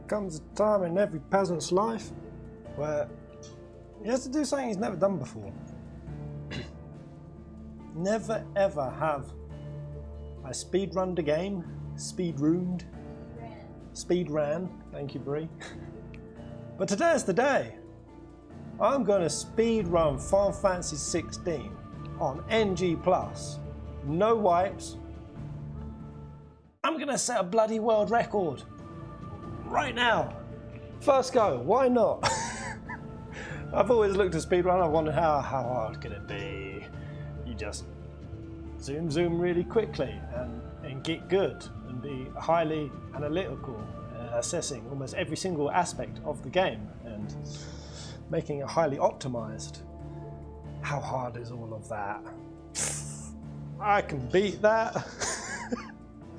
comes a time in every peasant's life where he has to do something he's never done before. Never ever have I speedrunned a game, speedruned, speedran, thank you Brie. But today's the day. I'm going to speedrun Final Fantasy 16 on NG+. No wipes. I'm going to set a bloody world record. Right now. First go, why not? I've always looked at speedrun, I wondered how hard can it be? You just zoom really quickly and get good and be highly analytical, assessing almost every single aspect of the game and making it highly optimized. How hard is all of that? I can beat that.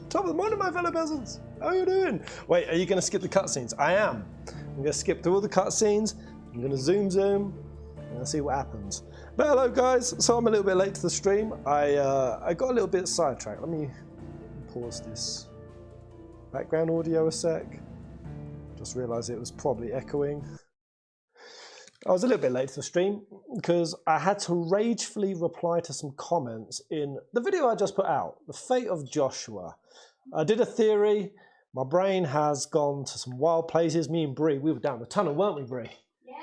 Top of the morning, my fellow peasants. How are you doing? Wait, are you going to skip the cutscenes? I am. I'm going to skip through all the cutscenes. I'm going to zoom, and I'll see what happens. But hello, guys. So I'm a little bit late to the stream. I got a little bit sidetracked. Let me pause this background audio a sec. Just realised it was probably echoing. I was a little bit late to the stream because I had to ragefully reply to some comments in the video I just put out, The Fate of Joshua. I did a theory. My brain has gone to some wild places. Me and Brie, we were down the tunnel, weren't we, Brie? Yes.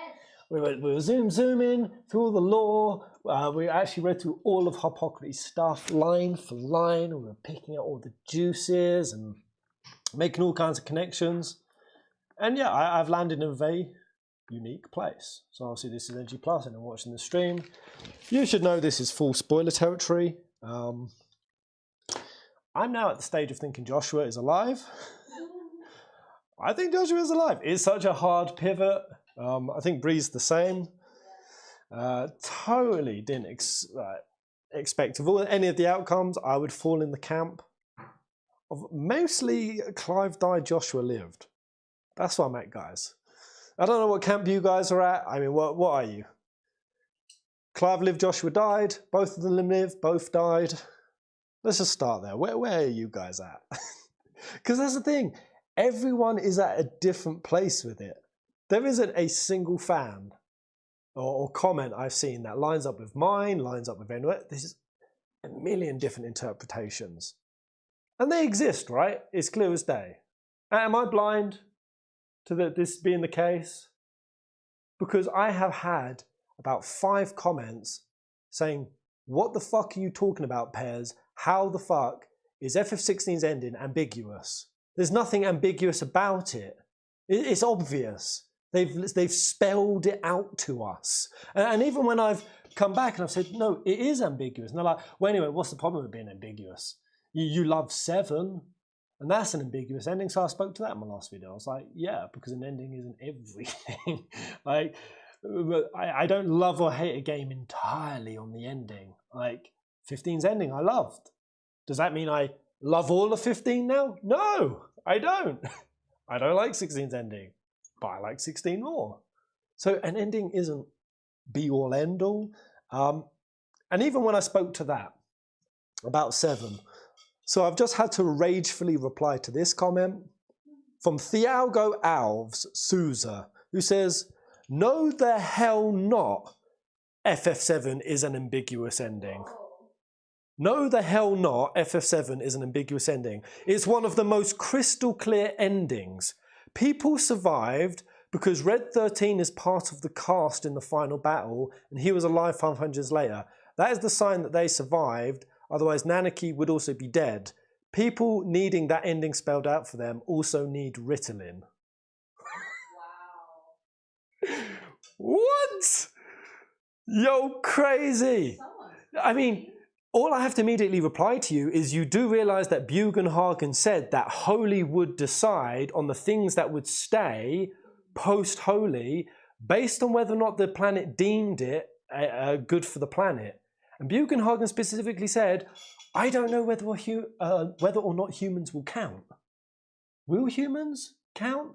We were zooming through all the lore. We actually read through all of Hippocrates' stuff, line for line. We were picking out all the juices and making all kinds of connections. And yeah, I've landed in a very unique place. So obviously this is NG+, and I'm watching the stream. You should know this is full spoiler territory. I'm now at the stage of thinking Joshua is alive. I think Joshua is alive. It's such a hard pivot. I think Bree's the same. Totally didn't expect of any of the outcomes. I would fall in the camp of mostly Clive died, Joshua lived. That's what I'm at, guys. I don't know what camp you guys are at. I mean, what are you? Clive lived, Joshua died. Both of them lived, both died. Let's just start there. Where are you guys at? Because that's the thing. Everyone is at a different place with it. There isn't a single fan or comment I've seen that lines up with mine, lines up with anyone. There's a million different interpretations. And they exist, right? It's clear as day. Am I blind to this being the case? Because I have had about 5 comments saying, what the fuck are you talking about, Pairs? How the fuck is FF16's ending ambiguous? There's nothing ambiguous about it. It's obvious. They've spelled it out to us. And even when I've come back and I've said, no, it is ambiguous. And they're like, well, anyway, what's the problem with being ambiguous? You love 7. And that's an ambiguous ending. So I spoke to that in my last video. I was like, yeah, because an ending isn't everything. Like, I don't love or hate a game entirely on the ending. Like, 15's ending I loved. Does that mean I love all of 15 now? No, I don't. I don't like 16's ending, but I like 16 more. So an ending isn't be all end all. And even when I spoke to that about 7, so I've just had to ragefully reply to this comment from Thiago Alves Souza, who says, no the hell not, FF7 is an ambiguous ending. No the hell not, FF7 is an ambiguous ending. It's one of the most crystal clear endings. People survived because Red 13 is part of the cast in the final battle and he was alive 500 years later. That is the sign that they survived, otherwise Nanaki would also be dead. People needing that ending spelled out for them also need Ritalin. Wow. What? Yo, crazy. I mean, all I have to immediately reply to you is you do realise that Bugenhagen said that Holy would decide on the things that would stay post-Holy based on whether or not the planet deemed it good for the planet. And Bugenhagen specifically said, I don't know whether or not humans will count. Will humans count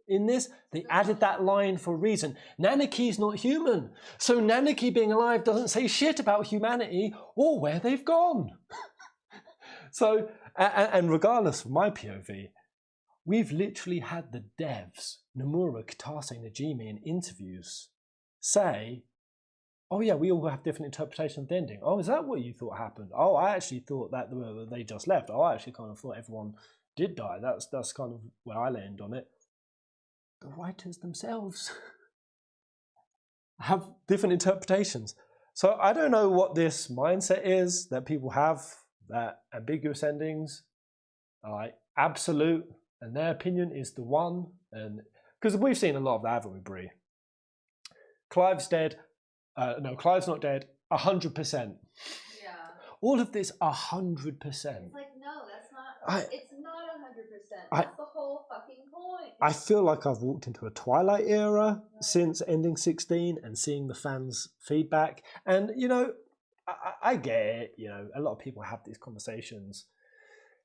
in this? They added that line for a reason. Nanaki's not human. So Nanaki being alive doesn't say shit about humanity or where they've gone. So, and regardless of my POV, we've literally had the devs, Nomura, Kitase, Najimi, in interviews say, oh yeah, we all have different interpretations of the ending. Oh, is that what you thought happened? Oh, I actually thought that they just left. Oh, I actually kind of thought everyone did die. That's kind of where I land on it. The writers themselves have different interpretations. So I don't know what this mindset is that people have, that ambiguous endings are like absolute and their opinion is the one. And because we've seen a lot of that, haven't we, Brie? Clive's dead. No, Clive's not dead. 100%. Yeah. All of this 100%. It's like, no, that's not. It's not 100%. That's the whole fucking point. I feel like I've walked into a Twilight era since ending 16 and seeing the fans' feedback. And, you know, I get it. You know, a lot of people have these conversations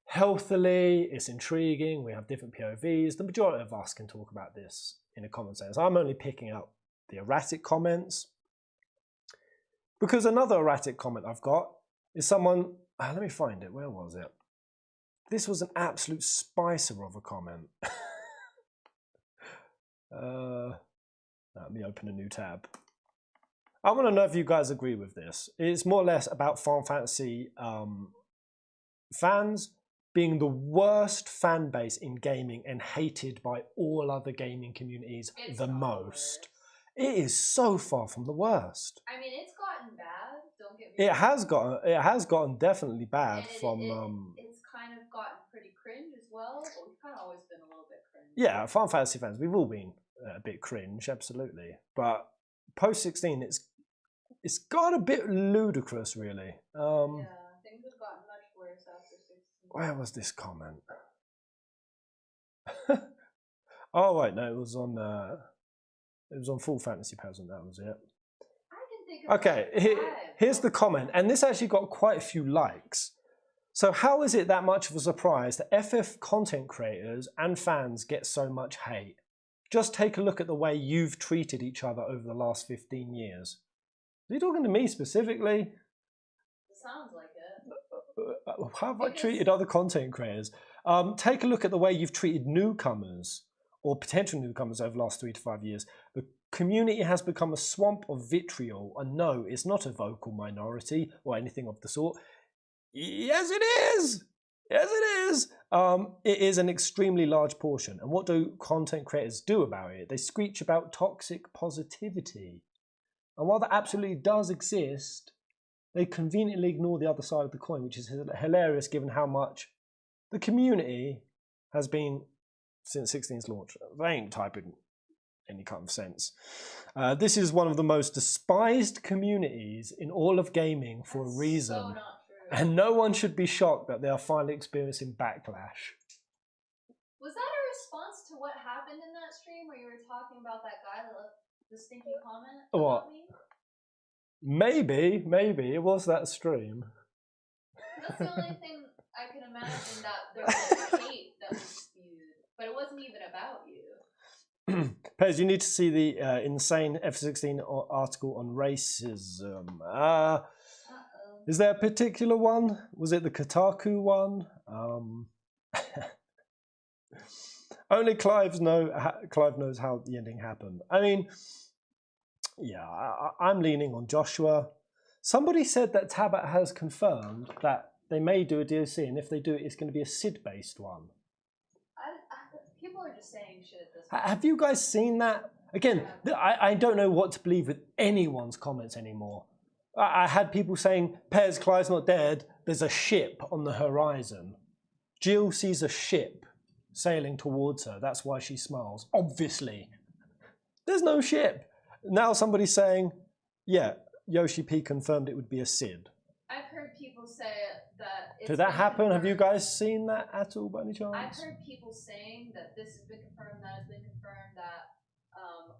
healthily. It's intriguing. We have different POVs. The majority of us can talk about this in a common sense. I'm only picking out the erratic comments. Because another erratic comment I've got is someone, let me find it, where was it? This was an absolute spicer of a comment. Let me open a new tab. I want to know if you guys agree with this. It's more or less about Final Fantasy fans being the worst fan base in gaming and hated by all other gaming communities the most. It is so far from the worst. I mean, it's gotten bad. Don't get me wrong. It has gotten definitely bad it's kind of gotten pretty cringe as well, but we've kind of always been a little bit cringe. Yeah, Final Fantasy fans, we've all been a bit cringe, absolutely. But post 16, it's got a bit ludicrous, really. Yeah, things have gotten much worse after 16. Where was this comment? Oh wait, no, it was on Full Fantasy Peasant, that was it. I can think of okay, here's the comment, and this actually got quite a few likes. So how is it that much of a surprise that FF content creators and fans get so much hate? Just take a look at the way you've treated each other over the last 15 years. Are you talking to me specifically? It sounds like it. How have I treated other content creators? Take a look at the way you've treated newcomers or potential newcomers over the last 3 to 5 years. The community has become a swamp of vitriol, and no, it's not a vocal minority or anything of the sort. Yes, it is! Yes, it is! It is an extremely large portion. And what do content creators do about it? They screech about toxic positivity. And while that absolutely does exist, they conveniently ignore the other side of the coin, which is hilarious given how much the community has been since 16's launch. They ain't typing any kind of sense. This is one of the most despised communities in all of gaming for a reason. So not true. And no one should be shocked that they are finally experiencing backlash. Was that a response to what happened in that stream where you were talking about that guy that left the stinky comment about me? Maybe it was that stream. That's the only thing I can imagine that there was hate that was spewed, but it wasn't even about you. Pez, you need to see the insane F16 article on racism. Is there a particular one? Was it the Kotaku one? Only Clive knows how the ending happened. I mean, yeah, I'm leaning on Joshua. Somebody said that Tabat has confirmed that they may do a DLC, and if they do it, it's going to be a Sid-based one. People are just saying shit at this point. Have you guys seen that? Again, I don't know what to believe with anyone's comments anymore. I had people saying, Pez, Clive's not dead, there's a ship on the horizon. Jill sees a ship sailing towards her, that's why she smiles. Obviously. There's no ship. Now somebody's saying, yeah, Yoshi P confirmed it would be a Sid. I've heard people say that Did that happen? Have you guys seen that at all by any chance? I've heard people saying that this has been confirmed, that has been confirmed, that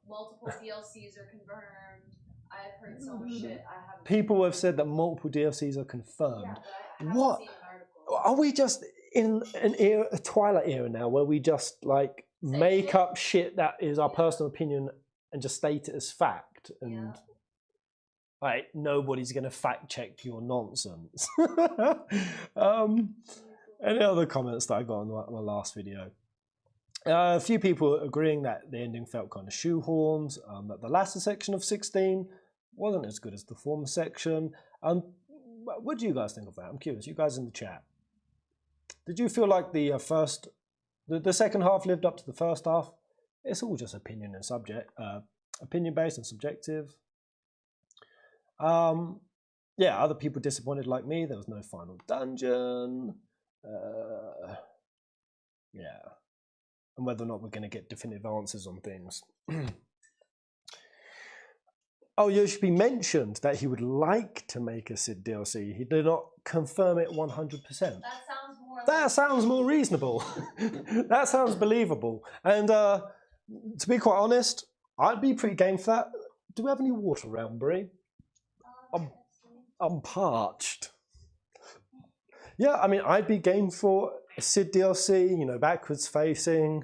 multiple DLCs are confirmed. I've heard so much shit. I haven't. People have said that multiple DLCs are confirmed. Yeah, but I haven't seen an article. Are we just in a Twilight era now where we just like make up shit that is our personal opinion and just state it as fact? And like nobody's going to fact check your nonsense. Any other comments that I got on my last video? A few people agreeing that the ending felt kind of shoehorned, that the latter section of 16 wasn't as good as the former section. What do you guys think of that? I'm curious, you guys in the chat. Did you feel like the second half lived up to the first half? It's all just opinion and opinion based and subjective. Yeah, other people disappointed like me. There was no final dungeon. Yeah. And whether or not we're going to get definitive answers on things. Oh, Yoshi mentioned that he would like to make a Sid DLC. He did not confirm it 100%. That sounds more reasonable. That sounds believable. And to be quite honest, I'd be pretty game for that. Do we have any water around, Brie? I'm parched. Yeah, I mean, I'd be game for a Sid DLC, you know, backwards facing.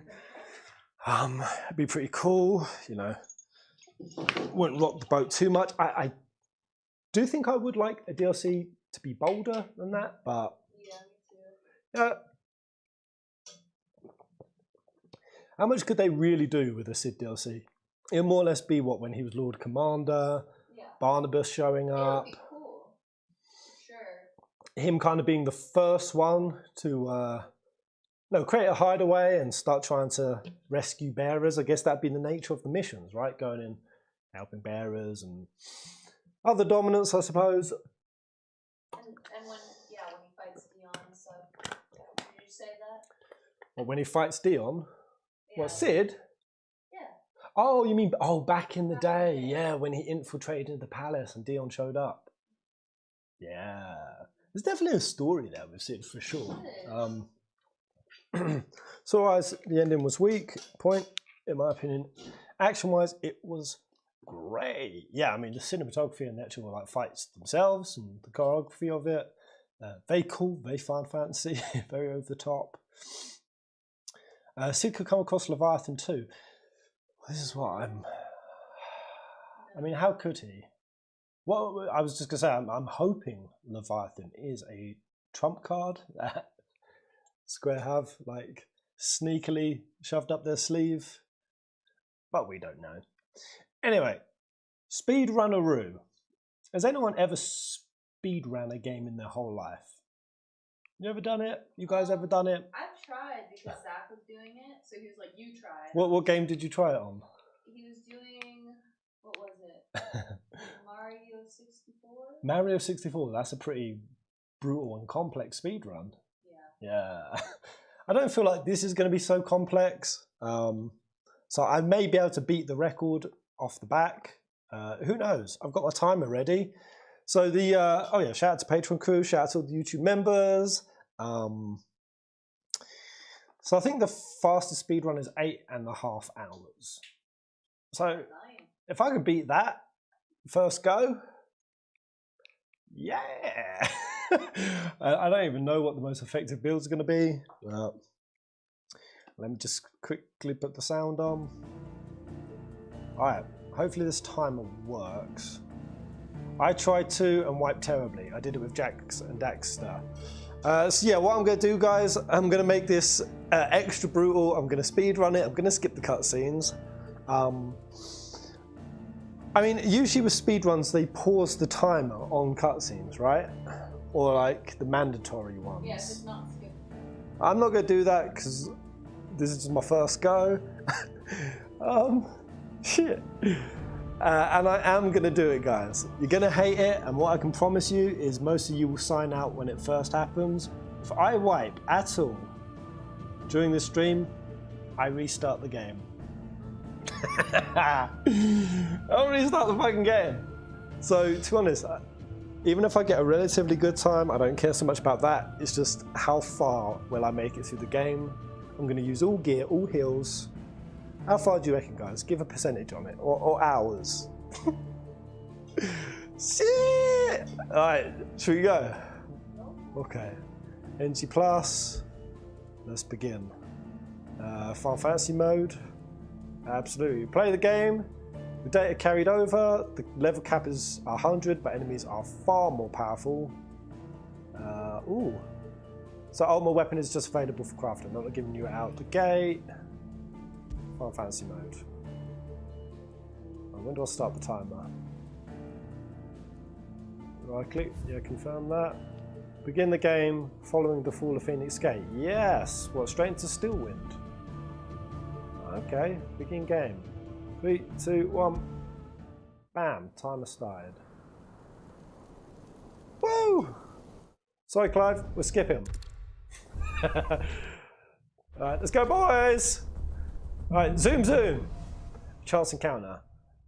It'd be pretty cool, you know. Wouldn't rock the boat too much. I do think I would like a DLC to be bolder than that, but yeah. How much could they really do with a Sid DLC? It'd more or less be what, when he was Lord Commander, Barnabas showing up. Cool. Sure. Him kind of being the first one to create a hideaway and start trying to rescue bearers. I guess that'd be the nature of the missions, right? Going in, helping bearers and other dominants, I suppose. And when he fights Dion, so did you say that? Well, when he fights Dion? Yeah. What, Sid? Yeah. Oh, you mean, back in the day, yeah, when he infiltrated the palace and Dion showed up. Yeah. There's definitely a story there with Sid, for sure. So as the ending was weak, point, in my opinion. Action-wise, it was great. Yeah, I mean, the cinematography and the actual like fights themselves and the choreography of it, very cool, very Final Fantasy, very over the top. Sid could come across Leviathan too. This is what I mean, how could he? Well, I was just going to say, I'm hoping Leviathan is a trump card that Square have, like, sneakily shoved up their sleeve. But we don't know. Anyway, Speedrunneroo. Has anyone ever speedrun a game in their whole life? You ever done it? You guys ever done it? I've tried because Zach was doing it, so he was like, you try. What game did you try it on? He was doing, what was it? Mario 64? Mario 64, that's a pretty brutal and complex speedrun. Yeah. I don't feel like this is going to be so complex. So I may be able to beat the record off the back. Who knows? I've got my timer ready. So shout out to Patreon crew, shout out to all the YouTube members. So I think the fastest speedrun is 8.5 hours. So if I could beat that first go, yeah. I don't even know what the most effective build is going to be. Let me just quickly put the sound on. Alright, hopefully this timer works. I tried to and wiped terribly. I did it with Jax and Daxter. So yeah, what I'm going to do, guys, I'm going to make this extra brutal. I'm going to speed run it. I'm going to skip the cutscenes. I mean, usually with speedruns, they pause the timer on cutscenes, right? Or like the mandatory ones. Yeah, just not skip. I'm not going to do that because this is just my first go. Shit. And I am going to do it, guys. You're going to hate it, and what I can promise you is most of you will sign out when it first happens. If I wipe at all during this stream, I restart the game. I'll restart the fucking game. So, to be honest, even if I get a relatively good time, I don't care so much about that. It's just how far will I make it through the game. I'm going to use all gear, all heals. How far do you reckon, guys? Give a percentage on it, or hours. Shit! Alright, should we go? Okay. NG Plus. Let's begin. Final Fantasy mode. Absolutely. Play the game. The data carried over. The level cap is 100, but enemies are far more powerful. Ooh. So ultimate weapon is just available for crafting. Not giving you it out the gate. Final Fantasy mode. When do I start the timer? Right click, yeah, confirm that. Begin the game following the fall of Phoenix Gate. Yes! What, straight into Stillwind? Okay, begin game. 3, 2, 1. Bam, timer started. Woo! Sorry, Clive, we're skipping. Alright, let's go, boys! Alright, zoom, zoom! Chance encounter.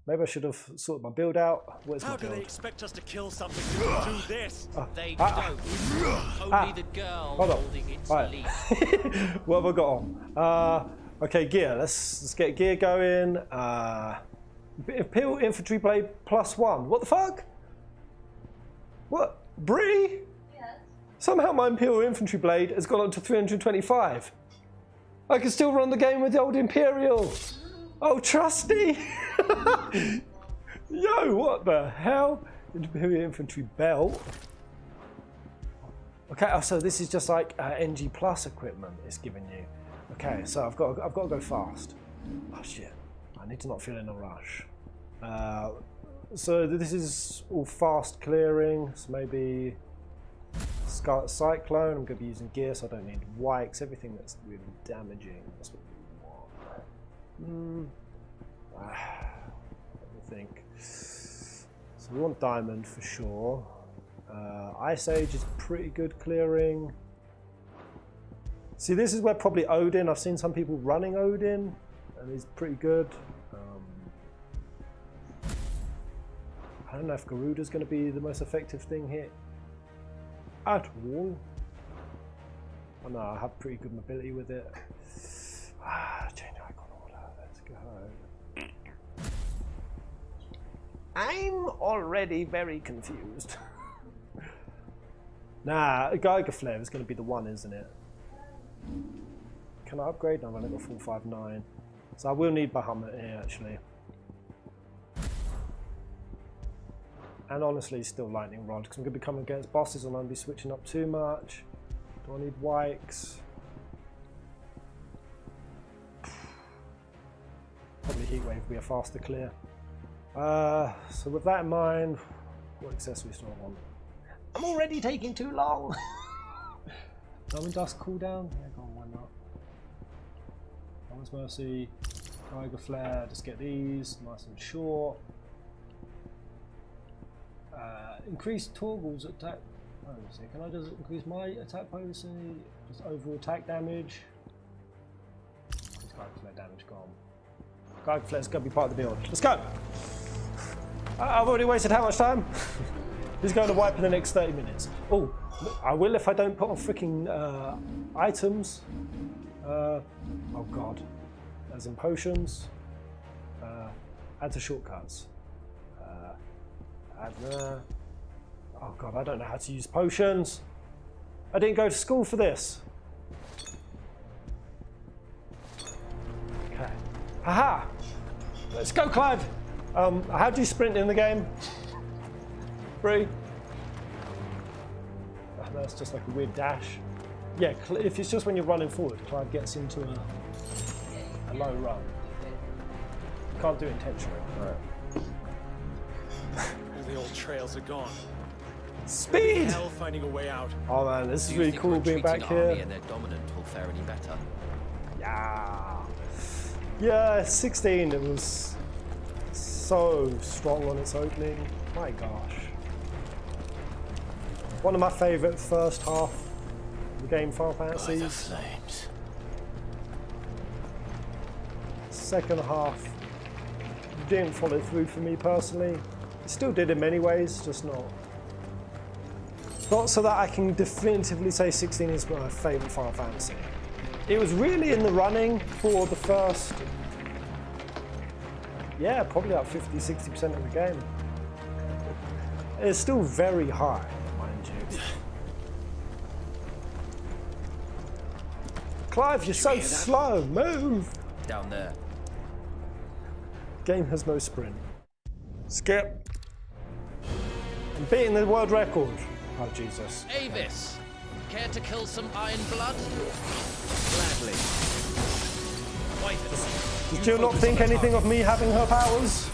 Maybe I should have sorted my build out. Where's my build? How do they expect us to kill something to do this? They don't. Only the girl holding its lead. What have I got on? Okay, gear. Let's get gear going. Imperial Infantry Blade +1. What the fuck? What? Bree? Yes. Somehow my Imperial Infantry Blade has gone up to 325. I can still run the game with the old Imperial. Oh, trusty! Yo, what the hell? Imperial Infantry belt. Okay, oh, so this is just like NG Plus equipment it's giving you. Okay, so I've got to go fast. Oh shit! I need to not feel in a rush. So this is all fast clearing. So maybe Cyclone. I'm going to be using gear, so I don't need Wikes. Everything that's really damaging. That's what we want. Let me think. So we want Diamond for sure. Ice Age is pretty good clearing. See, this is where probably Odin. I've seen some people running Odin, and he's pretty good. I don't know if Garuda's going to be the most effective thing here at all. Oh no, I have pretty good mobility with it. Change icon order. Let's go. I'm already very confused. Nah, Geiger Flare is going to be the one, isn't it? Can I upgrade? No, I've only got 459. So I will need Bahamut here, actually. And honestly, still Lightning Rod, because I'm going to be coming against bosses and I'm going to be switching up too much. Do I need Wikes? Probably Heatwave will be a faster clear. So with that in mind, what accessories do I want? I'm already taking too long! Diamond Dust cooldown? Yeah, go on, why not? Diamond's Mercy, Geiger Flare, just get these, nice and short. Increase Torgal's attack potency. Can I just increase my attack potency? Just overall attack damage? This Geiger Flare damage gone. Geiger Flare's going to be part of the build. Let's go! I've already wasted how much time? He's going to wipe in the next 30 minutes. Oh, I will if I don't put on freaking items. Oh god. As in potions. Add to shortcuts. Add there. Oh god, I don't know how to use potions. I didn't go to school for this. Okay. Haha! Let's go, Clive! How do you sprint in the game? Bree? Oh, that's just like a weird dash. Yeah, if it's just when you're running forward, Clive gets into a low run. Can't do it intentionally. Right. All the old trails are gone. Speed! Hell finding a way out. Oh man, this is really cool being back here. And their dominant will fare any better. Yeah. Yeah, 16, it was so strong on its opening. My gosh. One of my favourite first half of the game, Final Fantasy. The flames. Second half didn't follow through for me personally. It still did in many ways, just not so that I can definitively say 16 is my favourite Final Fantasy. It was really in the running for the first, yeah, probably about 50-60% of the game. It's still very high, mind you. Clive, you're so slow, move! Down there. Game has no sprint. Skip. I'm beating the world record. Oh, Jesus. Avis, care to kill some Iron Blood? Gladly. Does Jill not think anything of me having her powers?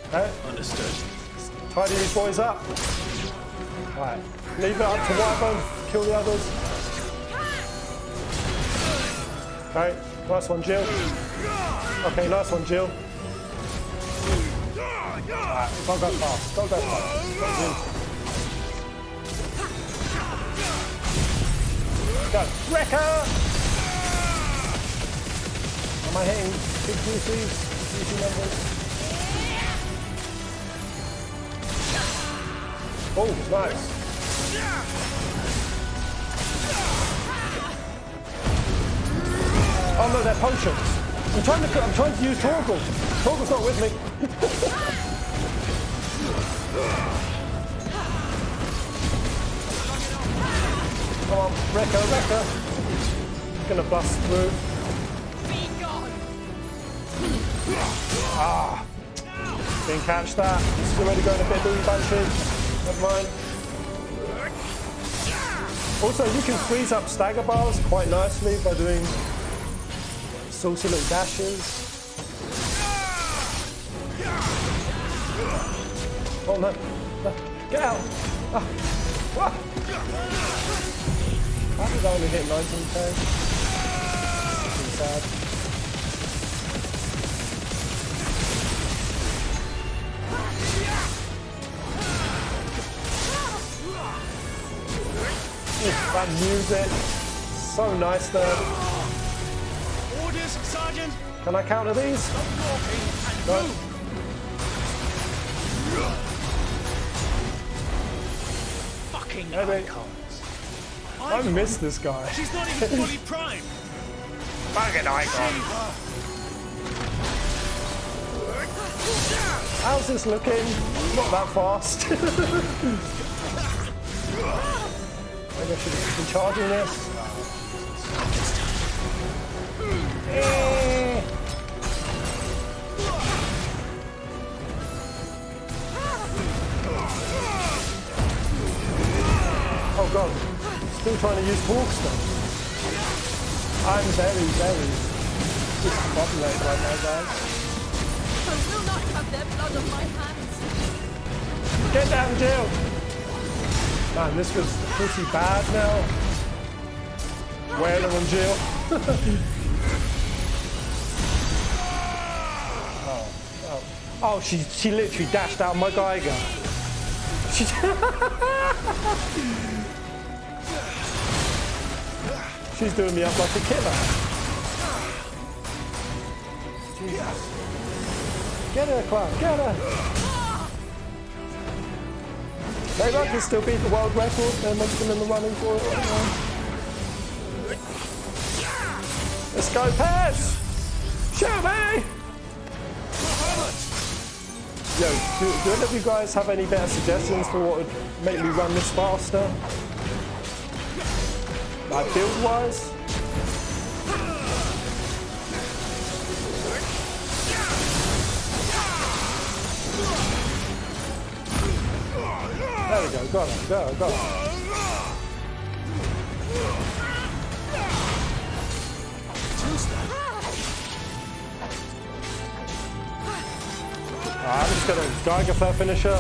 Okay. Understood. Tidy these boys up. Alright. Leave it up to Whitebone. Kill the others. Okay. Nice one, Jill. Okay, nice one, Jill. Alright, go fast. Go fast. Go. Wrecker! Am I hitting big juicy numbers? Oh, nice. Oh no, they're potions. I'm trying to use Torgal. Torgal's not with me. Come on, Wrecker. Gonna bust through. Ah. Didn't catch that. This is already going a bit doing bunches. Never mind. Also, you can freeze up stagger bars quite nicely by doing saucy little dashes. Oh no. Get out! Ah. Ah. How did I only hit 19k? Pretty sad. That music, so nice there. Orders, Sergeant. Can I counter these? No. Fucking Maybe. I missed this guy. She's not even fully primed. Fucking icon. How's this looking? Not that fast. Maybe I should have been charging this. Oh god, still trying to use Hawkstone. I'm very discombobulated right now, guys. I will not have their blood on my hands. Get down, Jill! Man, this was pretty bad now. Whaling on Jill. Oh, she literally dashed out my Geiger. She's doing me up like a killer. Jesus. Get her, Clark, get her! Maybe I can still beat the world record, they're not still in the running for it right now. Let's go, Pez! Shoot me! Yo, do any of you guys have any better suggestions for what would make me run this faster? Like build-wise? There we go, got it, got it. Alright, I'm just gonna Geiger Flare finisher.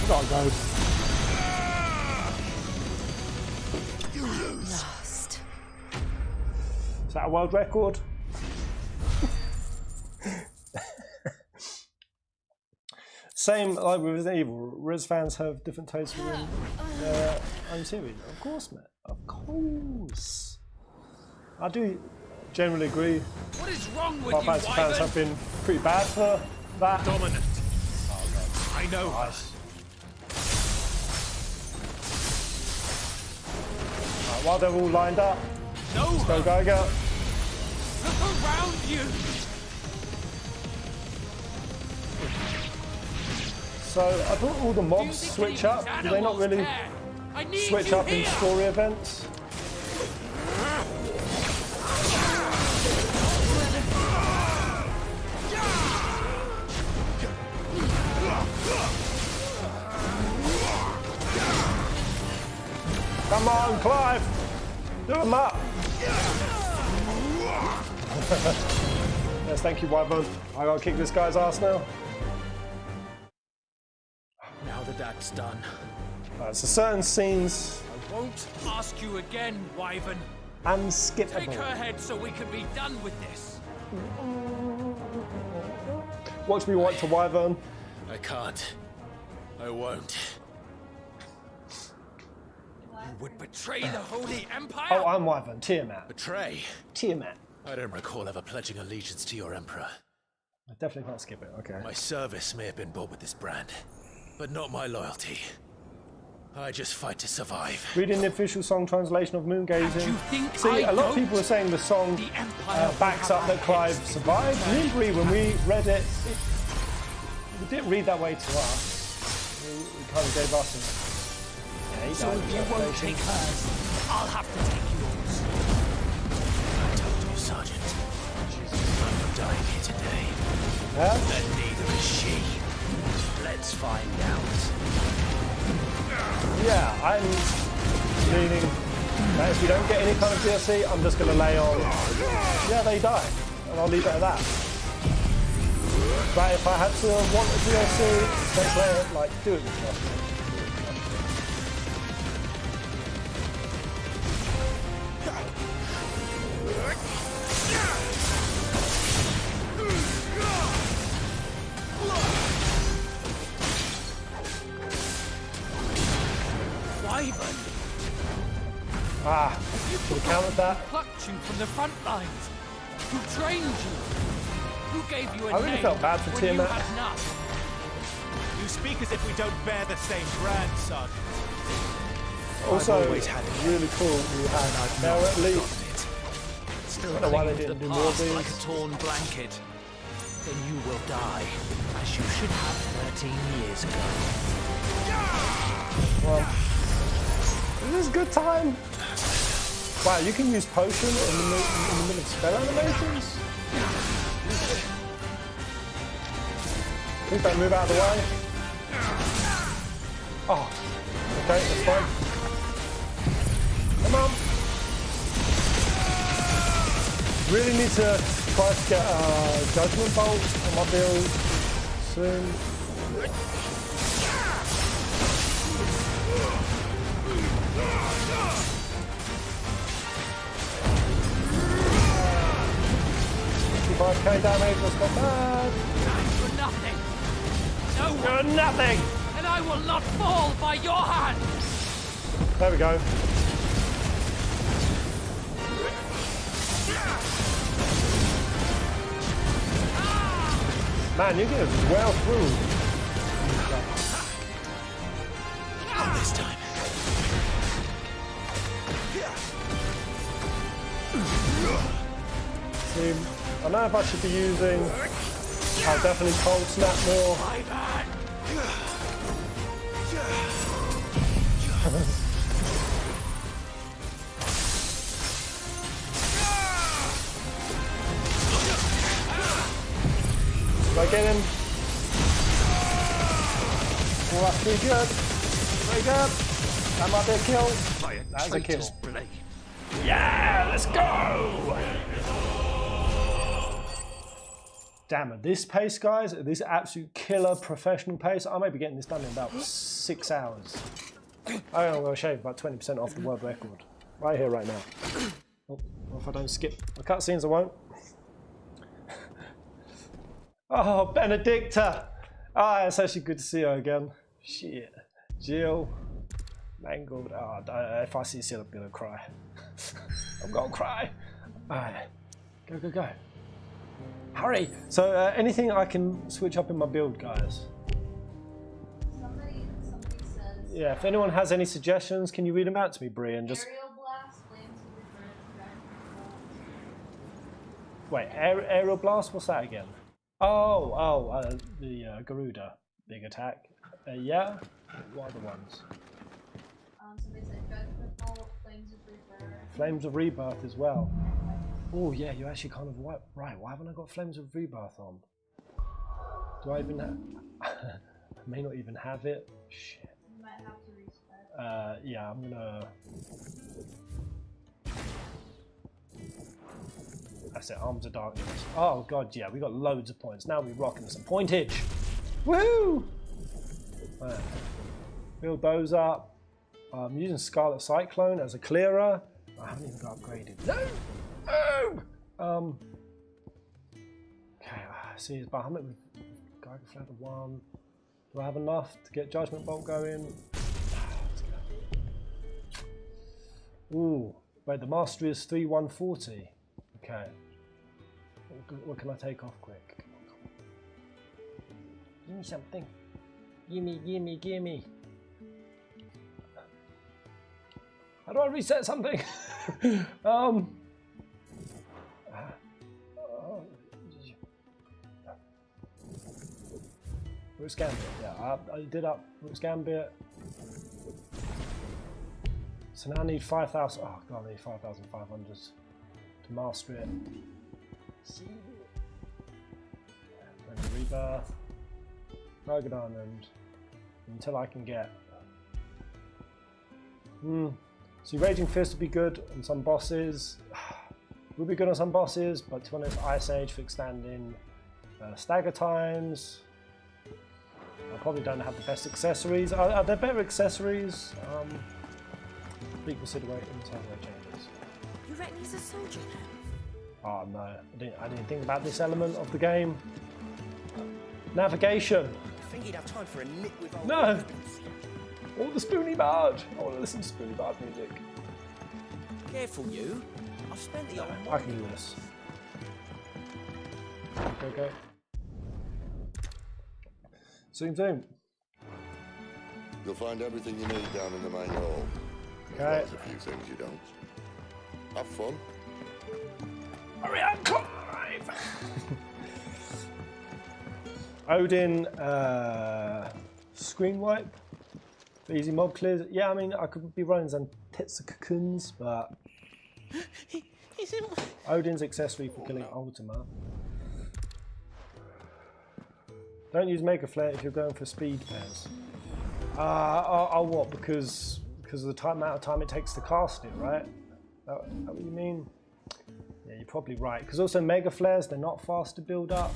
Gotta go. Lost. Is that a world record? Same like with Resident Evil. Riz fans have different tastes within their own series. Of course, mate. Of course. I do generally agree. What is wrong with Final you, Fantasy fans have been pretty bad for that. Dominant. I know. Nice. Right, while they're all lined up, let's go Geiger. Look around you. So I thought all the mobs switch up. Do they not really switch up in story events? Come on, Clive! Do him up! Yes, thank you, Wyvern. I gotta kick this guy's ass now. Now that that's done, So certain scenes I won't ask you again, Wyvern. unskippable. Take her head so we can be done with this. Watch me white to Wyvern. I can't. I won't. You would betray the Holy Empire? Oh, I'm Wyvern. Tiamat. Betray? Tiamat. I don't recall ever pledging allegiance to your Emperor. I definitely can't skip it. Okay. My service may have been bought with this brand, but not my loyalty. I just fight to survive. Reading the official song translation of Moongazing. You think See, I a lot of don't? people are saying the song The Empire backs will up have that our Clive heads. survived. We agree when we read it, we didn't read that way to us. We kind of gave us a... Yeah, he So died if in you won't translation. take hers, I'll have to take yours. I told you, Sergeant. I'm not dying here today. Yeah? And neither is she. Let's find out. Yeah, I'm leaning that if we don't get any kind of DLC, I'm just going to lay on, yeah, they die. And I'll leave it at that. But if I had to want a DLC, then play it, like, do it with stuff. Wyvern, Ah, should have counted that. plucked you from the front lines. Who trained you? Who gave you a I really name felt bad for when you Tiamat. had none? You speak as if we don't bear the same brand, Sergeant. Also, always had it. really cool you had now at least. Still I don't know why they clinging to didn't the do more of past like a these. torn blanket. Then you will die, as you should have 13 years ago. Well, this is a good time. Wow, you can use potion in the middle of spell animations? Please don't move out of the way. Oh, okay, that's fine. Come on. Really need to try to get a Judgment Bolt on my build soon. $5k damage, that's not bad. For nothing. No one, You're nothing! and I will not fall by your hand. There we go. Man, you get us well through. Not this time. See, I know if I should be using. I'll definitely cold snap more. Do I get him? Oh, that's pretty good. Very good. That might be a kill. That's a kill. Blade. Yeah, let's go! Damn it, this pace, guys, this absolute killer professional pace, I may be getting this done in about 6 hours. I think I'm going to shave about 20% off the world record. Right here, right now. Oh, well, if I don't skip the cutscenes, I won't. Oh, Benedicta! Ah, it's actually good to see her again. Shit. Jill. Mangled. Oh, if I see Sil, I'm going to cry. I'm going to cry. Alright. Go, go, go. Hurry! So, anything I can switch up in my build, guys? Somebody says Yeah, if anyone has any suggestions, can you read them out to me, Bree? And just aerial blast, flames of return, wait, aerial blast. What's that again? Oh, the Garuda big attack. Yeah. What are the ones? somebody said judgment bolt, flames of rebirth. Flames of Rebirth as well. Oh yeah, you actually kind of right. Why haven't I got Flames of Rebirth on? Do I even have? I may not even have it. Shit. You might have to reset. Yeah, I'm gonna. That's it, Arms of Darkness. Oh god, yeah, we got loads of points. Now we're rocking some pointage. Woohoo! Right. Build those up. I'm using Scarlet Cyclone as a clearer. I haven't even got upgraded. No! Okay, see, it's Bahamut with Geiger Flare 1. Do I have enough to get Judgment Bolt going? Ooh, wait, the mastery is 3140. Okay. What can I take off quick? Give me something. Gimme. How do I reset something? Root's Gambit, yeah, I did up Root's Gambit. So now I need 5,000. Oh god, I need 5,500 to master it. Rebirth, Rugged Island, until I can get. So Raging Fist would be good on some bosses. Would be good on some bosses, but to be honest, Ice Age for extending stagger times. I probably don't have the best accessories. Are there better accessories? Reconsider inside way changes. You reckon he's a soldier now? Oh no, I didn't think about this element of the game. Navigation. I think he'd have time for a nip with old No! All the Spoony Bard. I want to listen to Spoony Bard music. Careful, you. I've spent the old I can do this. Okay. Zoom. You'll find everything you need down in the main hall. Okay. There's a few things you don't. Have fun. Hurry up, Clive! Odin, screen wipe. For easy mob clears. Yeah, I mean, I could be running some Tetsukakuns, but Odin's accessory for killing Ultima. Don't use Mega Flare if you're going for speed pairs. I'll what? Because of the amount of time it takes to cast it, right? That what you mean? Yeah, you're probably right. Because also Mega Flares, they're not fast to build up.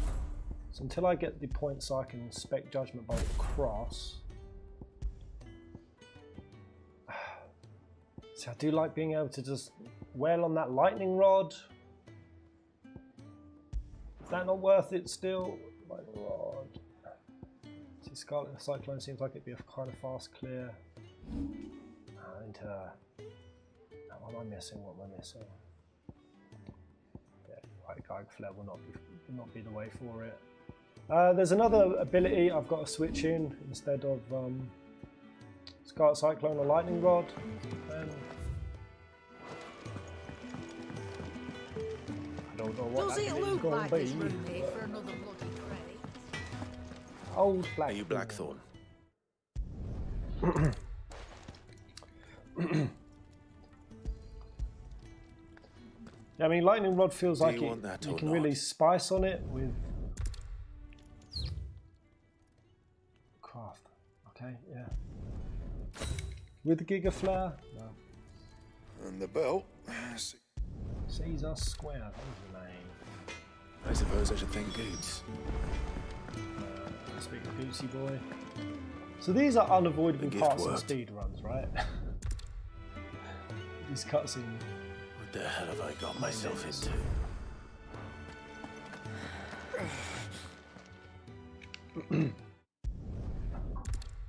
So until I get the points so I can spec Judgment Bolt across. See, I do like being able to just wail on that lightning rod. Is that not worth it still? Lightning rod. See, Scarlet Cyclone seems like it'd be a kind of fast clear. And what am I missing? Yeah, right, Geiger Flare will not be the way for it. There's another ability I've got to switch in instead of Scarlet Cyclone or Lightning Rod. I don't know what Does that it ability's look going like to there's be. room here for another bloody crate? Old Black. Are you Blackthorn? Yeah, I mean, Lightning Rod feels like you want that you or can not? really spice on it with craft. Okay, yeah. With the Giga Flare? No. And the belt. Caesar Square, that was the name. I suppose I should thank Goots. Speak of Bootsy Boy. So these are unavoidable The gift parts of worked. speedruns, right? These cutscenes. What the hell have I got myself into?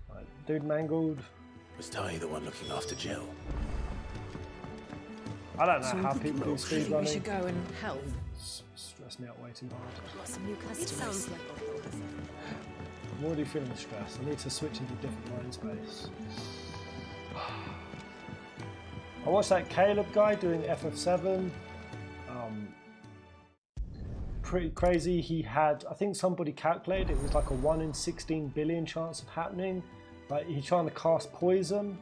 Right, dude mangled. Was Ty the one looking after Jill? I don't know how people do We should speedrunning. go and help. Stress me out way too hard. Got some new customers. It sounds like I'm already feeling stressed. I need to switch into a different mind space. I watched that Caleb guy doing FF7. Pretty crazy. He had, I think somebody calculated it was like a 1 in 16 billion chance of happening. Like he's trying to cast poison.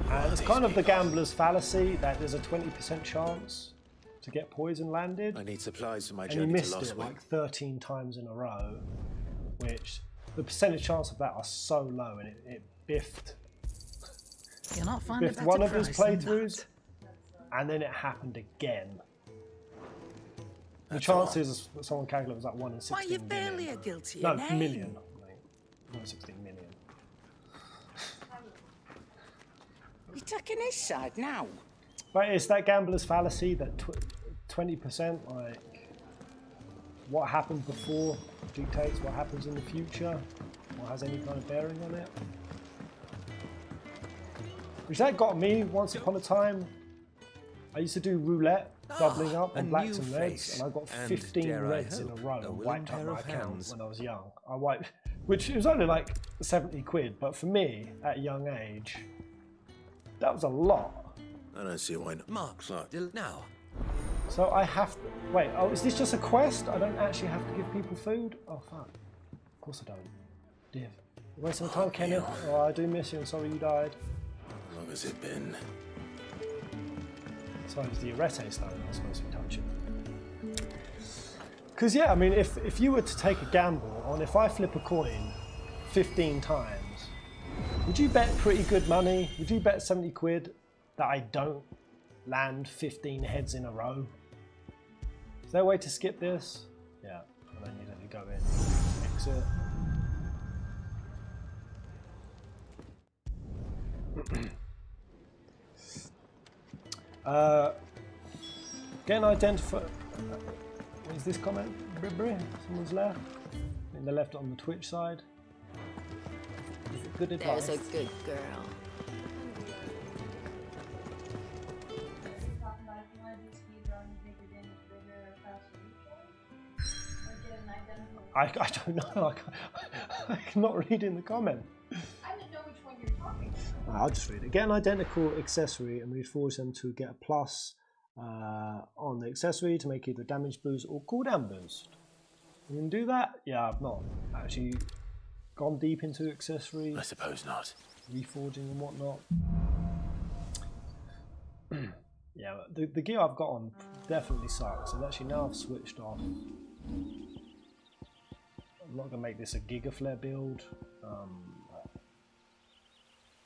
And it's kind of the gambler's fallacy that there's a 20% chance to get poison landed. I need supplies for my And he journey to missed Lost it Wing. like 13 times in a row, which the percentage chance of that are so low, and it biffed You're not finding biffed one of his playthroughs, and then it happened again. The chances that someone calculated was like 1 in 16 Why, you're million. barely a guilty No, name. million. I think. 1 in 16 million. You're taking his side now. But it's that gambler's fallacy that 20%, like, what happened before dictates what happens in the future, or has any kind of bearing on it. Which that got me once upon a time. I used to do roulette, doubling up on blacks and reds, and I got 15 reds in a row and wiped out my account when I was young. I wiped, which it was only like 70 quid, but for me, at a young age, that was a lot. I don't see why not. Mark's now. So I have to, wait, oh, is this just a quest? I don't actually have to give people food? Oh, fuck. Of course I don't. Div. You're wasting time, Kenneth. Oh, I do miss you, I'm sorry you died. How long has it been? So it's the Arete stone I was supposed to be touching. Because, yeah, I mean, if you were to take a gamble on if I flip a coin 15 times, would you bet pretty good money? Would you bet 70 quid that I don't land 15 heads in a row? Is there a way to skip this? Yeah, I don't need to go in. Exit. Get an identifier. What is this comment? Someone's left. I think they left it on the Twitch side. Is it good advice? There's a good girl. Talking about if you want to do speedrun, bigger damage, bigger, faster replay, or get an identical. I don't know. I'm not reading the comment. I didn't know which one you're talking about. I'll just read it. Get an identical accessory and reforge them to get a plus on the accessory to make either damage boost or cooldown boost. You can do that? Yeah, I've not actually gone deep into accessory. I suppose not. Reforging and whatnot. Yeah, the gear I've got on definitely sucks, and actually now I've switched off. I'm not going to make this a Giga Flare build.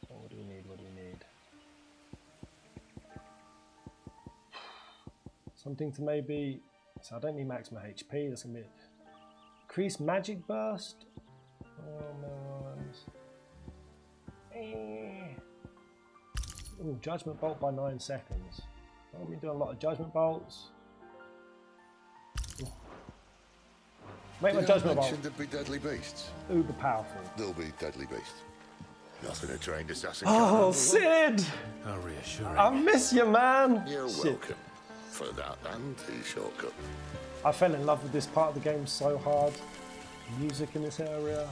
What do we need? What do we need? Something to maybe... So I don't need maximum HP. That's going to be... Increase magic burst? Ooh, judgment bolt by 9 seconds. I've been doing a lot of judgment bolts. Ooh. Make my judgment bolt There'd be deadly beasts. uber powerful. There'll be deadly beasts. Nothing a trained assassin Oh, can't Sid! How reassuring. I miss you, man! handle. You're Sid. welcome. For that and the shortcut. I fell in love with this part of the game so hard. Music in this area.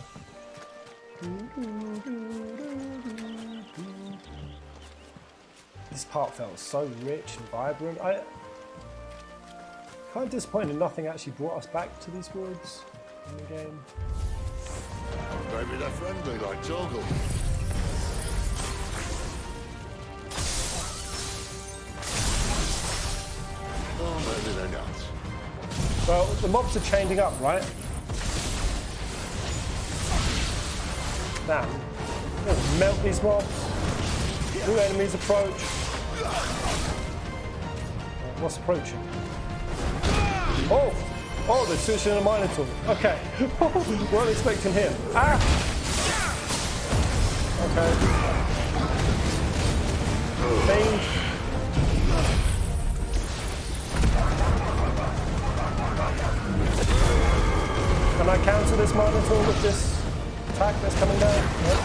This part felt so rich and vibrant. Kind of disappointed nothing actually brought us back to these woods in the game. Maybe they're friendly like Torgal. Oh, maybe they're not. Well, the mobs are changing up, right? Now, melt these mobs. New enemies approach. What's approaching? Oh! Oh, they're switching a Minotaur. Okay. Weren't expecting him. Ah! Okay. Fiend. Can I counter this Minotaur with this attack that's coming down? Nope.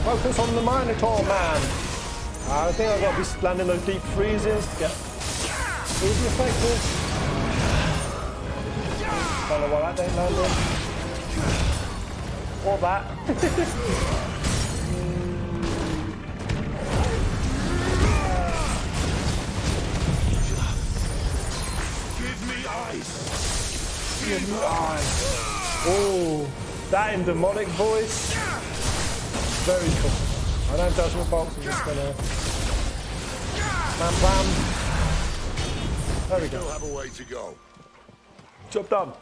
Focus on the Minotaur, man. I think I've got to be landing those deep freezes to get easy effective. Don't know why that ain't landing. Or that. Give me ice. Give me eyes. Oh, that in demonic voice. Very cool. I don't judgment box, I'm just gonna blam. There we Still go. have a way to go. Job done.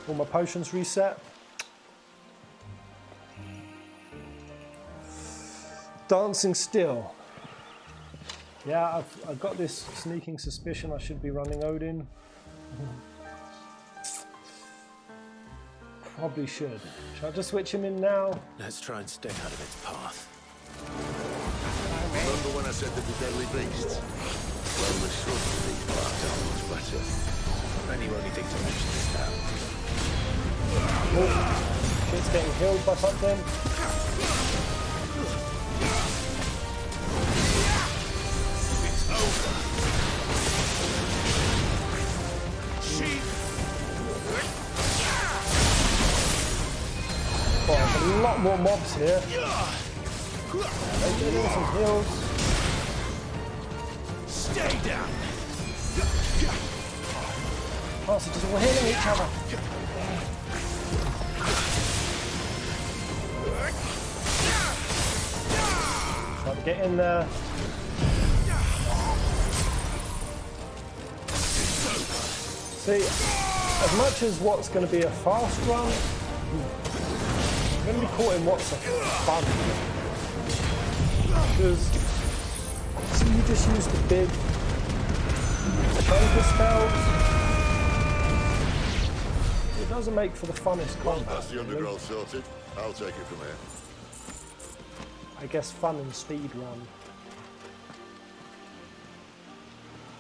All my potions reset. Dancing still. Yeah, I've got this sneaking suspicion I should be running Odin. Probably should. Should I just switch him in now? Let's try and stay out of its path. Remember when I said that the deadly beasts? Well, the shrubs of these parts are much better. And you only think to mention this now. Oh, shit's getting killed by something. It's over. Oh, there's a lot more mobs here. Getting some heals. Stay down. Oh, so just all healing each other. Try to get in there. See, as much as what's going to be a fast run, I'm going to be caught in what's a fun. Because, see, you just use the big choker spells. It doesn't make for the funnest Well, combat. that's the undergrowth sorted. I'll take it from here. I guess fun and speed run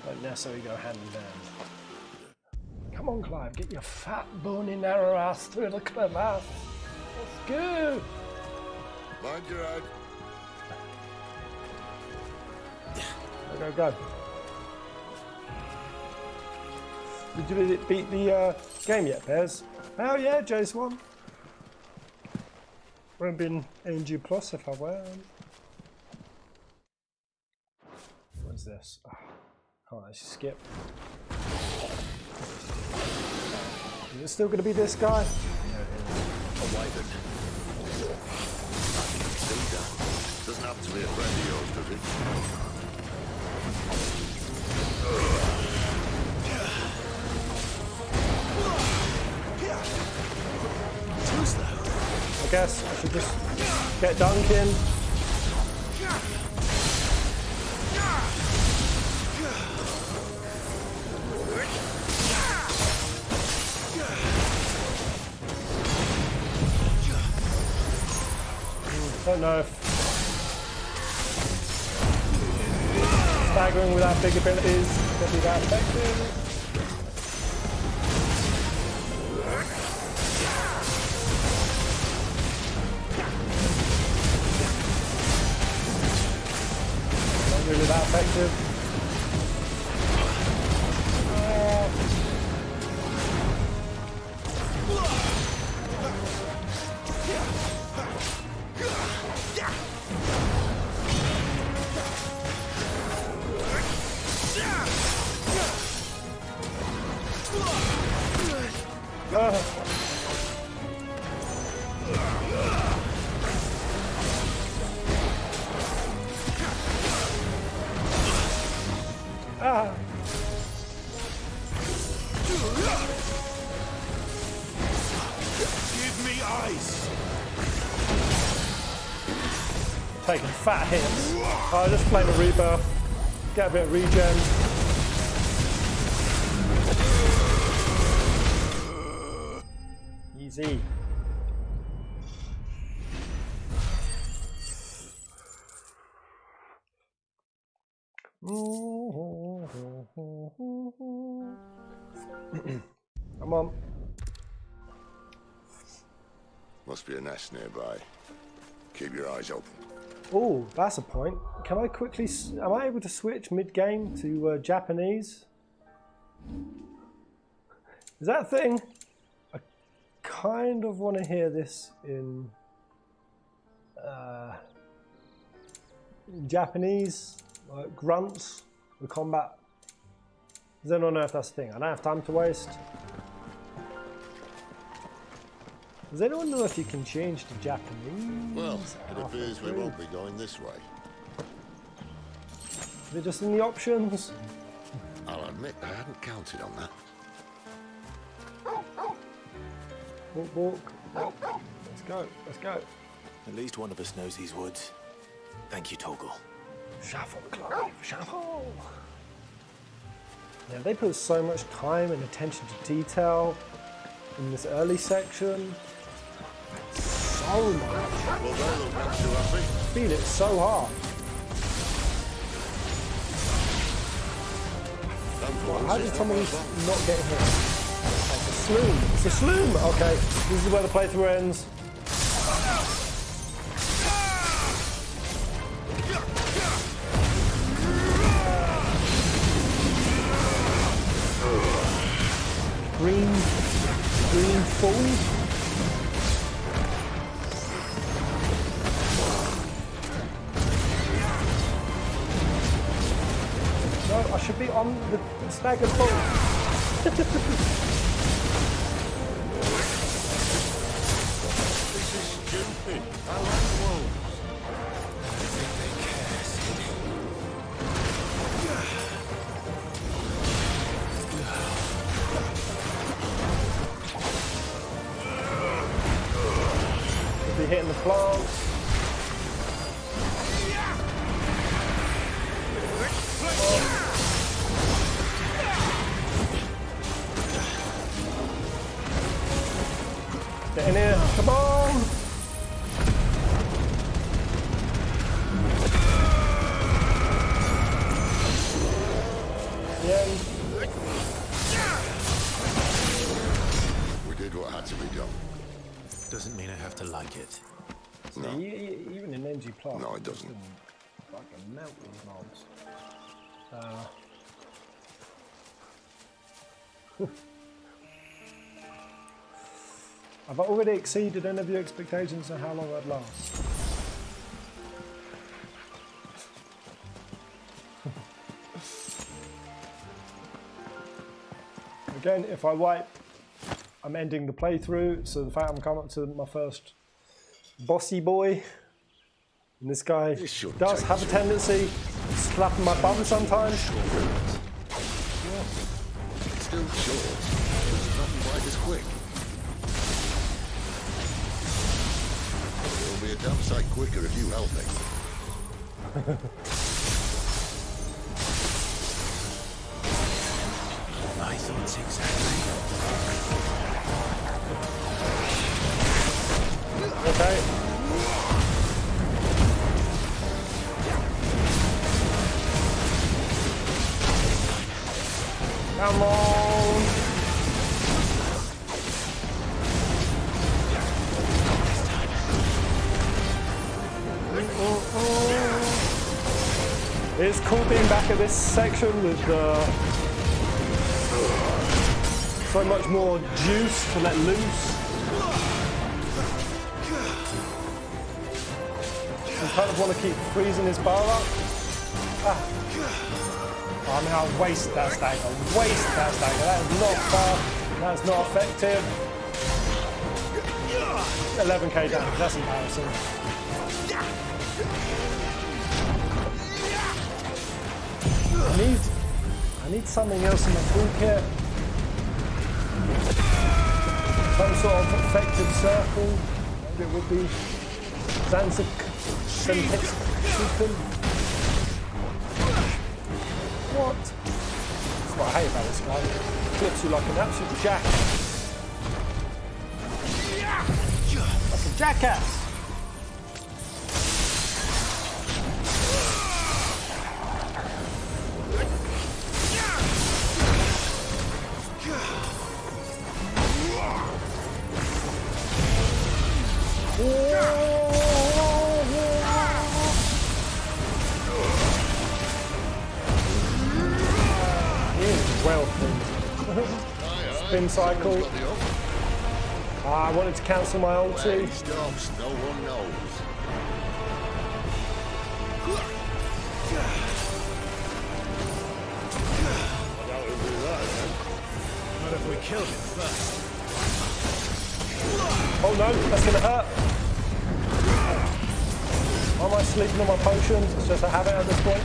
don't necessarily go hand in hand. Come on, Clive, get your fat, bony, narrow ass through the crevasse. Let's go! Mind your head. Go. Did you beat the game yet, Pez? Oh yeah, Jace won. Won't be in ANG Plus if I win. What's this? Oh, can't actually skip. Is it still going to be this guy? A wyvern. Doesn't happen to be a friend of yours, does it? I guess I should just get Duncan. Don't know if staggering without big abilities will be that effective. Not really that effective. Give me ice. Taking fat hits. Oh, just flame a rebirth. Get a bit of regen. Easy. Come on. Must be a nest nearby. Keep your eyes open. Oh, that's a point. Can I quickly... Am I able to switch mid-game to Japanese? Is that a thing? I kind of want to hear this in Japanese, like grunts, the combat. I don't know if that's a thing. I don't have time to waste. Does anyone know if you can change to Japanese? Well, it appears we Halfway won't be going this way. through? Is it just in the options? I'll admit I hadn't counted on that. Walk, walk, walk. Let's go, let's go. At least one of us knows these woods. Thank you, Toggle. Shuffle, Clive, shuffle. Yeah, they put so much time and attention to detail in this early section. So much. Well, they look not too happy. Feel it so hard. How did some of these not get hit? It's a sloom. It's a sloom. Okay, this is where the playthrough ends. Green full. No, I should be on the staggered bull. This is stupid. I like wolves. Be hitting the plants. Get in here, come on! Yeah. We did what had to be done. Doesn't mean I have to like it. No. Even in NG Plus. No, it doesn't. Fucking melt these mobs. Have I already exceeded any of your expectations of how long I'd last? Again, if I wipe, I'm ending the playthrough, so the fact I'm coming up to my first bossy boy, and this guy does have a tendency to slap my bum sometimes. It's still short, but it's not quite as quick. It'll be a damn sight quicker if you help me. My thoughts exactly. Okay. Come on. It's cool being back at this section with so much more juice to let loose. I kind of want to keep freezing his bar up. Ah. I mean, I'll waste that stagger. Waste that stagger. That is not far. That's not effective. 11k damage. That's embarrassing. I need something else in my toolkit. Some sort of effective circle. Maybe it would be Zanzic. What? That's what I hate about this guy. He flips you like an absolute jackass. Like a jackass. Well, spin cycle. I wanted to cancel my ulti. Where he stops, no one knows. I doubt he'll do that again. Not if we killed him first. Oh no, that's gonna hurt. Why am I sleeping on my potions? It's just a habit at this point.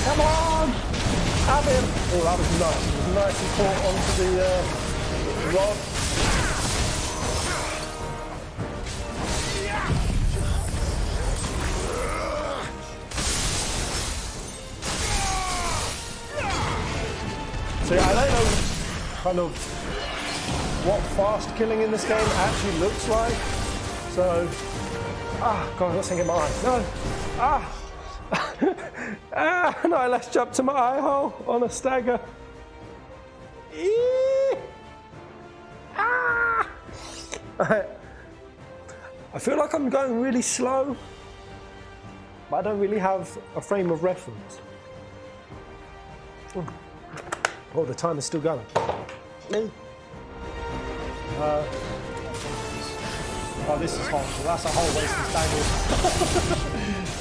Come on! Have him! Oh, that was nice. It was nice and caught onto the rod. See, I don't know kind of what fast killing in this game actually looks like. So, God, what's in my eye? No, no, let's jump to my eye hole on a stagger. I feel like I'm going really slow, but I don't really have a frame of reference. Oh, the time is still going. Oh, this is horrible. That's a whole waste of staggers.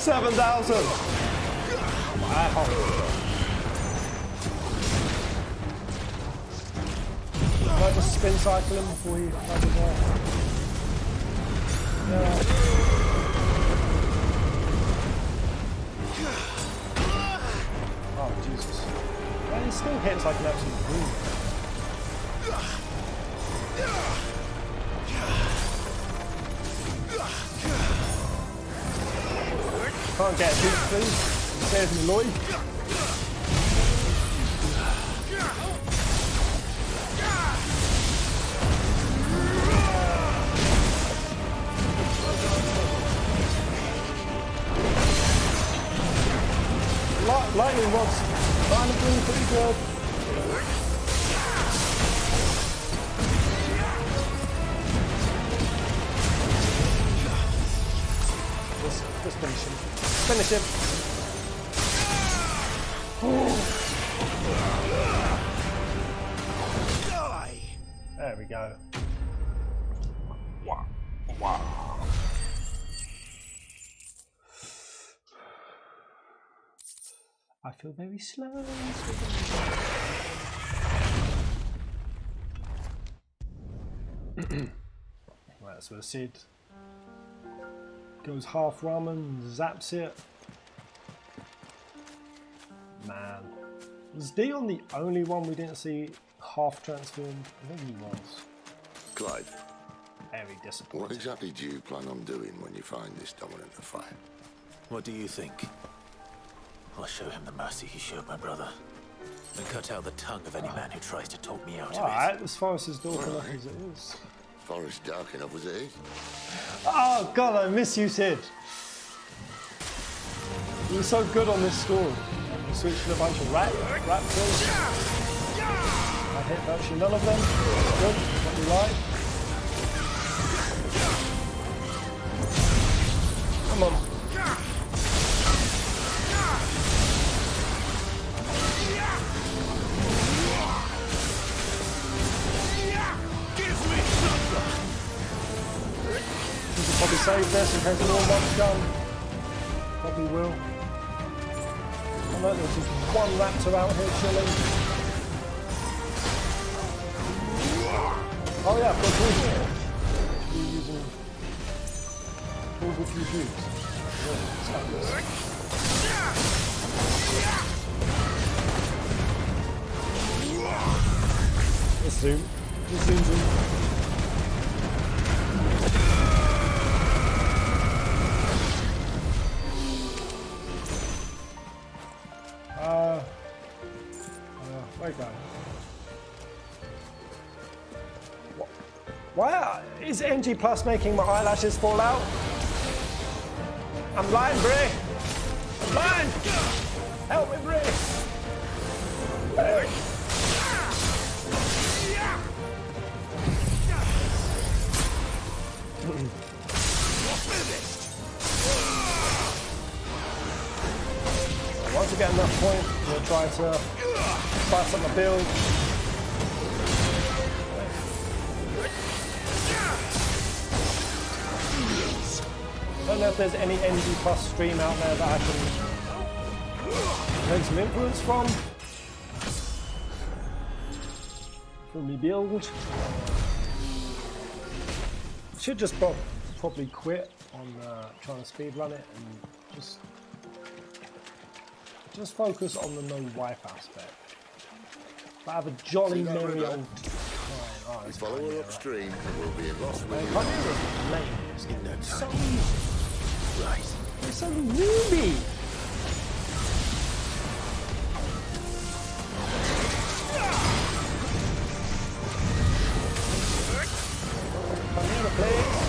7,000! Can I just spin cycle him before he does it there? Yeah. Oh, Jesus. Well, he still hits like an absolute fool. Can't get a beat, please. Save me, Lloyd. Lightning rods kind of doing pretty good. Just finish him. Finish him. There we go. Wow. Wow. I feel very slow. Right, so Sid goes half ramen, zaps it. Man. Was Dion the only one we didn't see half transformed? I think he was. Clive, Very disappointed. what exactly do you plan on doing when you find this Dominant Fight? What do you think? I'll show him the mercy he showed my brother. And cut out the tongue of any man who tries to talk me out of it. Alright, as far as his door enough as it is. Forest dark enough as it is. Oh god, I miss you, Sid. You were so good on this score. You switched to a bunch of rat kills. I hit virtually none of them. Good, what we like. Come on. Probably save this in case more one's done. Probably will. I know there's just one raptor out here chilling. Oh yeah, of course we're using all few shoots. Let's zoom. Just zoom. Where go? Why is NG Plus making my eyelashes fall out? I'm blind, Brie! I'm blind! Help me, Brie! Once we get enough points, we'll try to spice up my build. don't know if there's any NG Plus stream out there that I can take some influence from me build. Should just probably quit on trying to speedrun it and just focus on the no wipe aspect. But have a jolly merry old time. Oh, We follow her upstream and we'll be in Lost Man, River. can't you just lame this game? No It's so time. easy. Right. It's so newbie. Come here, please.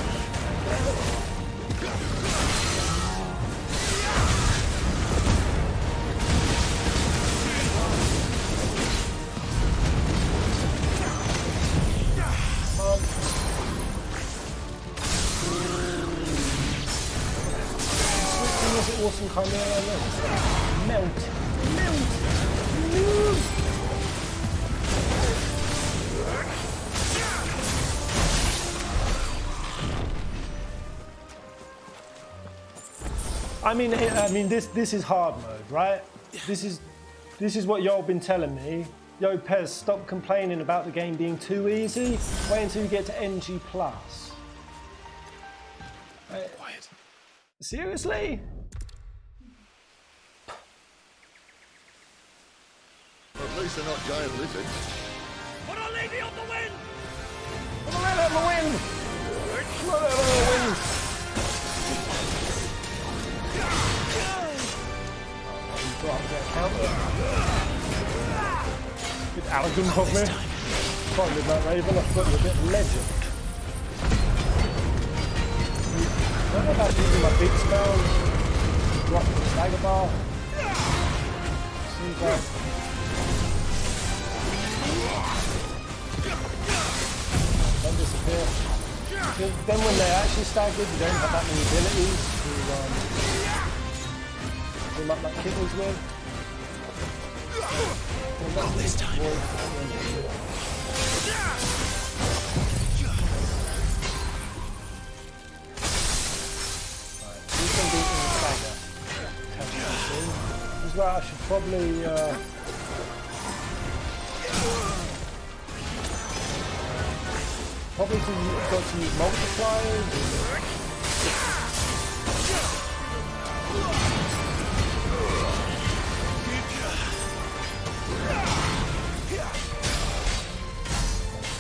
Awesome chimera looks. Melt. I mean, this is hard mode, right? This is what y'all been telling me. Yo, Pez, stop complaining about the game being too easy. Wait until you get to NG Plus. Quiet. Seriously? At least they're not giant lizards. Put a lady on the wind! Come on, out of the wind! Come on, out of the wind! You've got to get a counter. Bit arrogant of me. Can't live that Raven, I've got you a bit legend. I don't know about using my big spell. Drop the stagger bar. Seems like... Don't disappear. Then when they're actually staggered, you don't have that many abilities to team up like kittens with. Not this time. Right, he's going to be in the stagger. This is where I should probably... Probably got to use multipliers.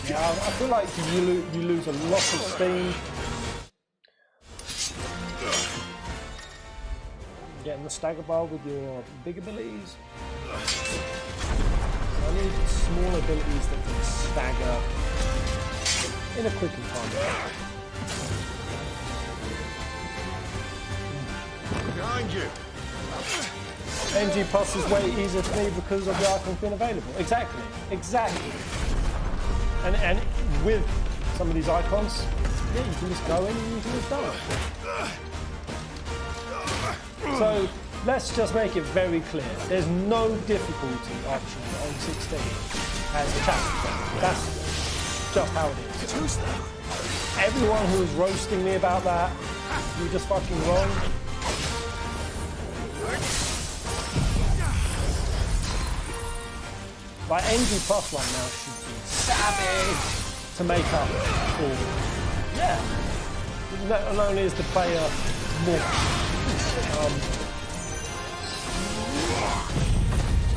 Yeah, I feel like you lose a lot of steam. Getting the stagger bar with your big abilities. I need small abilities that can stagger in a quicker time. Behind you. NG Plus is way easier to me because of the icons being available. Exactly. And with some of these icons, yeah, you can just go in and you can just done it. So let's just make it very clear. There's no difficulty option on 16 as a challenge. That's just how it is. Everyone who was roasting me about that, you're just fucking wrong. Like NG Plus right now should be savage to make up for. Yeah. Not only is the player more.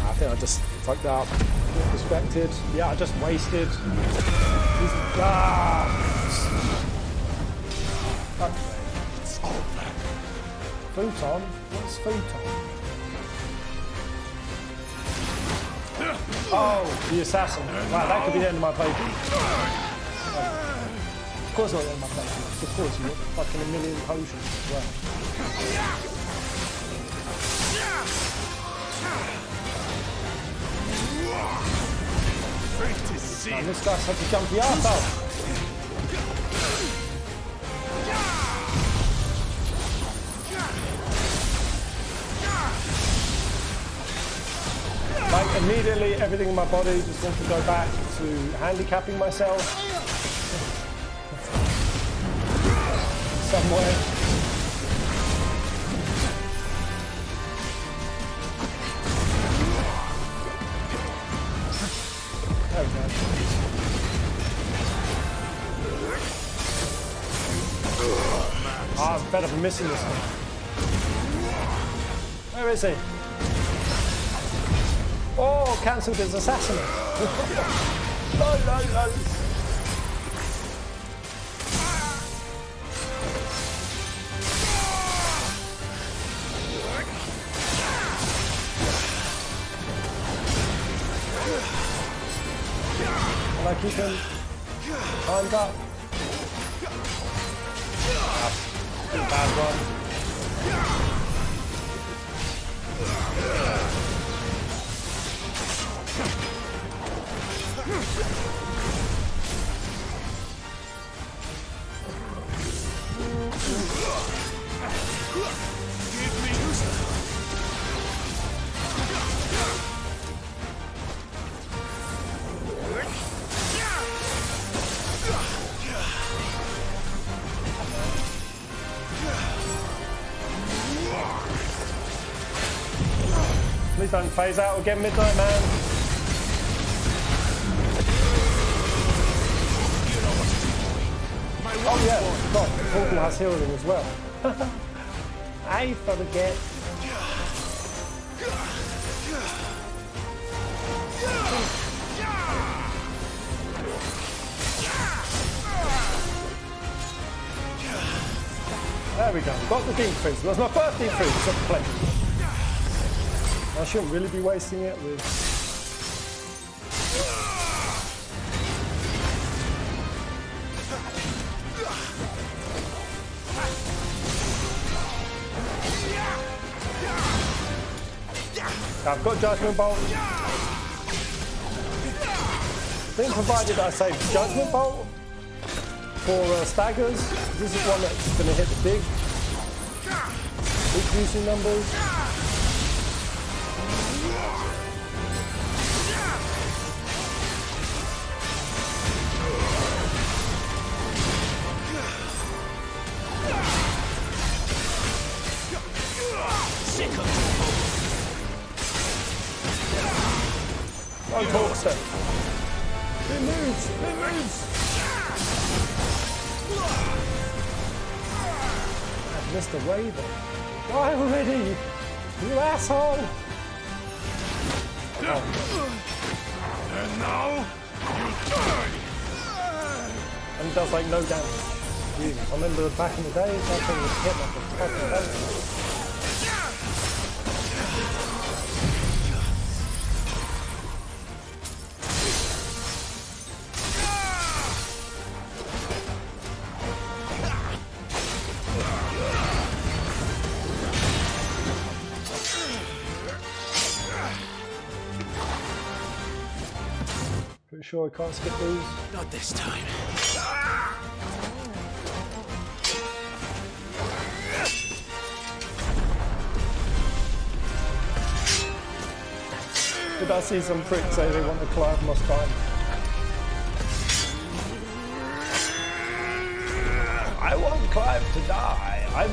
I think I just fucked up. Respected. Yeah, I just wasted. Futon? What's futon? Oh, the assassin. Wow, that could be the end of my playthrough. Of course not the end of my playthrough. Of course, you got fucking a million potions as well. Man, this guy's such a jumpy arsehole. Like, immediately, everything in my body just wants to go back to handicapping myself. In some way. I'm fed up of missing this one. Where is he? Oh, cancelled his assassin. No. Like you can timed up. Bad one. Please don't phase out again, Midnight Man. Oh yeah, God, Portal has healing as well. I forget. There we go, got the deep freeze. That's my first deep freeze, it's a pleasure. I shouldn't really be wasting it with... I've got Judgment Bolt. I think provided I save Judgment Bolt for staggers, this is one that's going to hit the big juicing numbers. One talk step. It moves! I've missed a Raven. Why already? You asshole! Oh. And now, you die! And it does like no damage. Really. I remember back in the day, that thing was hit like a fucking damage. Pretty sure I can't skip these. Not this time. Did I see some prick say they want the Clive must die? I want Clive to die. I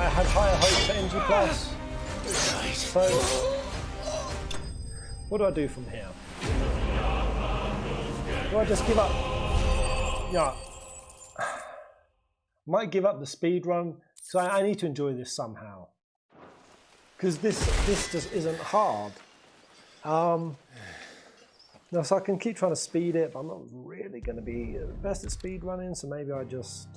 had higher hopes for NG+. So, what do I do from here? Do I just give up? Yeah. Might give up the speed run. So I need to enjoy this somehow. Because this just isn't hard. No, so I can keep trying to speed it, but I'm not really going to be the best at speed running, so maybe I just...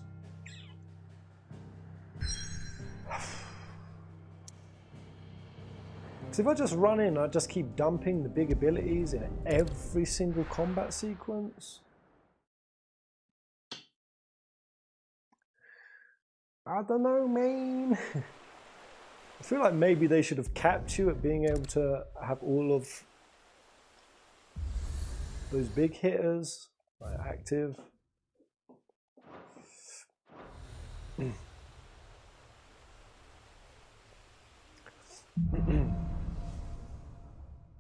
Because if I just run in, I just keep dumping the big abilities in every single combat sequence. I don't know, man. I feel like maybe they should have capped you at being able to have all of those big hitters like active.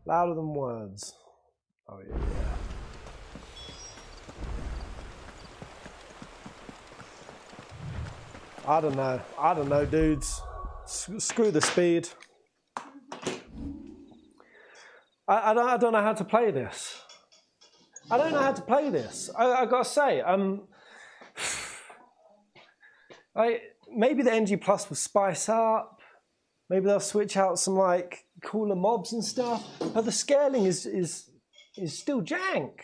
Louder than words. Oh yeah. I don't know, dudes. Screw the speed. I don't know how to play this. I gotta say, Maybe the NG Plus will spice up. Maybe they'll switch out some like cooler mobs and stuff. But the scaling is still jank.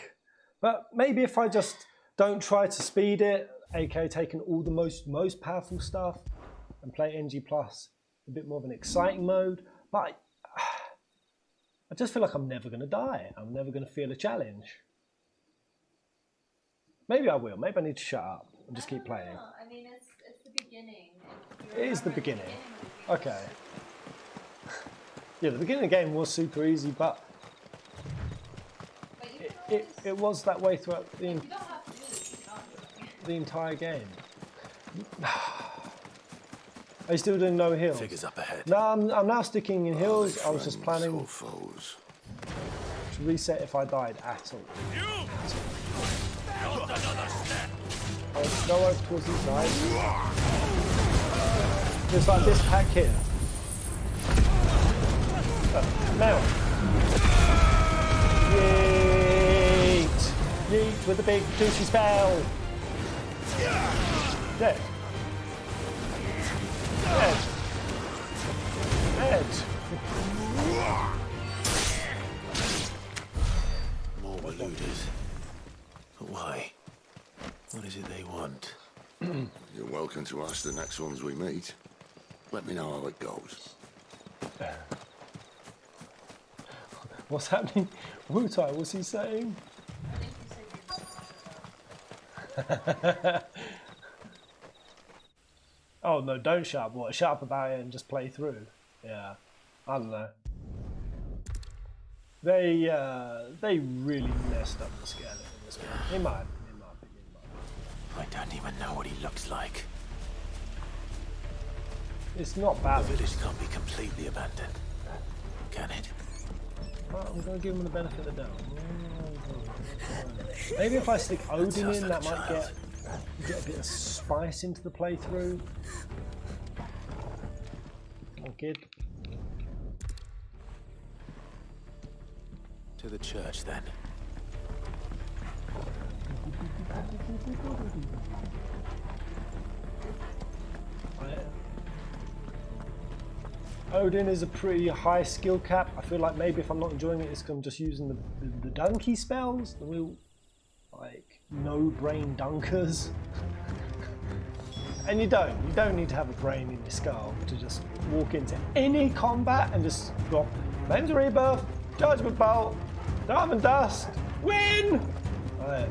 But maybe if I just don't try to speed it, aka taking all the most powerful stuff and play NG Plus a bit more of an exciting mode. But I just feel like I'm never going to die. I'm never going to feel a challenge. Maybe I will. Maybe I need to shut up and just keep playing. I mean, it's the beginning. It is the beginning. Okay. Yeah, the beginning of the game was super easy, but it was that way throughout the entire game. Are you still doing no heals? Figures up ahead. No, I'm now sticking in heals. I was just planning to reset if I died at all. I'll go over towards these guys. Just like this pack here. Now. Yeet! Yeet with the big juicy spell. Dead. Dead. Dead. More eluders. But why? What is it they want? You're welcome to ask the next ones we meet. Let me know how it goes. What's happening? Wutai, what's he saying? I think you said Oh no, don't shut up. What? Shut up about it and just play through. Yeah, I don't know. They really messed up the scaling in this game. In my opinion. I don't even know what he looks like. It's not bad. The village can't be completely abandoned, can it? Well, I'm going to give him the benefit of the doubt. Maybe if I stick Odin in, that might get a bit of spice into the playthrough. Come on, kid. To the church, then. Odin is a pretty high skill cap. I feel like maybe if I'm not enjoying it, it's because I'm just using the donkey spells, the real like no brain dunkers. And you don't need to have a brain in your skull to just walk into any combat and just drop Flames of Rebirth, Judgment Bolt, Diamond Dust, win! Right.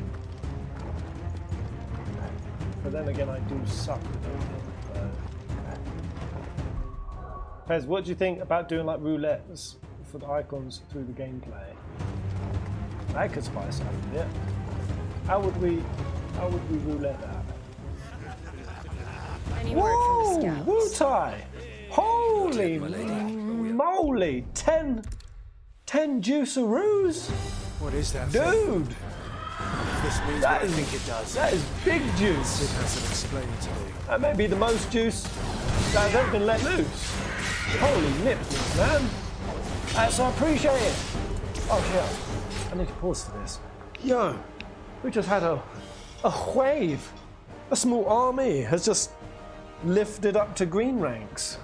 But then again, I do suck with Odin. Pez, what do you think about doing like roulettes for the icons through the gameplay? That could spice up a bit. How would we roulette that? Any word from the scouts? Wutai! Holy moly! 10 juicearoos? What is that? Dude! This means That what I is- think it does. That is big juice. It hasn't explained to me. That may be the most juice that has ever been let loose. Holy nipples, man. So I appreciate it. Oh shit. I need to pause for this. Yo, we just had a wave. A small army has just lifted up to green ranks.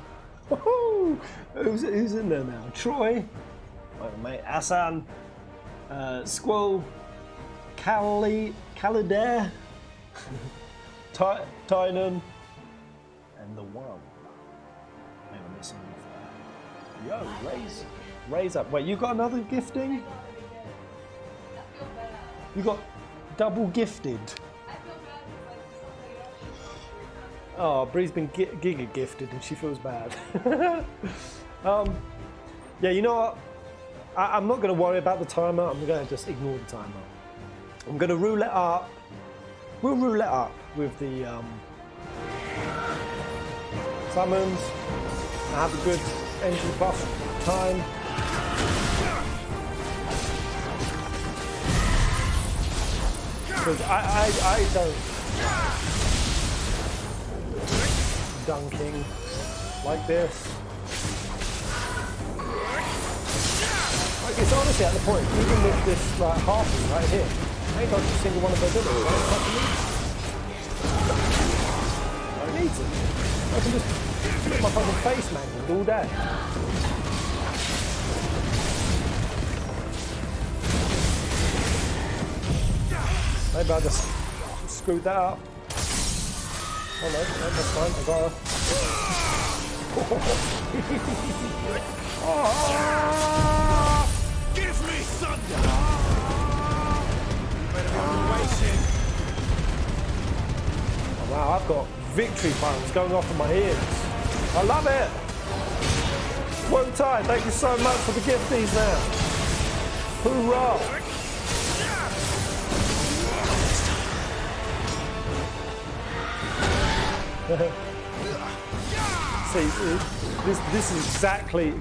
Woohoo! Who's in there now? Troy, my mate Asan, Squall, Calidair, Tynan, and the one. Maybe I'm missing you. Yo, raise up. Wait, you got another gifting? You got double gifted. Oh, Bree's been giga gifted and she feels bad. Yeah, you know what? I'm not going to worry about the timer. I'm going to just ignore the timer. I'm going to roulette up. We'll roulette up with the summons. I have a good engine buff time. Because I don't dunking like this. Like it's honestly at the point, even with this like harpy right here, I ain't got a single one of those others, right? I don't need speculating. I can just get my fucking face mangled all day. Maybe I just screwed that up. Oh no, that's fine. I got her. Give me thunder! You better be on your way, Sid. Oh, wow, I've got victory puns going off in my ears. I love it. Woe Tide, thank you so much for the gifties now. Hoorah! See, this is exactly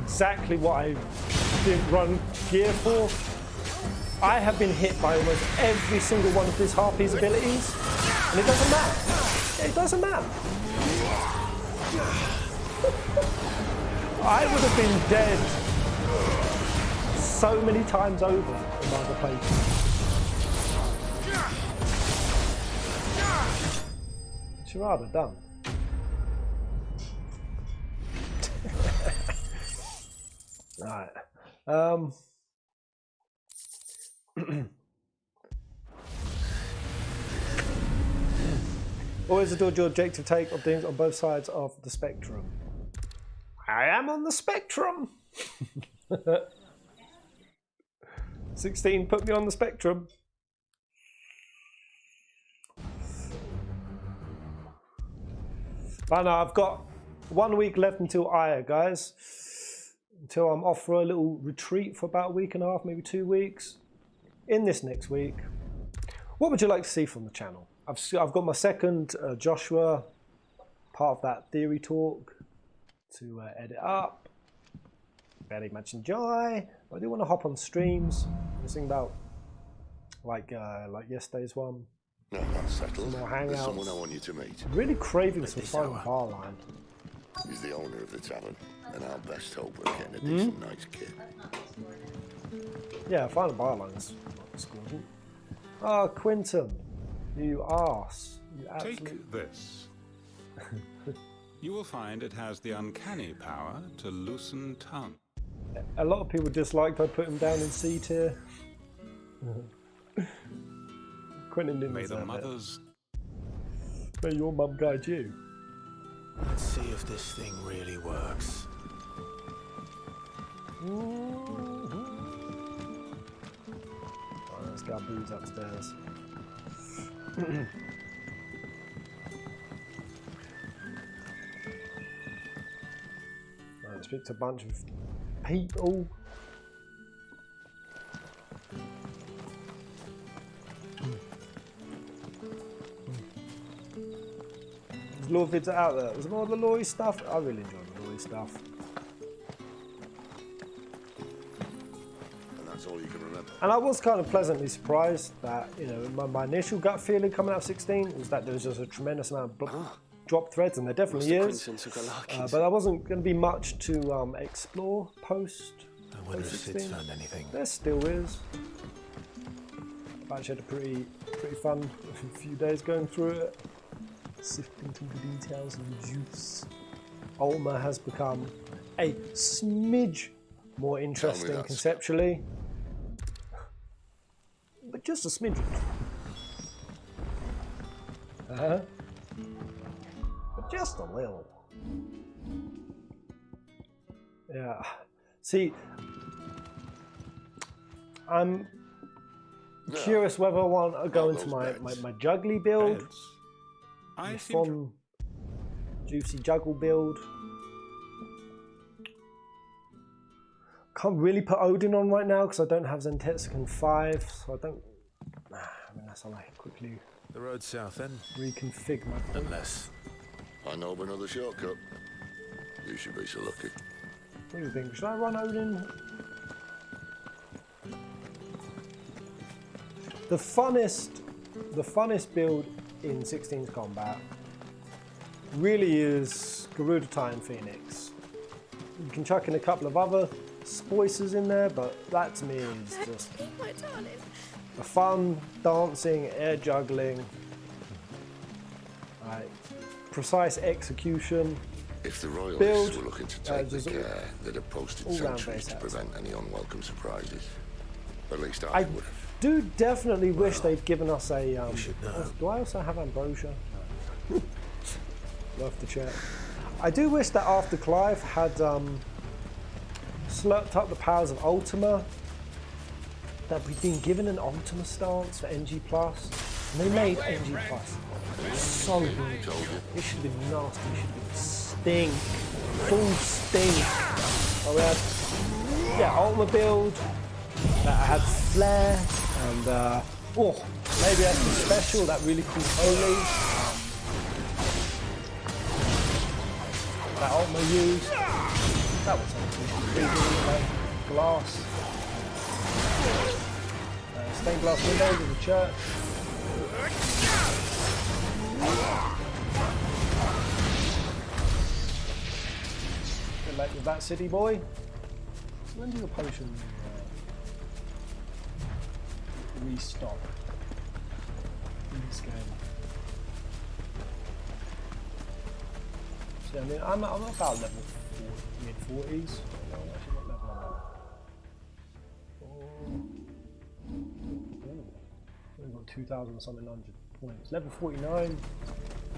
what I didn't run gear for. I have been hit by almost every single one of this Harpy's abilities, and it doesn't matter. It doesn't matter. I would have been dead so many times over in my other playthrough. It's rather done. Right. Always adored your objective take of things on both sides of the spectrum. I am on the spectrum. 16 put me on the spectrum. I know I've got 1 week left until Aya, guys. Until I'm off for a little retreat for about a week and a half, maybe 2 weeks. In this next week, what would you like to see from the channel? I've got my second Joshua part of that theory talk to edit up. Very much enjoy. I do want to hop on streams. I'm thinking about like yesterday's one. No, that's settled. Some more There's hangouts. someone I want you to meet. Really craving some final bar line. He's the owner of the tavern, and our best hope of getting a decent night's kit. Yeah, final bar line is excellent. Oh, Quinton, you arse. You absolute... Take this. You will find it has the uncanny power to loosen tongue. A lot of people disliked I put him down in C tier. Quentin didn't May the deserve it. mothers. May your mum guide you. Let's see if this thing really works. Alright, let's get our booze upstairs. Right, speak to a bunch of people. There's lore vids out there. There's more of the lore stuff. I really enjoy the lore stuff. And that's all you can remember. And I was kind of pleasantly surprised that, you know, my initial gut feeling coming out of 16 was that there was just a tremendous amount of drop threads, and there definitely is. But there wasn't going to be much to explore post. I wonder if Sid's found anything. There still is. I've actually had a pretty fun few days going through it, sifting through the details and the juice. Ulma has become a smidge more interesting conceptually, but just a smidge. But just a little. Yeah. See, I'm curious whether I want to go into my juggly build, my fun, juicy juggle build. Can't really put Odin on right now because I don't have Zentetsuken 5, so I don't. I mean, unless I like quickly The road south then? reconfig my build. Unless. I know of another shortcut. You should be so lucky. What do you think? Should I run Odin? The funnest build in 16's combat really is Garuda Titan Phoenix. You can chuck in a couple of other spoicers in there, but that to me is just the fun, dancing, air juggling, right, precise execution. If the royalists Build, were looking to take the just care, they'd have posted all-round sentries to base prevent any unwelcome surprises. At least I I would have. do definitely wish they'd given us a. should know. Do I also have ambrosia? No. Love to check. I do wish that after Clive had slurped up the powers of Ultima, that we'd been given an Ultima stance for NG+. And they made NG+ so good. It should have been nasty, it should have been stink. Full stink. Oh, we had, yeah, Ultima build, that had flair, and maybe had some special, that really cool Holy. That Ultima used. That was something. Glass. Stained glass windows of the church. Good luck with that, city boy. So when do your potion restock in this game? So, I mean, I'm about level 4, mid-40s. No, I'm actually not level We've got 2,000 something hundred points. Level 49.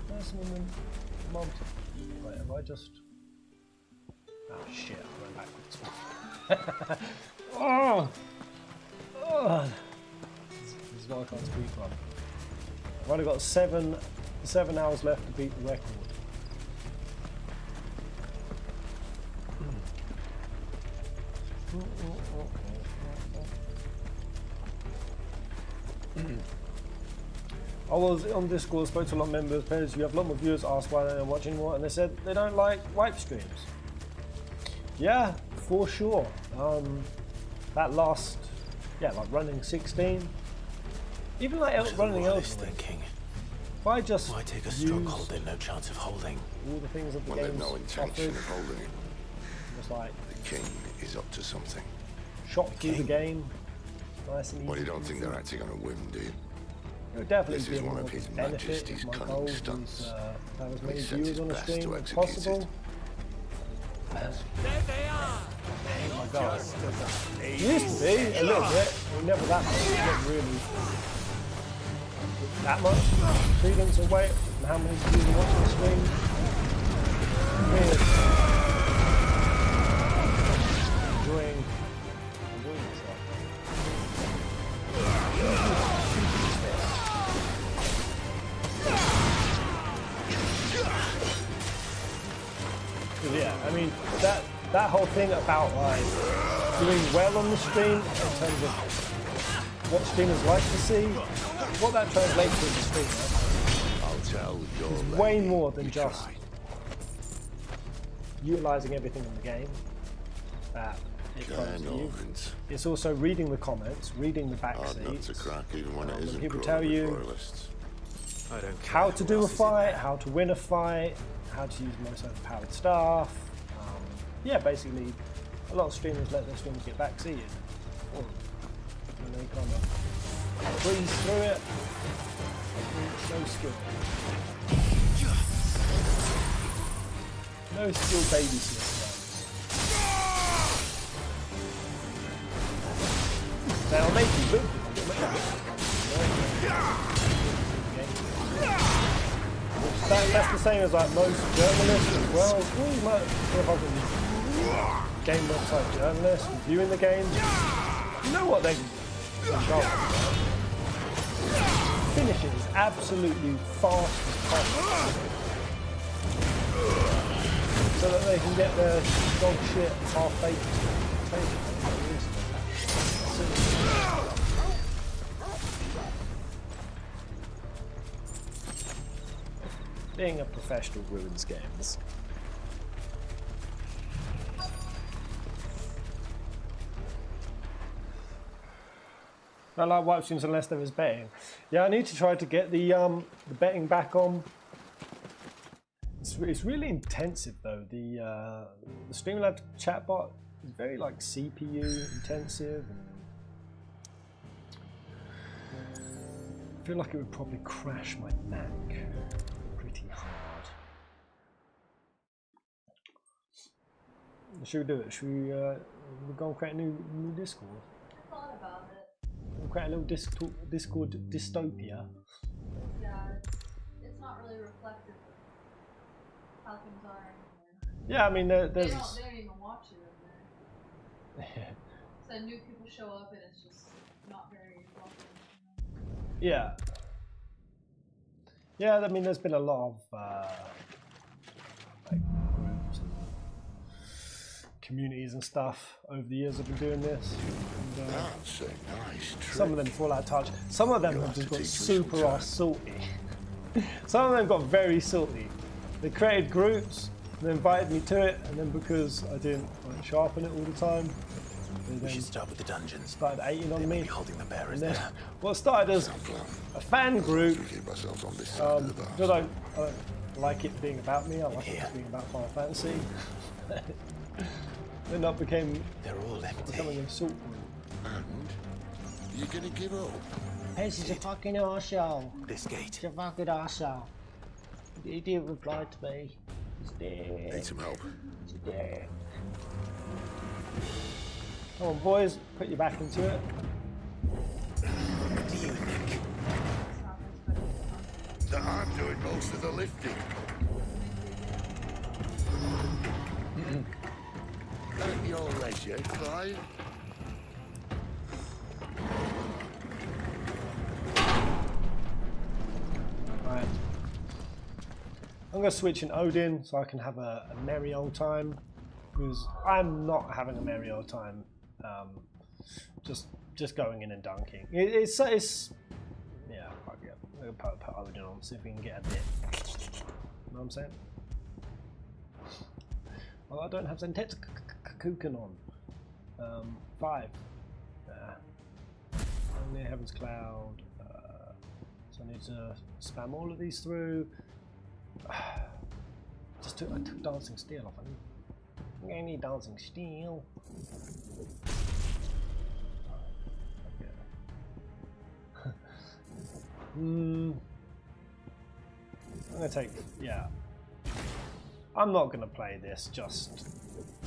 That's something month. Right, have I just. Oh shit, I went backwards. Oh! This is why I can't speedrun. I've only got 7 hours left to beat the record. I was on Discord, spoke to a lot of members, players, you have a lot more viewers, asked why they're watching more, and they said they don't like wipe streams. Yeah, for sure. That last, like running 16, even like running Elden Ring. If I just why take a stronghold in no chance of holding? All the things that the Well, they've game's no intention of holding it. just like The king is up to something. shot through the game, nice and easy. Well, you don't think they're acting on a whim, do you? It would definitely This be is a one more of His benefit Majesty's if my cunning goal was stunts. to have as many He sets viewers his on the best stream to as execute possible. it. There they are! Oh my god. It used to be a little bit, but never that much. Not really that much credence or weight and how many people watch the stream. Weird. Enjoying myself. Yeah, I mean that whole thing about like doing well on the stream in terms of what streamers like to see, what that translates to in the stream, I'll tell your is lady way more than you just tried. utilising everything in the game that it throws to you. It's also reading the comments, reading the Hard nut to backseats, crack, even when it when isn't people crawling tell with you royalists. I don't care how to who do a else is in fight, there. how to win a fight, how to use most overpowered stuff. Yeah, basically, a lot of streamers let their streams get backseated. Or when they kind of breeze through it. No skill. No skill babysitting. They'll make you look That's the same as like most journalists as well. Ooh, game website journalists reviewing the game. You know what they go. Finish it as absolutely fast as possible. So that they can get their dog shit half-baked taste. Being a professional ruins games. I like wipe streams unless there is betting. Yeah, I need to try to get the betting back on. It's really intensive though. The Streamlabs chatbot is very like CPU intensive. And I feel like it would probably crash my Mac pretty hard. Should we do it? Should we go and create a new Discord? I thought about it. We'll create a little Discord dystopia. Yeah, it's not really reflective of how things are anymore. Yeah, I mean, there's. They don't even watch it in there. So new people show up and it's just not very welcome. Yeah. Yeah, I mean, there's been a lot of like groups and communities and stuff over the years I've been doing this. And, That's a nice trick. some of them fall out of touch. Some of them You'll have have just to got teach me super sometime. salty. Some of them got very salty. They created groups, they invited me to it, and then because I didn't like, sharpen it all the time, they We then should start with the dungeons. started hating on They may me. be holding the bearers And then there. what started as a fan group, We keep ourselves on this side of the bar. I don't like it being about me, I like it being about Final Fantasy. Then that became They're all becoming empty. a salt group. And you're gonna give up? This is a fucking arsehole. This gate. It's a fucking arsehole. The idiot replied to me. He's dead. Need some help? He's dead. Come on, boys, put your back into it. What do you think? That I'm doing most of the lifting. At your leisure, Clive. Right. I'm going to switch in Odin so I can have a merry old time. Because I'm not having a merry old time. Just going in and dunking. It's yeah, fuck it. I'm going to put Odin on, see if we can get a bit. You know what I'm saying? Well, I don't have Zentetsukuken on. 5. Only Heaven's Cloud. So I need to spam all of these through. I took Dancing Steel off. I need Dancing Steel. I'm gonna take, yeah. I'm not gonna play this just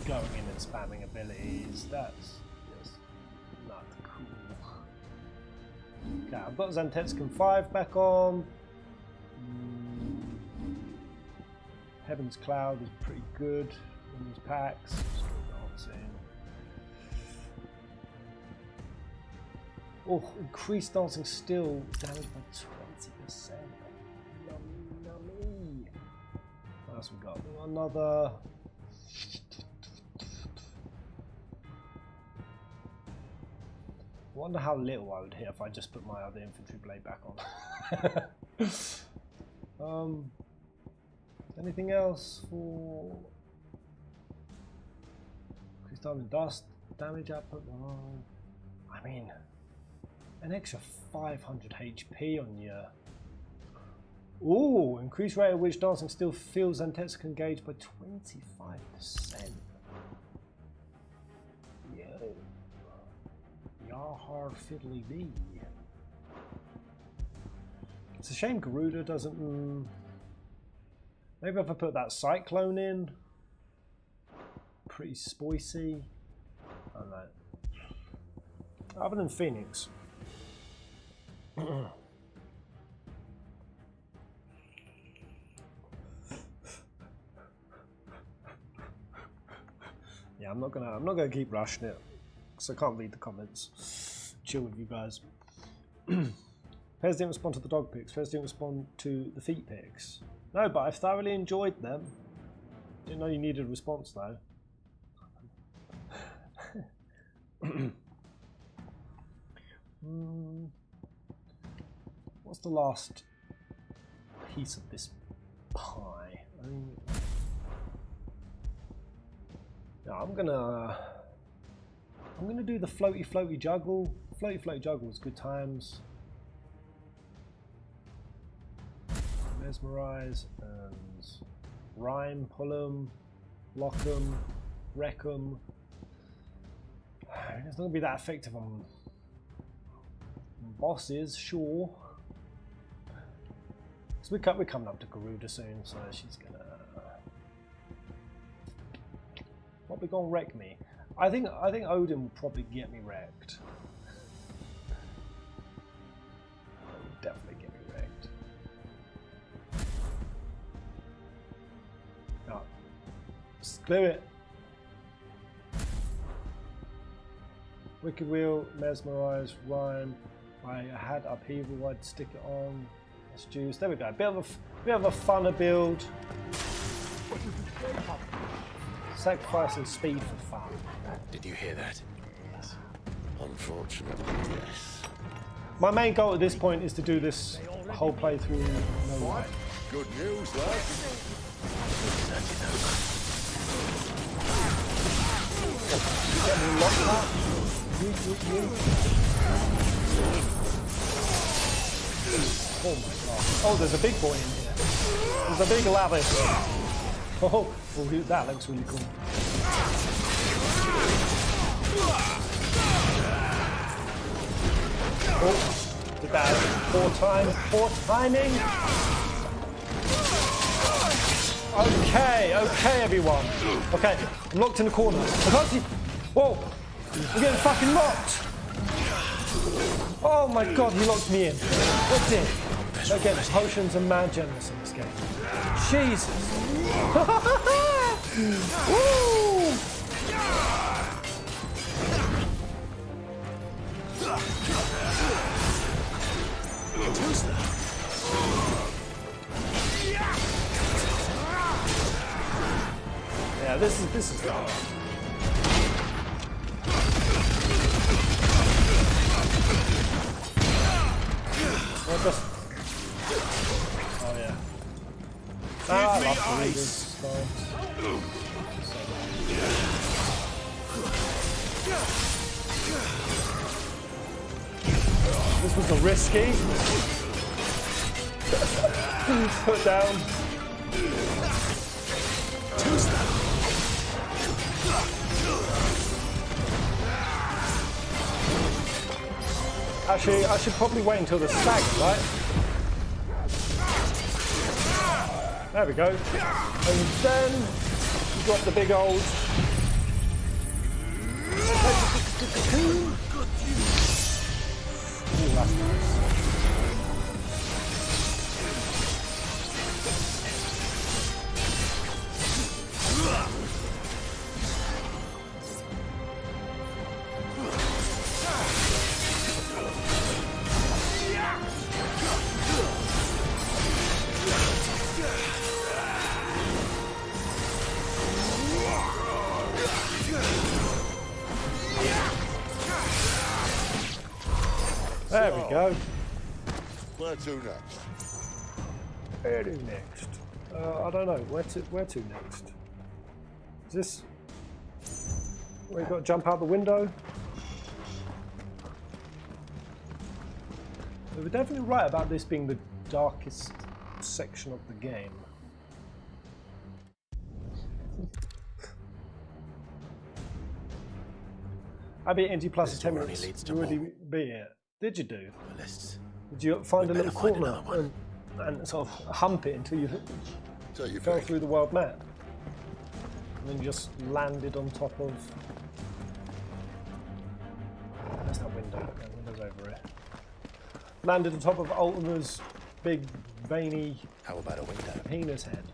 going in and spamming abilities. That's just not cool. Okay, I've got Zentetsuken 5 back on. Heaven's Cloud is pretty good in these packs. Still dancing. Oh, increased dancing still damage by 20%. Yummy. What else we got? Another. I wonder how little I would hit if I just put my other infantry blade back on. Anything else for crystal and dust damage output? I mean, an extra 500 HP on your. Ooh, increased rate at which dancing still fills Zentetsuken engaged by 25%. Yeah. Y'all hard fiddly bee. It's a shame Garuda doesn't. Maybe if I put that Cyclone in, pretty spicy. I don't know. Other than Phoenix. Yeah, I'm not gonna keep rushing it because I can't read the comments. Chill with you guys. Pez didn't respond to the dog pics. Pez didn't respond to the feet pics. No, but I've thoroughly enjoyed them. Didn't know you needed a response though. What's the last piece of this pie? I mean, no, I'm gonna do the floaty juggle. Floaty juggle is good times. Mesmerize and rhyme, pull 'em, lock 'em, wreck 'em. It's not gonna be that effective on bosses, sure. So we're coming up to Garuda soon, so she's gonna. Probably gonna wreck me. I think Odin will probably get me wrecked. Definitely get me wrecked. No. Just clear it. Wicked Wheel, Mesmerize, Rhyme. I had Upheaval, I'd stick it on. That's juice. There we go. Bit of a funner build. Sacrificing speed for fun. Did you hear that? Unfortunately, yes. My main goal at this point is to do this whole playthrough no way. Good news, lad. Get me locked up. You. Oh my god. Oh, there's a big boy in here. There's a big lavish. Oh, that looks really cool. Oh, did that poor timing. Okay, everyone. Okay, I'm locked in the corner. I can't see. Whoa, I'm getting fucking locked. Oh my god, he locked me in. What's it? Again, potions are mad generous in this game. Jesus. Woo! Yeah, this is fun. What the? Oh yeah. I love the readers. This was a risky. Put down. Actually, I should probably wait until the stagger, right? There we go. And then you got the big old. Ooh, that's nice. There we go. Where to next? Where to next? I don't know. Where to next? Is this where you got to jump out the window? We were definitely right about this being the darkest section of the game. I beat NG Plus in 10 minutes. You already beat it. Did you do? Did you find a little corner and sort of hump it until you fell through the world map? And then you just landed on top of... That's that window. That window's over here. Landed on top of Ultima's big, veiny... How about a window? Penis head.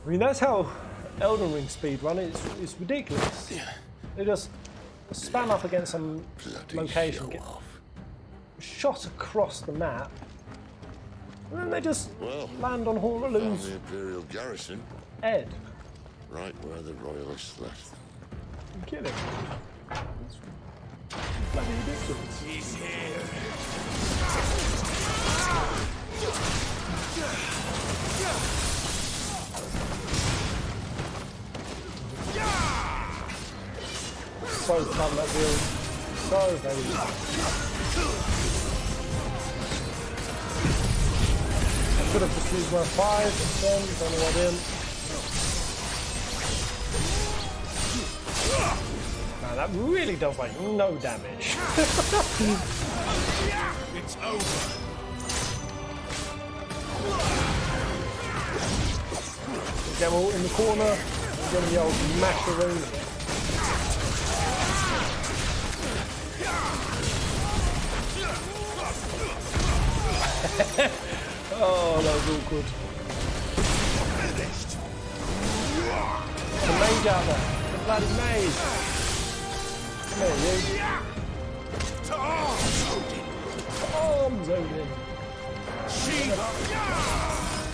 I mean, that's how Elden Ring speedrun is. It's ridiculous. Yeah. They just spam up against some location, get shot across the map, and then they just land on Horaloo's the Imperial garrison. head. Right where the Royalists left. You kidding? It's bloody ridiculous. He's here. So fun, that build. So very fun. I could have just used my 5 then, don't know what I did. Man, that really does like no damage. It's over. Get them all in the corner. Give me the old macaroni. Oh, that was awkward. The mage out there. The bloody mage. Come here, you. Arms, Odin.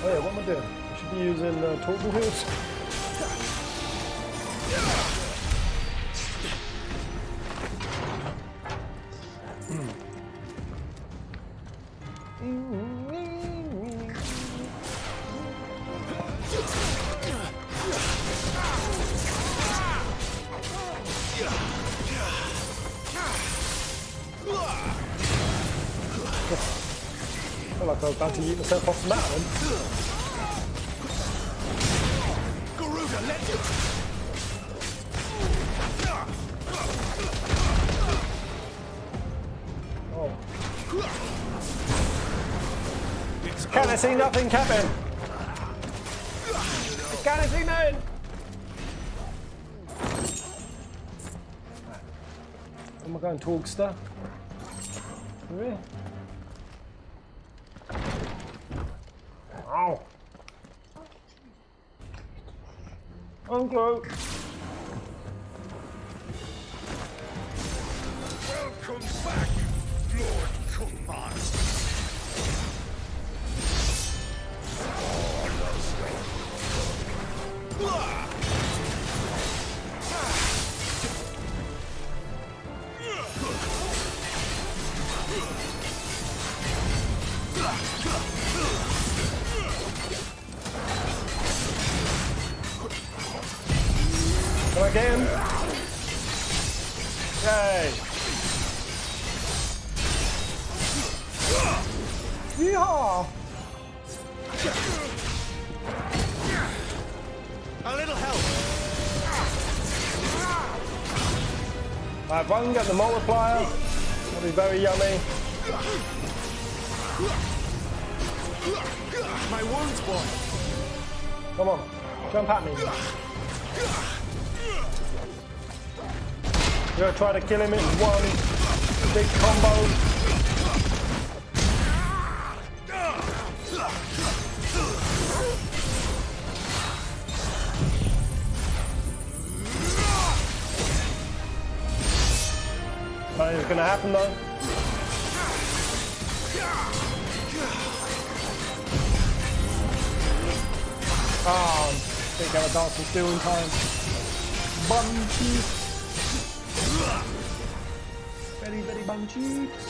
Oh yeah, what am I doing? I should be using torture wheels. I feel like I was about to yeet myself off the mountain. Oh. Can I see nothing, Captain? Can I see nothing? Am I going Torgster? Really? Ow. Okay. Welcome back, Lord Command. Again. Yay. Yeehaw. A little help. Right, if I can get the multiplier, that'll be very yummy. My wounds, boy. Come on, jump at me. You're gonna try to kill him in one big combo. That is gonna happen though. Oh, I think I have a dancing still in time. Bum cheeks. Very, very bum cheeks.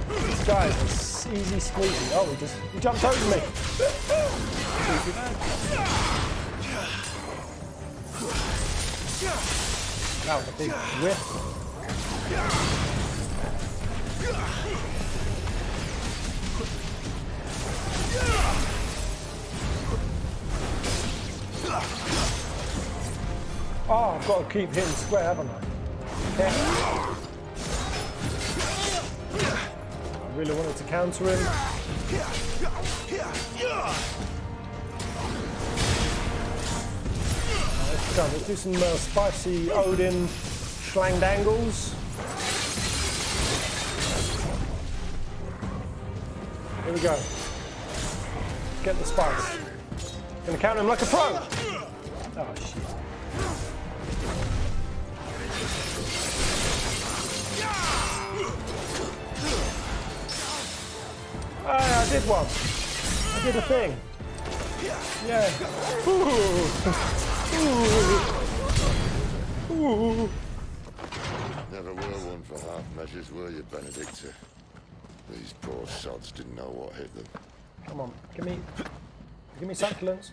This guy is easy squeezy. Oh, he jumped over me. That was a big whiff. Oh, I've got to keep hitting square, haven't I? Yeah. I really wanted to counter him. Let's do some spicy Odin schlangdangles. Here we go. Get the spice. Gonna counter him like a pro. Oh shit. Hey, I did one. I did a thing. Yeah. Ooh. Ooh. Never were one for half measures, were you, Benedicta? These poor sods didn't know what hit them. Come on, give me succulents.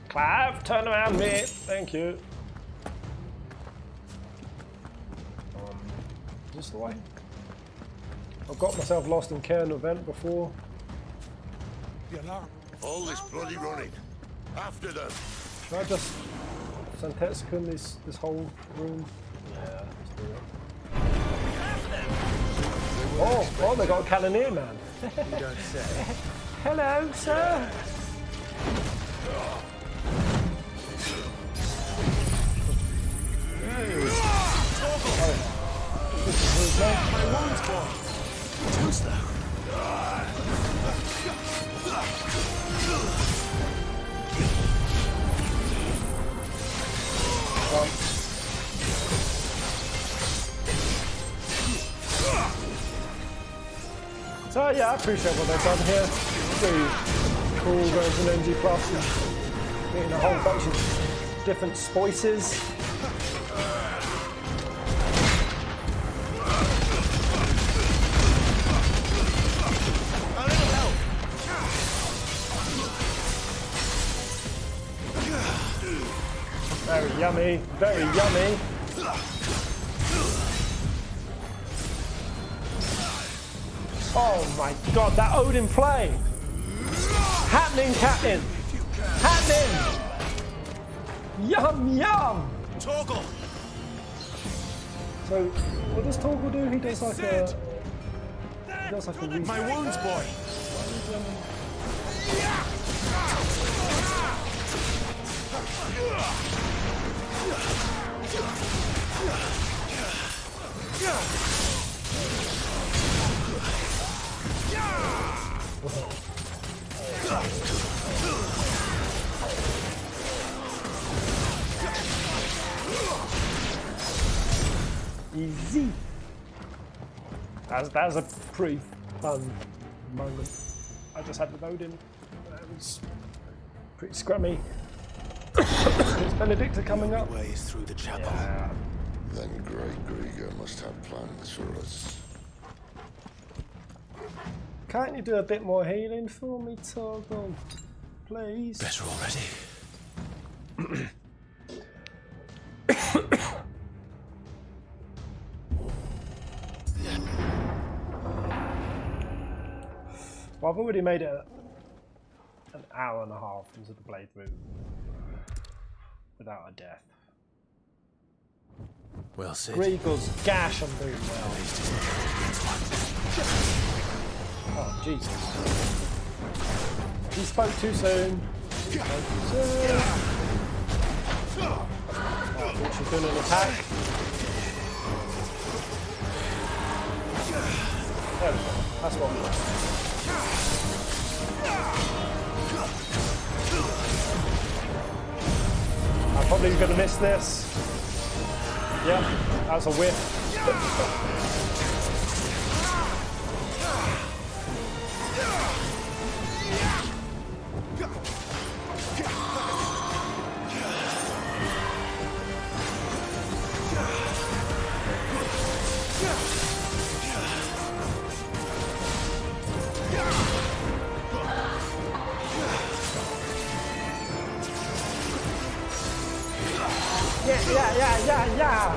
Clive, turn around me. Thank you. Is this the way? I've got myself lost in Cairn event before. The alarm. All this bloody running. After them. Should I just Santexicum this whole room? Yeah, let's Oh, they got a cannoneer man. You don't say. Hello, sir. My wound's gone. Too slow. So yeah, I appreciate what they've done here. Pretty cool going from NG Plus and getting a whole bunch of different spices. A little help. Very yummy, very yummy. Oh my god, that Odin play! Happening, Captain! Happening! Yum, yum! Torgal. So, what does Torgal do? He does like a... He does like a reset. My wounds, boy. Easy. That was a pretty fun moment I just had with Odin. That was pretty scrummy. It's Benedicta coming up. Ways through the chapel. Yeah. Then Great Grieger must have plans for us. Can't you do a bit more healing for me, Torgal? Please. Better already. Well, I've already made it an hour and a half into the playthrough without a death. Well said. Griegel's gash, I'm doing well. Oh, Jesus. He spoke too soon. Spoke too soon. Oh, I thought she was doing an attack. There we go. That's what we want. I'm probably going to miss this. Yeah, that's a whiff. Yeah.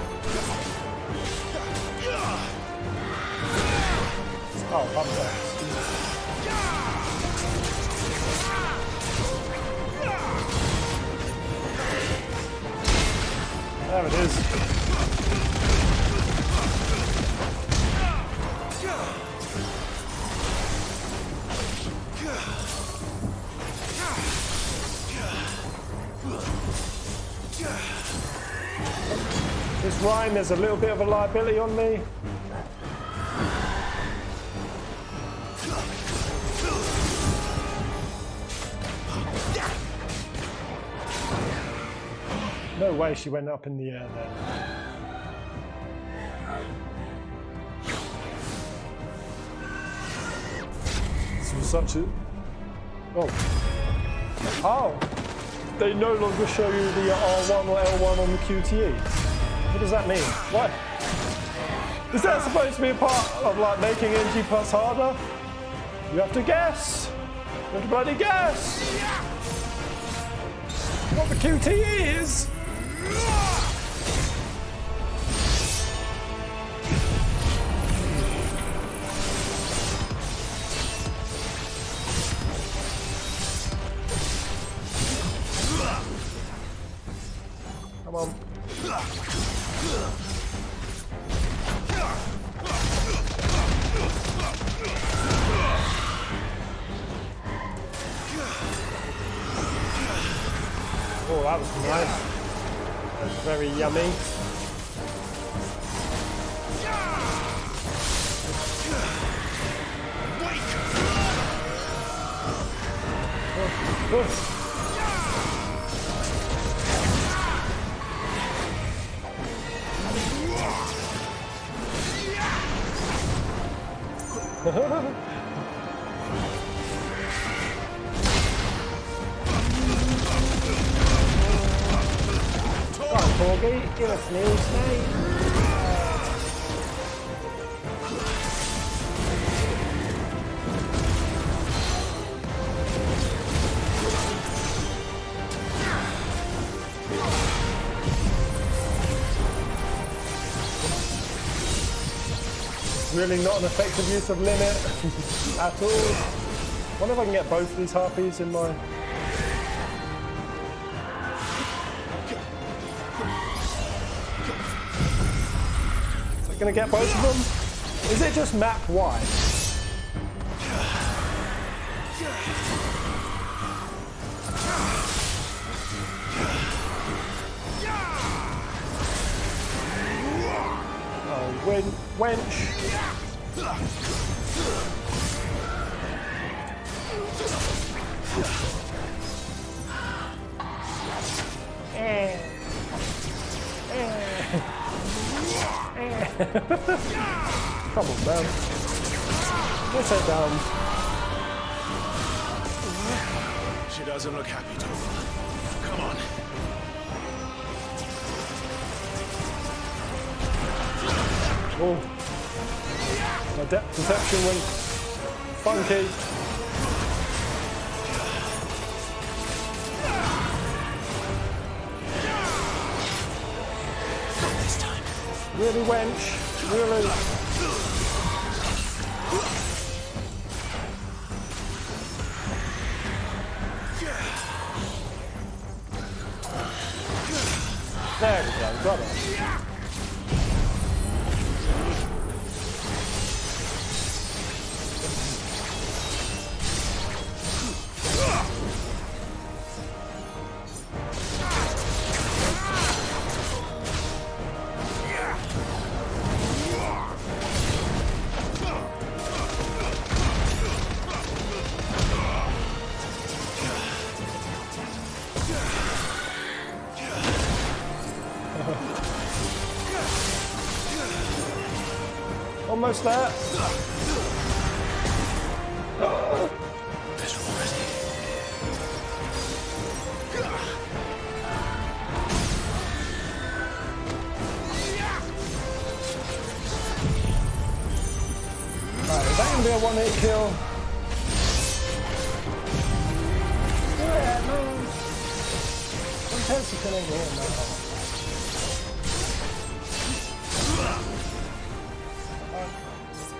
Oh, bump that. There it is. This rhyme is a little bit of a liability on me. No way she went up in the air there. This was such a... Oh, they no longer show you the R1 or L1 on the QTE. What does that mean? What? Is that supposed to be a part of like making NG Plus harder? You have to guess. You have to bloody guess. What the QTE is? Come on. that was nice. That was very yummy. Corgi, give us news, mate. Really not an effective use of limit at all. I wonder if I can get both of these harpies in my... Gonna get both of them? Is it just map wide? Oh, wench. Come on, man. Let's head down. She doesn't look happy, Tova. Come on. Oh. My depth perception went funky. Really, wench. Really. There we go, got it. Almost there. Right, is that going to be a one-hit kill? Yeah, no. Intense killing here now.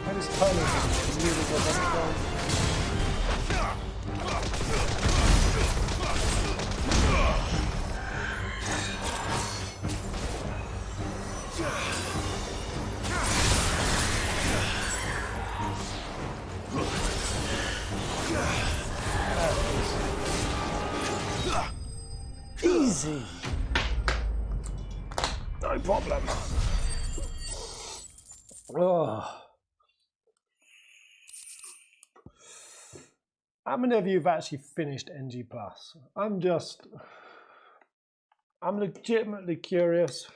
That is totally really good. Easy. No problem. Oh. How many of you have actually finished NG+? I'm legitimately curious.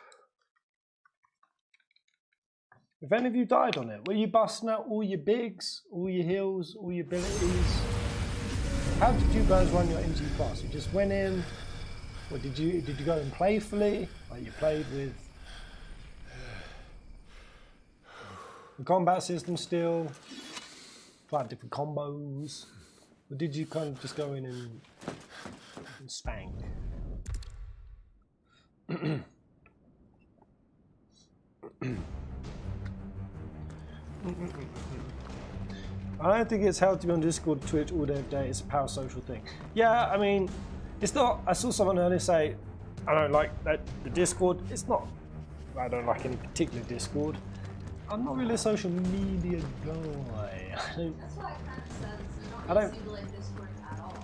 If any of you died on it, were you busting out all your bigs, all your heals, all your abilities? How did you guys run your NG+? You just went in, or did you go in playfully? Like you played with the combat system still, tried different combos? Or did you kind of just go in and spank? I don't think it's held to be on Discord, Twitch all day every day. It's a parasocial thing. Yeah, I mean, it's not. I saw someone earlier say, I don't like that the Discord. It's not. I don't like any particular Discord. I'm not really a social media guy. That's what I kind of said. So I don't. Discord at all.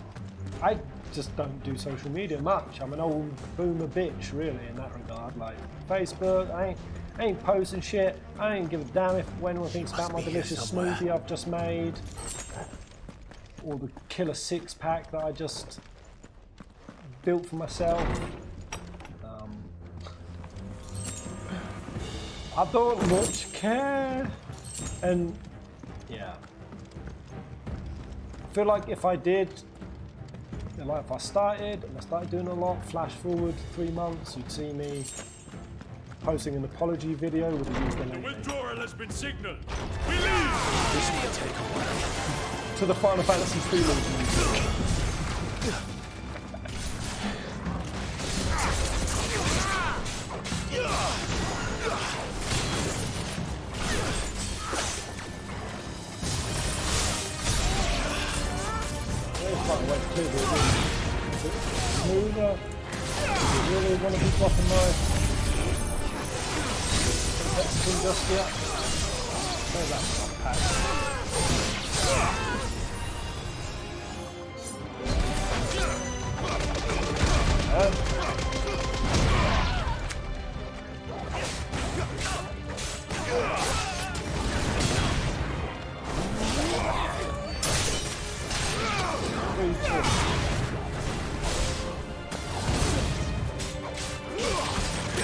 just don't do social media much. I'm an old boomer bitch, really, in that regard. Like Facebook, I ain't posting shit. I ain't give a damn if anyone thinks about my delicious smoothie I've just made, or the killer six-pack that I just built for myself. I don't much care, and yeah, I feel like if I did, like if I started doing a lot, flash forward 3 months, you'd see me posting an apology video with a ukulele. The withdrawal has been signaled. We leave! This will take a while. To the Final Fantasy 3 music. Smoother. You really want to be dropping my Mexican just yet? Where's that one pack?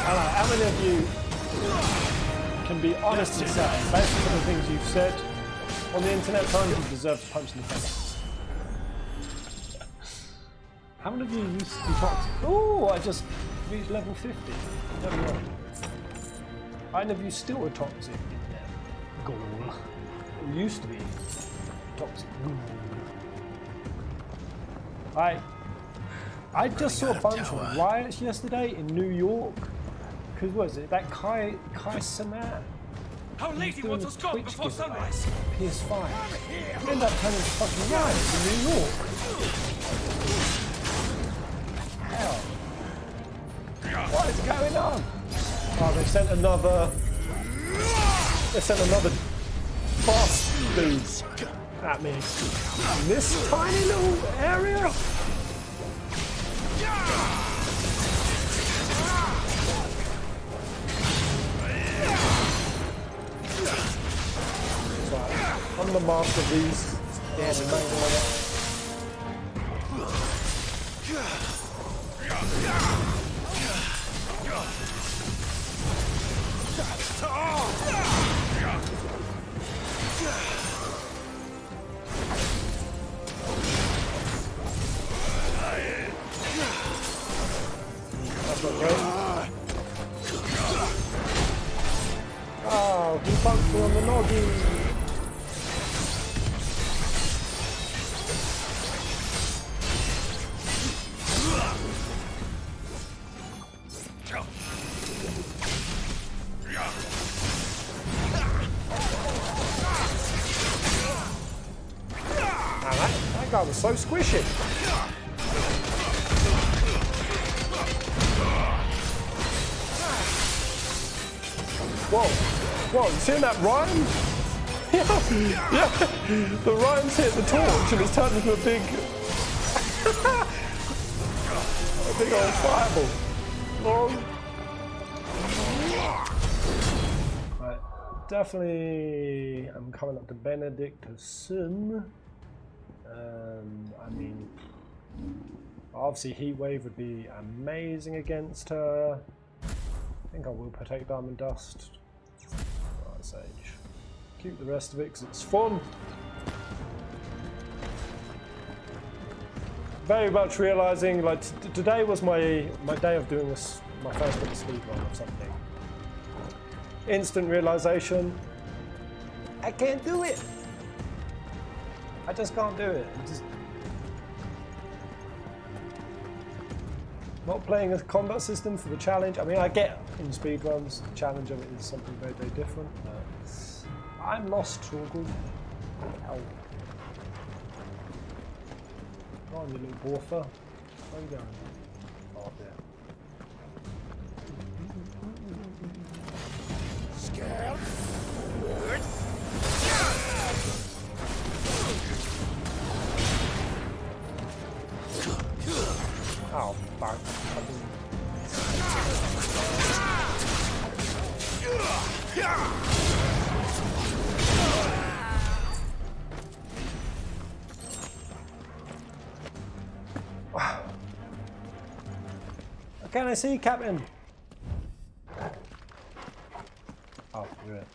How many of you can be honest and say, based on the things you've said on the internet, times you deserve to punch in the face? How many of you used to be toxic? Oh, I just reached level 50. Never mind. How many of you still are toxic in there? Ghoul. Or used to be toxic. I just saw a bunch of riots yesterday in New York. Because what is it? That Kai Sanat? How late he wants us gone before sunrise? PS5. End up turning to fucking riots in New York. Hell. What is going on? Oh, they sent another boss dudes at me. In this tiny little area? I'm the master of these. There's a That's not great. Oh, he bumped me on the noggin. That guy was so squishy. Whoa, you seen that Ryan? Yeah, the Ryan's hit the torch and it's turned into a big old fireball. Right, definitely I'm coming up to Benedicta soon. I mean, obviously Heatwave would be amazing against her. I think I will protect Diamond Dust. Ice Age. Keep the rest of it because it's fun. Very much realizing, like today was my day of doing this, my first bit of speedrun of something. Instant realization, I can't do it. I just can't do it. Not playing a combat system for the challenge. I mean, I get in speedruns, the challenge of it is something very, very different. I'm lost, Torgal. Hell. Go on, you little boffer. Where are you going? Oh, there. Scared? can I see, Captain? Oh, you're it.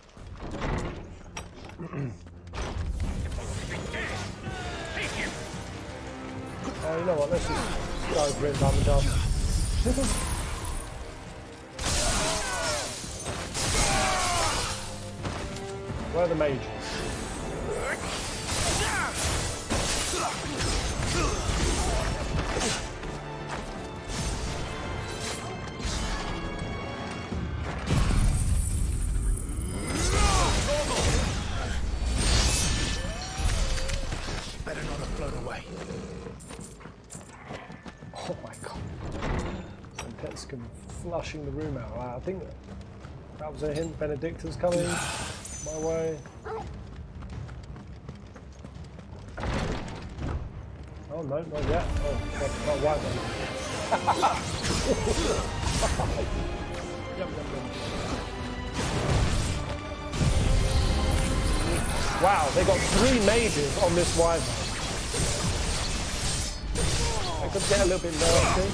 Oh, you know what? Let's just go for it, Mum and Dad. Where are the mages? Better not have flown away. Oh my god. And Petscom flushing the room out. I think that was a hint. Benedicta's coming my way. Oh no, not yet. Oh, not white then. Yum, yum, yum. Wow, they got 3 mages on this wyvern. I could get a little bit nasty.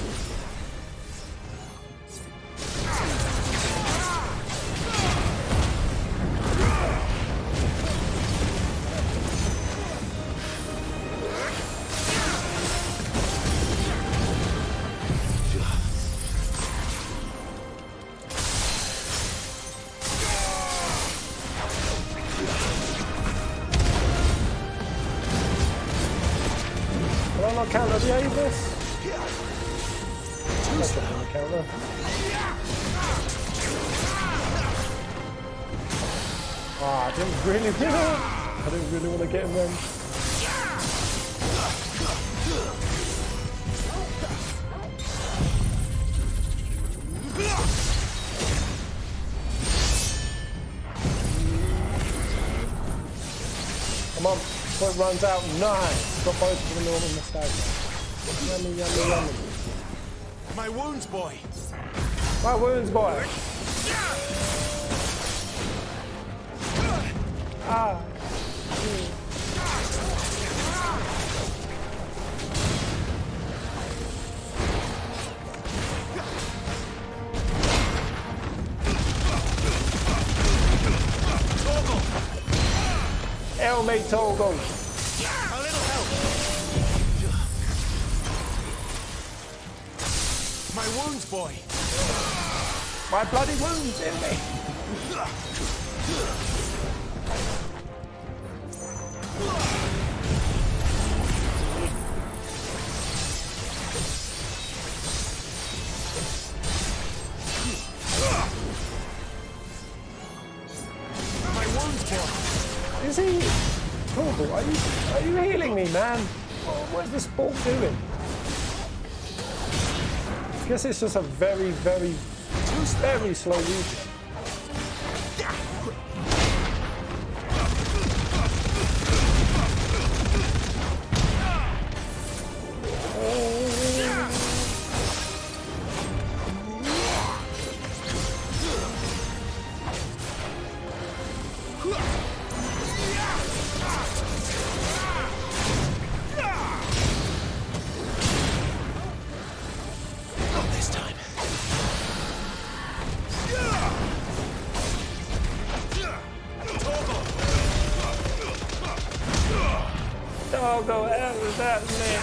Counter the Avis. That's not gonna counter. Ah, I didn't really want to get him then. Come on, before it runs out. Nice. Got both of them on the stag. Yummy, yummy, yummy. My wounds, boy. My wounds, boy. Ah. Help me, Toggle. My wounds, boy. My bloody wounds in me. My wounds, boy. Is he? Toggle, are you healing me, man? What is this ball doing? I guess it's just a very, very slow region. Oh, go ahead with that, man.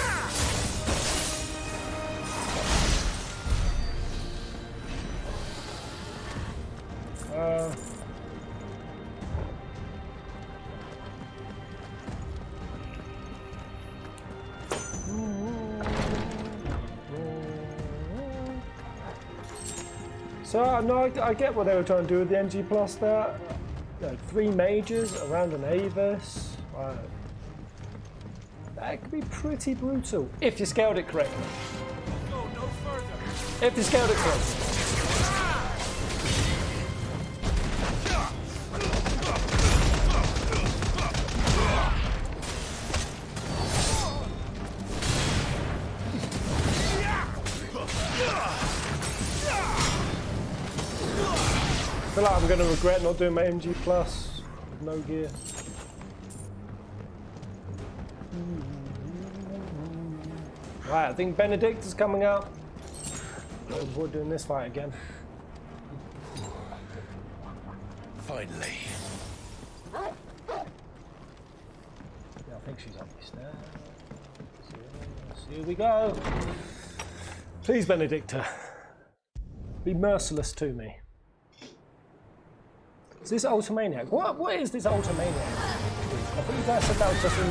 So no, I get what they were trying to do with the NG Plus there. You know, 3 mages around an Avis. That could be pretty brutal if you scaled it correctly. Go no further. If you scaled it correctly. I feel like I'm going to regret not doing my MG Plus with no gear. Right, I think Benedicta's coming up. We're doing this fight again. Finally. Yeah, I think she's up the stairs. Here we go. Please, Benedicta, be merciless to me. Is this Ultimaniac? What is this Ultimaniac? I thought you guys said that was just in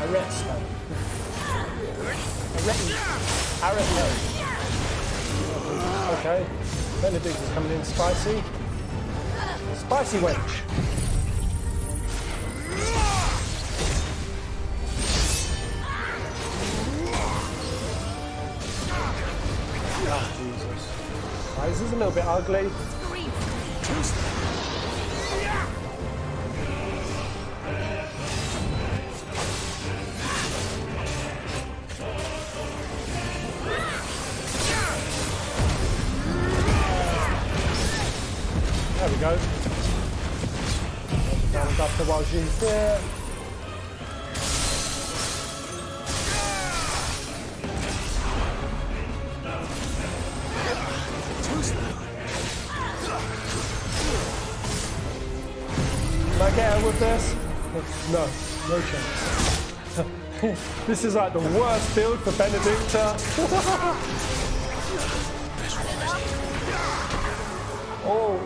a redstone. Okay, Benedicta's coming in spicy. Spicy wench. Oh, Jesus. Right, this is a little bit ugly. There we go. Round up the while she's there. Can I get her with this? No chance. This is like the worst build for Benedicta. Oh.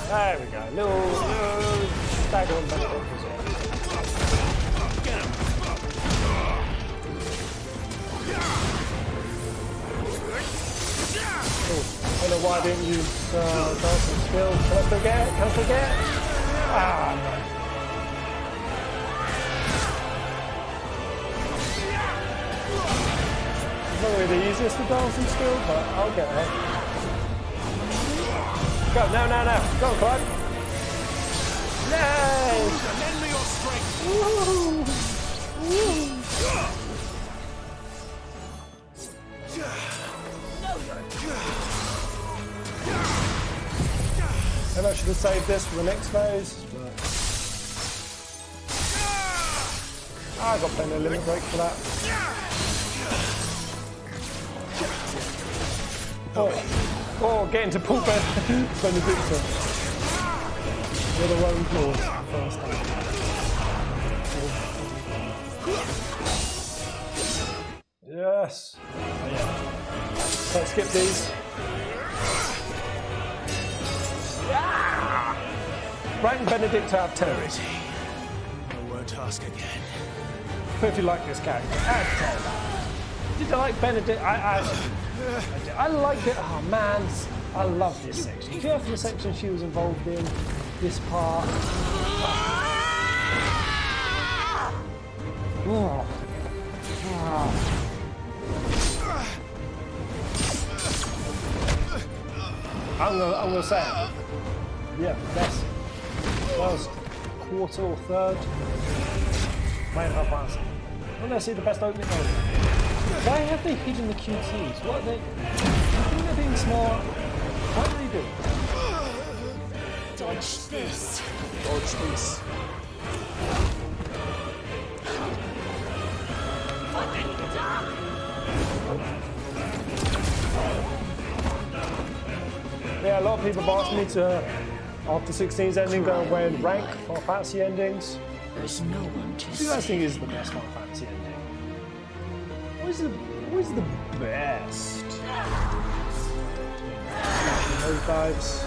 There we go. Little stagger on Benedicta as well. I don't know why I didn't use dancing skill. Can I still get it? Can I still get it? Ah, no. It's not really the easiest with dancing skill, but I'll get it. Go, now. Go on, Clyde. Yay! Lend me your strength. Woo! Woo! Maybe I should have saved this for the next phase, but I got plenty of limit break for that. Oh, getting to pull Benedicta with her own claws first time. Yes. Oh, yeah. Can't skip these. Rank Benedicta out of 10. I won't ask again. If you like this character, out of 10. Did you like Benedict? I liked it. Oh man, I love this section. If you have the section she was involved in, this part. Oh. I'm gonna say it. Yeah, best. First quarter or third. Main half answer. Well, let's see the best opening mode. Why have they hidden the QTs? What are they? I think they're being smart. What do they do? Dodge this. Dodge this. Yeah, a lot of people have asked me to, after 16's ending, go away and rank Final Fantasy endings. There's no one to What do you guys think is the best Final Fantasy ending? What is the best? Those dives.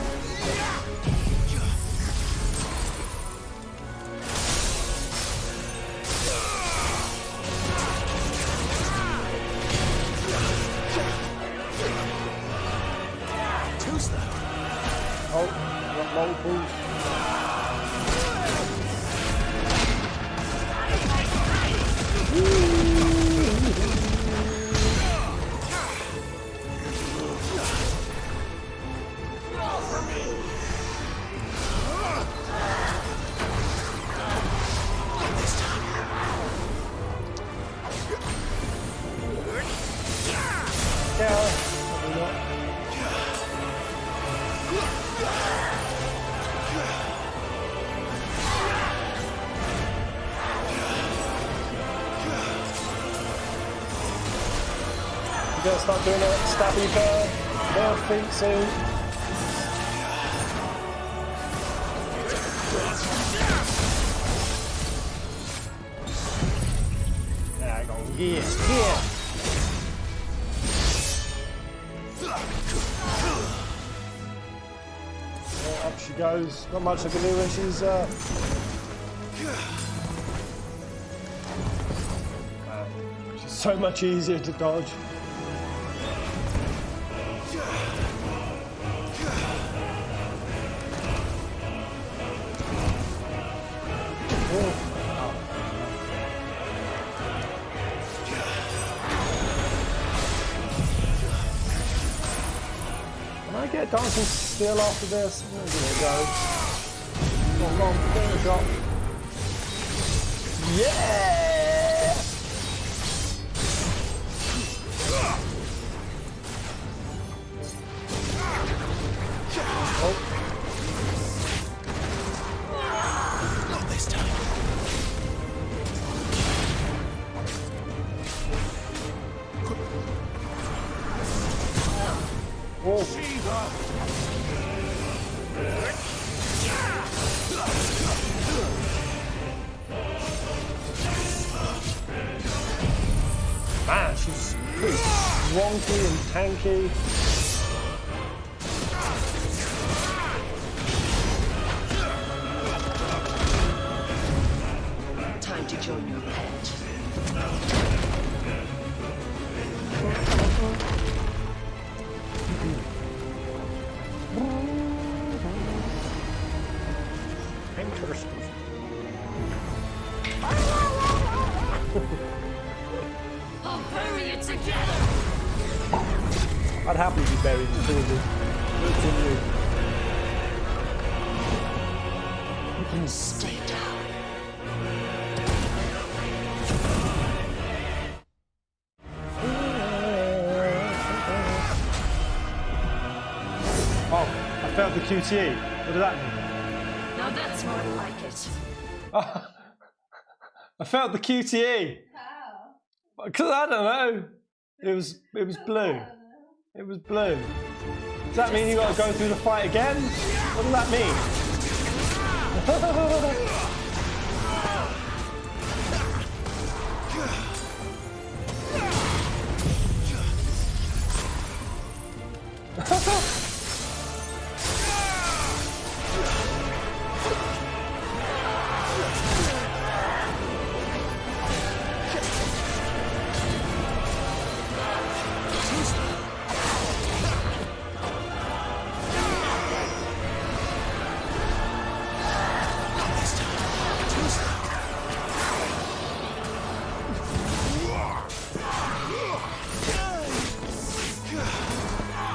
Oh, got multiples. cow. Probably not. We're gonna start doing a stabby bird feet soon. There I go. Yeah. Up she goes. Not much I can do when she's she's so much easier to dodge. Get dancing still after this. I'm gonna give it a go. Come on, finish up. Yeah! Oh. Not this time. Oh. Man, she's pretty wonky and tanky. Time to join your pet. I'll bury it together. I'd happily be buried in two of you. It's in you. You can stay down. Oh, I failed the QTE. What does that mean? Now that's more like it. I failed the QTE. How? Because I don't know. It was blue. It was blue. Does that mean you got to go through the fight again? What does that mean?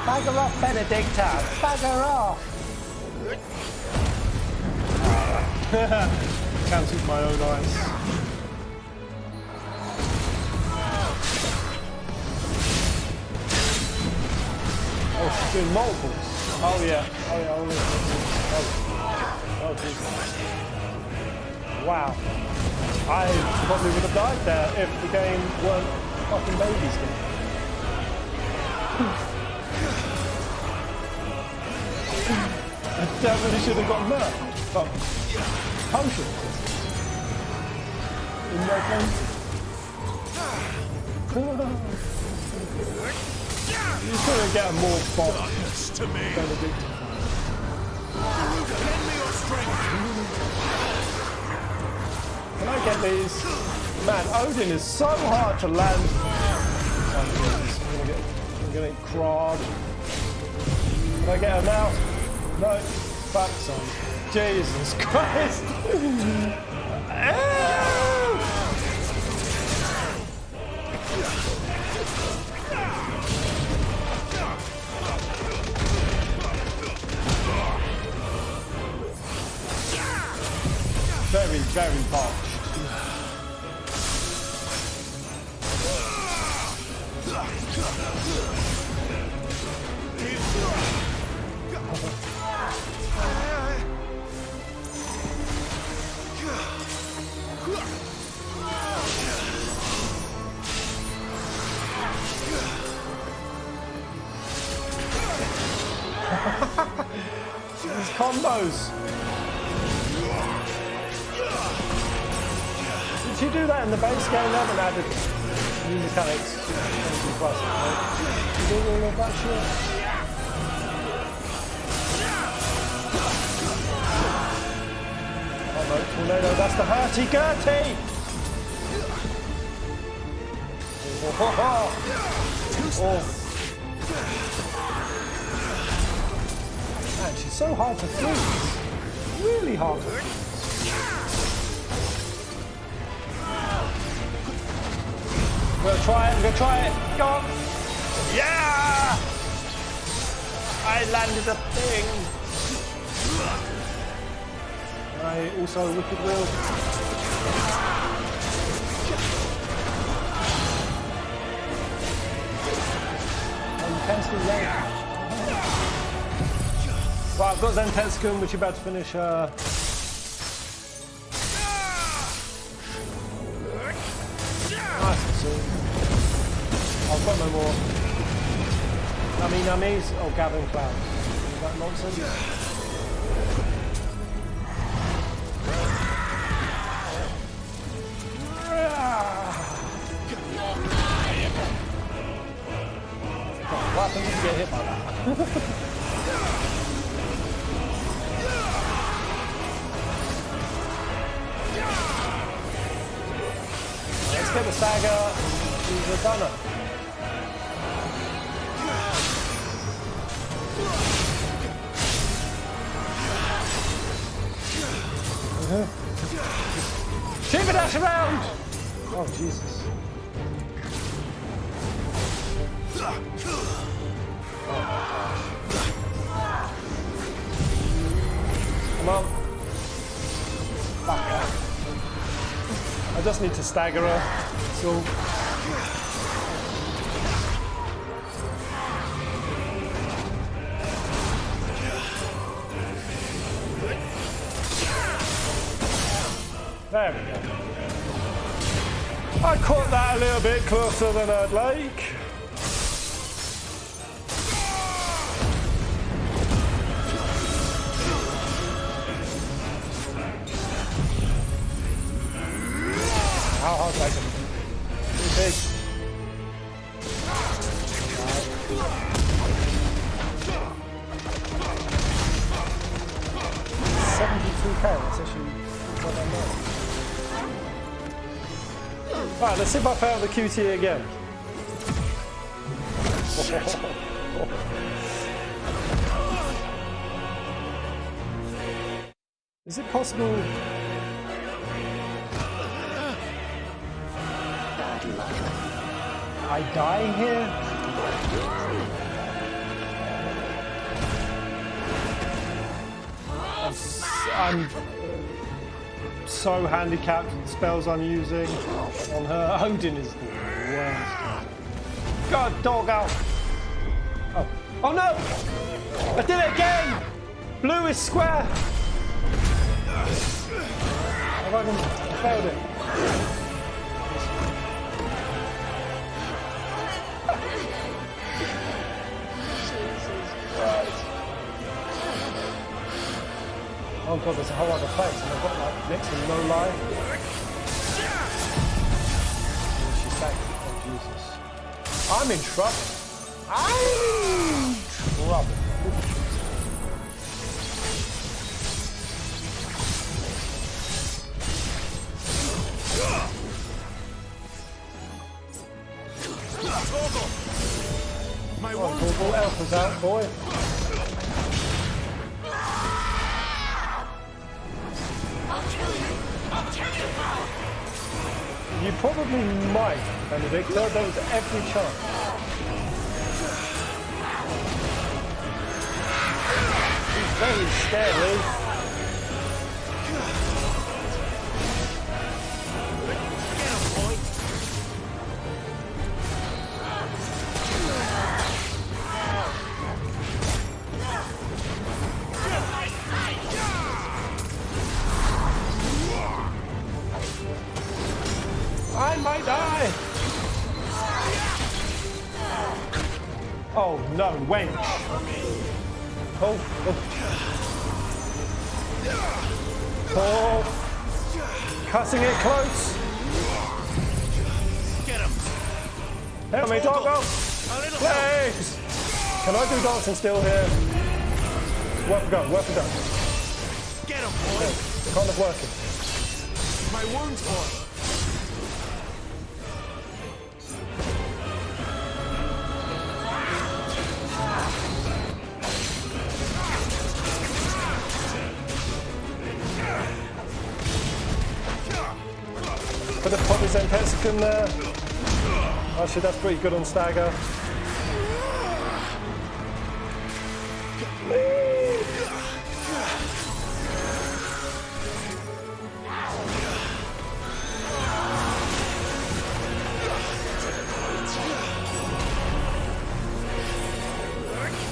Bugger off, Benedicta! Bugger off! Cancelled my own ice. Oh, she's doing multiples. Oh yeah. Oh yeah. Oh Jesus. Wow. I probably would have died there if the game weren't fucking babies game. I definitely should have got murked. But potion. In no place. You couldn't get a more box To me. Benedicta. Lend me your strength. Can I get these? Man, Odin is so hard to land. Oh, I'm gonna get crab. Can I get her now? No. Fuck, son. Jesus Christ. Very, very parched. combos. Did you do that in the base game? They haven't added new mechanics. Plus, right? You doing all of that shit? Oh no, tornado, that's the hurty-gurty! Oh. Man, she's so hard to freeze. Really hard to freeze. I'm gonna try it. Go on. Yeah! I landed a thing. I also wicked wheel. Intensely late. Right, I've got Zentescum, which is about to finish. Nice and soon. I've got no more. Nummies or Gavin Clouds. Is that nonsense? What happens if you get hit by that? Let's get the stagger. She's a tonne. Shiver dash around! Oh, Jesus. Come on. Back up. I just need to stagger her. So. There we go. I caught that a little bit closer than I'd like. How hard I can too big. 72k, that's actually what I know. Right, let's see if I fail the QT again. Is it possible? I die here? I'm so handicapped with the spells I'm using on her. Odin is the worst. God, dog out. Oh. Oh no! I did it again! Blue is square! I failed it. Oh god, there's a whole other place and I've got like next to no life. She's back. Oh Jesus. I'm in trouble. I'm in trouble. My one elf is out, boy. You probably might, Benedicta. There was every chance. He's very scary. I might die! Oh no, wench! Oh, oh. Oh, cutting it close. Get him. Help me, doggo. Please. Can I do dancing still here? Worth a go, worth a go. Get him, boy. Okay, kind of working. My wound's boy. Put a Peasant Hexagon there. Actually, that's pretty good on Stagger.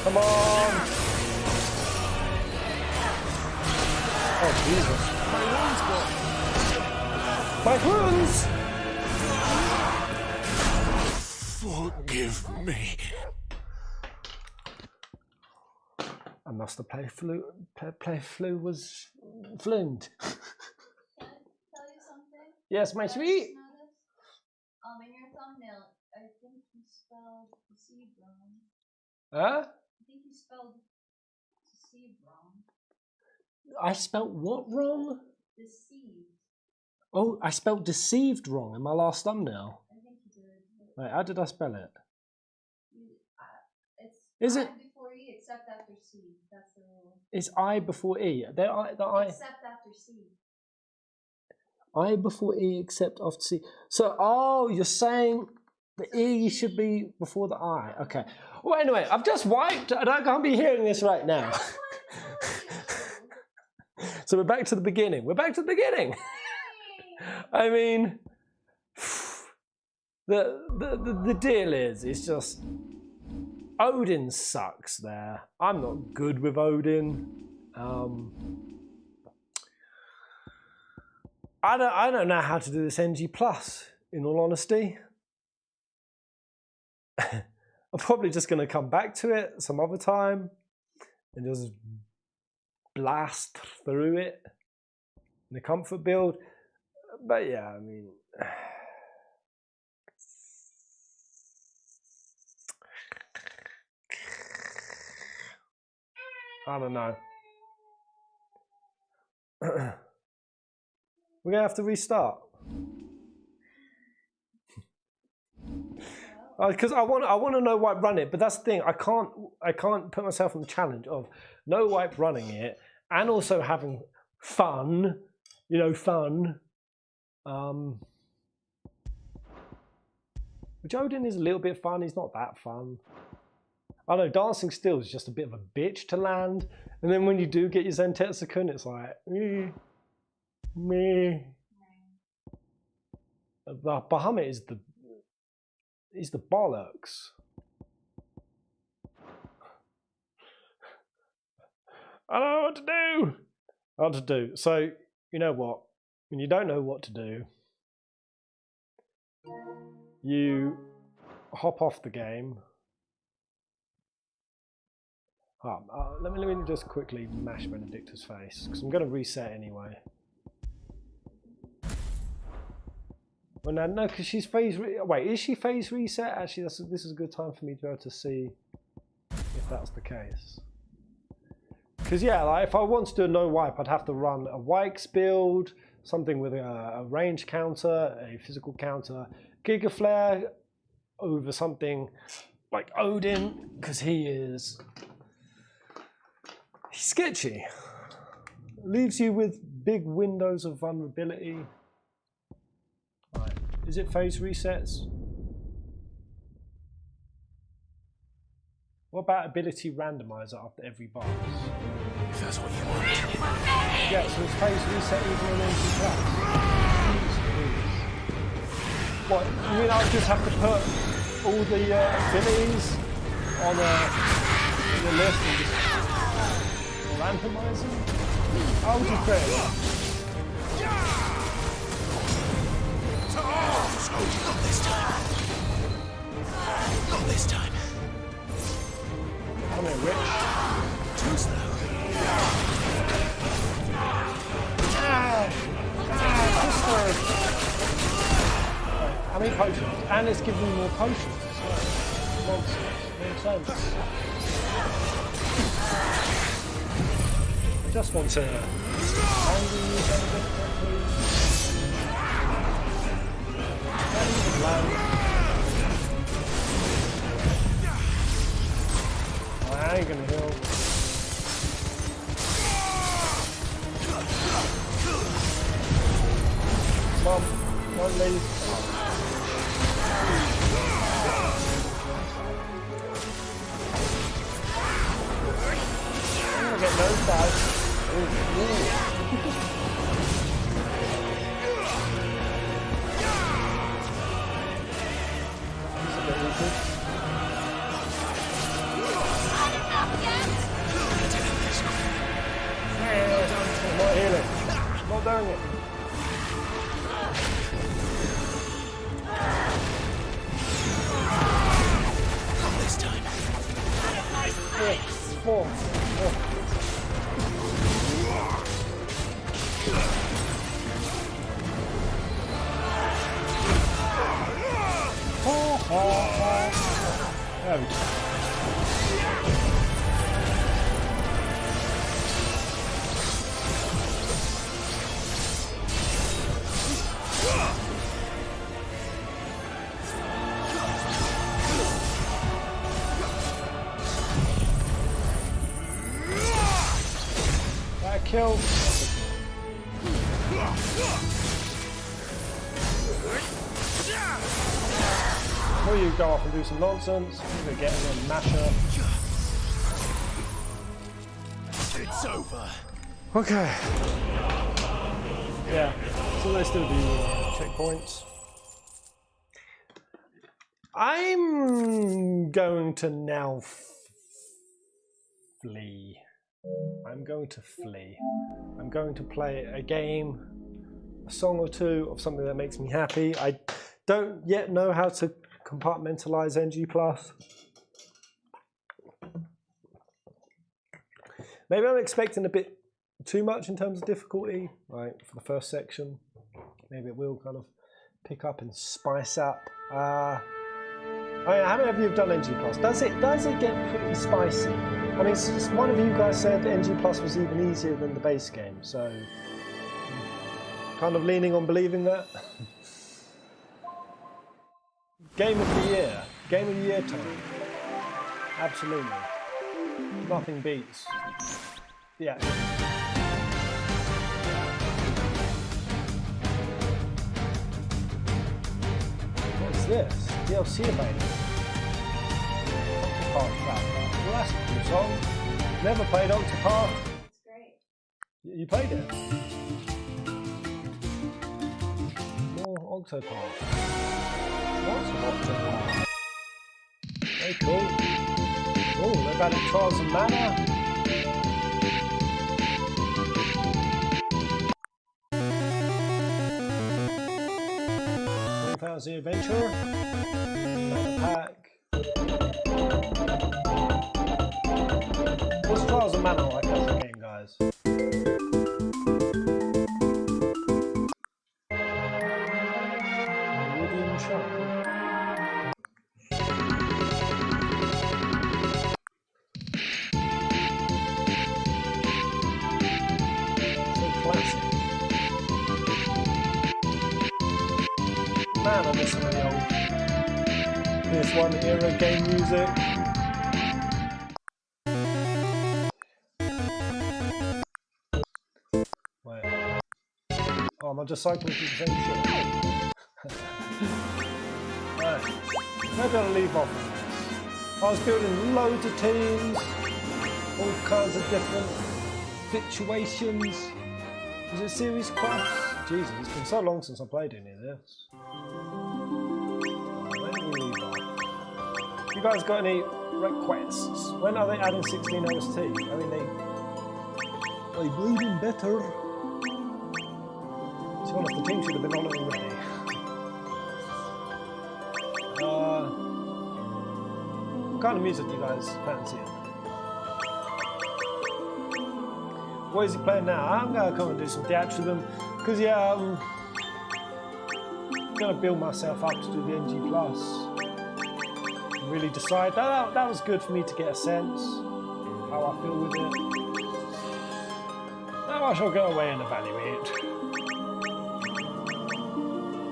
Come on! Oh, Jesus. My wounds! Forgive me. I must have played flu was flumed. Can I tell you something? Yes, my Did I sweet. just notice? In your thumbnail, I think you spelled deceive wrong. Huh? I think you spelled deceive wrong. I spelt what wrong? Deceived. Oh, I spelled deceived wrong in my last thumbnail. I think you did. Wait, how did I spell it? It's Is I it? before E except after C. That's the rule. It's I before E. The I. Except after C. I before E except after C. So, oh, you're saying the E should be before the I. Okay. Well, anyway, I've just wiped and I can't be hearing this right now. So we're back to the beginning. We're back to the beginning. I mean, the deal is, it's just Odin sucks there. I'm not good with Odin. I don't know how to do this NG plus. In all honesty, I'm probably just going to come back to it some other time and just blast through it in a comfort build. But yeah, I mean, I don't know. We're gonna have to restart because I want to no wipe run it, but that's the thing. I can't put myself in the challenge of no wipe running it and also having fun. You know, fun. Which Odin is a little bit fun. He's not that fun. I know dancing still is just a bit of a bitch to land, and then when you do get your Zentetsuken, it's like meh. The Bahamut is the bollocks. I don't know what to do. What to do? So you know what? When you don't know what to do, you hop off the game. Let me just quickly mash Benedicta's face because I'm going to reset anyway. Well, no, because she's phase. Wait, is she phase reset? Actually, this is a good time for me to be able to see if that's the case. Because yeah, like if I want to do a no wipe, I'd have to run a Wykes build, something with a range counter, a physical counter, Giga Flare over something like Odin, because he's sketchy. Leaves you with big windows of vulnerability. Right. Is it phase resets? What about ability randomizer after every boss? If that's what you want. Yeah, so it's phase reset even on NC Plus. What, you mean I'll just have to put all the abilities on the list and just randomize them? How would you think? Not this time. Not this time. Come here, Rich. Too slow. And it's giving me more potions as well. Nonsense. Nonsense. I just want to handle you Benedicta, please. Not even land. I ain't gonna heal. Come on, leave. I'm gonna get nose dive. That's a bit awkward. I'm not healing. I'm not doing it. Not this time. Four. There we go. That kill. Before you go off and do some nonsense, I'm gonna get a masher. It's over. Okay. Yeah, so they still do checkpoints. I'm going to now flee. I'm going to flee. I'm going to play a game, a song or two of something that makes me happy. I don't yet know how to compartmentalize NG+. Maybe I'm expecting a bit too much in terms of difficulty, right, for the first section. Maybe it will kind of pick up and spice up. How many of you have done NG+? Does it get pretty spicy? I mean, one of you guys said NG+ was even easier than the base game, so kind of leaning on believing that. Game of the year time. Absolutely. Nothing beats. Yeah. What's this? DLC available. Octopath Traveler. Well, that's a cool song. Never played Octopath. It's great. You played it? More Octopath. What's an Octopath? Very cool. Oh, they've added Trials of Mana. The Adventure. Mana pack. What's Trials of Mana like as a game, guys? Meridian Charm. So classic. Man, I miss some of the old PS1 era game music. Wait. Oh, am I just cycling through the same shit? Right. Maybe I'll leave off with this. I was building loads of teams, all kinds of different situations. Is it Series Quests? Jesus, it's been so long since I played any of this. You guys got any requests? When are they adding 16 OST? I mean, they bleeding better. To be honest, the team should have been on it already. What kind of music do you guys fancy? What is he playing now? I'm gonna come and do some theatrical, because yeah, gonna build myself up to do the NG Plus. Really decide that was good for me to get a sense of how I feel with it. Now I shall go away and evaluate.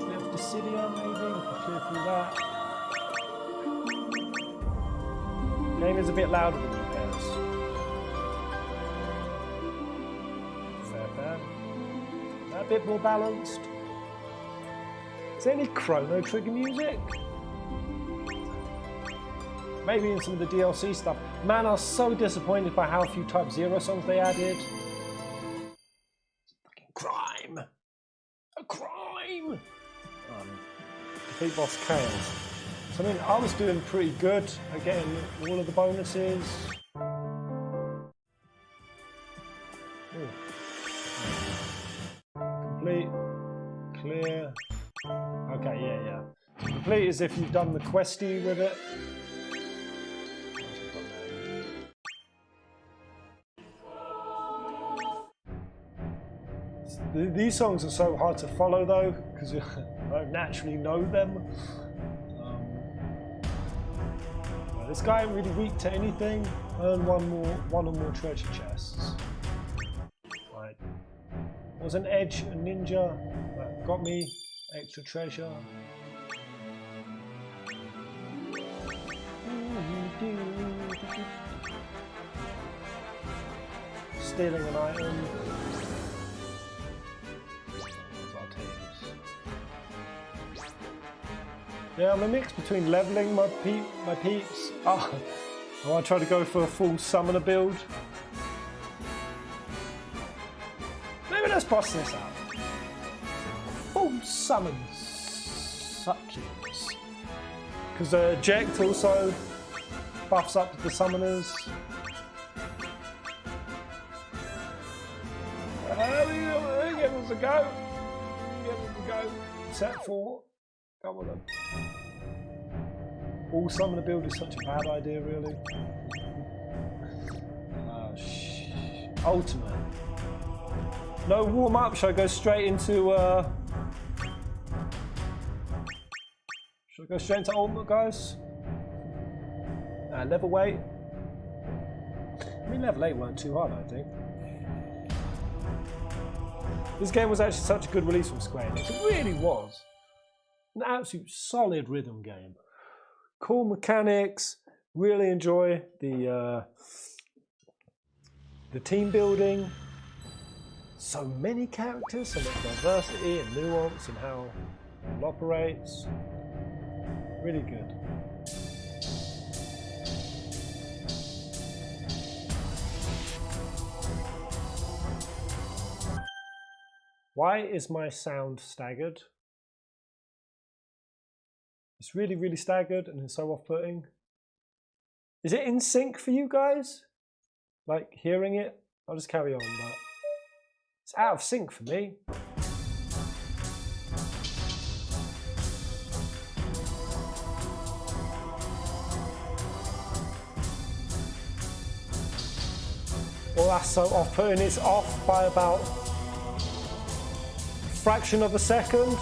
Bit of Dissidia maybe, clear through that. Game is a bit louder than you guys. Fair. That a bit more balanced. Is there any Chrono Trigger music? Maybe in some of the DLC stuff. Man, I was so disappointed by how few Type 0 songs they added. Fucking crime! A crime! Defeat boss Chaos. So, I mean, I was doing pretty good at getting all of the bonuses. Ooh. Complete. Clear. Okay, yeah. Complete is if you've done the questy with it. These songs are so hard to follow though, because I don't naturally know them. This guy ain't really weak to anything. Earn one or more treasure chests. Right. Was an edge, a ninja. That got me extra treasure. Stealing an item. Yeah, I'm a mix between leveling my peeps. Oh, I want to try to go for a full summoner build. Maybe let's bust this out. Full summon succulents. Because Eject also buffs up the summoners. Give us a go. Set 4. Come on then. All summoner build is such a bad idea, really. Ultimate. No warm up. Should I go straight into? Should I go straight into ultimate, guys? Level 8. I mean, level 8 weren't too hard, I think. This game was actually such a good release from Square Enix. It really was. An absolute solid rhythm game. Cool mechanics. Really enjoy the team building. So many characters, so much diversity and nuance in how it operates. Really good. Why is my sound staggered? It's really, really staggered and it's so off-putting. Is it in sync for you guys? Like hearing it? I'll just carry on, but it's out of sync for me. Well, that's so off-putting. It's off by about a fraction of a second.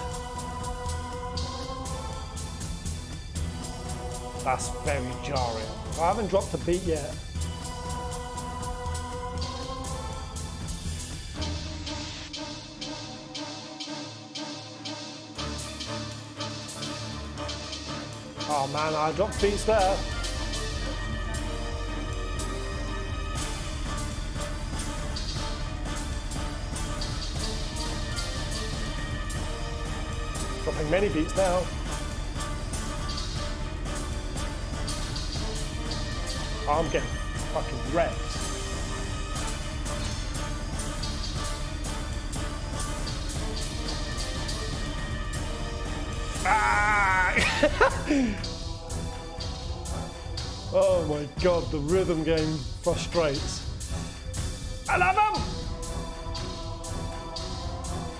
That's very jarring. I haven't dropped a beat yet. Oh man, I dropped beats there. Dropping many beats now. I'm getting fucking wrecked. Ah! Oh my god, the rhythm game frustrates. I love them!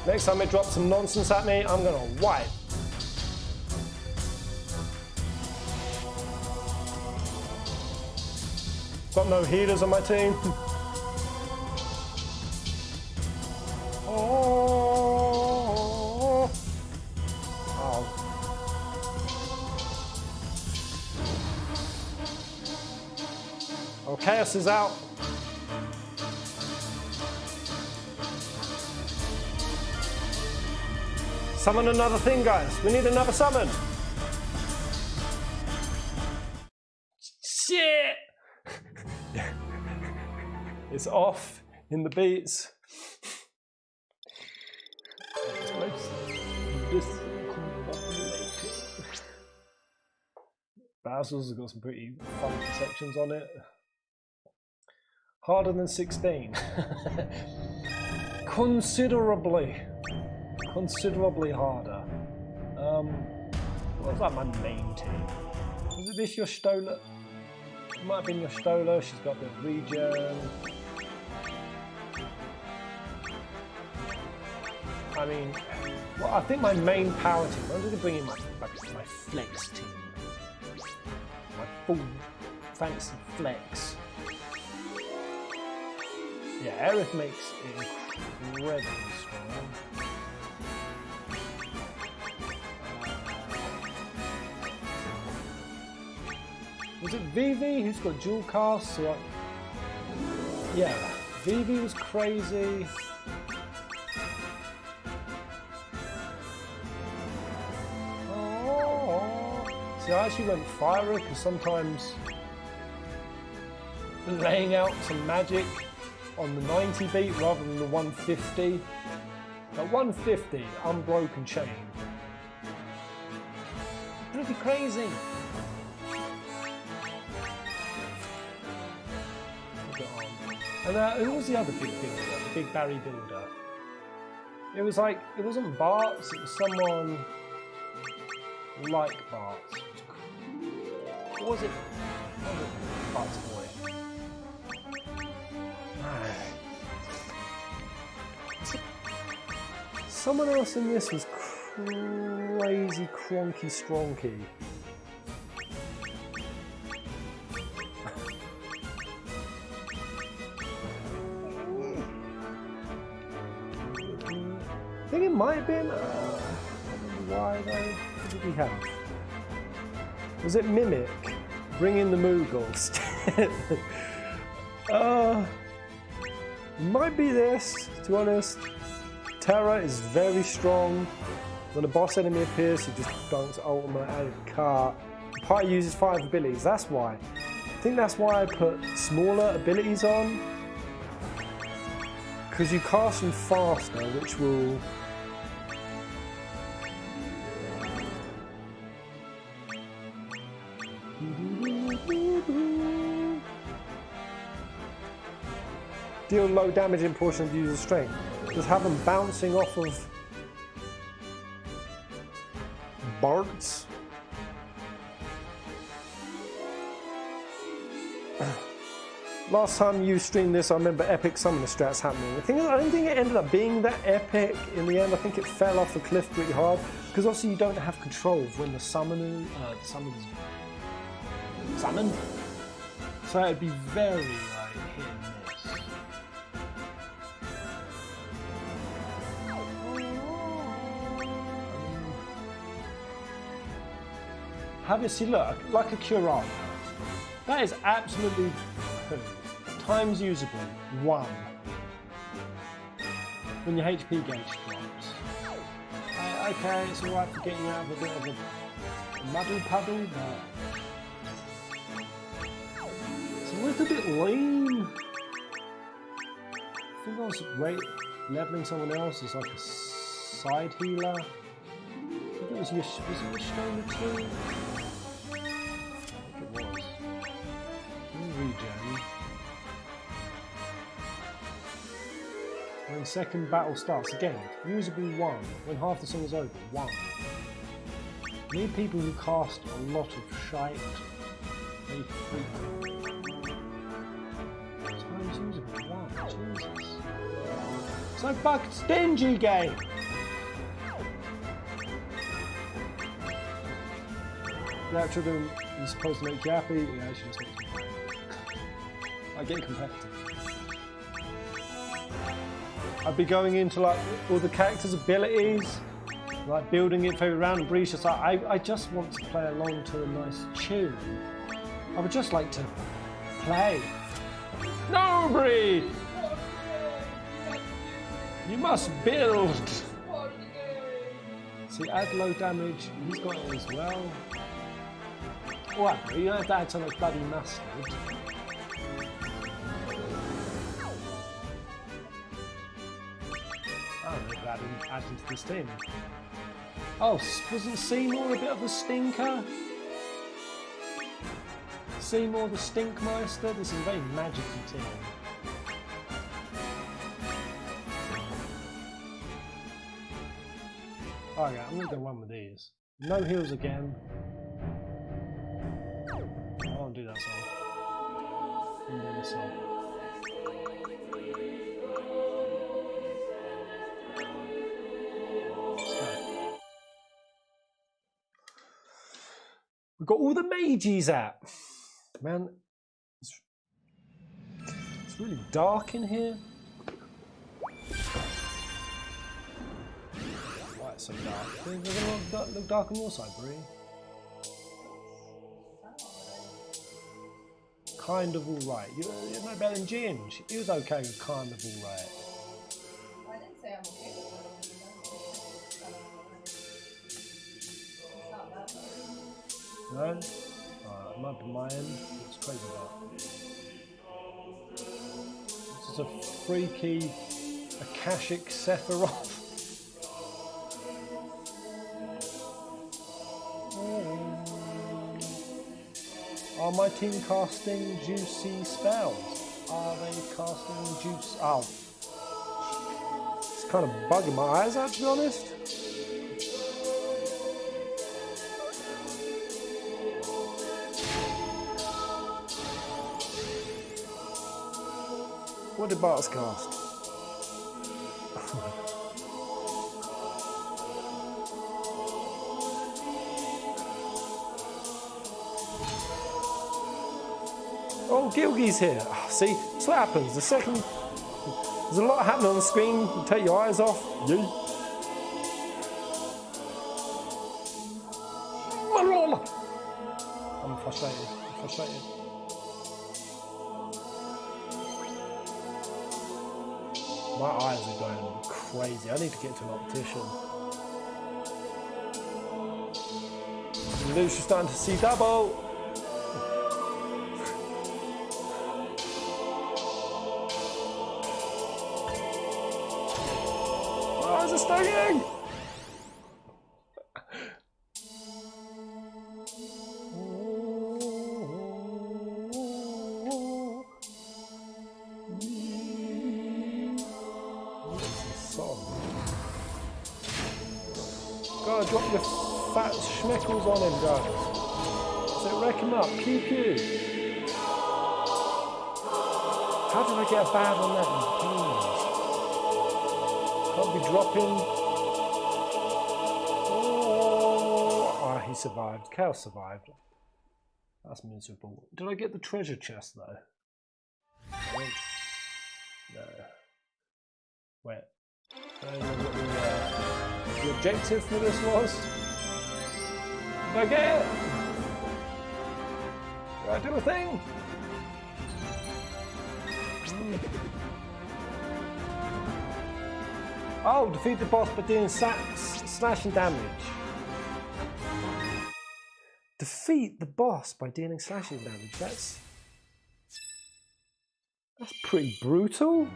Next time it drops some nonsense at me, I'm gonna wipe. Got no healers on my team. Oh, Oh, Chaos is out. Summon another thing, guys. We need another summon. Shit! It's off in the beats. Basil's got some pretty funky sections on it. Harder than 16. Considerably harder. What's like my main team? Is it this your Stola? It might have been your Stola. She's got a bit of regen. I mean, well, I think my main power team. I'm going to bring in my flex team. My full fancy flex. Yeah, Aerith makes it incredibly strong. Was it Vivi who's got dual cast? So yeah, Vivi was crazy. See, I actually went Fire because sometimes laying out some magic on the 90 beat rather than the 150. At 150, Unbroken Chain. Pretty crazy. And who was the other big builder? The big Barry builder? It was like, it wasn't Bart's, it was someone like Bart's. What was it? What was it? Bart's boy. Someone else in this was crazy cronky stronky. I think it might have been. I don't know why though. What did we have? Was it Mimic? Bring in the Moogles. Might be this, to be honest. Terra is very strong. When a boss enemy appears, he just dunks ultimate out of the cart. The party uses 5 abilities, that's why. I think that's why I put smaller abilities on. Because you cast them faster, which will... deal low damage in portion of the user's strength. Just have them bouncing off of Barts. Last time you streamed this, I remember epic summoner strats happening. The thing is, I don't think it ended up being that epic in the end. I think it fell off the cliff pretty hard because obviously you don't have control of when the summoners summoned. So it'd be very like hit and miss. Have it see, look, like a Curana. That is absolutely poo. Times usable, 1. When your HP gauge drops. Okay, it's alright for getting out of a bit of a muddle puddle, but it's a little bit lame. I think I was leveling someone else as like a side healer. I think it was it Yashona too? I think it was. Regen. When second battle starts, again, usable 1. When half the song is over, 1. You need people who cast a lot of shite. Times usable 1, Jesus. So fucking stingy game! The actual thing is supposed to make you happy, yeah, she just makes me happy. I get competitive. I'd be going into like all the characters' abilities, like building it for every round and Breach just like I just want to play along to a nice tune. I would just like to play. No, Bree! You must build! See, add low damage. He's got it as well. Alright, Bree, you don't have to add so much bloody mustard. Oh, they're adding to this team. Oh, wasn't Seymour a bit of a stinker? Seymour the Stinkmeister? This is a very magical team. Okay, I'm gonna go one with these. No heals again. I won't do that song. I'm doing this song. We've got all the mages out. Man, it's really dark in here. Why it's so dark? Does it look dark on your side, Bree? Kind of alright. You're no better than Ginge. He was okay with kind of alright. I didn't say I'm okay with it. It's not that bad. No? Alright, it might be my end. It's crazy dark. This is a freaky Akashic Sephiroth. Are my team casting juicy spells? Are they casting juice? Oh. It's kind of bugging my eyes out, to be honest. What did Bart's cast? Oh, Gilgy's here. Oh, see, that's what happens. The second there's a lot happening on the screen, you take your eyes off. Yay. I'm frustrated. My eyes are going crazy. I need to get to an optician. Lucia's starting to see double. My eyes are stinging. Gotta drop your fat schmeckles on him, guys. So wreck him up, QQ. How did I get a bad on that? Can't be dropping. Oh, he survived. Chaos survived. That's miserable. Did I get the treasure chest though? No. Wait. I don't know what the objective for this was. Did I get it? Did I do a thing? Oh, defeat the boss by doing slashing damage. Defeat the boss by dealing slashing damage. That's pretty brutal.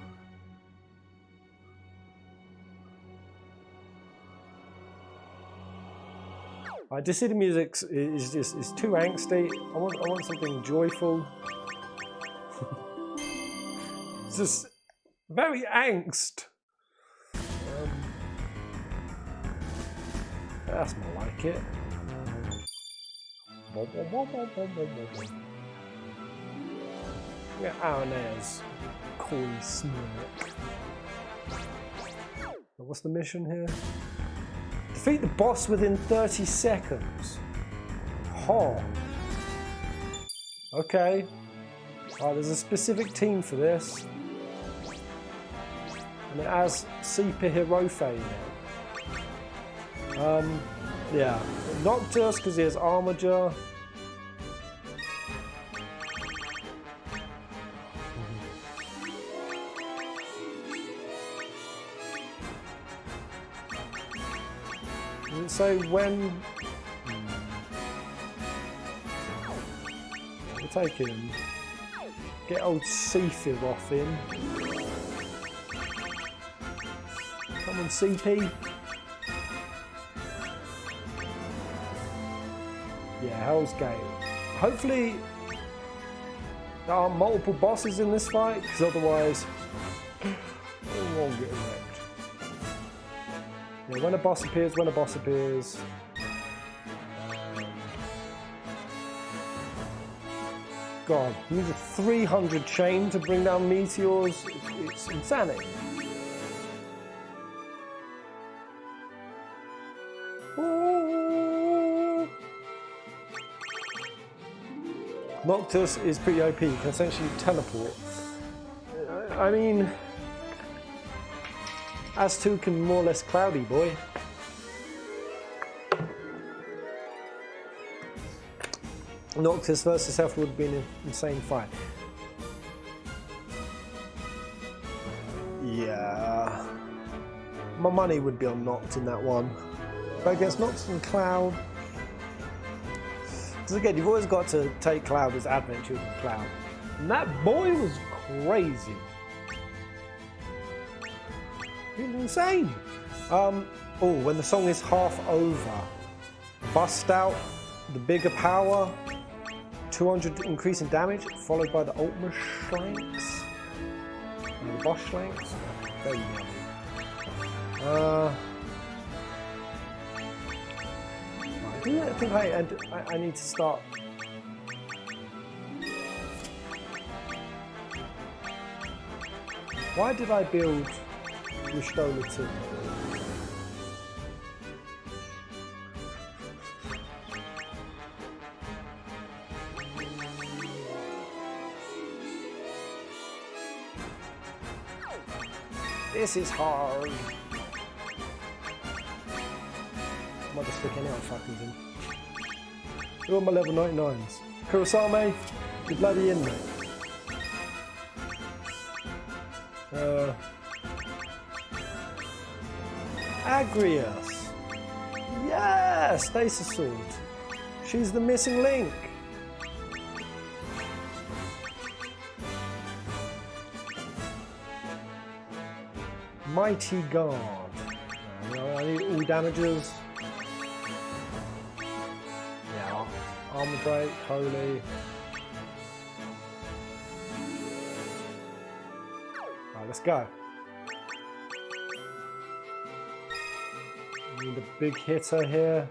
I just see the music is too angsty. I want something joyful. It's just very angst. That's more like it. Yeah, Aranez. Coy snort. What's the mission here? Defeat the boss within 30 seconds. Oh. Okay. Oh, there's a specific team for this. And it has Sipa Hirofe in it. Yeah. Not just because he has Armager. Does it say when? We'll take him. Get old Seafib off him. Come on, CP. Yeah, Hell's Gate. Hopefully there are multiple bosses in this fight, because otherwise we won't get wrecked. Yeah, when a boss appears, God, you need a 300 chain to bring down meteors. It's insanity. Ooh. Noctis is pretty OP. You can essentially teleport. I mean, as two can more or less cloudy boy. Noctis versus Health would have been an insane fight. Yeah. My money would be on Noct in that one. But against Noctis and Cloud. Because again, you've always got to take Cloud as adventure with Cloud. And that boy was crazy. He was insane. Oh, when the song is half over, bust out the bigger power. 200 increase in damage, followed by the Ultima Schlanks. And the boss Schlanks. Very yummy. I think I need to start. Why did I build Ristola 2? This is hard. I might just stick any other fuckers in. Who are my level 99s? Kurosame, you're bloody in there. Agrias. Yes, Stasis Sword. She's the missing link. Mighty Guard. I need all damages. Yeah, Armor Break, Holy. Right, let's go. Need a big hitter here.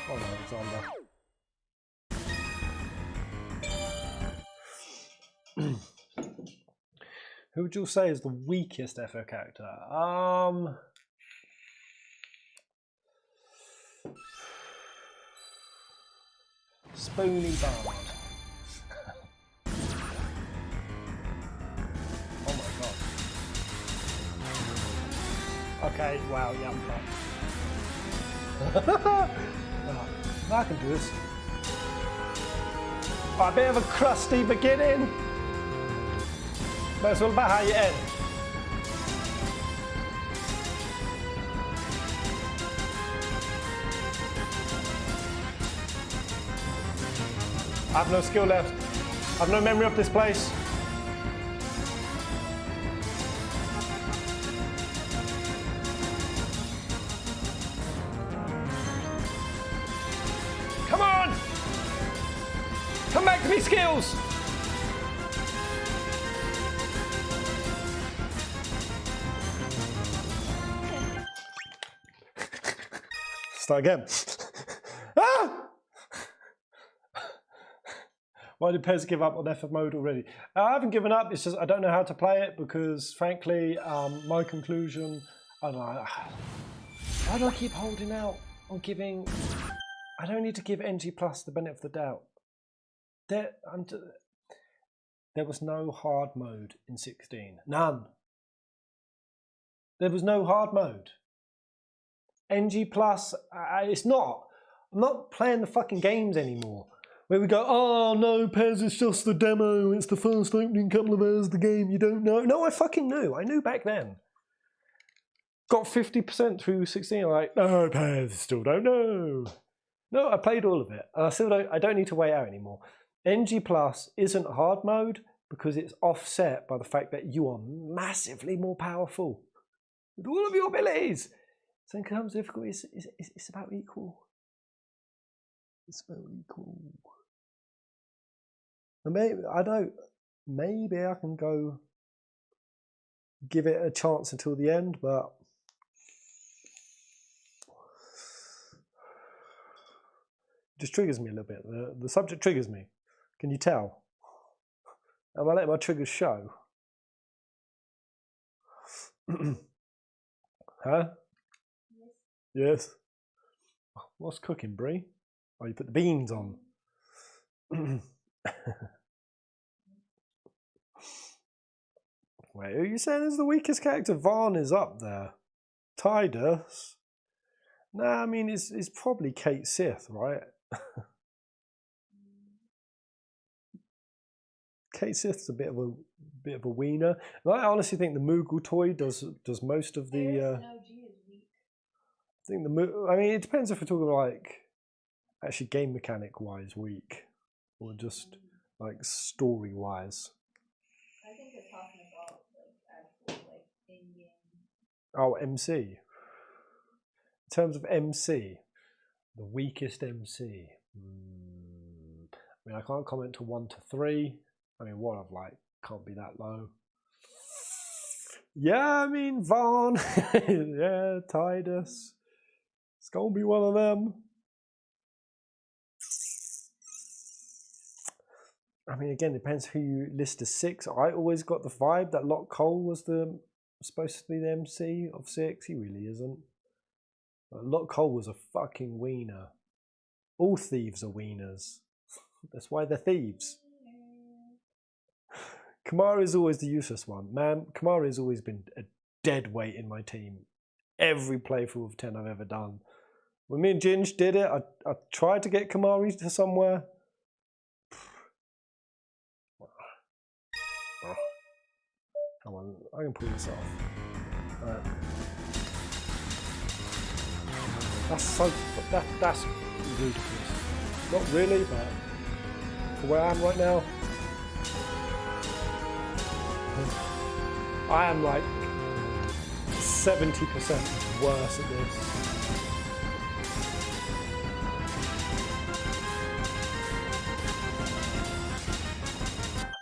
Oh no, it's Alexander. Who would you say is the weakest FO character? Spoony Bard. Oh my god. Okay, wow, yeah, I'm fine. I can do this. A bit of a crusty beginning. But it's all about how you end. I have no skill left. I have no memory of this place. Come on! Come back to me, skills! Start again. Ah! Why did Pez give up on FF mode already? I haven't given up, it's just I don't know how to play it because frankly, my conclusion, I don't know. Why do I keep holding out on giving, I don't need to give NG Plus the benefit of the doubt. There was no hard mode in 16, none. There was no hard mode. NG Plus, it's not. I'm not playing the fucking games anymore. where we go, oh no, Pez, it's just the demo. It's the first opening couple of hours of the game. You don't know. No, I fucking knew. I knew back then. Got 50% through 16. Like, no, Pez, still don't know. No, I played all of it. And I still don't. I don't need to wait out anymore. NG Plus isn't hard mode because it's offset by the fact that you are massively more powerful with all of your abilities. So in terms of difficulty, it's about equal. It's about equal. And maybe I don't. Maybe I can go give it a chance until the end, but it just triggers me a little bit. The subject triggers me. Can you tell? Am I letting my triggers show? Huh? Yes. What's cooking, Brie? Oh, you put the beans on. Wait, who are you saying is the weakest character? Vaughn is up there. Tidus? Nah, I mean, it's probably Kate Sith, right? Kate Sith's a bit of a wiener. And I honestly think the Moogle toy does most of the. I think I mean, it depends if we're talking like actually game mechanic wise weak, or just like story wise. I think you're talking about like actual like in-game. Oh, MC. In terms of MC, the weakest MC. I mean, I can't comment to 1 to 3. I mean, 1 of like can't be that low. Yeah, I mean Vaughn. Yeah, Tidus. It's gonna be one of them. I mean, again, depends who you list as 6. I always got the vibe that Lot Cole was supposed to be the MC of 6. He really isn't. Lot Cole was a fucking wiener. All thieves are wieners. That's why they're thieves. Kamara is always the useless one. Man, Kamara has always been a dead weight in my team. Every playthrough of 10 I've ever done. When me and Ginge did it, I tried to get Kamari to somewhere. Come on, I can pull this off. That's ludicrous. Not really, but for where I am right now, I am like 70% worse at this.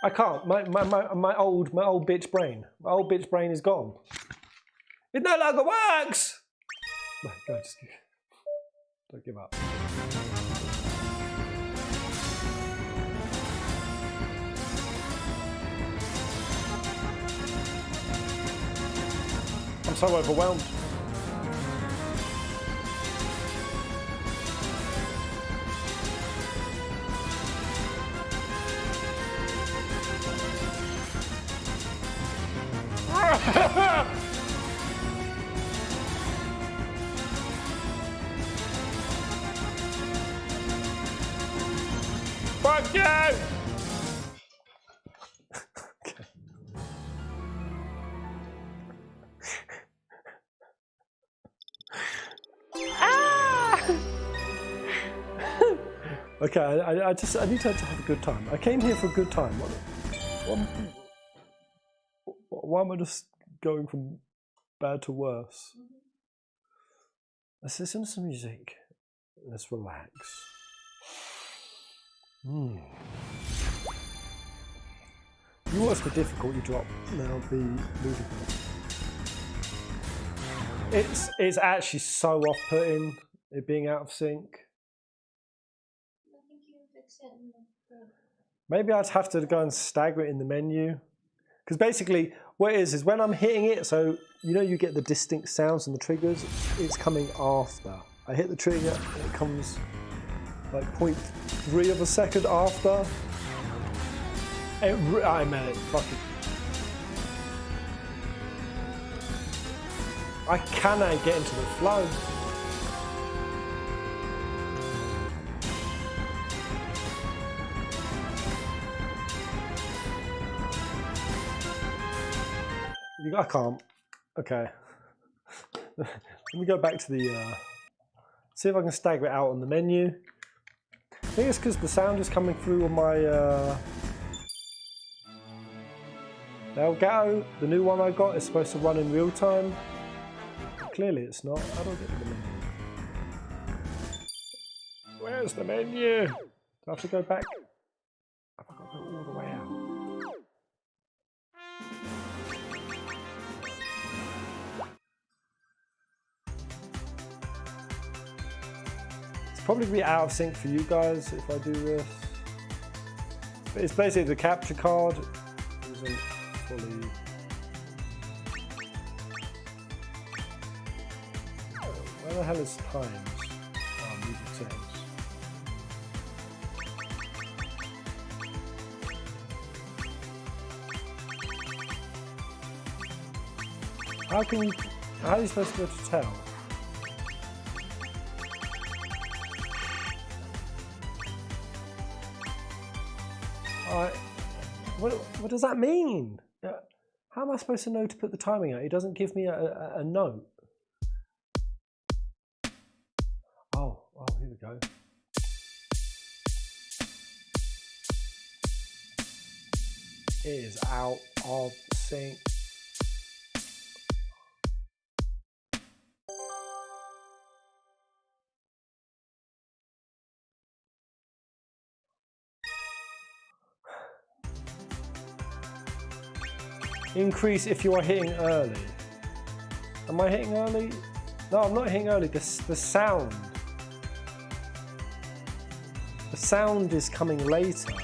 I can't. My old bitch brain. My old bitch brain is gone. It no longer works. No, just don't give up. I'm so overwhelmed. Fuck you! Okay. Okay, I need to have a good time. I came here for a good time. Why am I just going from bad to worse? Let's listen to some music. Let's relax. You watch the difficulty drop now be ludicrous. It's actually so off-putting, it being out of sync. I think you can fix it in the Maybe I'd have to go and stagger it in the menu. Because basically, what it is when I'm hitting it, so you know you get the distinct sounds and the triggers, it's coming after. I hit the trigger and it comes like 0.3 of a second after. I meant, fuck it. I cannot get into the flow. I can't. Okay. Let me go back to the... see if I can stagger it out on the menu. I think it's because the sound is coming through on my... Elgato, the new one I got, is supposed to run in real time. Clearly it's not. How do I get to the menu? Where's the menu? Do I have to go back? Have I got to go all the way out? It's probably going to be out of sync for you guys if I do this. But it's basically the capture card isn't fully... Where the hell is times? Oh, music settings. How are you supposed to be able to tell? What does that mean? How am I supposed to know to put the timing out? He doesn't give me a note. Oh, here we go. It is out of sync. Increase if you are hitting early. Am I hitting early? No, I'm not hitting early. The sound. The sound is coming later.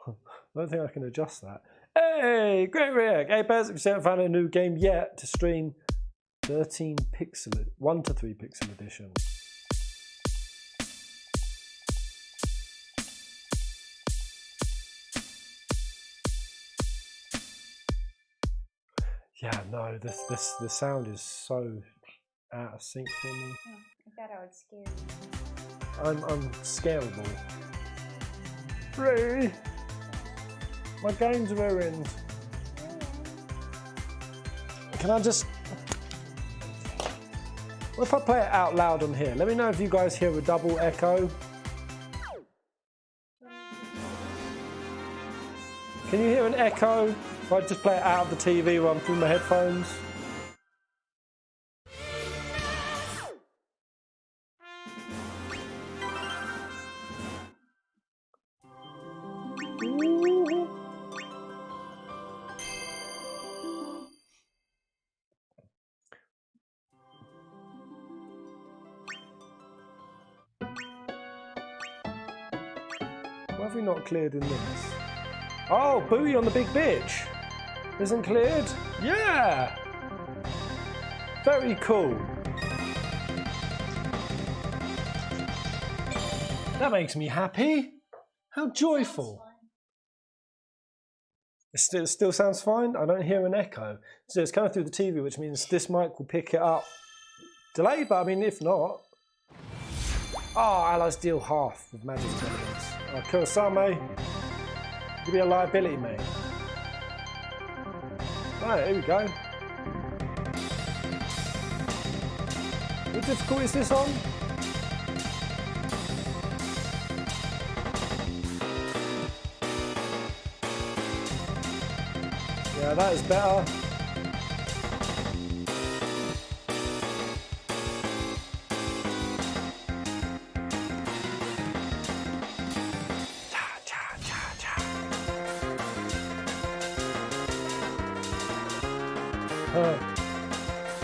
I don't think I can adjust that. Hey, great react. Hey, Peasant, if you haven't found a new game yet to stream 13 pixel, 1 to 3 pixel edition. Yeah, no, the sound is so out of sync for me. Oh, I thought I would scare you. I'm scareable. Free! My game's ruined. Can I just... What if I play it out loud on here? Let me know if you guys hear a double echo. Can you hear an echo? If I just play it out of the TV while I'm through my headphones. Why have we not cleared in this? Oh, booty on the big bitch! Isn't cleared? Yeah! Very cool. That makes me happy. How joyful. It still sounds fine. I don't hear an echo. So it's coming through the TV, which means this mic will pick it up. Delayed, but I mean, if not. Oh, allies deal half with magic tournaments. Oh, Kurosame, give me a liability, mate. Right, here we go. What difficulty is this on? Yeah, that is better.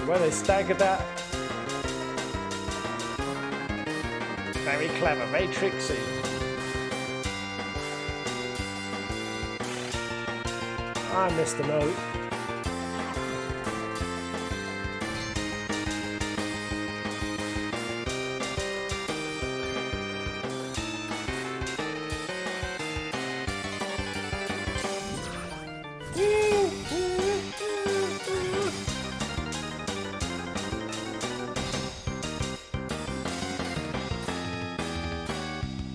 Where they staggered that. Very clever, very tricksy. I missed a note.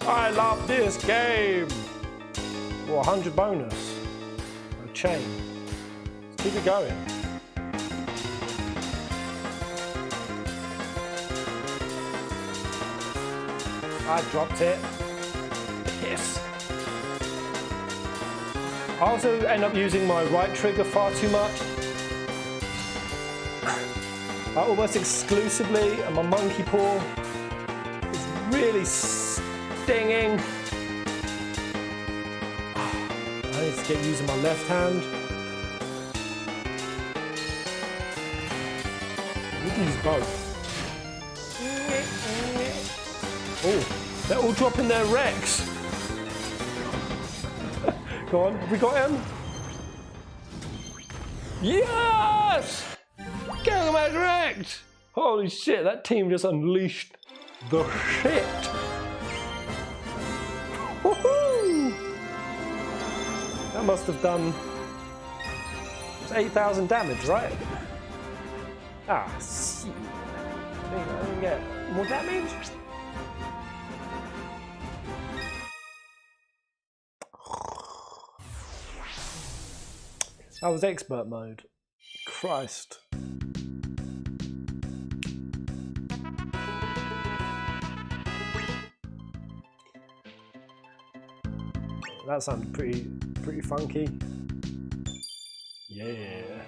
I love this game. Or 100 bonus. A chain. Let's keep it going. I dropped it. Yes. I also end up using my right trigger far too much. Almost exclusively, and my monkey paw is really stinging. I need to get using my left hand. We can use both. Oh, they're all dropping their wrecks. Go on, have we got him? Yes! Gilgamesh wrecked! Holy shit, that team just unleashed the shit. Woohoo! That must have done 8,000 damage, right? Ah, shit. I didn't get more damage? That was expert mode. Christ. That sounded pretty funky. Yeah.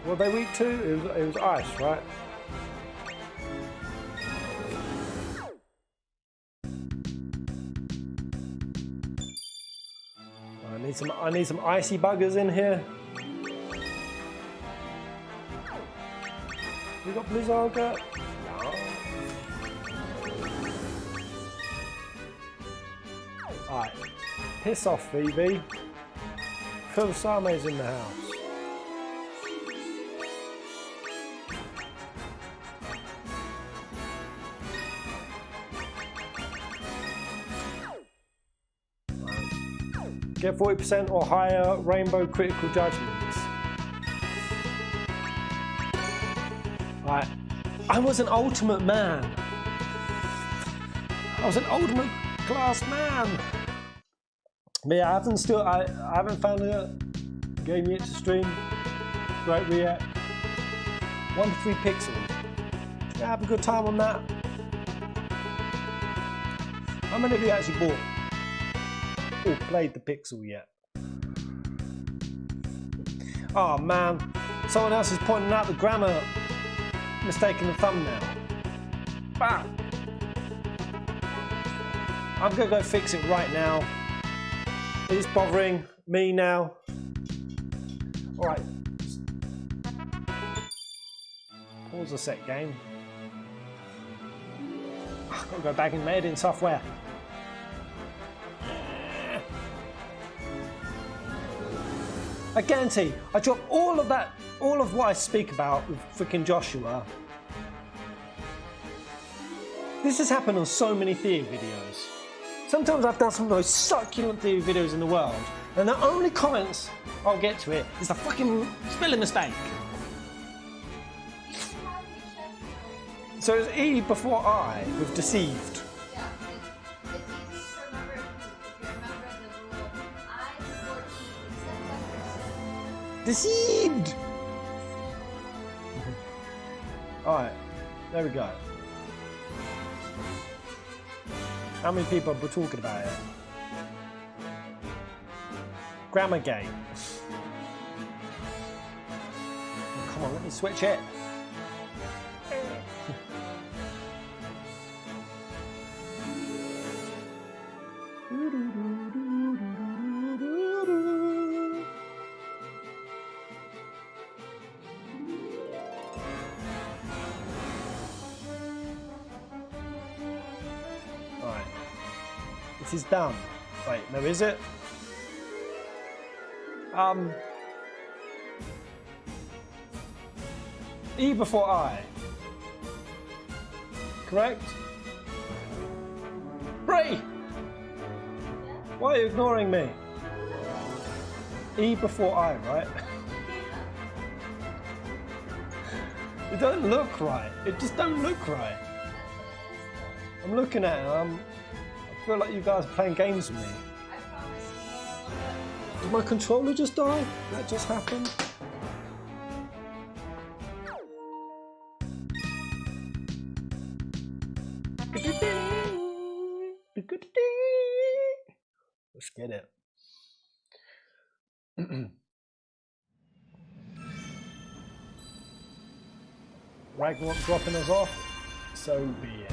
Were they weak too? It was ice, right? I need some icy buggers in here. You got Blizzarga? No. Alright. Piss off, VB. Phil Same's in the house. Get 40% or higher rainbow critical judgments. Right. I was an ultimate man. I was an ultimate class man. But yeah, I haven't found a game yet to stream. Great react. 1 to 3 pixels. Yeah, have a good time on that. How many of you actually bought or played the pixel yet? Oh man, someone else is pointing out the grammar mistake in the thumbnail. Bam! I'm gonna go fix it right now. It's bothering me now. Alright. Pause a sec, game. I've got to go back in my editing software. I guarantee, I drop all of what I speak about with freaking Joshua. This has happened on so many theory videos. Sometimes I've done some of the most succulent theory videos in the world, and the only comments I'll get to it is the fucking spelling mistake. So it's E before I with deceived. Yeah, it's easy to remember if you remember the rule I before E, except Deceived! Alright, there we go. How many people are talking about it? Grammar game. Oh, come on, let me switch it. This is done. Wait, no, is it? E before I. Correct? Bray! Why are you ignoring me? E before I, right? It don't look right. It just don't look right. I'm looking at it. I feel like you guys are playing games with me. I promise you. Did my controller just die? That just happened? Let's get it. Ragnarok dropping us off, so be it.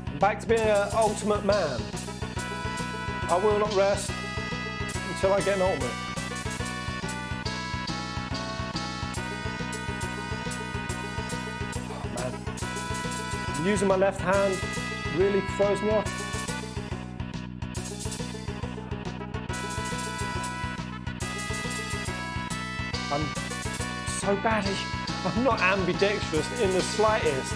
I'm back to being an ultimate man. I will not rest until I get an ultimate. Oh, man. Using my left hand really throws me off. I'm so bad. I'm not ambidextrous in the slightest.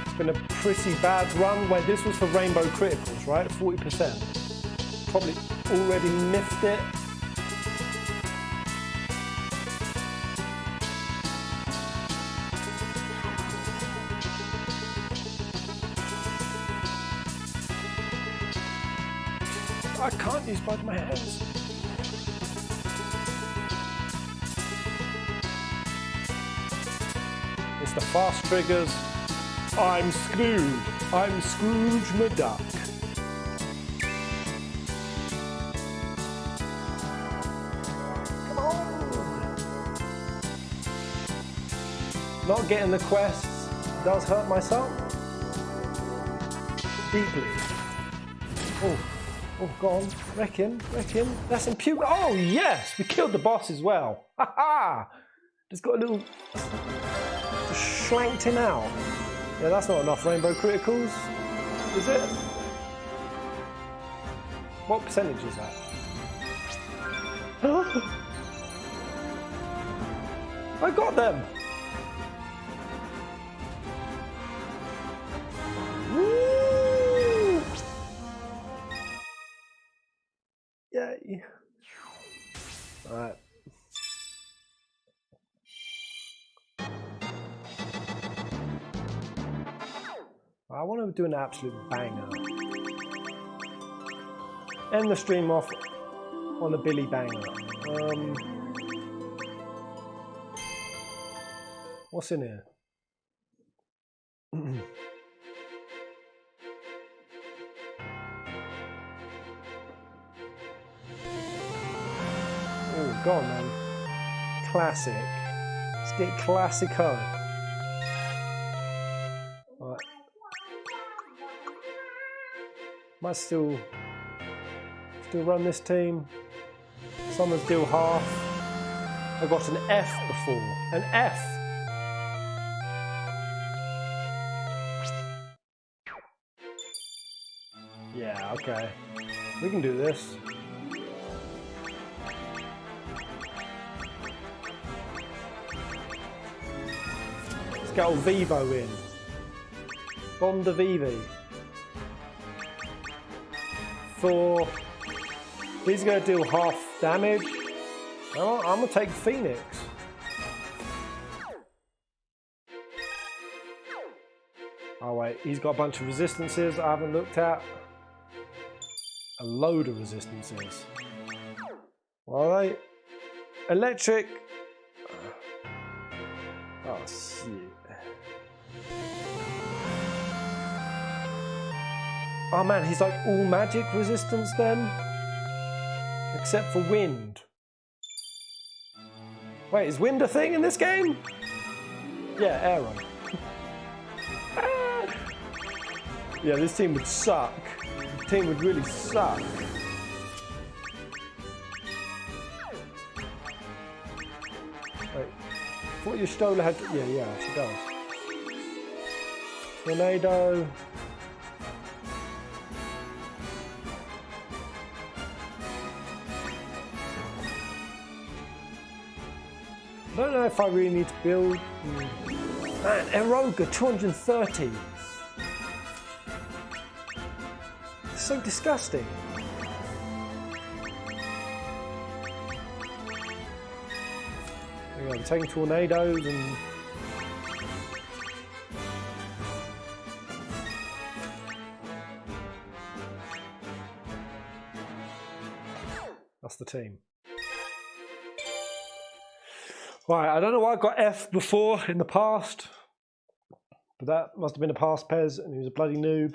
It's been a pretty bad run. Wait, this was for rainbow criticals, right? 40%. Probably already miffed it. I can't use both my hands. It's the fast triggers. I'm screwed. I'm Scrooge McDuck. Come on. Not getting the quests does hurt myself deeply. Oh. Oh, go on. Wreck him. That's impute. Oh, yes! We killed the boss as well. Ha ha! Just got a little. Just slanked him out. Yeah, that's not enough rainbow criticals, is it? What percentage is that? I got them! Woo! Yay. Alright. I want to do an absolute banger. End the stream off on a Billy banger. What's in here? Oh, go on, man. Classic. Let's get classico. Right. Might still run this team. Someone's still half. I got an F before. An F. Yeah, okay. We can do this. Let's get old Vivo in. Bomb the Vivi. For he's going to deal half damage. I'm going to take Phoenix. Oh wait, he's got a bunch of resistances I haven't looked at. A load of resistances. What are they? Electric. Oh shit. Oh man, he's like all magic resistance then? Except for wind. Wait, is wind a thing in this game? Yeah, arrow. Yeah, this team would suck. This team would really suck. Wait, I thought your Stola had... Yeah, she does. Tornado. I don't know if I really need to build. Man, Eroga 230. It's so disgusting. There we go, I'm taking tornadoes and. That's the team. Right, I don't know why I got F before in the past, but that must have been a past Pez, and he was a bloody noob.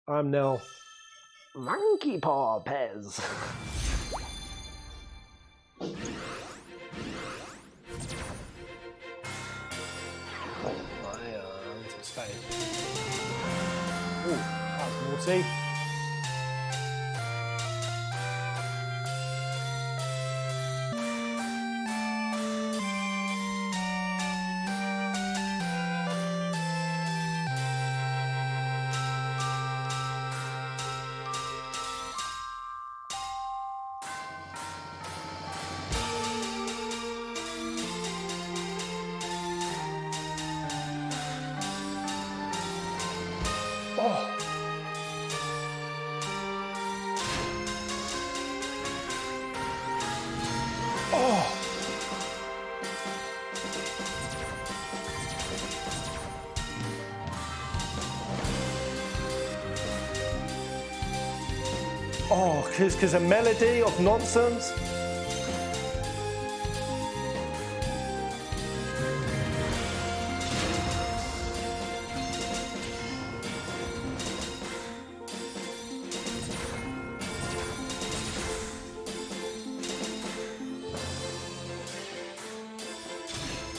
I'm now Monkey Paw Pez. Into his face. Ooh, that's naughty. Oh, because a melody of nonsense.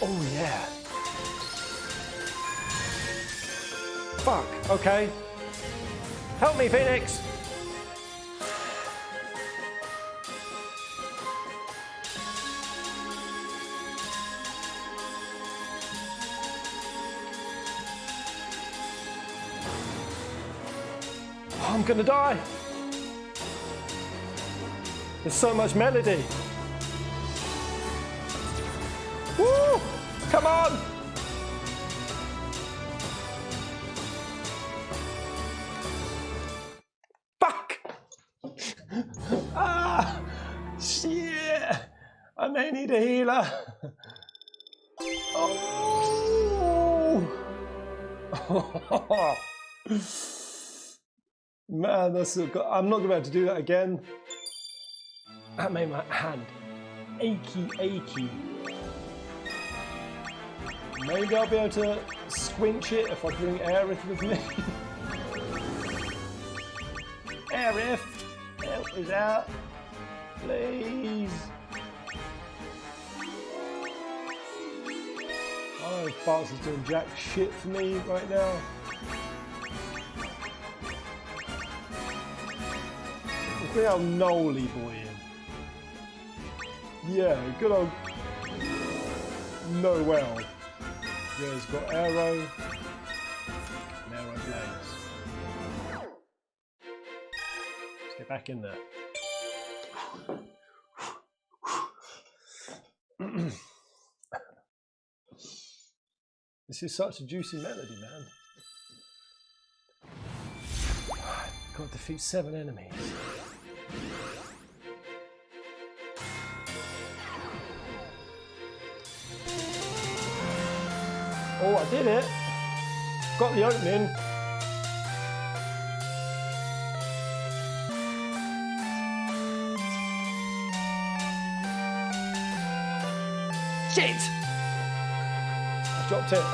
Oh yeah. Fuck, okay. Help me, Phoenix! I'm gonna die. There's so much melody. Woo! Come on! Fuck! Ah! Shit! I may need a healer. Oh! Man, that's so good. I'm not going to be able to do that again. That made my hand achy. Maybe I'll be able to squinch it if I bring Aerith with me. Aerith, help us out, please. Oh, Fox is doing jack shit for me right now. Bring out Noli boy in. Yeah, good old Noel. Yeah, he's got arrow and arrow blades. Let's get back in there. This is such a juicy melody, man. Got to defeat 7 enemies. Oh, I did it! Got the opening. Shit! I dropped it.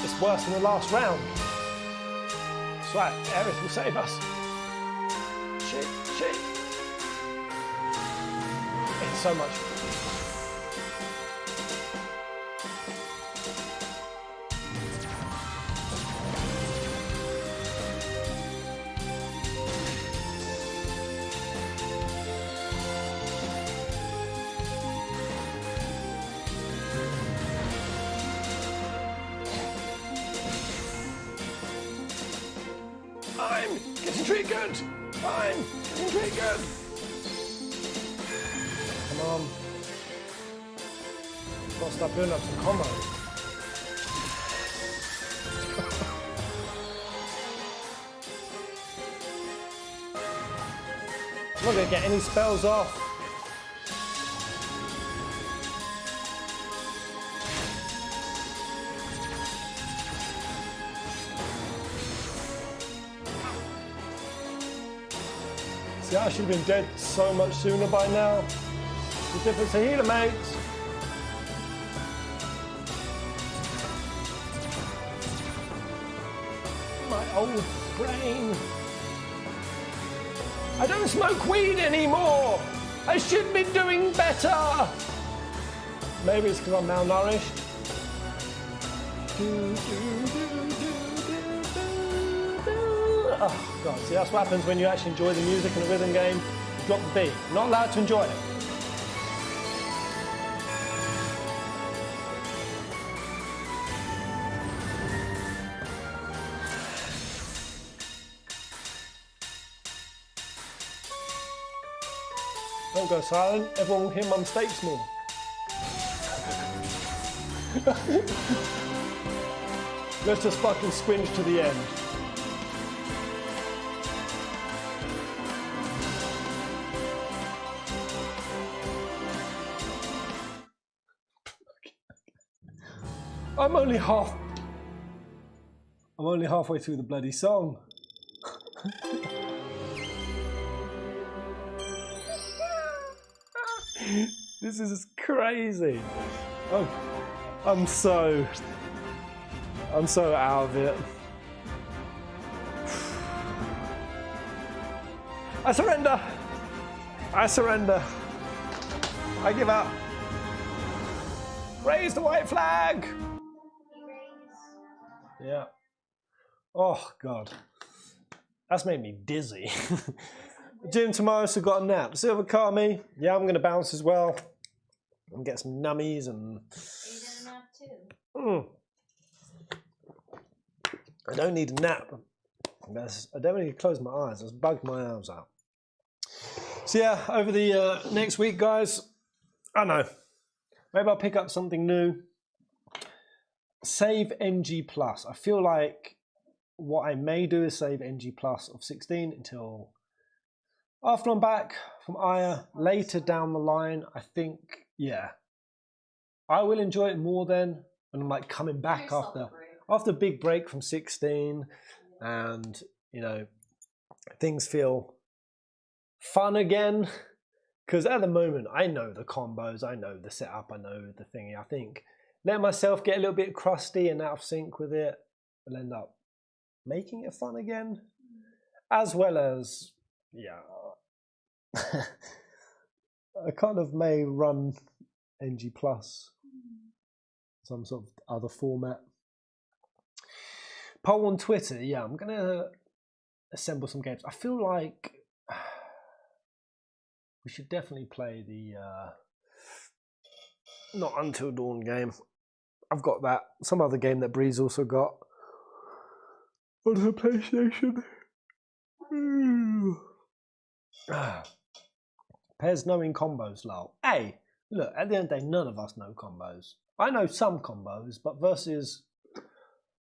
It's worse than the last round. That's right, Aerith will save us. Shit. It's so much. I'm getting triggered. I'm getting triggered. Come on. Gotta start building up some combos. I'm not gonna get any spells off. See, I should have been dead so much sooner by now. The difference a healer makes. My old brain. I don't smoke weed anymore. I should be doing better. Maybe it's because I'm malnourished. Oh god, see that's what happens when you actually enjoy the music in a rhythm game. You drop the beat. You're not allowed to enjoy it. Don't go silent, everyone will hear my mistakes more. Let's just fucking squinch to the end. I'm only halfway through the bloody song. This is crazy. Oh, I'm so out of it. I surrender. I surrender. I give up. Raise the white flag. Yeah. Oh God. That's made me dizzy. Gym tomorrow, so got a nap. Silver Kami, yeah, I'm gonna bounce as well. And get some nummies and. Are you gonna nap too? I don't need a nap. I don't need to close my eyes. I just bugged my arms out. So yeah, over the next week, guys, I don't know. Maybe I'll pick up something new. Save NG Plus. I feel like what I may do is save NG Plus of 16 until after I'm back from Aya. Later down the line, I think, yeah, I will enjoy it more then when I'm like coming back after a big break from 16, and you know things feel fun again. Because at the moment, I know the combos, I know the setup, I know the thingy. I think let myself get a little bit crusty and out of sync with it, will end up making it fun again, as well as, yeah, I kind of may run NG Plus, some sort of other format. Poll on Twitter, yeah, I'm going to assemble some games. I feel like we should definitely play the not Until Dawn game. I've got that. Some other game that Bree's also got on her PlayStation. Pairs knowing combos, lol. Hey, look, at the end of the day, none of us know combos. I know some combos, but versus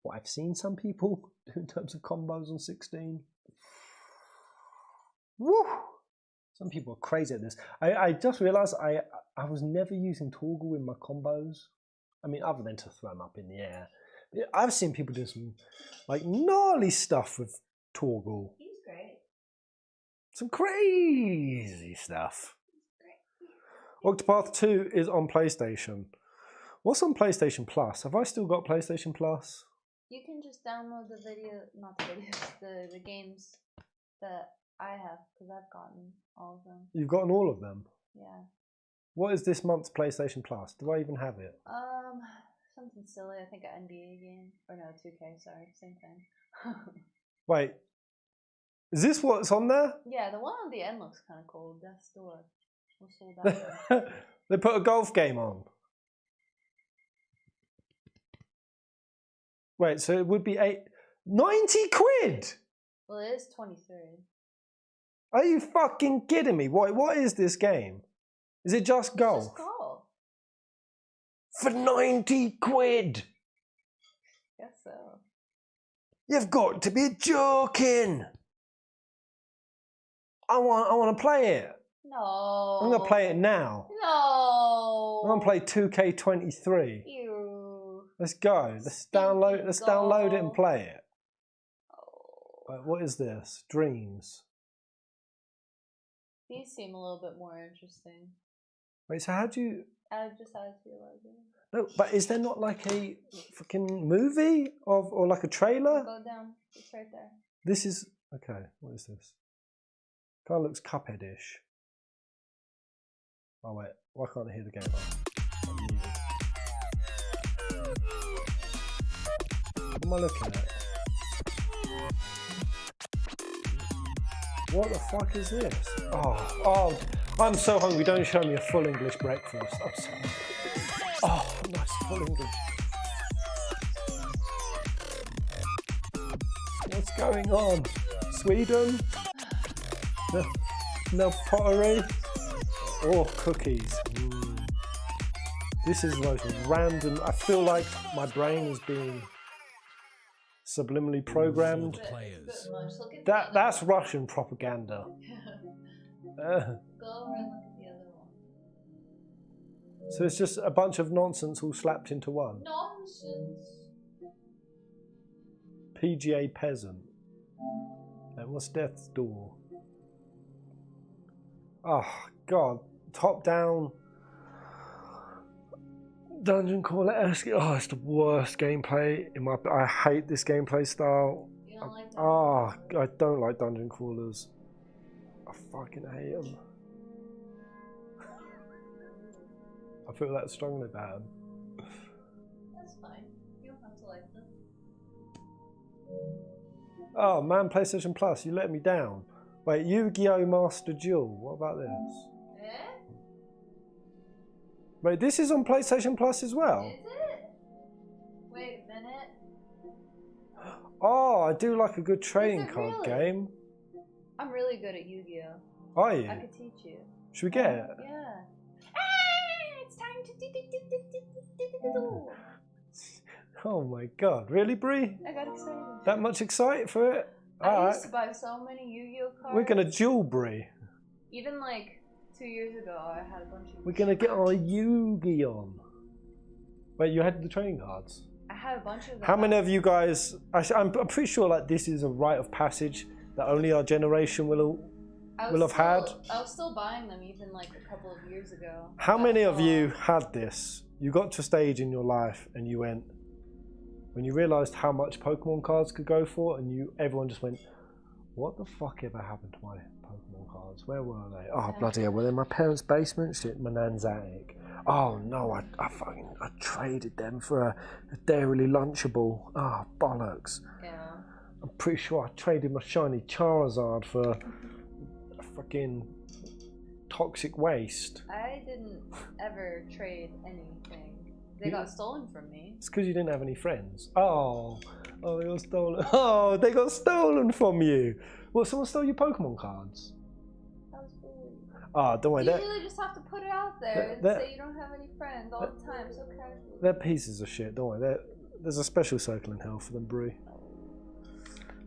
what I've seen some people do in terms of combos on 16. Woo! Some people are crazy at this. I just realised I was never using toggle in my combos. I mean, other than to throw them up in the air. I've seen people do some like gnarly stuff with toggle. He's great. Some crazy stuff. Octopath 2 is on PlayStation. What's on PlayStation Plus? Have I still got PlayStation Plus? You can just download the video, not the videos, the games that I have, because I've gotten all of them. You've gotten all of them? Yeah. What is this month's PlayStation Plus? Do I even have it? Something silly. I think an NBA game. Or no, 2K, sorry. Same thing. Wait. Is this what's on there? Yeah, the one on the end looks kind of cool. That's the one. We'll sold out. They put a golf game on. Wait, so it would be 90 quid? Well, it is 23. Are you fucking kidding me? What is this game? Is it just golf? Just golf. For 90 quid? Guess so. You've got to be joking. I want to play it. No. I'm going to play it now. No. I'm going to play 2K23. Ew. Let's go. Let's download it and play it. Oh. Right, what is this? Dreams. These seem a little bit more interesting. Wait, so how do you... I just added to your library. No, but is there not like a fucking movie or like a trailer? Go down. It's right there. This is... Okay, what is this? Kind of looks Cuphead-ish. Oh wait, why can't I hear the game? Oh, what am I looking at? What the fuck is this? Oh, I'm so hungry. Don't show me a full English breakfast. I'm so hungry. Oh, nice full English. What's going on? Sweden? No pottery? Oh, cookies. This is the most random. I feel like my brain is being subliminally programmed. That's Russian propaganda. Go over and look at the other one. So it's just a bunch of nonsense all slapped into one. Nonsense. PGA Peasant. And what's Death's Door? Oh God, top down dungeon crawler-esque. Oh, it's the worst gameplay in my. I hate this gameplay style. You don't like I don't like dungeon crawlers. I fucking hate them. I feel that strongly about them. That's fine. You don't have to like them. Oh man, PlayStation Plus, you let me down. Wait, Yu-Gi-Oh! Master Duel. What about this? Eh? Wait, this is on PlayStation Plus as well? Is it? Wait a minute. Oh, I do like a good trading card really? game. I'm really good at Yu-Gi-Oh! Are you? I could teach you. Should we get it? Yeah. It's time to do. Oh my god, really, Bree? I got excited. That much excited for it? I used to buy so many Yu-Gi-Oh cards. We're gonna duel, Bree. Even like 2 years ago, I had a bunch of. We're gonna get our Yu-Gi on. Wait, you had the trading cards? I had a bunch of them. How many of you guys? I'm pretty sure like this is a rite of passage that only our generation will have had. I was still buying them even like a couple of years ago. How many of you had this? You got to a stage in your life and you went, when you realised how much Pokemon cards could go for, and everyone just went, what the fuck ever happened to my Pokemon cards? Where were they? Oh, bloody hell, were they in my parents' basement? Shit, my nan's attic. Oh no, I traded them for a Dairily Lunchable. Ah, bollocks. Yeah. I'm pretty sure I traded my shiny Charizard for a fucking toxic waste. I didn't ever trade anything. They got stolen from me. It's because you didn't have any friends. Oh, they got stolen. Oh, they got stolen from you. Well, someone stole your Pokemon cards. That was weird. Oh, don't worry. You really just have to put it out there and say you don't have any friends all the time, so casually. They're pieces of shit. Don't worry. There's a special circle in hell for them, Brie.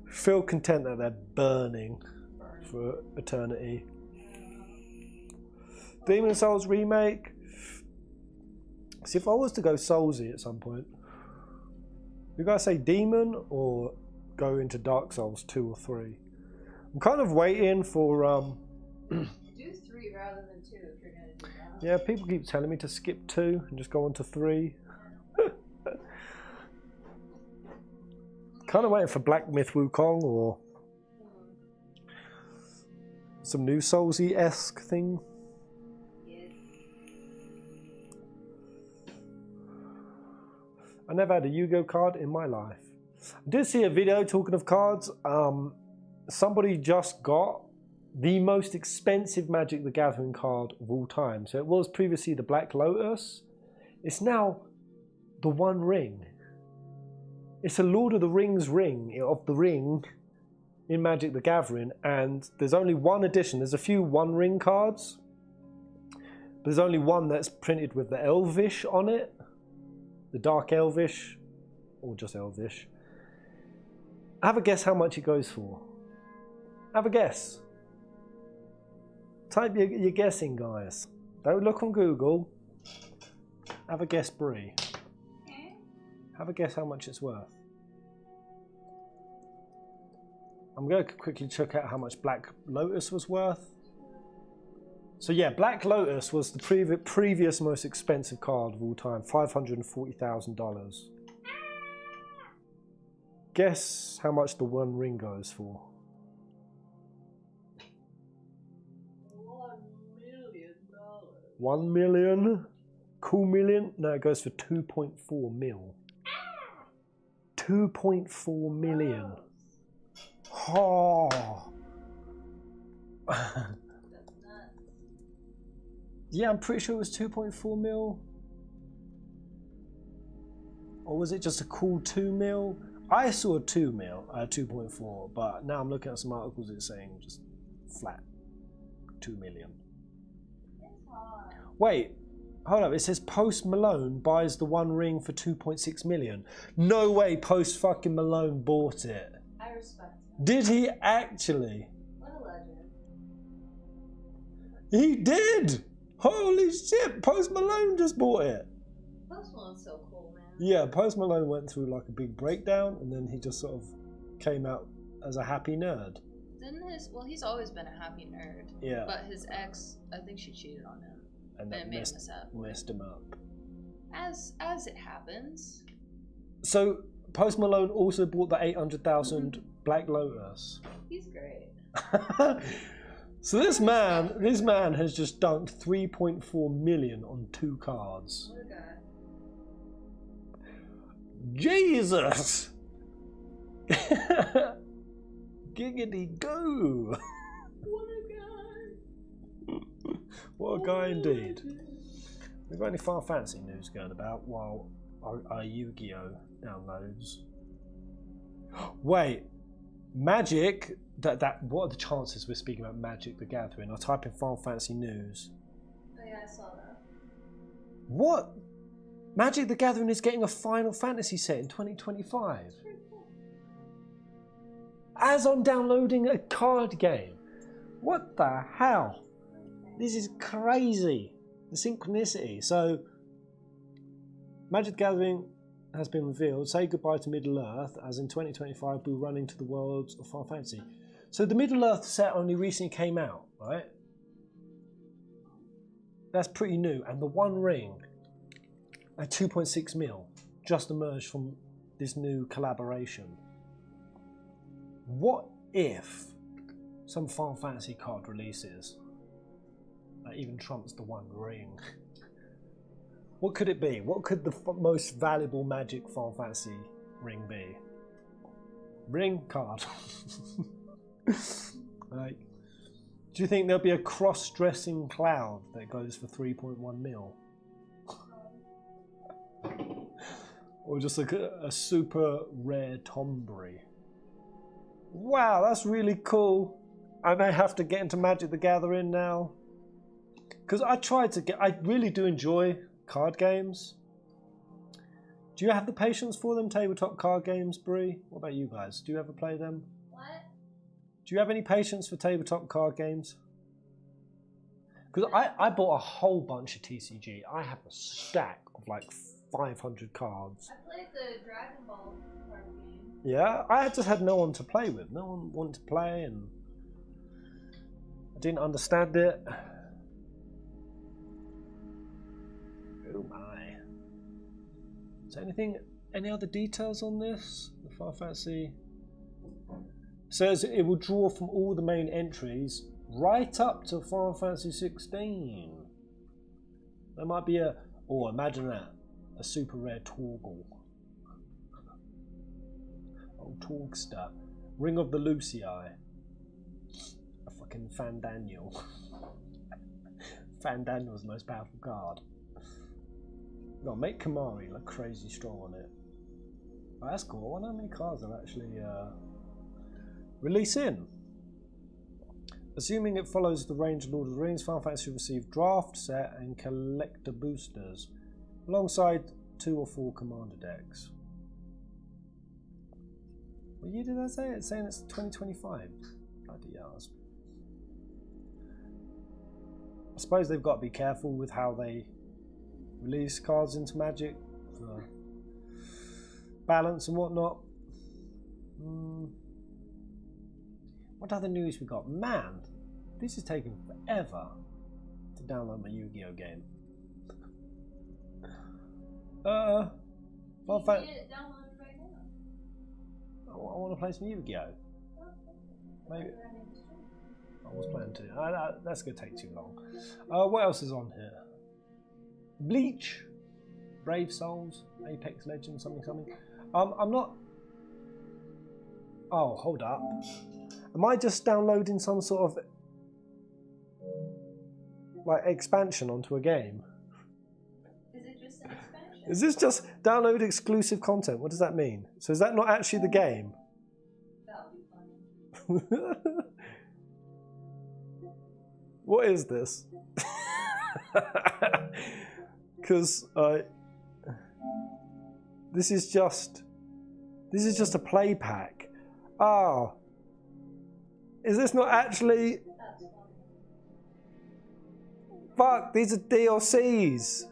Feel content that they're burning for eternity. Demon Souls remake. See, if I was to go Soulsy at some point, you guys say Demon or go into Dark Souls 2 or 3? I'm kind of waiting for. Do 3 rather than 2 if you're gonna do that. Yeah, people keep telling me to skip 2 and just go on to 3. Kind of waiting for Black Myth Wukong or some new Soulsy-esque thing. I never had a Yu-Gi-Oh card in my life. I did see a video talking of cards. Somebody just got the most expensive Magic the Gathering card of all time. So it was previously the Black Lotus. It's now the One Ring. It's a Lord of the Rings ring of the ring in Magic the Gathering, and there's only one edition. There's a few One Ring cards. But there's only one that's printed with the Elvish on it. The Dark Elvish, or just Elvish. Have a guess how much it goes for. Have a guess. Type your guessing, guys. Don't look on Google. Have a guess, Bree. Have a guess how much it's worth. I'm going to quickly check out how much Black Lotus was worth. So yeah, Black Lotus was the previous most expensive card of all time, $540,000. Guess how much the One Ring goes for. $1 million. 1 million? Cool million? No, it goes for 2.4 mil. 2.4 million. Oh. Yeah, I'm pretty sure it was 2.4 mil. Or was it just a cool 2 mil? I saw 2 mil, 2.4, but now I'm looking at some articles it's saying just flat 2 million. Wait, hold up, it says Post Malone buys the One Ring for 2.6 million. No way Post fucking Malone bought it. I respect him. Did he actually? What a legend. He did! Holy shit, Post Malone just bought it. Post Malone's so cool, man. Yeah, Post Malone went through like a big breakdown and then he just sort of came out as a happy nerd. Didn't well, he's always been a happy nerd. Yeah. But his ex, I think she cheated on him. And that made him sad. messed him up. As it happens. So Post Malone also bought the 800,000 Black Lotus. He's great. So this man has just dunked 3.4 million on 2 cards. What a guy. Jesus! Giggity go! What a guy! What a guy indeed. We've got any Final Fantasy news going about while our Yu-Gi-Oh downloads? Wait, Magic. What are the chances we're speaking about Magic the Gathering? I'll type in Final Fantasy news. Oh yeah, I saw that. What? Magic the Gathering is getting a Final Fantasy set in 2025. As I'm downloading a card game. What the hell? This is crazy. The synchronicity. So, Magic the Gathering has been revealed. Say goodbye to Middle-earth, as in 2025 we'll run into the worlds of Final Fantasy. So the Middle-earth set only recently came out, right? That's pretty new. And the One Ring at 2.6 mil just emerged from this new collaboration. What if some Final Fantasy card releases that even trumps the One Ring? What could it be? What could the most valuable Magic Final Fantasy ring be? Ring card. Like, do you think there'll be a cross-dressing cloud that goes for 3.1 mil? Or just like a super rare Tombury? Wow, that's really cool. I may have to get into Magic the Gathering now. Because I really do enjoy card games. Do you have the patience for them, tabletop card games, Bree? What about you guys? Do you ever play them? What? Do you have any patience for tabletop card games? Because I bought a whole bunch of TCG. I have a stack of like 500 cards. I played the Dragon Ball card game. Yeah, I just had no one to play with. No one wanted to play and I didn't understand it. Oh my. Is there any other details on this? The Final Fantasy says it will draw from all the main entries right up to Final Fantasy 16. There might be imagine that, a super rare Torgal. Oh, Torgster. Ring of the Lucii. A fucking Fandaniel. Fandaniel's the most powerful card. No, make Kamari look crazy strong on it. Oh, that's cool. I wonder how many cards are actually Release in. Assuming it follows the range of Lord of the Rings, Final Fantasy will receive draft, set, and collector boosters, alongside 2 or 4 commander decks. What year did I say? It's saying it's 2025. Bloody hours. I suppose they've got to be careful with how they release cards into Magic for balance and whatnot. What other news we got? Man, this is taking forever to download my Yu-Gi-Oh game. You get it downloaded right now. I want to play some Yu-Gi-Oh. Maybe. I was planning to. That's going to take too long. What else is on here? Bleach, Brave Souls, Apex Legends, something. I'm not. Oh, hold up. Am I just downloading some sort of like expansion onto a game? Is it just an expansion? Is this just download exclusive content? What does that mean? So is that not actually the game? That would be funny. What is this? Because this is just a play pack. Oh, is this not actually? That's funny. Fuck, these are DLCs.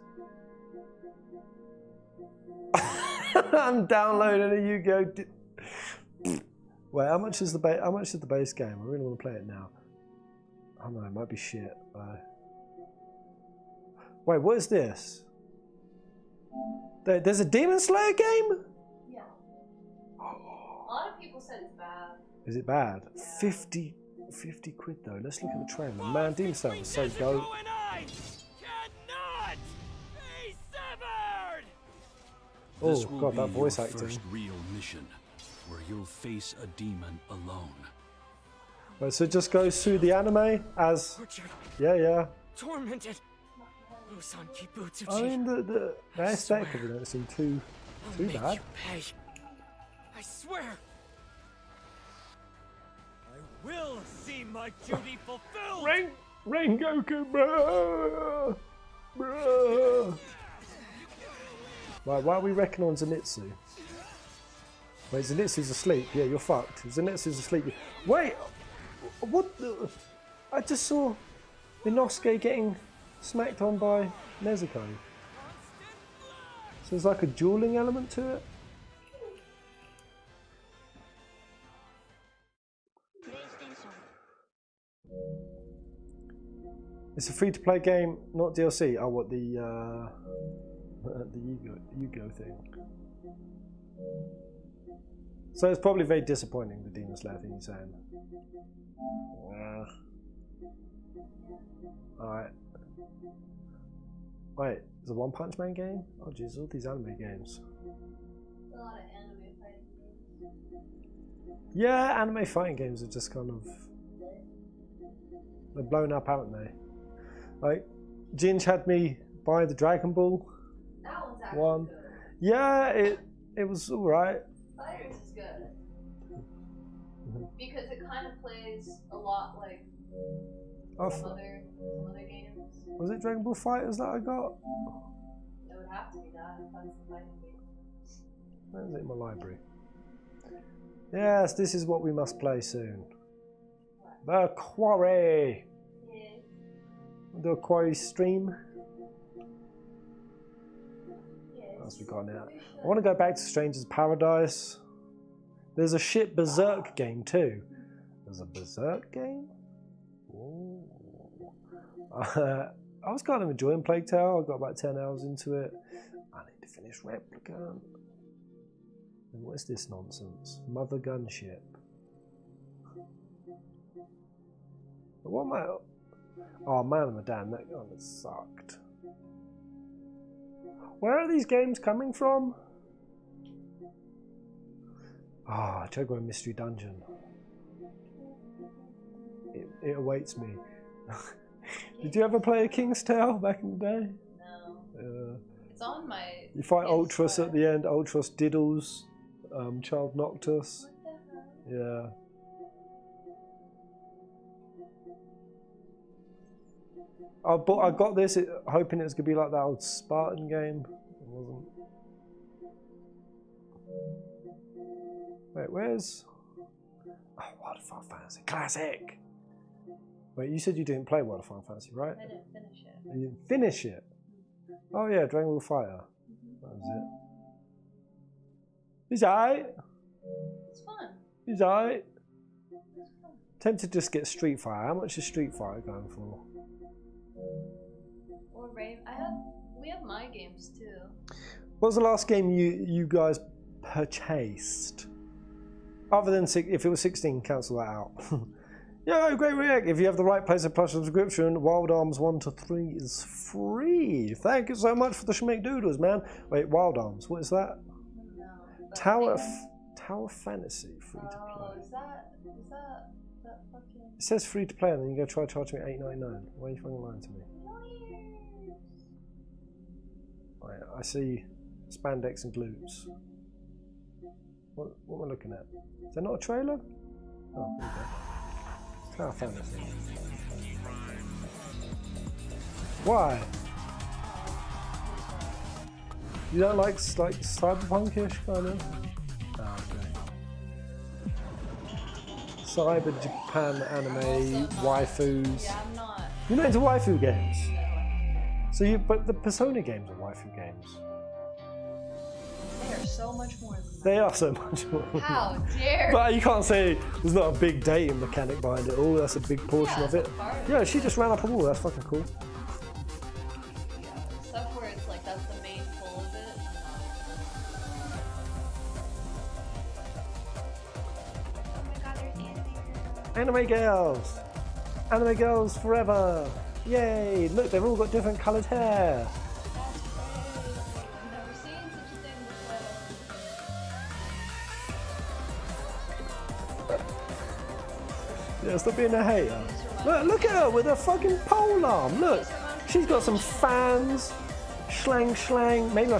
I'm downloading a Yu-Gi-Oh. Wait, how much is the base game? I really want to play it now. I don't know, it might be shit. Wait, what is this? There's a Demon Slayer game? Yeah. A lot of people said it's bad. Is it bad? Yeah. 50 quid though. Let's look at the trailer. Man, Demon Slayer was so dope. Oh god, that voice acting. First real mission where you'll face a demon alone. Right, so it just goes through the anime as yeah. Tormented. I mean the aesthetic of it doesn't seem too bad. I swear. I will see my duty fulfilled! Rengoku, bro! Right, why are we reckoning on Zenitsu? Wait, Zenitsu's asleep. Yeah, you're fucked. Zenitsu's asleep. Wait! What the? I just saw Inosuke getting smacked on by Nezuko. So there's like a dueling element to it? It's a free-to-play game, not DLC. Oh, what, the Yu-Gi-Oh thing. So it's probably very disappointing, the Demon Slayer thing you're saying. Alright. Wait, is a One Punch Man game? Oh jeez, all these anime games. A lot of anime fighting games. Yeah, anime fighting games are just kind of... They're blown up, haven't they? Like, Ginge had me buy the Dragon Ball That one's actually one. good. Yeah, it was alright. Fighters is good. Because it kind of plays a lot like some other games. Was it Dragon Ball Fighters that I got? It would have to be that if that's the fighting game. Where's it in my library? Yes, this is what we must play soon. The Quarry! Yeah. Do a Quarry stream. Yes. What else we got now? I want to go back to Stranger's Paradise. There's a shit Berserk game too. There's a Berserk game? Ooh. I was kind of enjoying Plague Tale. I got about 10 hours into it. I need to finish Replicant. And what is this nonsense? Mother Gunship. What am I? Oh man, I'm a damn. That sucked. Where are these games coming from? Ah, Chogro Mystery Dungeon. It awaits me. Did you ever play a King's Tale back in the day? No. It's on my. You fight PS4. Ultros at the end. Ultros diddles Child Noctus. What the hell? Yeah. I got this hoping it was gonna be like that old Spartan game. It wasn't. Wait, where's? Oh, World of Final Fantasy Classic. Wait, you said you didn't play World of Final Fantasy, right? I didn't finish it. You didn't finish it. Oh yeah, Dragon Ball Fighter. That was it. He's alright. It's fun. He's alright. Tempted to just get Street Fighter. How much is Street Fighter going for? Or Rave. We have my games too. What was the last game you guys purchased? Other than if it was 16, cancel that out. Yeah, great react. If you have the right place of plus subscription, Wild Arms 1 to 3 is free. Thank you so much for the Schmick Doodles, man. Wait, Wild Arms, what is that? No. Tower Fantasy, free to play. Oh, is that fucking... It says free to play and then you go try to charge me $8.99. Why are you fucking lying to me? Right, I see spandex and glutes. What am I looking at? Is that not a trailer? Oh, there you go. Tower Fantasy. Why? You don't like cyberpunkish kind of? Oh, okay. Cyber Japan anime waifus. Yeah, I'm not. You're not into waifu games. So but the Persona games are waifu games. They are so much more than that. They are so much more. How dare But you can't say there's not a big dating mechanic behind it all. That's a big portion of it. Yeah, she just ran up a wall. That's fucking cool. Yeah, stuff where it's like that's the main pull of it. Oh my god, there's Anime girls! Anime girls forever! Yay! Look, they've all got different coloured hair. That's crazy. I've never seen such a thing before. Yeah, stop being a hater. Look at her with her fucking pole arm. Look, she's got some fans. Schlang. Maybe I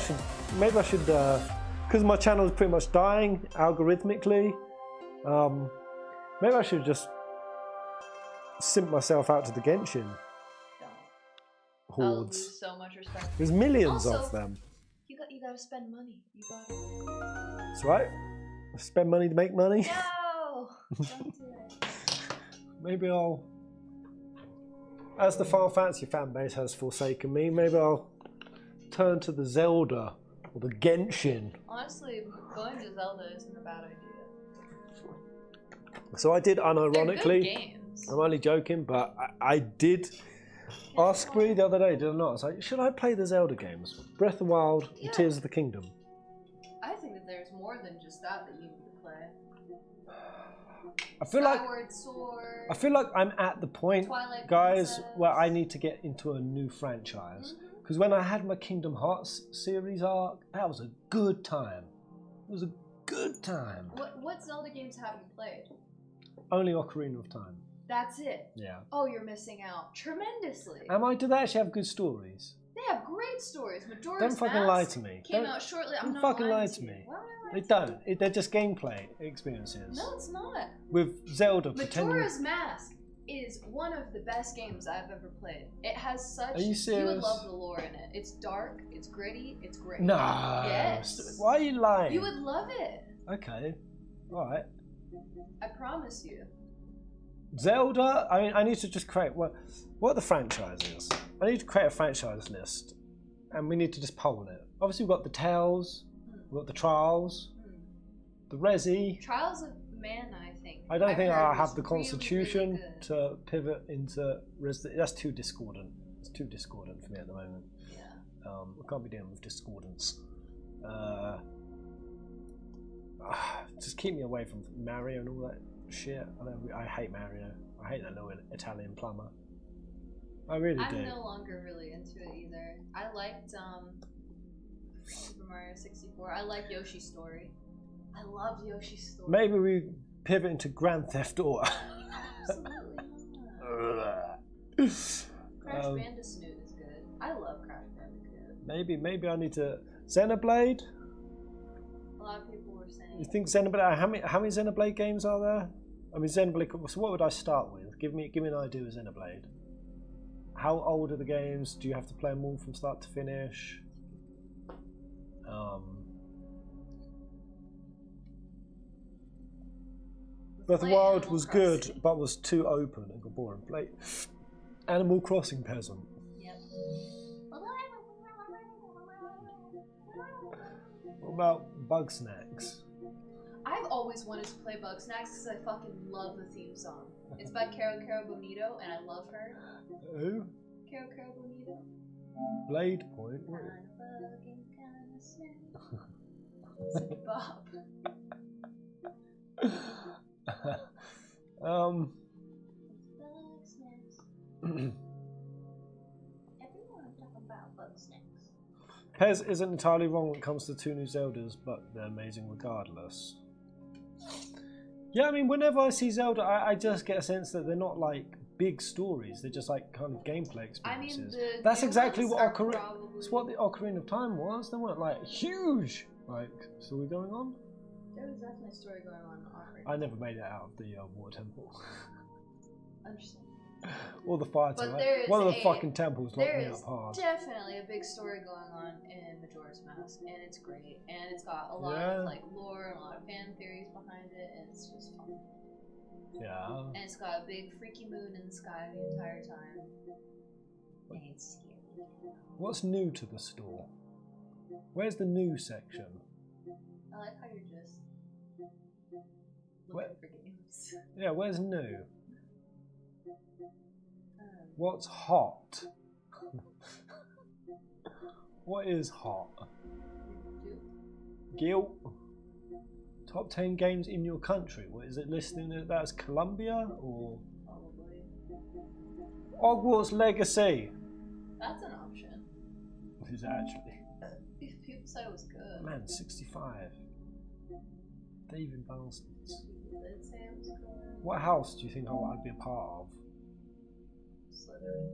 should, because my channel is pretty much dying algorithmically. Maybe I should just simp myself out to the Genshin I'll hordes. lose so much respect. There's millions Also, of them. You gotta spend money. You gotta. That's right. Spend money to make money. No! Don't do it. Maybe I'll, as the Final Fantasy fan base has forsaken me, maybe I'll turn to the Zelda or the Genshin. Honestly, going to Zelda isn't a bad idea. So I did They're good unironically. games. I'm only joking, but I did ask Bree the other day, did I not? I was like, should I play the Zelda games? Breath of the Wild and Yeah. Tears of the Kingdom. I think that there's more than just that you need to play. I feel like Skyward Sword. I feel like I'm at the point, Twilight guys, Princess. where I need to get into a new franchise. Because when I had my Kingdom Hearts series arc, that was a good time. It was a good time. What Zelda games have you played? Only Ocarina of Time. That's it. Yeah. Oh, you're missing out tremendously. Do they actually have good stories? They have great stories. Majora's Don't fucking Mask lie to me. Came Don't- out shortly. I'm don't not fucking lying lie to you. me. Why would I lie They to don't. They're just gameplay experiences. you? No, it's not. With Zelda pretending. Majora's Mask is one of the best games I've ever played. It has such. Are you would serious? love the lore in it. It's dark. It's gritty. It's great. No. Yes. Why are you lying? You would love it. Okay. Alright. I promise you. Zelda, I need to just create what are the franchises? I need to create a franchise list. And we need to just poll it. Obviously we've got the Tales, we've got the Trials, the Resi. Trials of Mana, I think. I don't think heard I was have the really, constitution really good. to pivot into Resident. That's too discordant. It's too discordant for me at the moment. Yeah. I can't be dealing with discordance. Just keep me away from Mario and all that shit. I hate Mario. I hate that little Italian plumber. I really do. I'm no longer really into it either. I liked Super Mario 64. I like Yoshi's Story. I loved Yoshi's Story. Maybe we pivot into Grand Theft Auto. Absolutely not. Crash Bandicoot is good. I love Crash Bandicoot. Maybe I need to Xenoblade. A lot of people were saying. You think Xenoblade? How many Xenoblade games are there? I mean Xenoblade. So what would I start with? Give me an idea of Xenoblade. How old are the games? Do you have to play them all from start to finish? Breath of the Wild was good, but was too open and got boring. Play Animal Crossing Peasant. Yep. What about Bug Snacks? I've always wanted to play Bug Snacks because I fucking love the theme song. It's by Caro Bonito, and I love her. Who? Caro Bonito. Blade Point. What? Bob. Everyone talk about Bug Snacks. Pez isn't entirely wrong when it comes to 2 new Zeldas, but they're amazing regardless. Yeah, I mean, whenever I see Zelda, I just get a sense that they're not like big stories. They're just like kind of gameplay experiences. I mean, that's exactly what it's what the Ocarina of Time was. They weren't like huge like story going on. There was definitely a story going on in Ocarina. I never made it out of the water temple. Understand. Or the fire tower. One of the fucking temples locked me up hard. There is definitely a big story going on in Majora's Mask, and it's great. And it's got a lot of like lore and a lot of fan theories behind it, and it's just fun. Yeah. And it's got a big freaky moon in the sky the entire time. And it's scary. What's new to the store? Where's the new section? I like how you're just looking for games. Yeah, where's new? What's hot? What is hot? Guilt. Top 10 games in your country. What is it listing that as Colombia or Probably. Hogwarts Legacy? That's an option. Is it actually? People said it was good. Man, 65. David Bastards. People did say it was good. What house do you think I'd be a part of? Slytherin.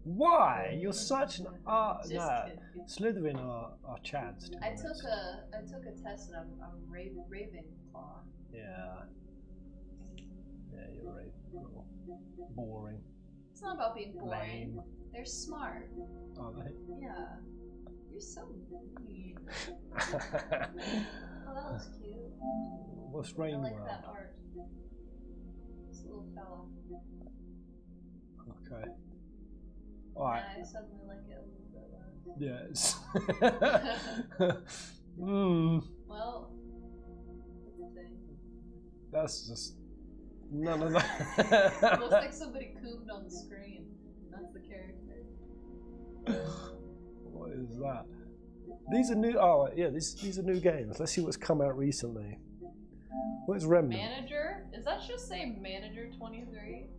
Why? You're such an no. Kidding. Slytherin are chads. I took a test and I'm Ravenclaw. Yeah. Yeah, you're Ravenclaw. Boring. It's not about being boring. Lame. They're smart. Are they? Yeah. You're so mean. Oh, that looks cute. What's Rain I like World? that art. This little fella. Okay. Alright. And I suddenly like it a little bit less. Yes. Well, that's the thing. That's just no. It looks like somebody coomed on the screen. That's the character. What is that? These are new. Oh yeah, these are new games. Let's see what's come out recently. Where's Remnant? Manager? Is that just say Manager 23?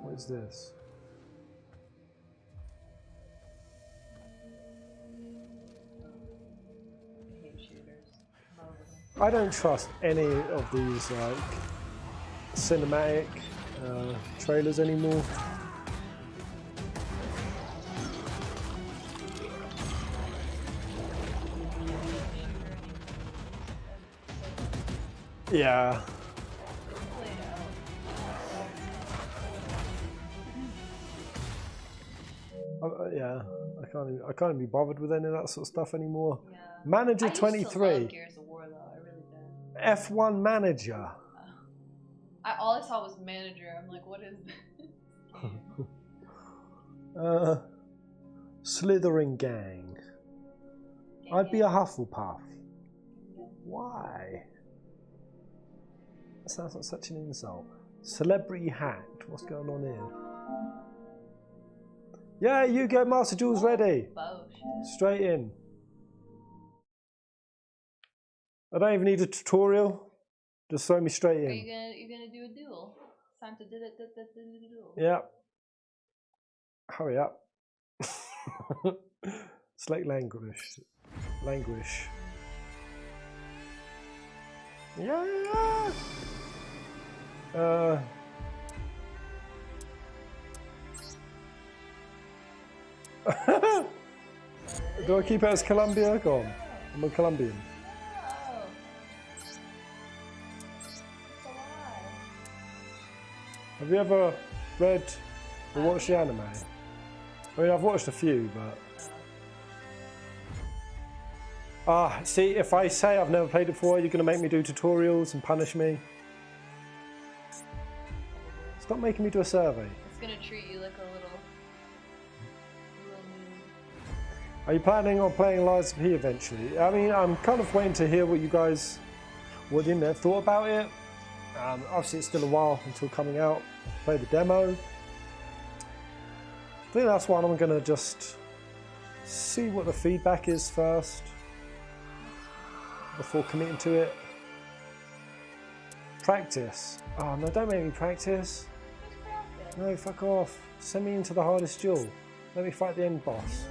What is this? I hate shooters. I don't trust any of these like cinematic trailers anymore. Yeah. Yeah, I can't even be bothered with any of that sort of stuff anymore. Yeah. Manager I used 23. to love Gears of War though, I really did. F1 Manager. All I saw was Manager. I'm like, what is this? Slytherin Gang. I'd be a Hufflepuff. Why? That sounds like such an insult. Celebrity Hacked. What's going on here? Yeah, you go, Master Jules, ready. Straight in. I don't even need a tutorial. Just throw me straight in. You're gonna do a duel. It's time to do the duel. Yeah. Hurry up. Select languish. Languish. Yeah. Do I keep it as Colombia? Go on. I'm a Colombian. Have you ever read or watched the anime? I mean, I've watched a few, but... see, if I say I've never played it before, you're going to make me do tutorials and punish me. Stop making me do a survey. It's gonna treat you like a little Are you planning on playing Lies of P eventually? I mean, I'm kind of waiting to hear what you guys, what the internet thought about it. Obviously, it's still a while until coming out. Play the demo. I think that's one I'm gonna just see what the feedback is first before committing to it. Practice. Oh no, don't make me practice. No, fuck off. Send me into the hardest duel. Let me fight the end boss.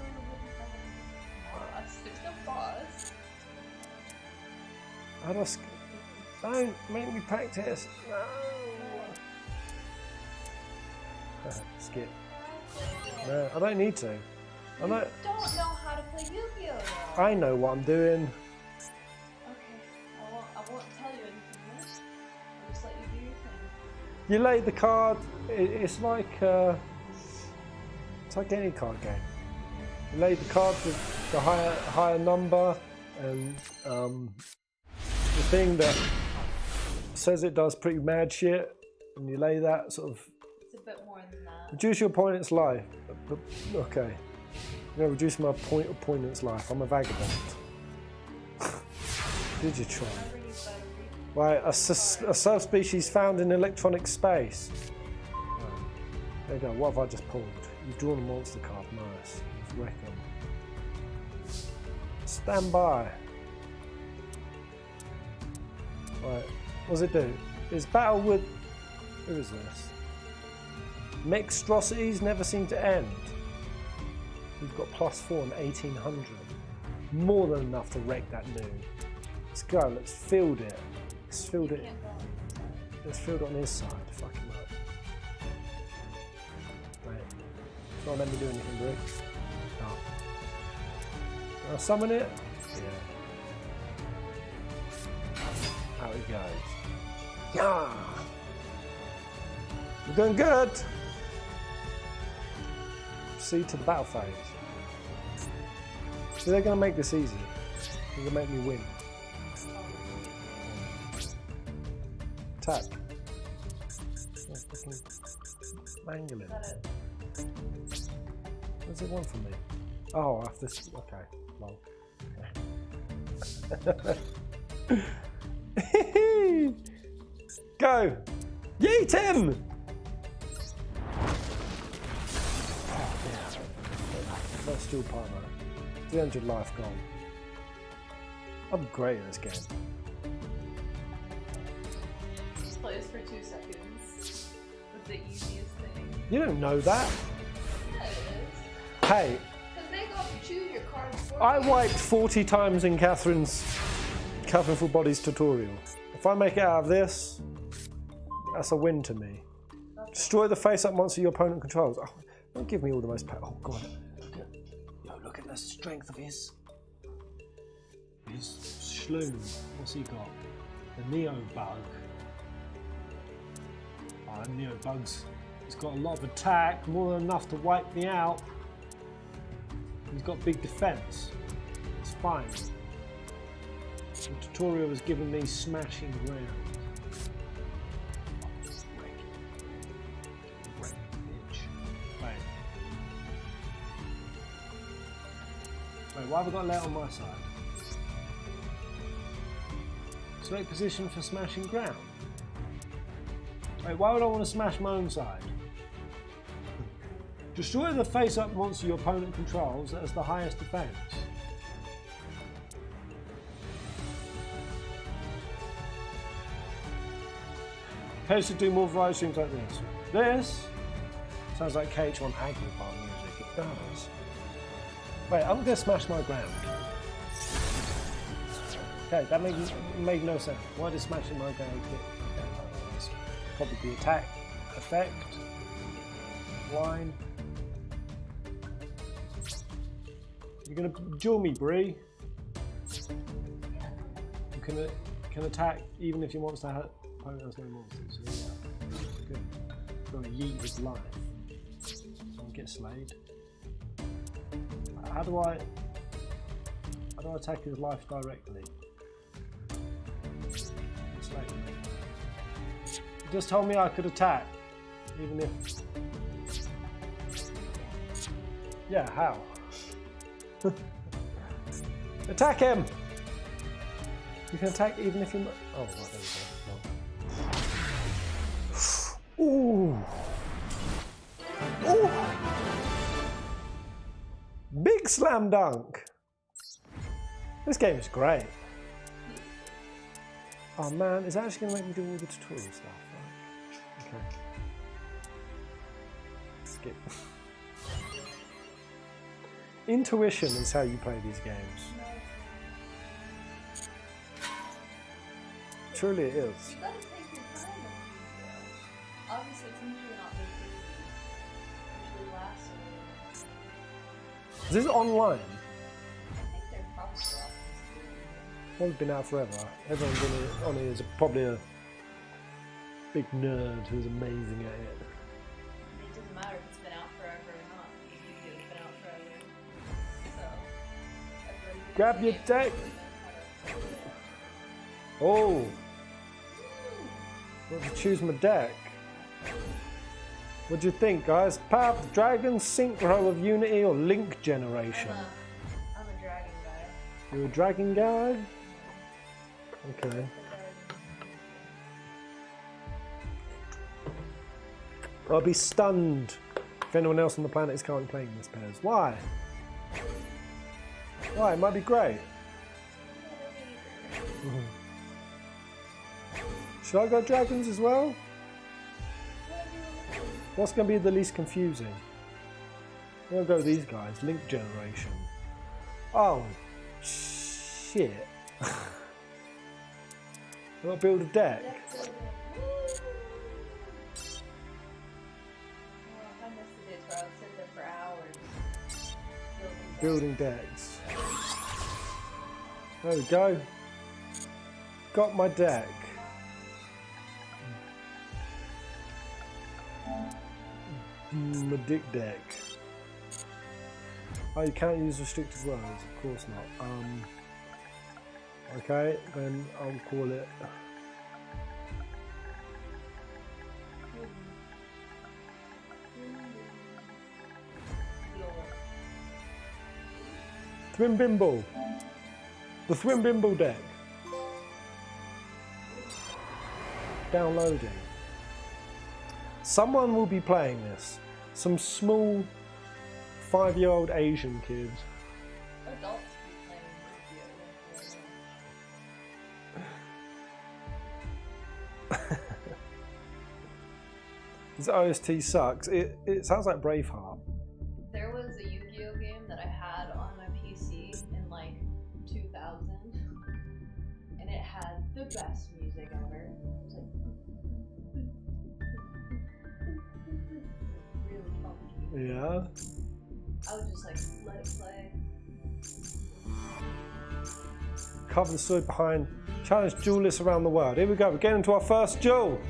There's no boss. How do I don't make me practice. No. Skip. No, I don't need to. I Don't know how to play Yu-Gi-Oh! I know what I'm doing. Okay, I won't tell you anything else. I'll just let you do your thing. You lay the card. It's like any card game. You lay the card with the higher number, and the thing that says it does pretty mad shit, and you lay that sort of. It's a bit more than that. Reduce your opponent's life. Okay. I'm gonna reduce my opponent's life. I'm a vagabond. Did you try? Right, a subspecies found in electronic space. There you go. What have I just pulled? You've drawn a monster card. Nice. Let's wreck them. Stand by. Right. What does it do? It's battle with. Who is this? Mixtrosities never seem to end. We've got +4 and 1800. More than enough to wreck that noon. Let's go. Let's field it. Let's field it. Let's field it on his side. Fuck him up. Right. It's not let me do anything, bro. Oh. Can I summon it? Yeah. Out it goes. Yeah. We're doing good. Proceed to the battle phase. So they're going to make this easy. They're going to make me win. Attack. Oh, fucking mangling. What does it want from me? Oh, I have to. Okay. Lol. Go! Yeet him! Let's do partner. 300 life goal. I'm great at this game. Just plays for 2 seconds. It's the easiest thing. You don't know that. Yeah, it is. Hey, Because they go choose your cards for I you. wiped 40 times in Catherine Full Body's tutorial. If I make it out of this, that's a win to me. Destroy the face-up monster your opponent controls. Oh, don't give me all the most power. Oh god. Yo, look at the strength of his shloom. What's he got? The Neo Bug. Oh, the Neo Bug's. He's got a lot of attack, more than enough to wipe me out. He's got big defense. It's fine. The tutorial has given me smashing ground. Wait, why have I got let on my side? Select position for smashing ground. Wait, why would I want to smash my own side? Destroy the face-up monster your opponent controls that has the highest defense. Pays to do more variety streams like this. This sounds like KH1 Agripar music. It does. Wait, I'm going to smash my ground. Okay, that made no sense. Why does smashing my ground hit? Okay, probably the attack effect. Line. You're going to duel me, Bree. You can attack even if your monster opponent has no monsters. So yeah, good. So yeet his life. Don't get slayed. How do I attack his life directly? Slay. He just told me I could attack, even if. Yeah, how? Attack him! You can attack even if you. Oh, right, there we go. No. Ooh! Ooh! Big slam dunk! This game is great. Oh man, is that actually going to make me do all the tutorial stuff? Right. Okay. Skip. Intuition is how you play these games. Truly it is. You gotta take your time with these, obviously, it's usually not very easy. Usually lasts a little. Is this online? I think they're probably still out. Probably been out forever. Everyone on here is probably a big nerd who's amazing at it. It doesn't matter if it's been out forever or not. It's been out forever. So, everybody Grab your deck. Oh. Got to choose my deck. What do you think, guys? Power of the Dragon, Synchro of Unity, or Link Generation? I'm a dragon guy. You're a dragon guy? Okay. I'll be stunned if anyone else on the planet is currently playing this pairs. Why? Why? It might be great. Should I go dragons as well? What's going to be the least confusing? I'm going to go with these guys. Link Generation. Oh, shit. I've got to build a deck. Building decks. There we go. Got my deck. My dick deck. Oh, you can't use restricted words, of course not. Okay, then I'll call it. Thwimbimble. The Thwimbimble deck. Downloading. Someone will be playing this. Some small 5-year-old Asian kid. Adults be playing This OST sucks. It sounds like Braveheart. There was a Yu-Gi-Oh game that I had on my PC in like 2000, and it had the best music ever. It was like really funky. Yeah. I would just like let it play. Cover the story behind. Challenge duelists around the world. Here we go. We're getting into our first duel.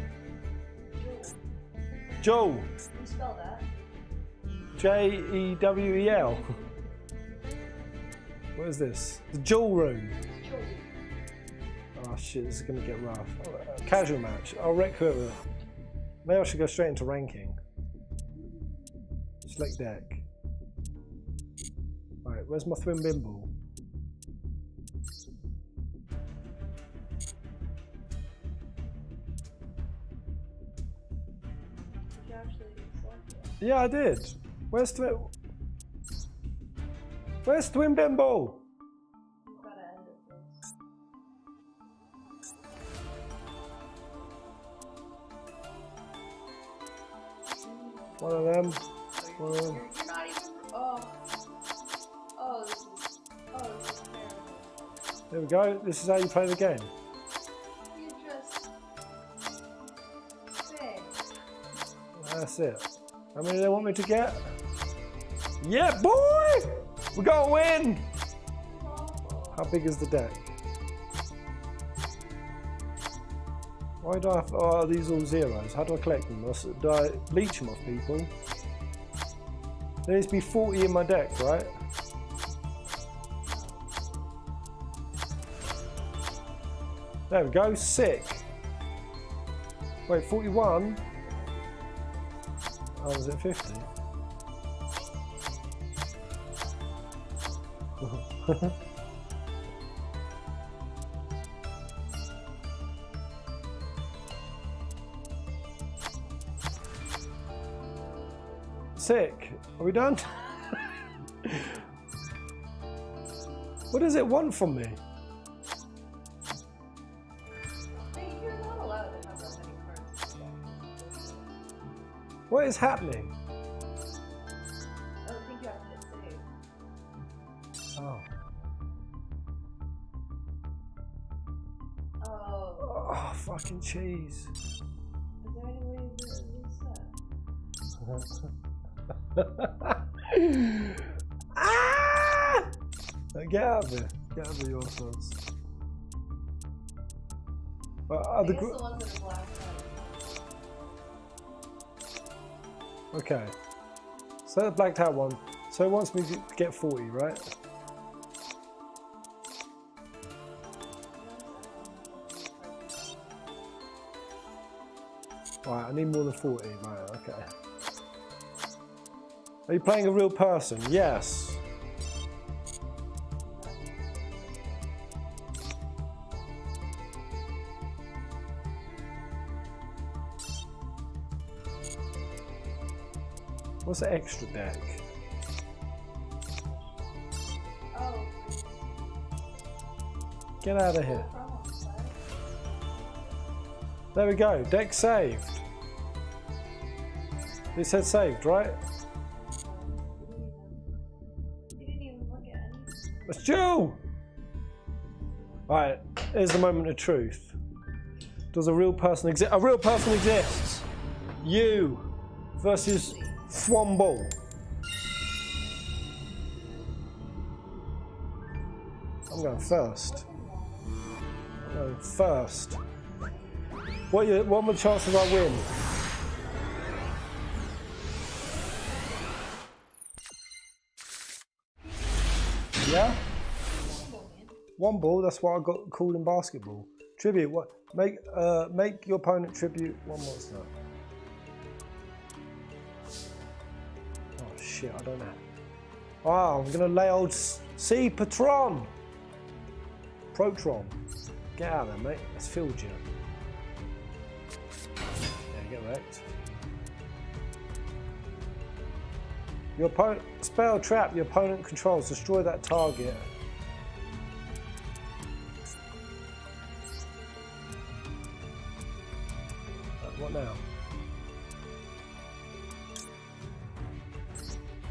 Duel. You spell that? Jewel. What is this? The duel room. Oh shit, this is gonna get rough. Casual match. I'll wreck whoever. Maybe I should go straight into ranking. Select deck. Alright, where's my Thwimbimble? Did you actually select it? Yeah, I did. Where's Thwimbimble? You gotta end it first. One of them. You're not even. Oh. Oh, this is terrible. There we go. This is how you play the game. You just sing. That's it. How many do they want me to get? Yeah, boy! We gotta win! How big is the deck? Why do I have... Oh, are these all zeros? How do I collect them? Do I leech them off people? There needs to be 40 in my deck, right? There we go, sick. Wait, 41? Oh, was it 50? Sick. Are we done? What does it want from me? Hey, you're not allowed to have that many cards. What is happening? I don't think you have to hit save. Oh. Oh. Oh, fucking cheese. Is there any way to reset? Ah! Get out of here. Get out of your thoughts. I guess the ones that are black. Okay. So the blacked out one. So it wants me to get 40, right? Right, I need more than 40. Right, okay. Are you playing a real person? Yes. What's the extra deck? Oh. Get out of here. There we go, deck saved. It said saved, right? You didn't even look at any. Let's go! Right, here's the moment of truth. Does a real person exist? A real person exists! You versus Thwomble. I'm going first. I'm going first. What are my chances I win? Yeah? One ball, that's what I got called in basketball. Tribute, what? Make your opponent tribute one monster. Oh shit, I don't know. Oh, I'm gonna lay old C Patron. Protron. Get out of there, mate. Let's field you. Yeah, get wrecked. Your opponent spell trap your opponent controls. Destroy that target. What now?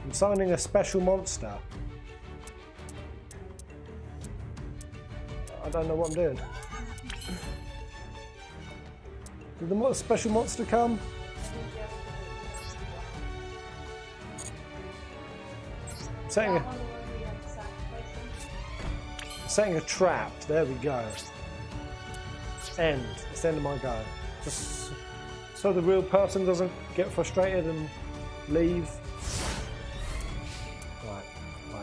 I'm summoning a special monster. I don't know what I'm doing. Did the special monster come? Setting a trap. There we go. End. It's the end of my go. Just so the real person doesn't get frustrated and leave. Right.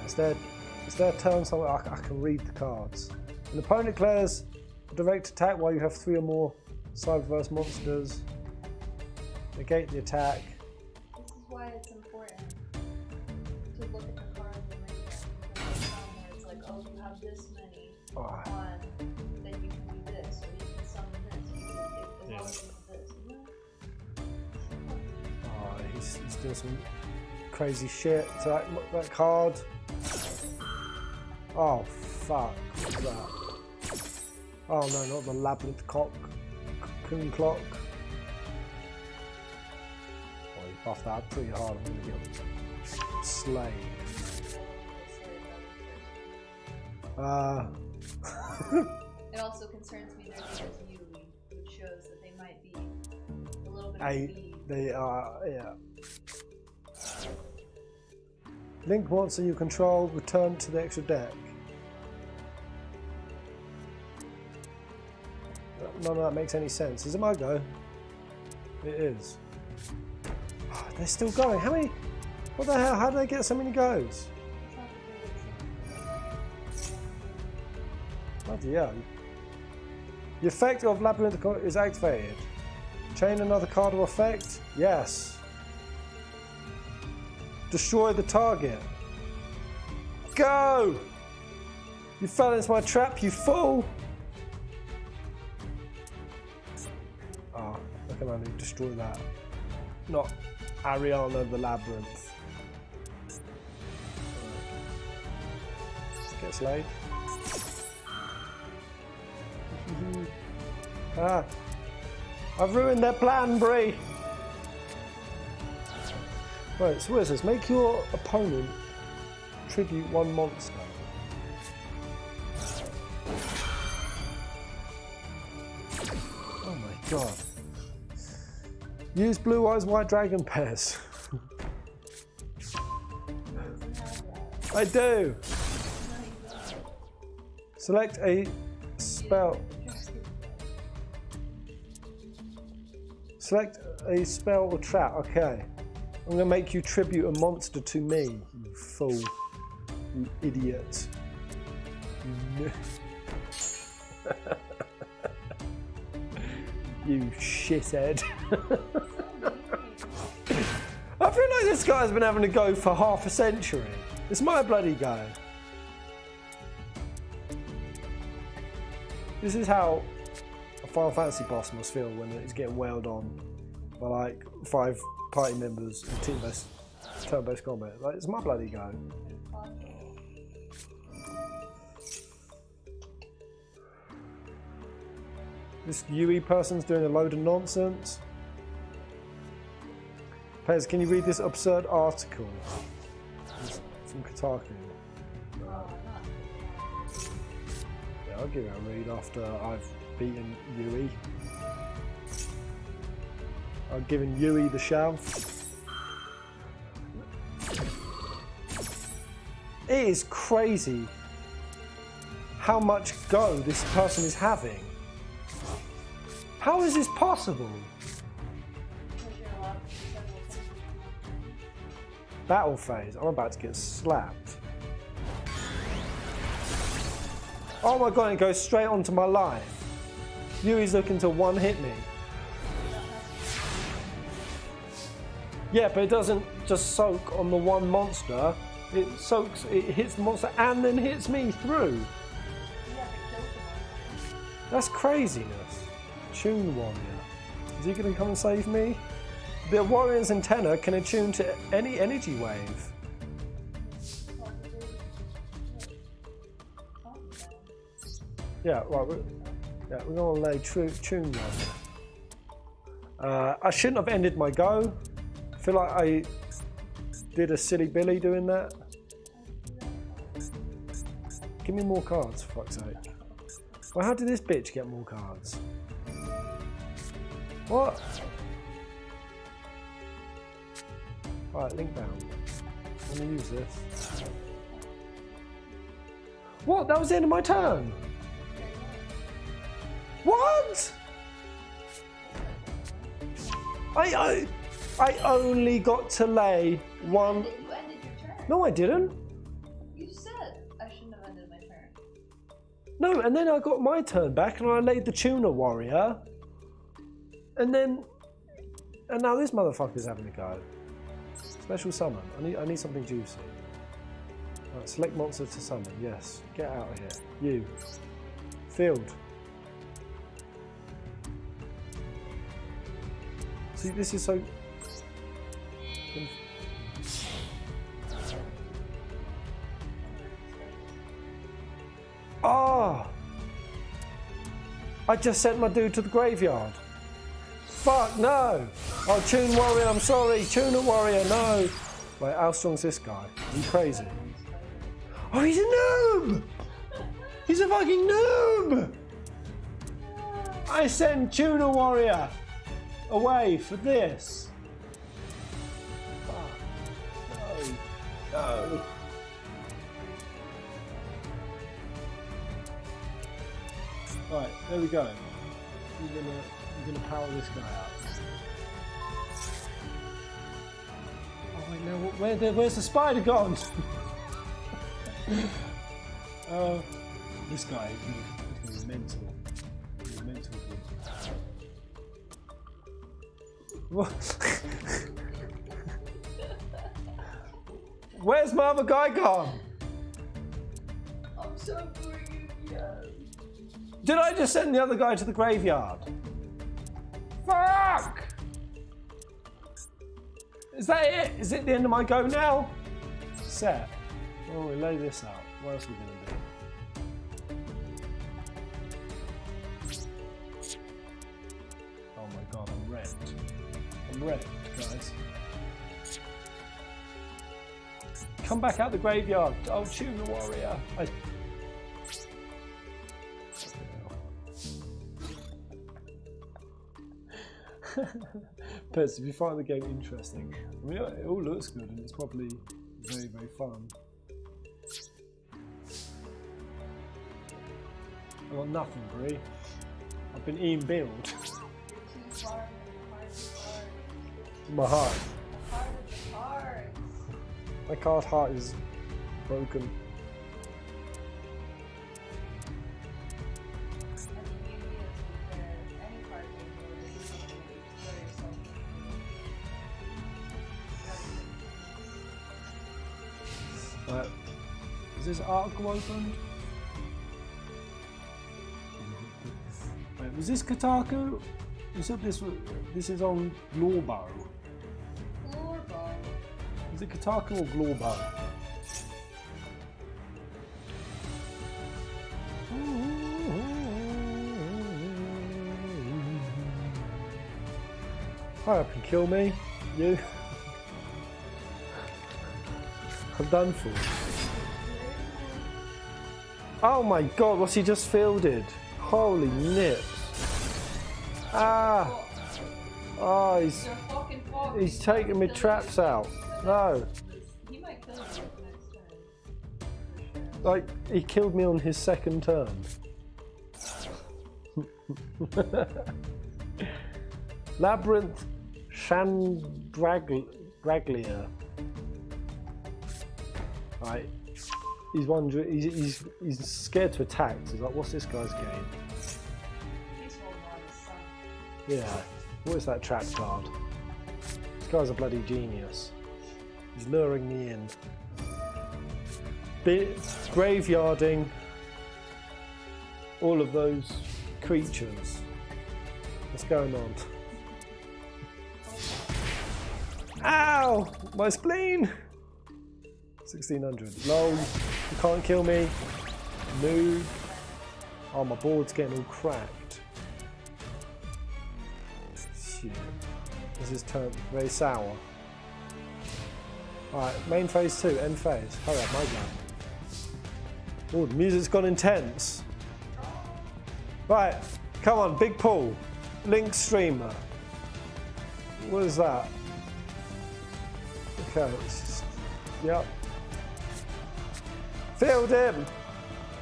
It's their turn, so I can read the cards. An opponent declares a direct attack while you have 3 or more side reverse monsters. Negate the attack. This is why it's important to look at the cards and read them. Where it's like, oh, you have this many on, then you can do this, or you can summon this, you can take as long as you have this. Oh, he's doing some crazy shit to that card. Oh, fuck. What's that? Oh no, not the labyrinth cocoon clock. Oh, he buffed that pretty hard. I'm gonna get slayed. It also concerns me they're because you, which shows that they might be a little bit of a lead. They are, yeah. Link monster you control, return to the extra deck. none of that makes any sense. Is it my go? It is. Oh, they're still going. How many? What the hell? How did they get so many goes? Bloody hell. The effect of Labyrinth is activated. Chain another card or effect? Yes. Destroy the target. Go! You fell into my trap, you fool! Ah, I can only destroy that. Not Ariana the Labyrinth. Get slayed. Ah! I've ruined their plan, Bree! Right, so what is this? Make your opponent tribute one monster. Oh my god. Use Blue Eyes White Dragon pairs. I do! Select a spell. Select a spell or trap. Okay. I'm going to make you tribute a monster to me, you fool. You idiot. You shithead. I feel like this guy's been having a go for half a century. It's my bloody go. This is how a Final Fantasy boss must feel when it's getting wailed on by like 5 party members in team-based, turn-based combat. Like, it's my bloody go. This UE person's doing a load of nonsense. Pez, can you read this absurd article? It's from Kotaku. Yeah, I'll give it a read after I've beaten UE. I've given Yui the shove. It is crazy how much go this person is having. How is this possible? Battle phase. I'm about to get slapped. Oh my god, it goes straight onto my life. Yui's looking to one-hit me. Yeah, but it doesn't just soak on the one monster. It soaks, it hits the monster and then hits me through. That's craziness. Attune Warrior. Is he going to come and save me? The Warrior's antenna can attune to any energy wave. Yeah, right. We're going to lay Tune Warrior. I shouldn't have ended my go. I feel like I did a silly Billy doing that. Give me more cards, for fuck's sake. Well, how did this bitch get more cards? What? Alright, link down. Let me use this. What? That was the end of my turn? What? I only got to lay one. You ended your turn. No, I didn't. You said I shouldn't have ended my turn. No, and then I got my turn back and I laid the Tuna Warrior. And now this motherfucker's having a go. Special summon. I need something juicy. Right, select monster to summon. Yes. Get out of here. You. Field. See, this is so... Ah! I just sent my dude to the graveyard. Fuck, no! Oh, Tune Warrior, I'm sorry. Tuna Warrior, no! Wait, how strong's this guy? Are you crazy? Oh, he's a noob! He's a fucking noob! I sent Tuna Warrior away for this. Fuck. No. No. Right, there we go. You're gonna power this guy out. Oh wait, no, where's the spider gone? This guy is gonna be mental. He's mental. What? Where's my other guy gone? I'm so freaking young. Did I just send the other guy to the graveyard? Fuck! Is that it? Is it the end of my go now? Set. Oh, we lay this out. What else are we gonna do? Oh my god, I'm wrecked. I'm wrecked, guys. Come back out the graveyard. Oh, choose the warrior. Pets, if you find the game interesting, I mean, it all looks good and it's probably very, very fun. I got nothing, Brie. I've been eating build. My heart. My card heart is broken. Is this article opened? Wait, was this Kotaku? You said this is on Glorbo. Glorbo. Is it Kotaku or Glorbo? Hurry up and kill me, you. I'm done for. Oh my god, what's he just fielded? Holy nips. Ah! Oh, he's taking me traps out. No. He might kill you next turn. Like, he killed me on his second turn. Labyrinth Chandraglia. Right. He's wondering. He's scared to attack. So he's like, "What's this guy's game?" He's holding on his son. Yeah. What is that trap card? This guy's a bloody genius. He's luring me in. Graveyarding all of those creatures. What's going on? Ow! My spleen! 1600. Lol. You can't kill me. Move. Oh, my board's getting all cracked. Shit. This is very sour. Alright, main phase 2, end phase. Hurry up, my guy. Oh, the music's gone intense. Right, come on, big pull. Link streamer. What is that? Okay, it's just, yep. Field him!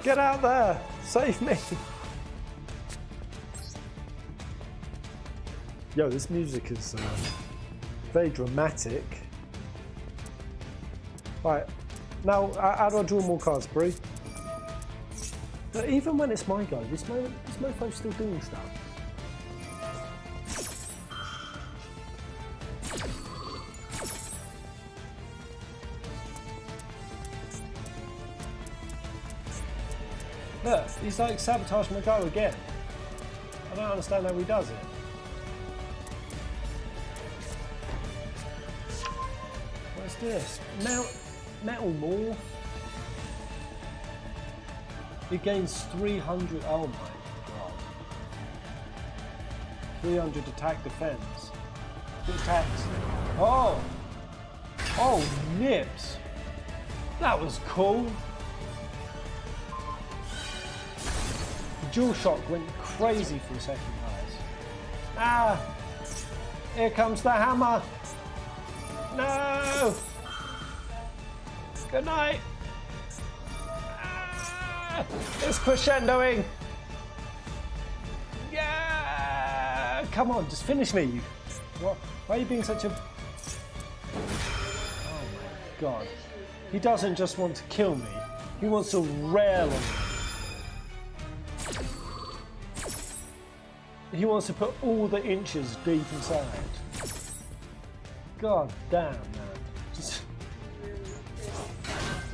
Get out there! Save me! Yo, this music is very dramatic. Right, now how do I draw more cards, Brie? But even when it's my go, this mofo's still doing stuff. Look, he's like sabotaging my go again. I don't understand how he does it. What's this? Metal Morph. It gains 300. Oh my god. 300 attack defense. It attacks. Oh! Oh, nips! That was cool. Dual shock went crazy for a second, guys. Ah! Here comes the hammer! No! Good night! Ah! It's crescendoing! Yeah! come on, just finish me. What? Why are you being such a... Oh my god. He doesn't just want to kill me. He wants to rail on me. He wants to put all the inches deep inside. God damn, man. Just...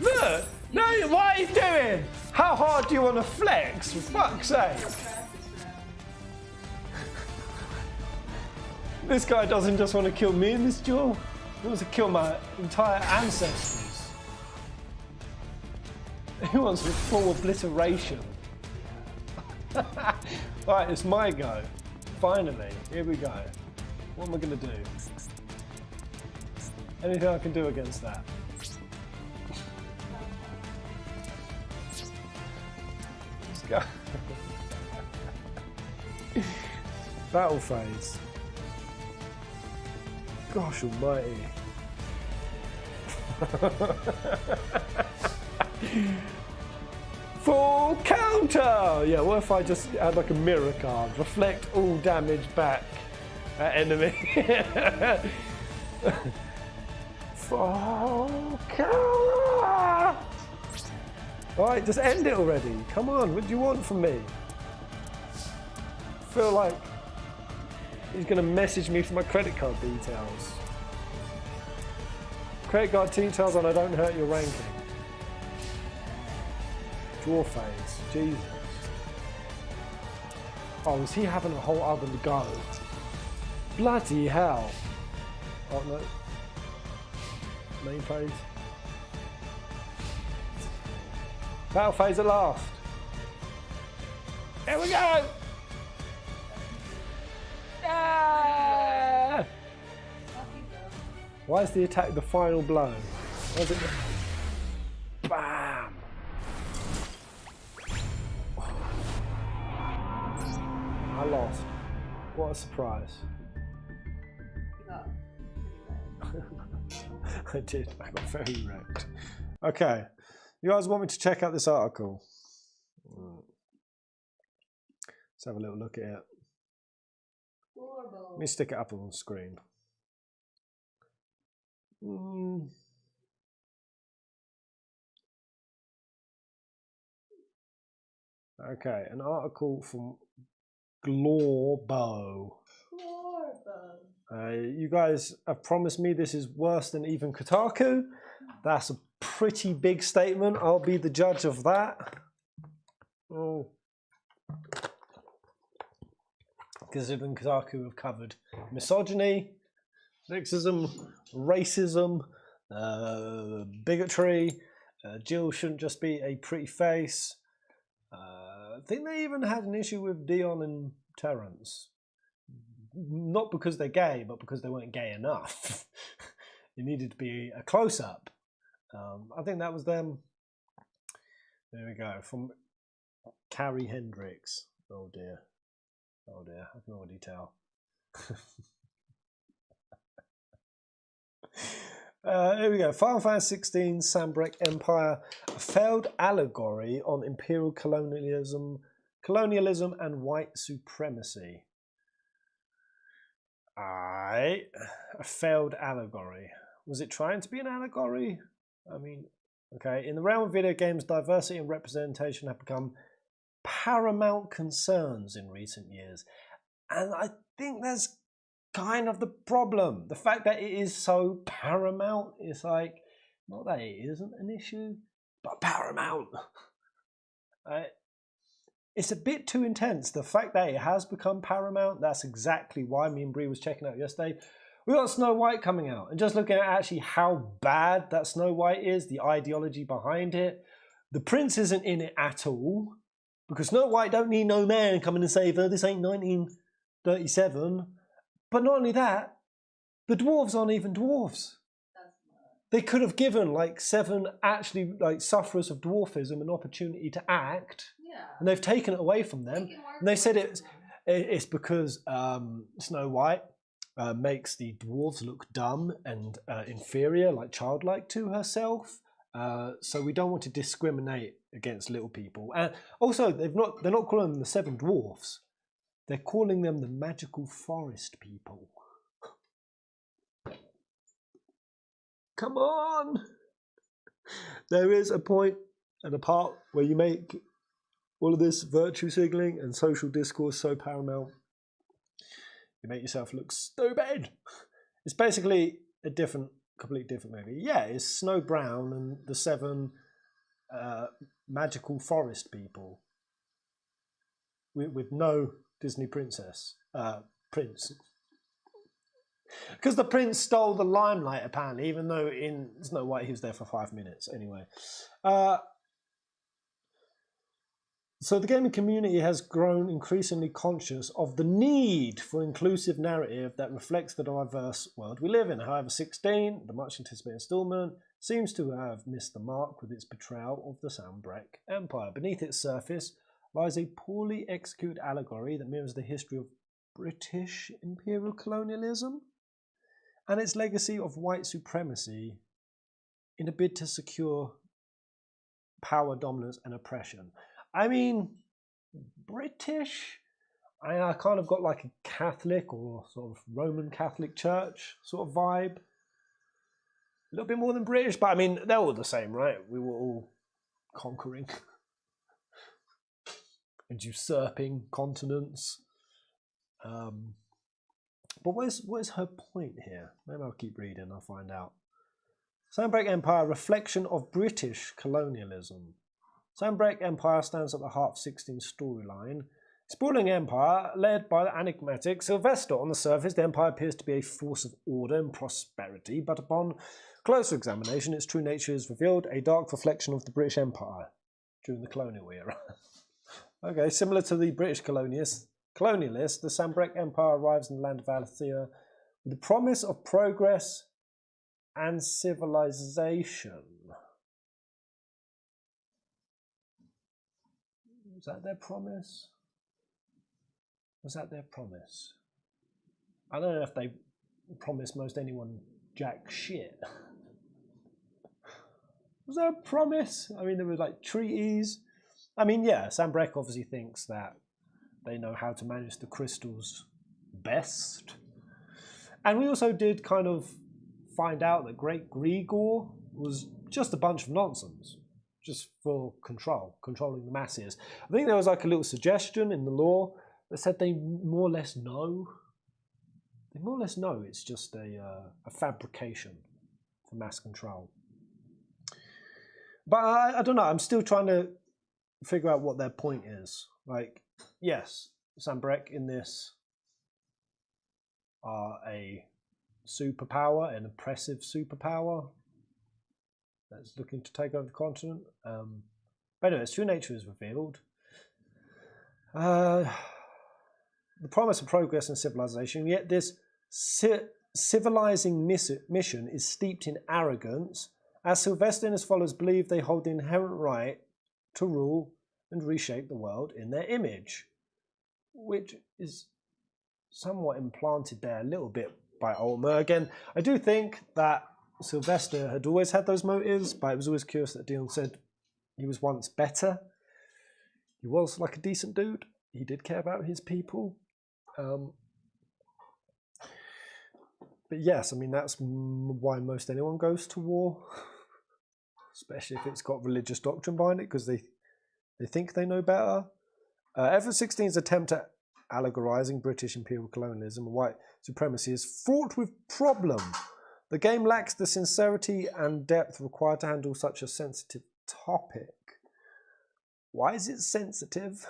Look! No, what are you doing? How hard do you want to flex? For fuck's sake. This guy doesn't just want to kill me in this duel. He wants to kill my entire ancestors. He wants a full obliteration. Right, it's my go. Finally, here we go. What am I going to do? Anything I can do against that? Let's go. Battle phase. Gosh almighty. Full counter! Yeah, what if I just had like a mirror card? Reflect all damage back at enemy. Full counter! Alright, just end it already. Come on, what do you want from me? I feel like he's going to message me for my credit card details. Credit card details and I don't hurt your ranking. Draw phase. Jesus. Oh, is he having a whole other go? Bloody hell. Oh no. Main phase. Battle phase at last. Here we go! Ah! Why is the attack the final blow? Why is it the... Bam! I lost. What a surprise. I did. I got very wrecked. Okay. You guys want me to check out this article? Let's have a little look at it. Let me stick it up on the screen. Okay, an article from Glorbo. You guys have promised me this is worse than even Kotaku. That's a pretty big statement. I'll be the judge of that. Oh. Considering Kotaku have covered misogyny, sexism, racism, bigotry, Jill shouldn't just be a pretty face. I think they even had an issue with Dion and Terrence. Not because they're gay, but because they weren't gay enough. It needed to be a close-up. I think that was them. There we go. From Carrie Hendricks. Oh dear. Oh dear. I can already tell. Here we go. Final Fantasy XVI Sambrek Empire, a failed allegory on imperial colonialism and white supremacy. A failed allegory. Was it trying to be an allegory? I mean, okay. In the realm of video games, diversity and representation have become paramount concerns in recent years. And I think that's kind of the problem. The fact that it is so paramount is like, not that it isn't an issue, but paramount. It's a bit too intense. The fact that it has become paramount, that's exactly why me and Bree was checking out yesterday. We got Snow White coming out, and just looking at actually how bad that Snow White is, the ideology behind it. The prince isn't in it at all, because Snow White don't need no man coming and save her. This ain't 1937. But not only that, the dwarves aren't even dwarves. They could have given like 7 actually like sufferers of dwarfism an opportunity to act, and they've taken it away from them. And they said it's because Snow White makes the dwarves look dumb and inferior, like childlike to herself. So we don't want to discriminate against little people. And also, they're not calling them the 7 dwarfs. They're calling them the magical forest people. Come on! There is a point and a part where you make all of this virtue signaling and social discourse so paramount. You make yourself look stupid. It's basically a completely different movie. Yeah, it's Snow Brown and the 7 magical forest people with no Disney prince. Because the prince stole the limelight, apparently, even though in Snow White he was there for 5 minutes. Anyway. So the gaming community has grown increasingly conscious of the need for inclusive narrative that reflects the diverse world we live in. However, 16, the much anticipated installment, seems to have missed the mark with its portrayal of the Sanbreque Empire. Beneath its surface lies a poorly executed allegory that mirrors the history of British imperial colonialism and its legacy of white supremacy in a bid to secure power, dominance, and oppression. I mean, British, I kind of got like a Catholic or sort of Roman Catholic Church sort of vibe. A little bit more than British, but I mean, they're all the same, right? We were all conquering and usurping continents. But what is her point here? Maybe I'll keep reading, I'll find out. Sanbreque Empire, reflection of British colonialism. Sanbreque Empire stands at the heart of 16's storyline. Sprawling empire led by the enigmatic Sylvester. On the surface, the empire appears to be a force of order and prosperity, but upon closer examination, its true nature is revealed, a dark reflection of the British Empire during the colonial era. Okay, similar to the British colonialists, the Sanbreque Empire arrives in the land of Valisthea with the promise of progress and civilization. Was that their promise? Was that their promise? I don't know if they promised most anyone jack shit. Was there a promise? I mean, there were like treaties. I mean, yeah, Sanbreque obviously thinks that they know how to manage the crystals best. And we also did kind of find out that Great Grigor was just a bunch of nonsense. Just for controlling the masses. I think there was like a little suggestion in the law that said they more or less know. They more or less know it's just a fabrication for mass control. But I don't know, I'm still trying to figure out what their point is. Like, yes, Sanbreque in this are a superpower, an oppressive superpower that's looking to take over the continent. But anyway, its true nature is revealed. The promise of progress and civilization, yet this civilizing mission is steeped in arrogance, as Sylvester and his followers believe they hold the inherent right to rule and reshape the world in their image, which is somewhat implanted there a little bit by Ulmer. Again, I do think that Sylvester had always had those motives, but it was always curious that Dion said he was once better. He was like a decent dude. He did care about his people. But yes, I mean, that's why most anyone goes to war, especially if it's got religious doctrine behind it, because they think they know better. Effort 16's attempt at allegorizing British imperial colonialism and white supremacy is fraught with problem. The game lacks the sincerity and depth required to handle such a sensitive topic. Why is it sensitive?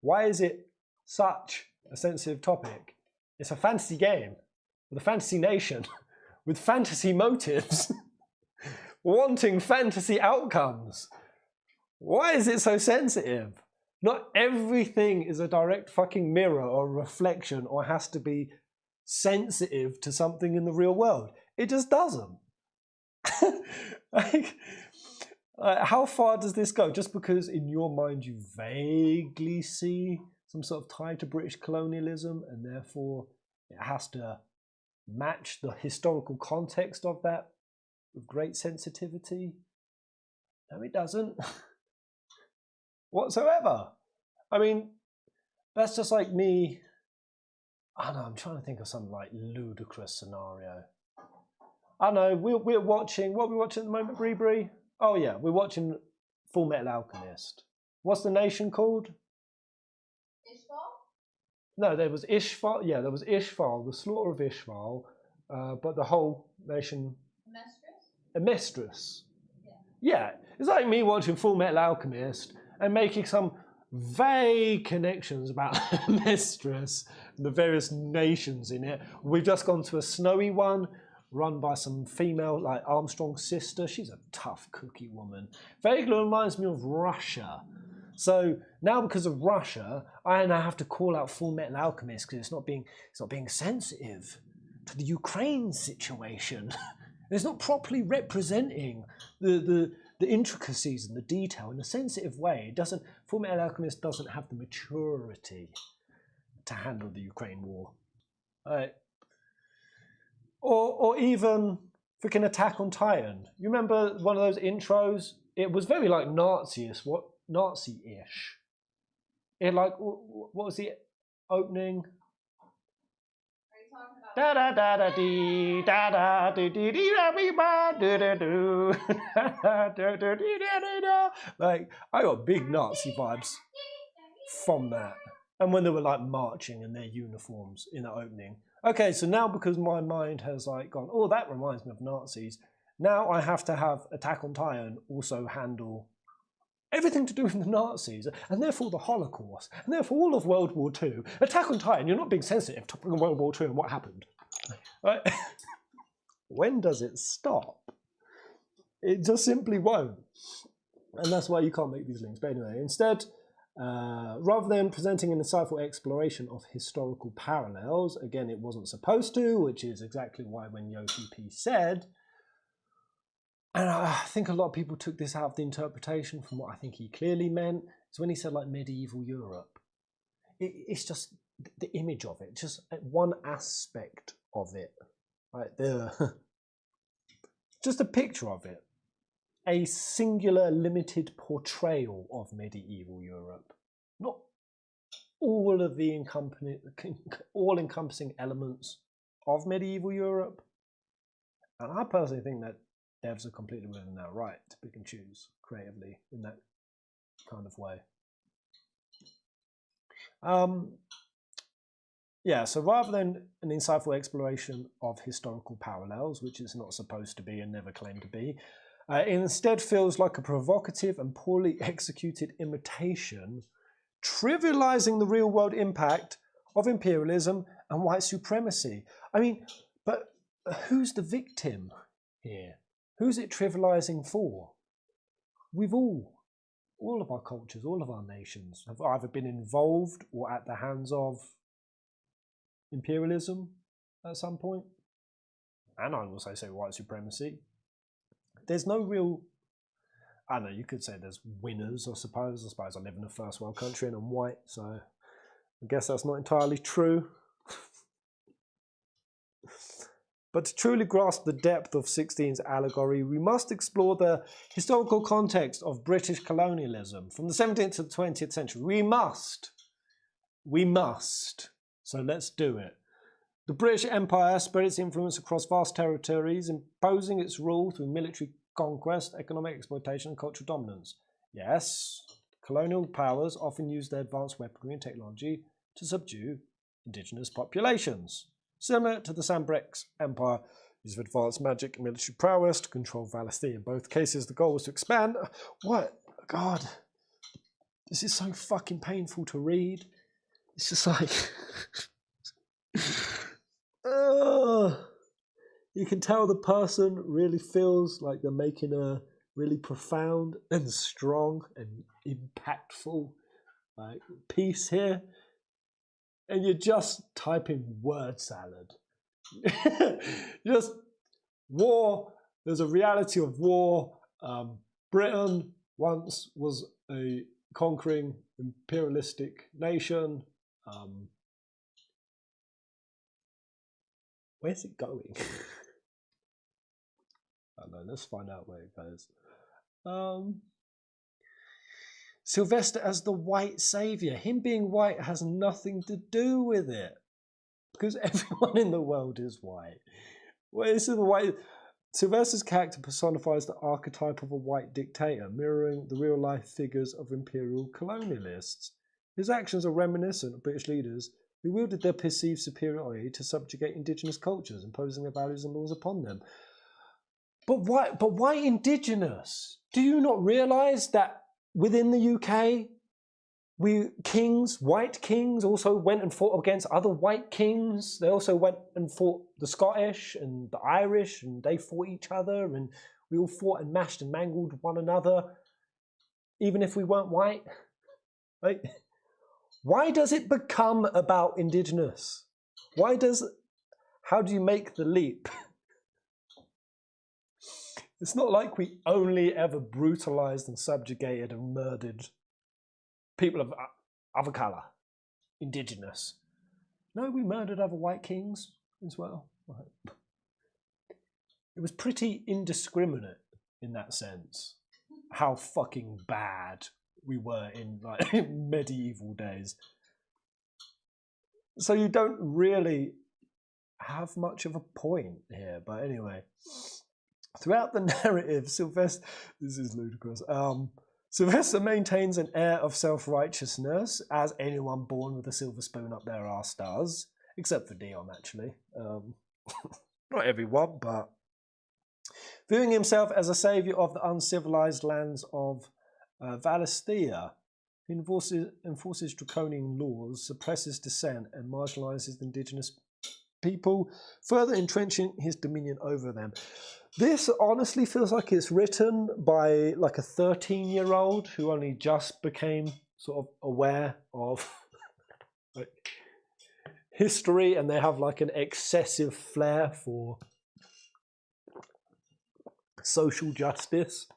Why is it such a sensitive topic? It's a fantasy game with a fantasy nation with fantasy motives wanting fantasy outcomes. Why is it so sensitive? Not everything is a direct fucking mirror or reflection or has to be sensitive to something in the real world. It just doesn't. How far does this go? Just because in your mind you vaguely see some sort of tie to British colonialism and therefore it has to match the historical context of that with great sensitivity? No, it doesn't. Whatsoever. I mean, That's just like me. I don't know, I'm trying to think of some like ludicrous scenario. I know, we're watching, what are we watching at the moment, Bree? Oh yeah, we're watching Full Metal Alchemist. What's the nation called? Ishval? No, there was Ishval. Yeah, there was Ishval, the slaughter of Ishval, but the whole nation. Mistress. Yeah, it's like me watching Full Metal Alchemist and making some vague connections about Mistress and the various nations in it. We've just gone to a snowy one run by some female, like Armstrong's sister. She's a tough cookie woman. Vaguely reminds me of Russia. So now, because of Russia, I now have to call out Full Metal Alchemist because it's not being sensitive to the Ukraine situation. It's not properly representing the intricacies and the detail in a sensitive way. It doesn't. Full Metal Alchemist doesn't have the maturity to handle the Ukraine war. Or even freaking Attack on Titan. You remember one of those intros? It was very like Nazi-ish. It like, what was the opening? Da da da da dee da da dee dee dee da dee ba do do do do do dee da da. Like, I got big Nazi vibes from that. And when they were like marching in their uniforms in the opening. Okay, so now because my mind has like gone, oh, that reminds me of Nazis. Now I have to have Attack on Titan also handle everything to do with the Nazis, and therefore the Holocaust, and therefore all of World War II. Attack on Titan, you're not being sensitive to World War II and what happened. Right? When does it stop? It just simply won't. And that's why you can't make these links. But anyway, instead, rather than presenting an insightful exploration of historical parallels, again, it wasn't supposed to, which is exactly why when Yoshi P said, and I think a lot of people took this out of the interpretation from what I think he clearly meant, is when he said like medieval Europe. It's just the image of it, just one aspect of it. Right there. Just a picture of it. A singular, limited portrayal of medieval Europe. Not all of the all-encompassing elements of medieval Europe. And I personally think that devs are completely within their right to pick and choose creatively in that kind of way. Yeah, so rather than an insightful exploration of historical parallels, which it's not supposed to be and never claimed to be, it instead feels like a provocative and poorly executed imitation, trivializing the real-world impact of imperialism and white supremacy. I mean, but who's the victim here? Who's it trivializing for? We've all of our cultures, all of our nations have either been involved or at the hands of imperialism at some point. And I also say white supremacy. There's no real, I don't know, you could say there's winners, I suppose. I suppose I live in a first world country and I'm white, so I guess that's not entirely true. But to truly grasp the depth of 16's allegory, we must explore the historical context of British colonialism from the 17th to the 20th century. We must. So let's do it. The British Empire spread its influence across vast territories, imposing its rule through military conquest, economic exploitation, and cultural dominance. Yes, colonial powers often used their advanced weaponry and technology to subdue indigenous populations. Similar to the Sambrex Empire, used advanced magic and military prowess to control Valisthea. In both cases, the goal was to expand. What? God. This is so fucking painful to read. It's just like... you can tell the person really feels like they're making a really profound and strong and impactful piece here. And you're just typing word salad. Just war. There's a reality of war. Britain once was a conquering imperialistic nation. Where's it going? I don't know. Let's find out where it goes. Sylvester as the white savior. Him being white has nothing to do with it, because everyone in the world is white. Well, this is the white. Sylvester's character personifies the archetype of a white dictator, mirroring the real-life figures of imperial colonialists. His actions are reminiscent of British leaders who wielded their perceived superiority to subjugate indigenous cultures, imposing their values and laws upon them. But why indigenous? Do you not realise that within the UK, white kings also went and fought against other white kings. They also went and fought the Scottish and the Irish, and they fought each other, and we all fought and mashed and mangled one another, even if we weren't white. Like, why does it become about indigenous? How do you make the leap? It's not like we only ever brutalized and subjugated and murdered people of other colour, indigenous. No, we murdered other white kings as well. It was pretty indiscriminate in that sense, how fucking bad we were in like medieval days. So you don't really have much of a point here, but anyway. Throughout the narrative, Sylvester, this is ludicrous, Sylvester maintains an air of self-righteousness, as anyone born with a silver spoon up their arse does, except for Dion, actually. Not everyone, but... Viewing himself as a saviour of the uncivilized lands of Valisthea, he enforces draconian laws, suppresses dissent, and marginalises indigenous people, further entrenching his dominion over them. This honestly feels like it's written by like a 13-year-old who only just became sort of aware of like, history, and they have like an excessive flair for social justice.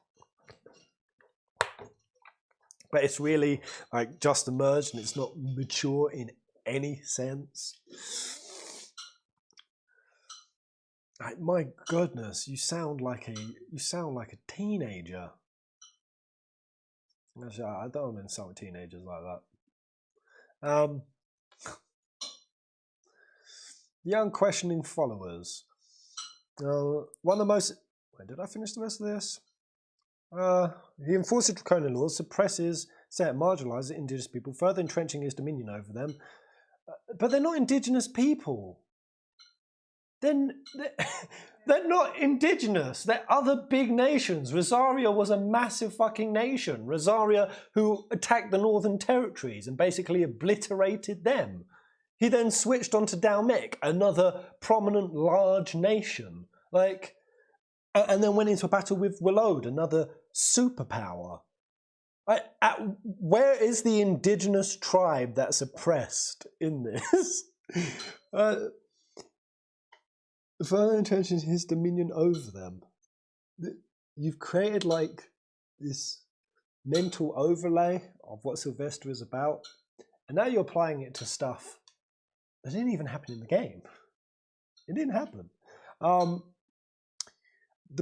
But it's really like just emerged, and it's not mature in any sense. Like, my goodness, you sound like a teenager. Actually, I don't insult teenagers like that. The unquestioning followers. One of the most... Wait, did I finish the rest of this? He enforces draconian laws, suppresses, marginalises indigenous people, further entrenching his dominion over them. But they're not indigenous people. Then they're not indigenous. They're other big nations. Rosaria was a massive fucking nation. Rosaria, who attacked the Northern Territories and basically obliterated them. He then switched on to Dalmek, another prominent large nation. Like, and then went into a battle with Willode, another superpower. Where is the indigenous tribe that's oppressed in this? Further intentions his dominion over them. You've created like this mental overlay of what Sylvester is about, and now you're applying it to stuff that didn't even happen in the game. It didn't happen. The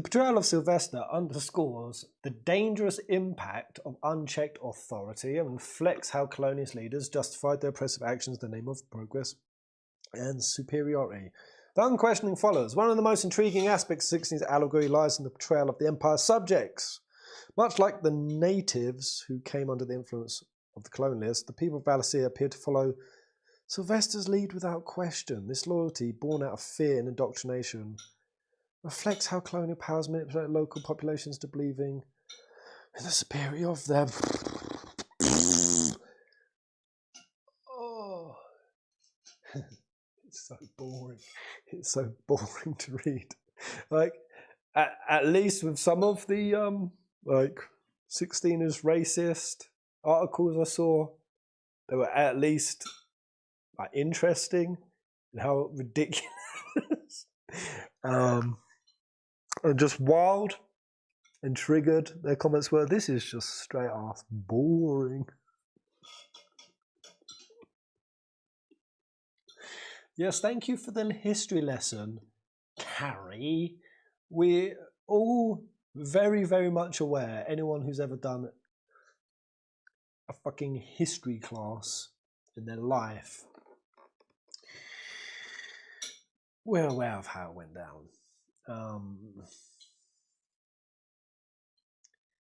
portrayal of Sylvester underscores the dangerous impact of unchecked authority and reflects how colonialist leaders justified their oppressive actions in the name of progress and superiority. The unquestioning follows. One of the most intriguing aspects of 16's allegory lies in the portrayal of the Empire's subjects. Much like the natives who came under the influence of the colonialists, the people of Valisthea appear to follow Sylvester's lead without question. This loyalty, born out of fear and indoctrination, reflects how colonial powers manipulate local populations to believing in the superiority of them. Oh. It's so boring. It's so boring to read. Like, at least with some of the like 16 is racist articles I saw, they were at least like interesting and how ridiculous and just wild and triggered their comments were. This is just straight ass boring. Yes, thank you for the history lesson, Carrie. We're all very, very much aware, anyone who's ever done a fucking history class in their life, we're aware of how it went down.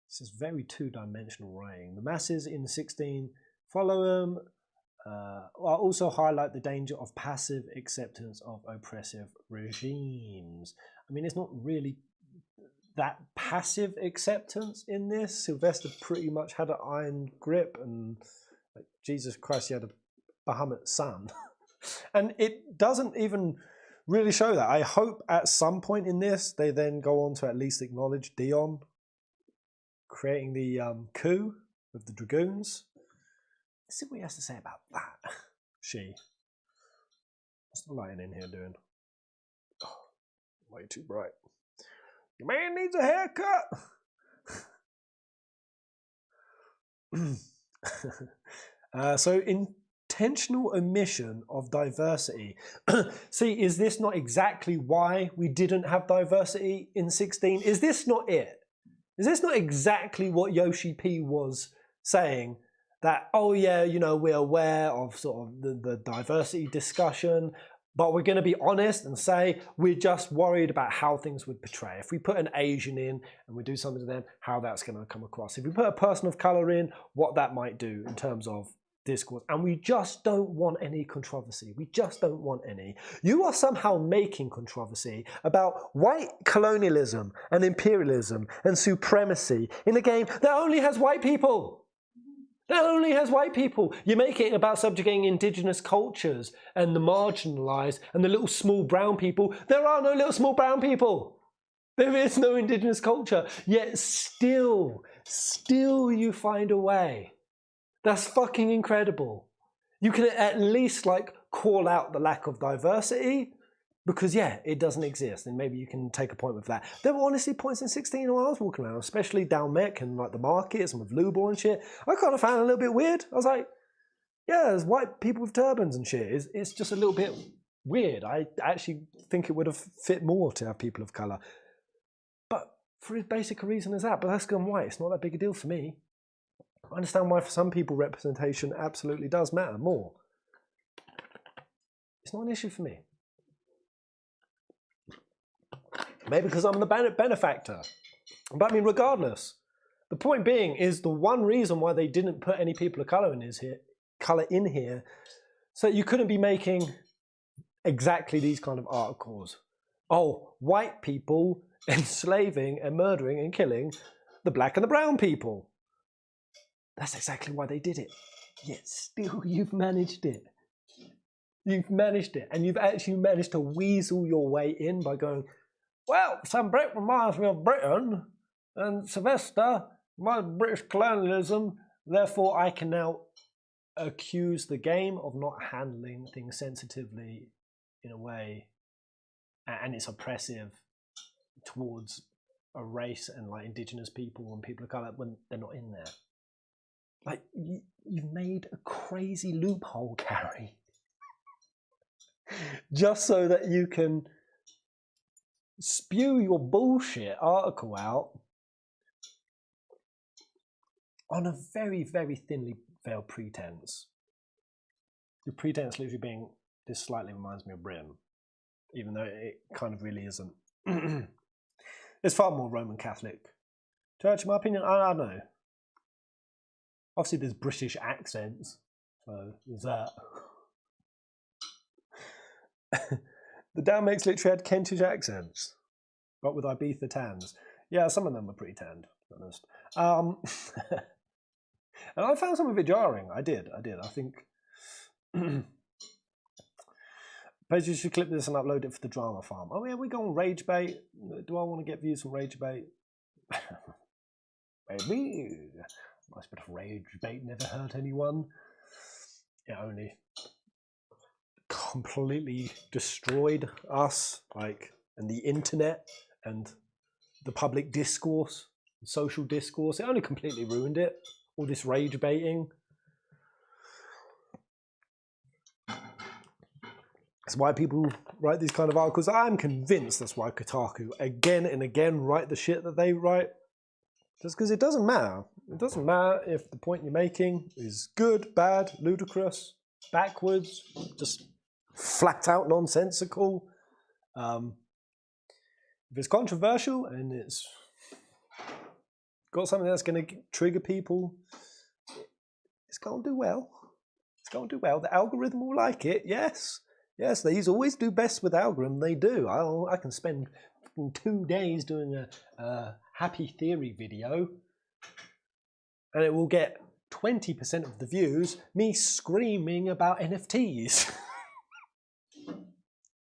This is very two-dimensional writing. The masses in 16 follow them. I also highlight the danger of passive acceptance of oppressive regimes. I mean, it's not really that passive acceptance in this. Sylvester pretty much had an iron grip, and like, Jesus Christ, he had a Bahamut son. And it doesn't even really show that. I hope at some point in this, they then go on to at least acknowledge Dion creating the coup with the Dragoons. Let's see what he has to say about that. What's the lighting in here doing? Oh, way too bright. Your man needs a haircut. So intentional omission of diversity. See, is this not exactly why we didn't have diversity in 16? Is this not it? Is this not exactly what Yoshi P was saying? That, oh yeah, you know, we're aware of sort of the diversity discussion, but we're going to be honest and say we're just worried about how things would portray. If we put an Asian in and we do something to them, how that's going to come across. If we put a person of color in, what that might do in terms of discourse. And we just don't want any controversy. We just don't want any. You are somehow making controversy about white colonialism and imperialism and supremacy in a game that only has white people. That only has white people. You make it about subjugating indigenous cultures and the marginalized and the little small brown people. There are no little small brown people. There is no indigenous culture. Yet still you find a way. That's fucking incredible. You can at least like call out the lack of diversity because yeah, it doesn't exist, and maybe you can take a point with that. There were honestly points in 16 while I was walking around, especially down Mech and like the markets and with Lubor and shit. I kind of found it a little bit weird. I was like, yeah, there's white people with turbans and shit. It's just a little bit weird. I actually think it would have fit more to have people of color, but for as basic a reason as that. But that's gone white. It's not that big a deal for me. I understand why for some people representation absolutely does matter more. It's not an issue for me. Maybe because I'm the benefactor. But I mean, regardless, the point being is the one reason why they didn't put any people of color in here, so you couldn't be making exactly these kind of articles. Oh, white people enslaving and murdering and killing the black and the brown people. That's exactly why they did it. Yet still you've managed it. You've managed it. And you've actually managed to weasel your way in by going, well, some Brit reminds me of Britain, and Sylvester, my British colonialism, therefore I can now accuse the game of not handling things sensitively in a way, and it's oppressive towards a race and like indigenous people and people of colour when they're not in there. Like, you've made a crazy loophole, Carrie, just so that you can spew your bullshit article out on a very, very thinly veiled pretense. Your pretense literally being, this slightly reminds me of Britain, even though it kind of really isn't. It's far more Roman Catholic church, in my opinion. I don't know. Obviously, there's British accents, so there's that. The Dalmatians literally had Kentish accents, but with Ibiza tans. Yeah, some of them were pretty tanned, to be honest. And I found some of it jarring. I did. I think Paige, you should clip this and upload it for the drama farm. Oh yeah, we go on rage bait. Do I want to get views from rage bait? Maybe. Nice bit of rage bait never hurt anyone. It only completely destroyed us, like, and the internet and the public discourse, social discourse. It only completely ruined it. All this rage baiting. That's why people write these kind of articles. I'm convinced that's why Kotaku again and again write the shit that they write. Just because it doesn't matter. It doesn't matter if the point you're making is good, bad, ludicrous, backwards, just flat out nonsensical. If it's controversial and it's got something that's going to trigger people, it's going to do well. It's going to do well. The algorithm will like it. Yes. Yes, these always do best with algorithm. They do. I can spend 2 days doing a happy theory video and it will get 20% of the views, me screaming about NFTs.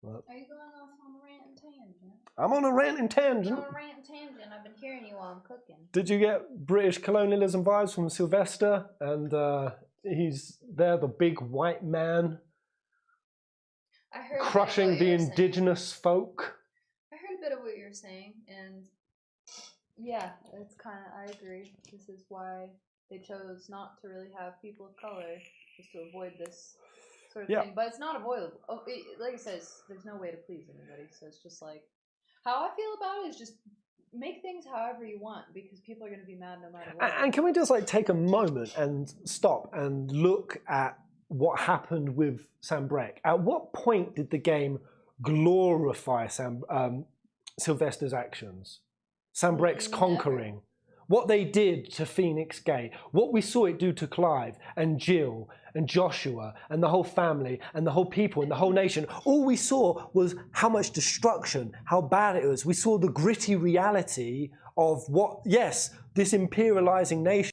Well, are you going off on a rant and tangent? I'm on a rant and tangent. You're on a rant and tangent. I've been hearing you while I'm cooking. Did you get British colonialism vibes from Sylvester? And he's there, the big white man, I heard crushing the indigenous folk. I heard a bit of what you're saying, and yeah, it's kind of, I agree. This is why they chose not to really have people of color, just to avoid this sort of thing. But it's not avoidable. Like I says, there's no way to please anybody, so it's just like, how I feel about it is just make things however you want, because people are going to be mad no matter what. And can we just like take a moment and stop and look at what happened with Sam Breck? At what point did the game glorify Sylvester's actions? Sam Breck's conquering. What they did to Phoenix Gate, what we saw it do to Clive and Jill and Joshua and the whole family and the whole people and the whole nation. All we saw was how much destruction, how bad it was. We saw the gritty reality of what, yes, this imperializing nation.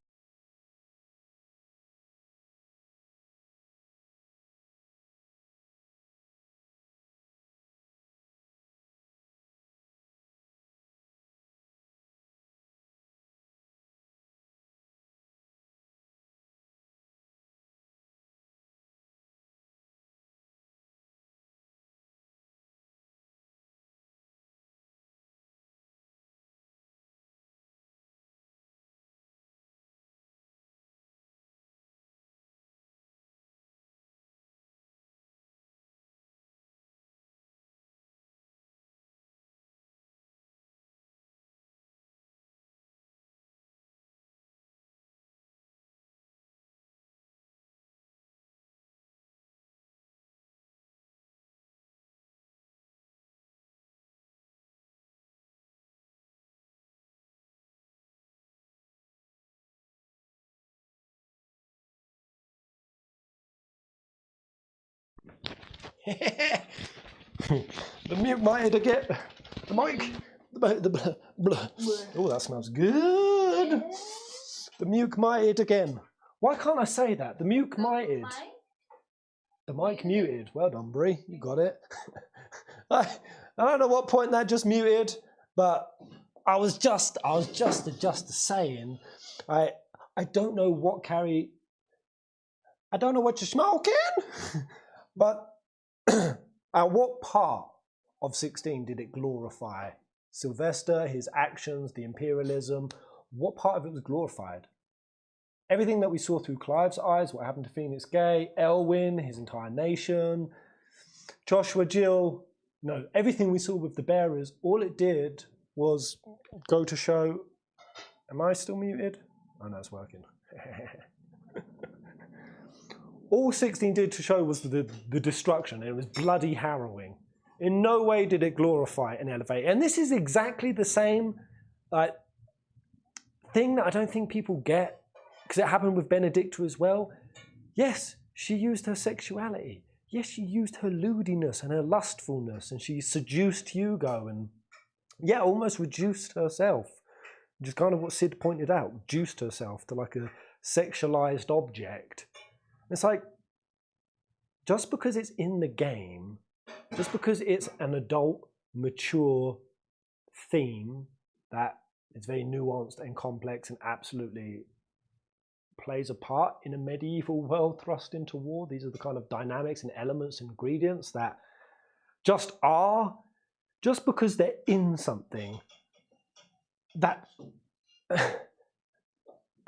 The mute mighted again. The mic. Oh, that smells good. The mute mighted again. Why can't I say that? The mute mighted. The mic muted. Well done, Brie. You got it. I don't know what point that just muted, but I was just saying. I don't know what Carrie. I don't know what you're smoking, but at what part of 16 did it glorify Sylvester, his actions, the imperialism? What part of it was glorified? Everything that we saw through Clive's eyes, what happened to Phoenix Gate, Elwyn, his entire nation, Joshua, Jill, no, everything we saw with the bearers, all it did was go to show, am I still muted? Oh no, it's working. All 16 did to show was the destruction. It was bloody harrowing. In no way did it glorify and elevate. And this is exactly the same thing that I don't think people get, because it happened with Benedicta as well. Yes, she used her sexuality. Yes, she used her lewdiness and her lustfulness, and she seduced Hugo and, yeah, almost reduced herself. Which is kind of what Sid pointed out, reduced herself to like a sexualized object. It's like, just because it's in the game, just because it's an adult, mature theme that is very nuanced and complex and absolutely plays a part in a medieval world thrust into war. These are the kind of dynamics and elements and ingredients that just are, just because they're in something that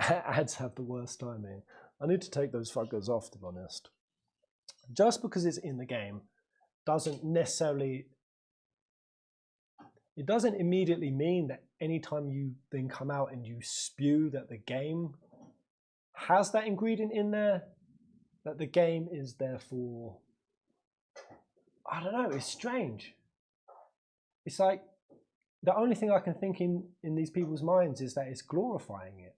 ads have the worst timing. I need to take those fuckers off, to be honest. Just because it's in the game doesn't necessarily it doesn't immediately mean that anytime you then come out and you spew that the game has that ingredient in there, that the game is therefore, I don't know, it's strange. It's like, the only thing I can think in these people's minds is that it's glorifying it.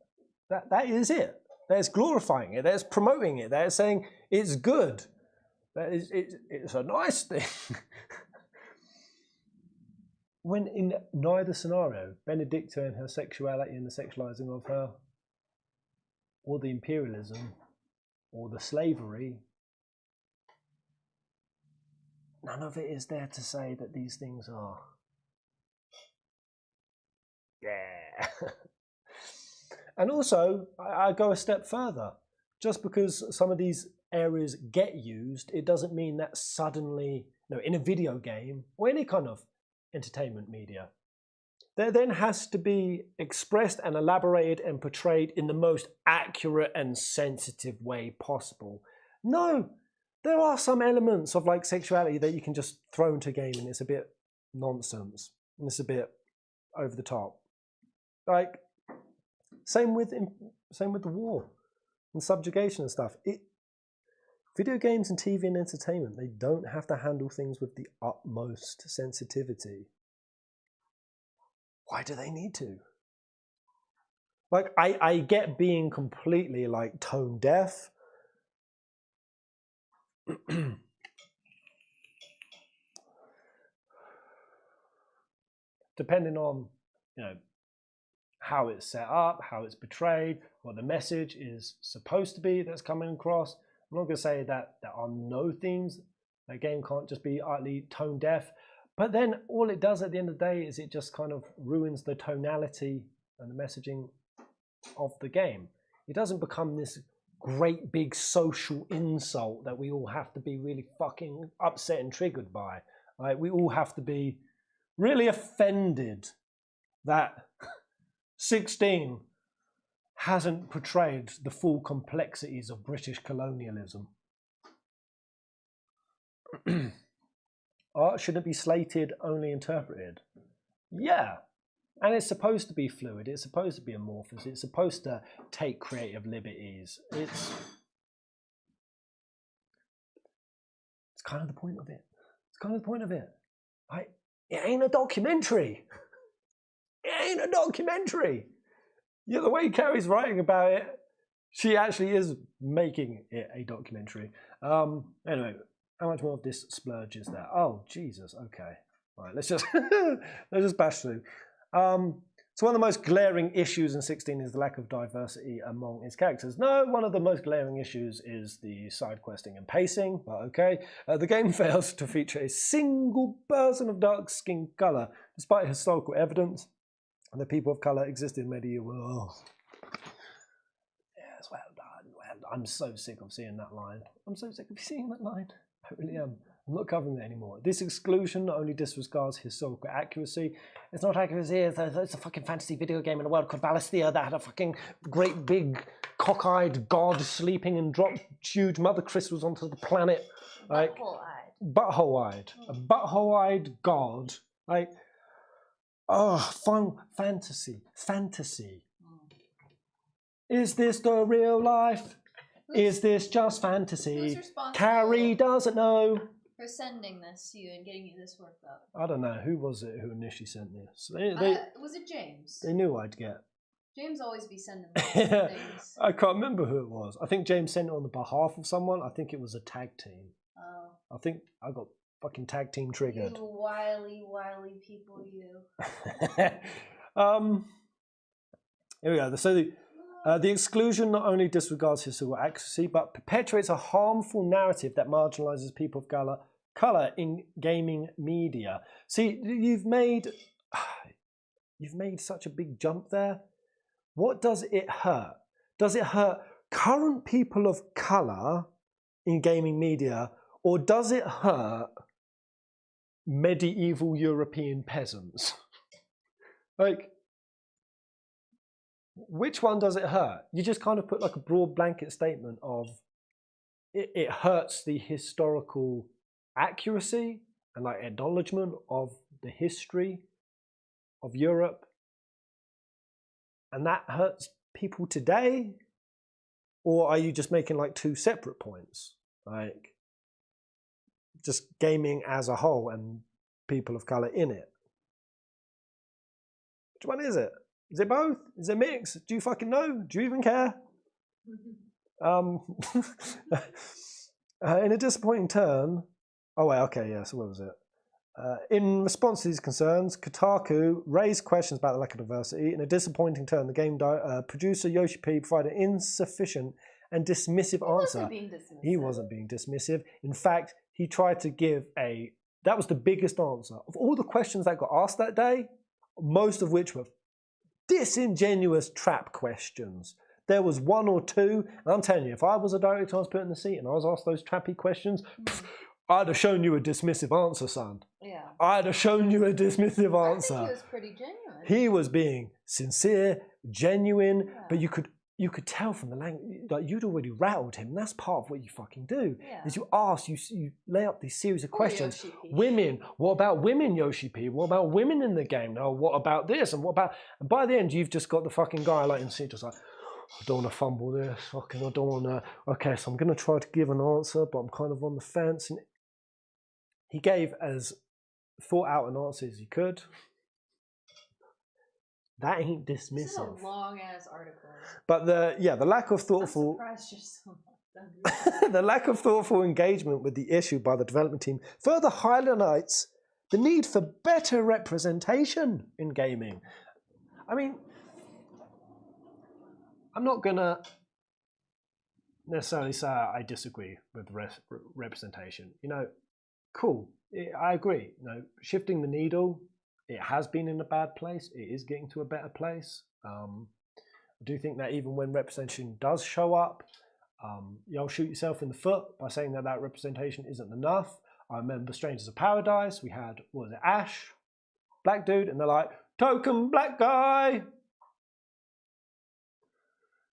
That is it. That it's glorifying it. That it's promoting it. That it's saying it's good. That is, it's a nice thing. When in neither scenario, Benedicta and her sexuality and the sexualizing of her, or the imperialism, or the slavery, none of it is there to say that these things are. Yeah. And also, I go a step further. Just because some of these areas get used, it doesn't mean that suddenly, in a video game or any kind of entertainment media, there then has to be expressed and elaborated and portrayed in the most accurate and sensitive way possible. No, there are some elements of like sexuality that you can just throw into a game and it's a bit nonsense and it's a bit over the top. Like, same with the war and subjugation and stuff. Video games and TV and entertainment, they don't have to handle things with the utmost sensitivity. Why do they need to? Like, I get being completely like tone deaf. Depending on, how it's set up, how it's portrayed, what the message is supposed to be that's coming across. I'm not going to say that there are no themes. A game can't just be utterly tone deaf. But then all it does at the end of the day is it just kind of ruins the tonality and the messaging of the game. It doesn't become this great big social insult that we all have to be really fucking upset and triggered by. Like, we all have to be really offended that 16 hasn't portrayed the full complexities of British colonialism. Art shouldn't be slated, only interpreted. Yeah, and it's supposed to be fluid, it's supposed to be amorphous, it's supposed to take creative liberties. It's kind of the point of it. It's kind of the point of it. It ain't a documentary. It ain't a documentary. Yeah, the way Carrie's writing about it, she actually is making it a documentary. Anyway, how much more of this splurge is there? Oh, Jesus, okay. All right, let's just bash through. So one of the most glaring issues in 16 is the lack of diversity among its characters. No, one of the most glaring issues is the side questing and pacing, but okay. The game fails to feature a single person of dark skin colour, despite historical evidence that people of colour existed in medieval. Oh. Yes, well done, well done. I'm so sick of seeing that line. I'm so sick of seeing that line. I really am. I'm not covering that anymore. This exclusion not only disregards historical accuracy, it's not accuracy, it's a fucking fantasy video game in a world called Valisthea that had a fucking great big cockeyed god sleeping and dropped huge mother crystals onto the planet. Like, butthole-eyed. A butthole-eyed god. Like, oh, fun fantasy. Is this the real life? Is this just fantasy? Carrie doesn't know. For sending this to you and getting you this worked up. I don't know. Who was it who initially sent this? Was it James? They knew I'd get. James always be sending things. I can't remember who it was. I think James sent it on the behalf of someone. I think it was a tag team. Oh. I think I got fucking tag team triggered. You wily people, you. Here we go. So the exclusion not only disregards historical accuracy, but perpetuates a harmful narrative that marginalizes people of color in gaming media. See, you've made such a big jump there. What does it hurt? Does it hurt current people of color in gaming media, or does it hurt medieval European peasants? Like, which one does it hurt? You just kind of put like a broad blanket statement of it hurts the historical accuracy and like acknowledgement of the history of Europe, and that hurts people today? Or are you just making like two separate points? Like just gaming as a whole and people of color in it? Which one is it? Is it both? Is it mix? Do you fucking know? Do you even care? In a disappointing turn, oh wait, okay, yeah, so what was it? In response to these concerns, Kotaku raised questions about the lack of diversity. In a disappointing turn, the game producer Yoshi P provided an insufficient and dismissive answer. He wasn't being dismissive. In fact, he tried to give that was the biggest answer. Of all the questions that got asked that day, most of which were disingenuous trap questions. There was one or two, and I'm telling you, if I was a director I was put in the seat and I was asked those trappy questions, I'd have shown you a dismissive answer, son. Yeah. I'd have shown you a dismissive answer. I think he was pretty genuine. He was being sincere, genuine, but you could tell from the language, like you'd already rattled him, and that's part of what you fucking do. Is you ask, you lay up these series of questions. Women, what about women, Yoshi P? What about women in the game? Now, what about this? And what about? And by the end, you've just got the fucking guy like in seat, just like, I don't want to fumble this. Okay, I don't want to. Okay, so I'm going to try to give an answer, but I'm kind of on the fence. And he gave as thought out an answer as he could. That ain't dismissive. This is a long ass article. But the lack of thoughtful. I'm surprised you're so the lack of thoughtful engagement with the issue by the development team further highlights the need for better representation in gaming. I mean, I'm not gonna necessarily say I disagree with representation. You know, cool. I agree. You know, shifting the needle, it has been in a bad place. It is getting to a better place. I do think that even when representation does show up, you'll shoot yourself in the foot by saying that representation isn't enough. I remember Strangers of Paradise. We had, what was it, Ash, black dude, and they're like, token black guy.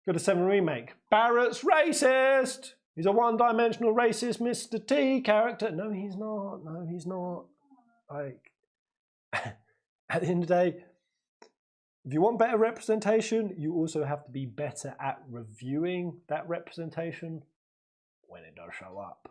Go to 7 Remake. Barrett's racist. He's a one-dimensional racist Mr. T character. No, he's not. No, he's not. Like, at the end of the day, if you want better representation, you also have to be better at reviewing that representation when it does show up.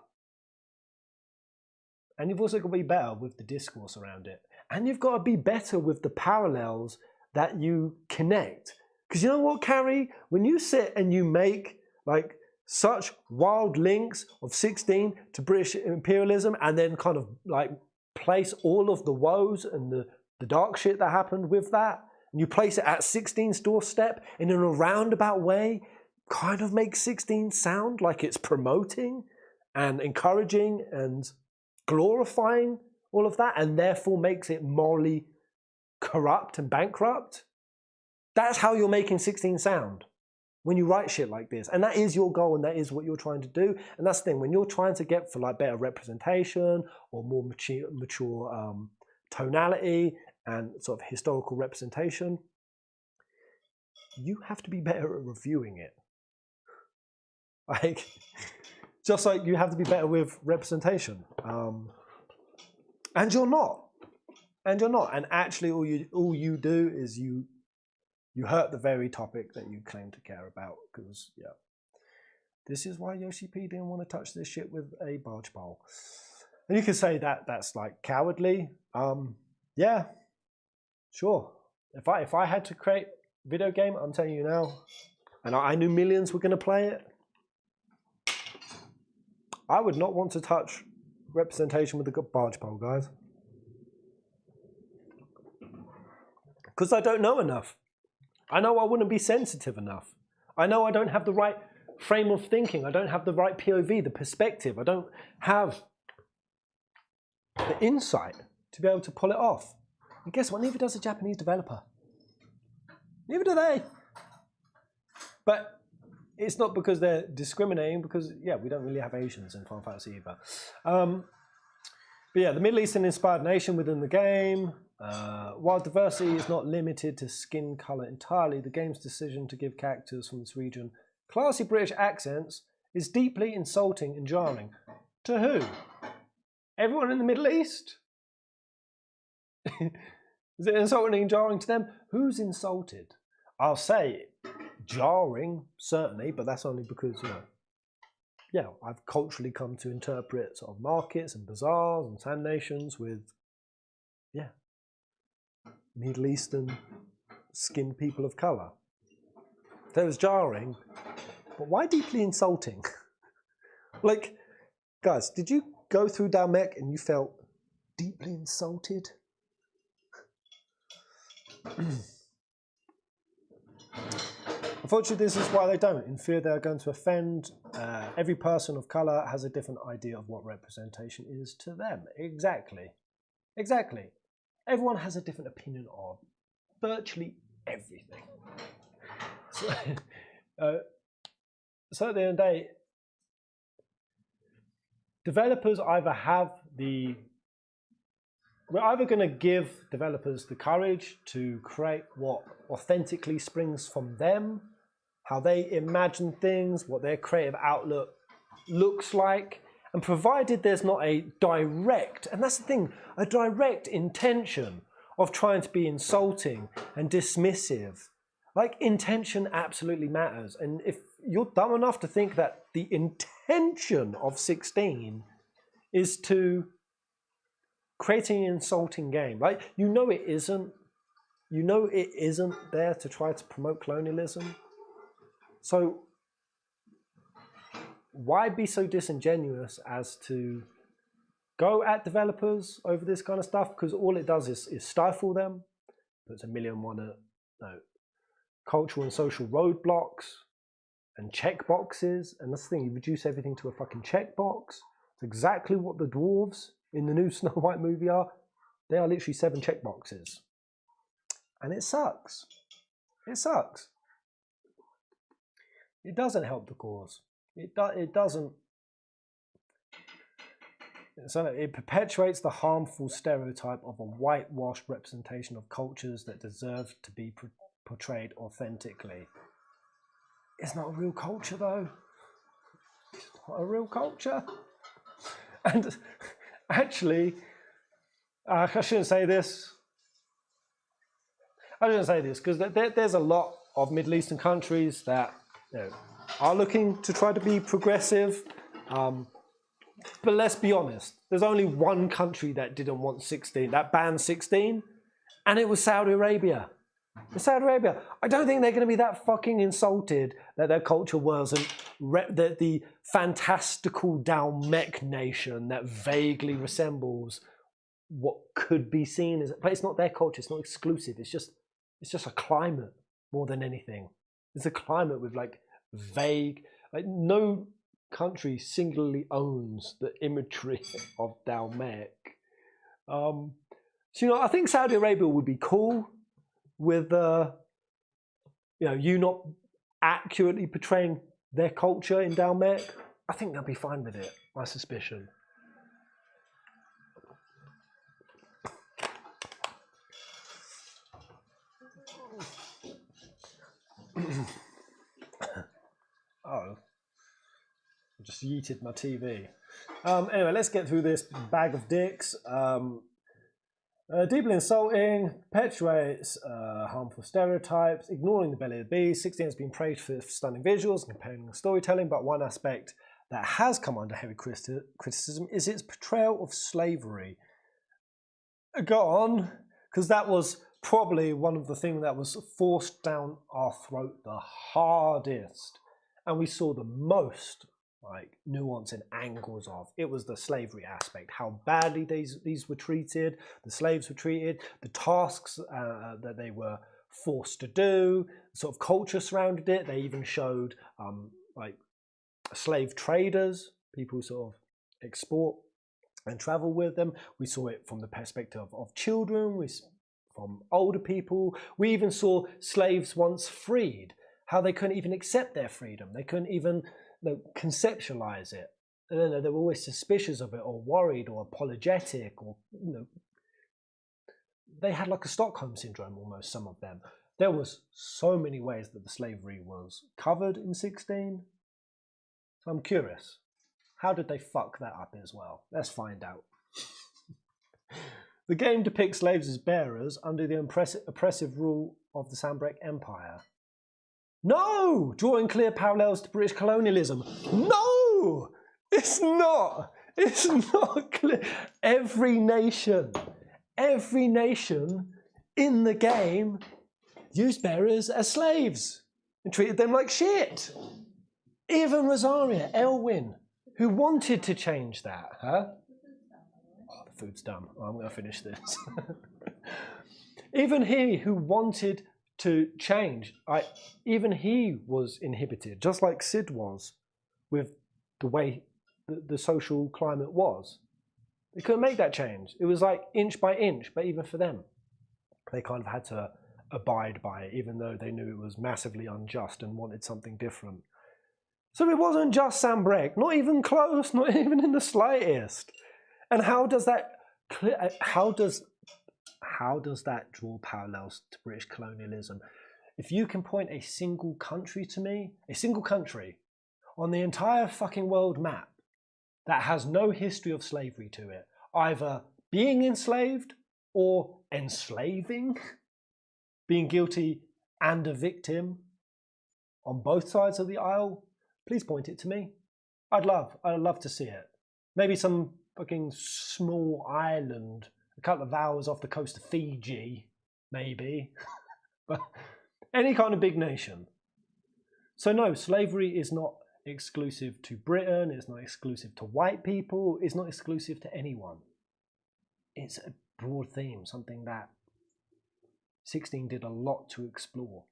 And you've also got to be better with the discourse around it. And you've got to be better with the parallels that you connect. Because you know what, Carrie? When you sit and you make like such wild links of 16 to British imperialism and then kind of like place all of the woes and the dark shit that happened with that, and you place it at 16's doorstep in a roundabout way, kind of makes 16 sound like it's promoting and encouraging and glorifying all of that, and therefore makes it morally corrupt and bankrupt. That's how you're making 16 sound when you write shit like this. And that is your goal, and that is what you're trying to do. And that's the thing, when you're trying to get for like better representation or more mature tonality and sort of historical representation, you have to be better at reviewing it. Like, just like you have to be better with representation. And you're not. And you're not. And actually all you do is you hurt the very topic that you claim to care about. Because, yeah. This is why Yoshi P didn't want to touch this shit with a barge pole. And you can say that that's like cowardly. Yeah. Sure. If I had to create a video game, I'm telling you now, and I knew millions were going to play it, I would not want to touch representation with a barge pole, guys. Because I don't know enough. I know I wouldn't be sensitive enough. I know I don't have the right frame of thinking. I don't have the right POV, the perspective. I don't have the insight to be able to pull it off. And guess what? Neither does a Japanese developer. Neither do they. But it's not because they're discriminating, because, yeah, we don't really have Asians in Final Fantasy either. But yeah, the Middle Eastern inspired nation within the game. While diversity is not limited to skin colour entirely, the game's decision to give characters from this region classy British accents is deeply insulting and jarring. To who? Everyone in the Middle East? Is it insulting and jarring to them? Who's insulted? I'll say jarring, certainly, but that's only because, you know, yeah, I've culturally come to interpret sort of markets and bazaars and sand nations with, yeah, Middle Eastern skinned people of colour. That was jarring, but why deeply insulting? Like, guys, did you go through Dalmek and you felt deeply insulted? Unfortunately, this is why they don't. In fear they're going to offend. Every person of colour has a different idea of what representation is to them. Exactly. Exactly. Everyone has a different opinion of virtually everything. So, so at the end of the day, developers either have the... We're either going to give developers the courage to create what authentically springs from them, how they imagine things, what their creative outlook looks like, and provided there's not a direct, and that's the thing, a direct intention of trying to be insulting and dismissive. Like, intention absolutely matters. And if you're dumb enough to think that the intention of 16 is to creating an insulting game, right? You know it isn't. You know it isn't there to try to promote colonialism. So why be so disingenuous as to go at developers over this kind of stuff? Because all it does is stifle them. Puts a million cultural and social roadblocks and checkboxes. And that's the thing, you reduce everything to a fucking checkbox. It's exactly what the dwarves in the new Snow White movie are. They are literally 7 checkboxes. And it sucks. It sucks. It doesn't help the cause. It doesn't. So it perpetuates the harmful stereotype of a whitewashed representation of cultures that deserve to be portrayed authentically. It's not a real culture, though. It's not a real culture. And actually, I shouldn't say this. I shouldn't say this because there's a lot of Middle Eastern countries that, you know, are looking to try to be progressive. But let's be honest, there's only one country that didn't want 16, that banned 16, and it was Saudi Arabia. In Saudi Arabia, I don't think they're going to be that fucking insulted that their culture wasn't the fantastical Dalmek nation that vaguely resembles what could be seen as, but it's not their culture, it's not exclusive, it's just a climate more than anything. It's a climate with like vague, like no country singularly owns the imagery of Dalmek. So, you know, I think Saudi Arabia would be cool with, you know, you not accurately portraying their culture in Dalmek. I think they'll be fine with it, my suspicion. Oh, I just yeeted my TV. Anyway, let's get through this bag of dicks. Deeply insulting, perpetuates harmful stereotypes, ignoring the belly of the beast. 16 has been praised for stunning visuals and compelling storytelling, but one aspect that has come under heavy criticism is its portrayal of slavery. Go on, because that was probably one of the things that was forced down our throat the hardest, and we saw the most like nuance and angles of. It was the slavery aspect, how badly these were treated, the slaves were treated, the tasks that they were forced to do, the sort of culture surrounded it. They even showed like slave traders, people who sort of export and travel with them. We saw it from the perspective of children, from older people. We even saw slaves once freed, how they couldn't even accept their freedom. They couldn't even conceptualize it. And they were always suspicious of it, or worried, or apologetic, or they had like a Stockholm syndrome almost, some of them. There was so many ways that the slavery was covered in 16. So I'm curious, how did they fuck that up as well? Let's find out. The game depicts slaves as bearers under the oppressive rule of the Sambrek Empire. No! Drawing clear parallels to British colonialism. No! It's not. It's not clear. Every nation in the game used bearers as slaves and treated them like shit. Even Rosaria, Elwyn, who wanted to change that, huh? Oh, the food's done. I'm going to finish this. Even he who wanted to change, even he was inhibited, just like Sid was, with the way the social climate was. They couldn't make that change. It was like inch by inch, but even for them, they kind of had to abide by it, even though they knew it was massively unjust and wanted something different. So it wasn't just Sambrek, not even close, not even in the slightest. And how does that draw parallels to British colonialism? If you can point a single country to me, a single country on the entire fucking world map that has no history of slavery to it, either being enslaved or enslaving, being guilty and a victim on both sides of the aisle, please point it to me. I'd love to see it. Maybe some fucking small island, a couple of hours off the coast of Fiji, maybe. But any kind of big nation. So no, slavery is not exclusive to Britain, it's not exclusive to white people, it's not exclusive to anyone. It's a broad theme, something that 16 did a lot to explore.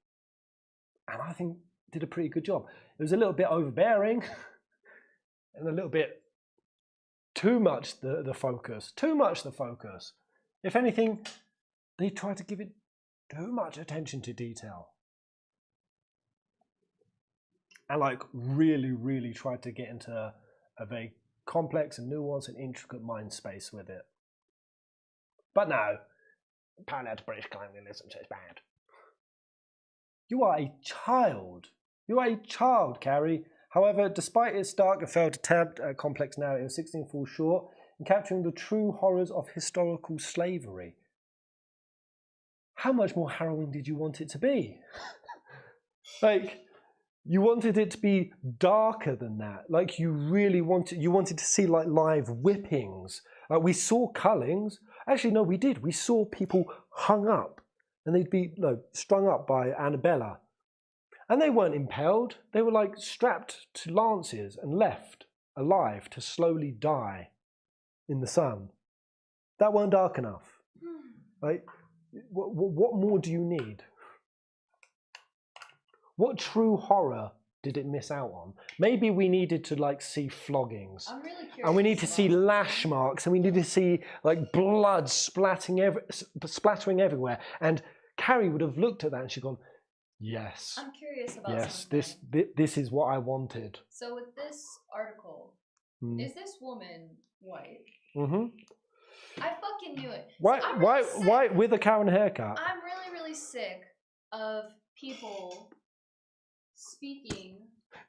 And I think did a pretty good job. It was a little bit overbearing and a little bit too much the focus. If anything, they tried to give it too much attention to detail. And like really tried to get into a very complex and nuanced and intricate mind space with it. But no, parallel to British colonialism, so it's bad. You are a child. You are a child, Carrie. However, despite its dark and failed attempt at a complex narrative, 16 falls short in capturing the true horrors of historical slavery. How much more harrowing did you want it to be? Like, you wanted it to be darker than that. Like, you wanted to see like live whippings. We saw cullings. Actually, no, we did. We saw people hung up and they'd be strung up by Annabella. And they weren't impaled. They were like strapped to lances and left alive to slowly die in the sun. That weren't dark enough. Like, what more do you need? What true horror did it miss out on? Maybe we needed to like see floggings. I'm really curious. And we need to see lash marks, and we need to see like blood splattering everywhere. And Carrie would have looked at that and she'd gone, yes. I'm curious about something. This is what I wanted. So with this article, is this woman white? Mm-hmm. I fucking knew it. White with a Karen haircut. I'm really sick of people speaking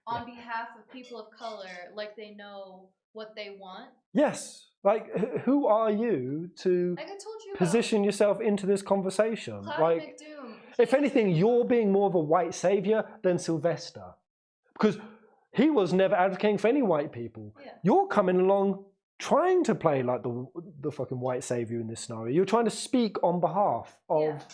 on behalf of people of color like they know what they want. Yes. Like, who are you to like I told you position yourself into this conversation? Cloud Like, McDoom. if anything, you're being more of a white savior than Sylvester. Because he was never advocating for any white people. Yeah. You're coming along trying to play like the fucking white savior in this scenario. You're trying to speak on behalf of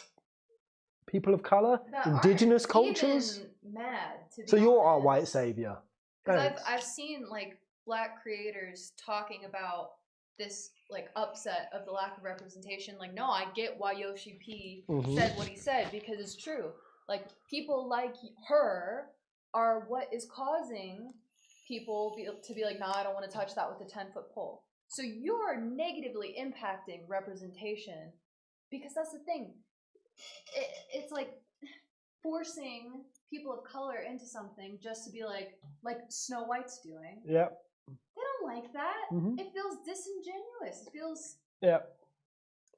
people of color, that indigenous cultures. Even mad, to be so you're our honest. white savior. Because I've seen like black creators talking about this like upset of the lack of representation. Like, no, I get why Yoshi P said what he said, because it's true. Like, people like her are what is causing people to be like, nah, I don't want to touch that with a 10-foot pole. So you're negatively impacting representation, because that's the thing. It's like forcing people of color into something just to be like Snow White's doing. Yeah. They don't like that. It feels disingenuous. It feels. Yeah.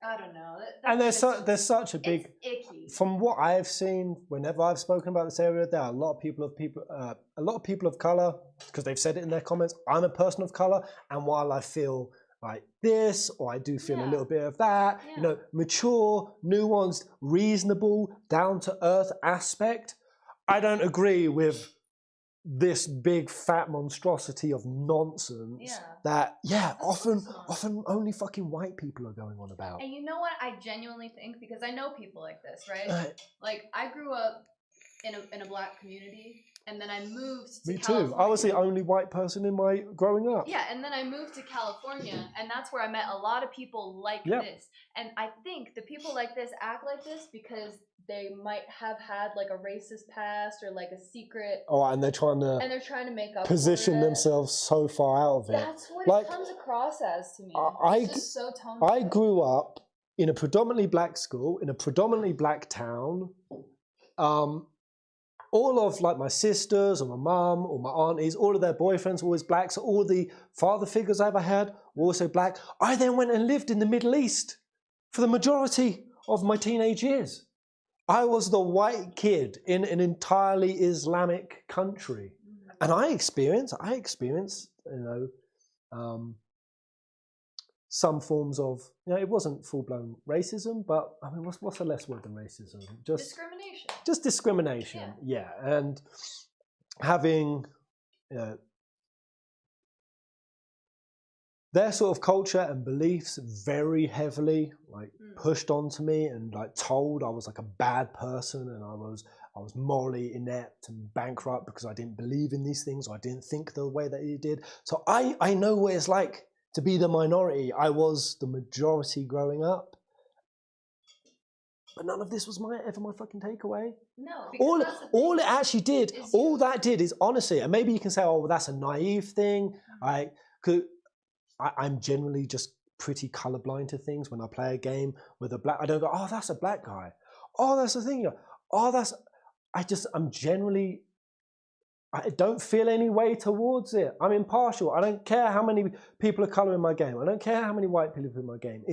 I don't know. And there's such a big. It's icky. From what I've seen, whenever I've spoken about this area, there are a lot of people of color, because they've said it in their comments. I'm a person of color, and while I feel like this, or I do feel a little bit of that. You know, mature, nuanced, reasonable, down to earth aspect. I don't agree with this big fat monstrosity of nonsense that often only fucking white people are going on about. And you know what I genuinely think, because I know people like this, right? Like I grew up in a black community, and then I moved to California. Me too. I was the only white person in my growing up. Yeah, and then I moved to California, and that's where I met a lot of people like this. And I think the people like this act like this because they might have had like a racist past or like a secret. Oh, and they're trying to make up position themselves so far out of it. That's what it comes across as to me. It's just so tone deaf. I grew up in a predominantly black school, in a predominantly black town. All of like my sisters or my mum or my aunties, all of their boyfriends were always black. So all the father figures I ever had were also black. I then went and lived in the Middle East for the majority of my teenage years. I was the white kid in an entirely Islamic country. And I experienced, you know, some forms of, you know, it wasn't full-blown racism, but I mean, what's a less word than racism? Just discrimination. Just discrimination, yeah. And having, you know, their sort of culture and beliefs very heavily like pushed onto me and like told I was like a bad person and I was morally inept and bankrupt because I didn't believe in these things or I didn't think the way that he did. So I know what it's like to be the minority. I was the majority growing up. But none of this was ever my fucking takeaway. No, all it actually did, all that did is honestly, and maybe you can say, oh, well, that's a naive thing. I'm generally just pretty colorblind to things. When I play a game with a black, I don't go, oh, that's a black guy. Oh, that's the thing. Oh, I don't feel any way towards it. I'm impartial. I don't care how many people of color in my game. I don't care how many white people in my game.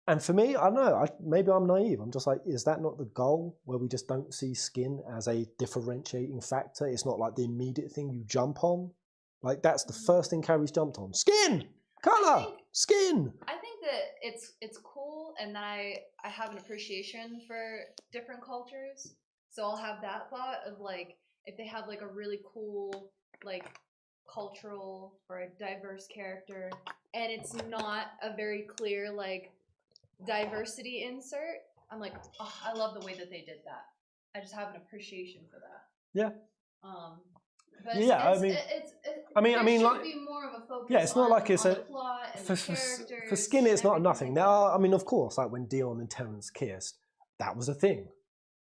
And for me, I don't know, maybe I'm naive. I'm just like, is that not the goal where we just don't see skin as a differentiating factor? It's not like the immediate thing you jump on. Like that's the first thing Carrie's jumped on. Skin, color, skin. I think that it's cool, and then I have an appreciation for different cultures. So I'll have that thought of like, if they have like a really cool like cultural or a diverse character, and it's not a very clear like diversity insert, I'm like, oh, I love the way that they did that. I just have an appreciation for that. Yeah. But yeah, I mean, should like, be more of a focus. Yeah, it's not like it's a plot and for skin. It's not nothing. Now, I mean, of course, like when Dion and Terrence kissed, that was a thing.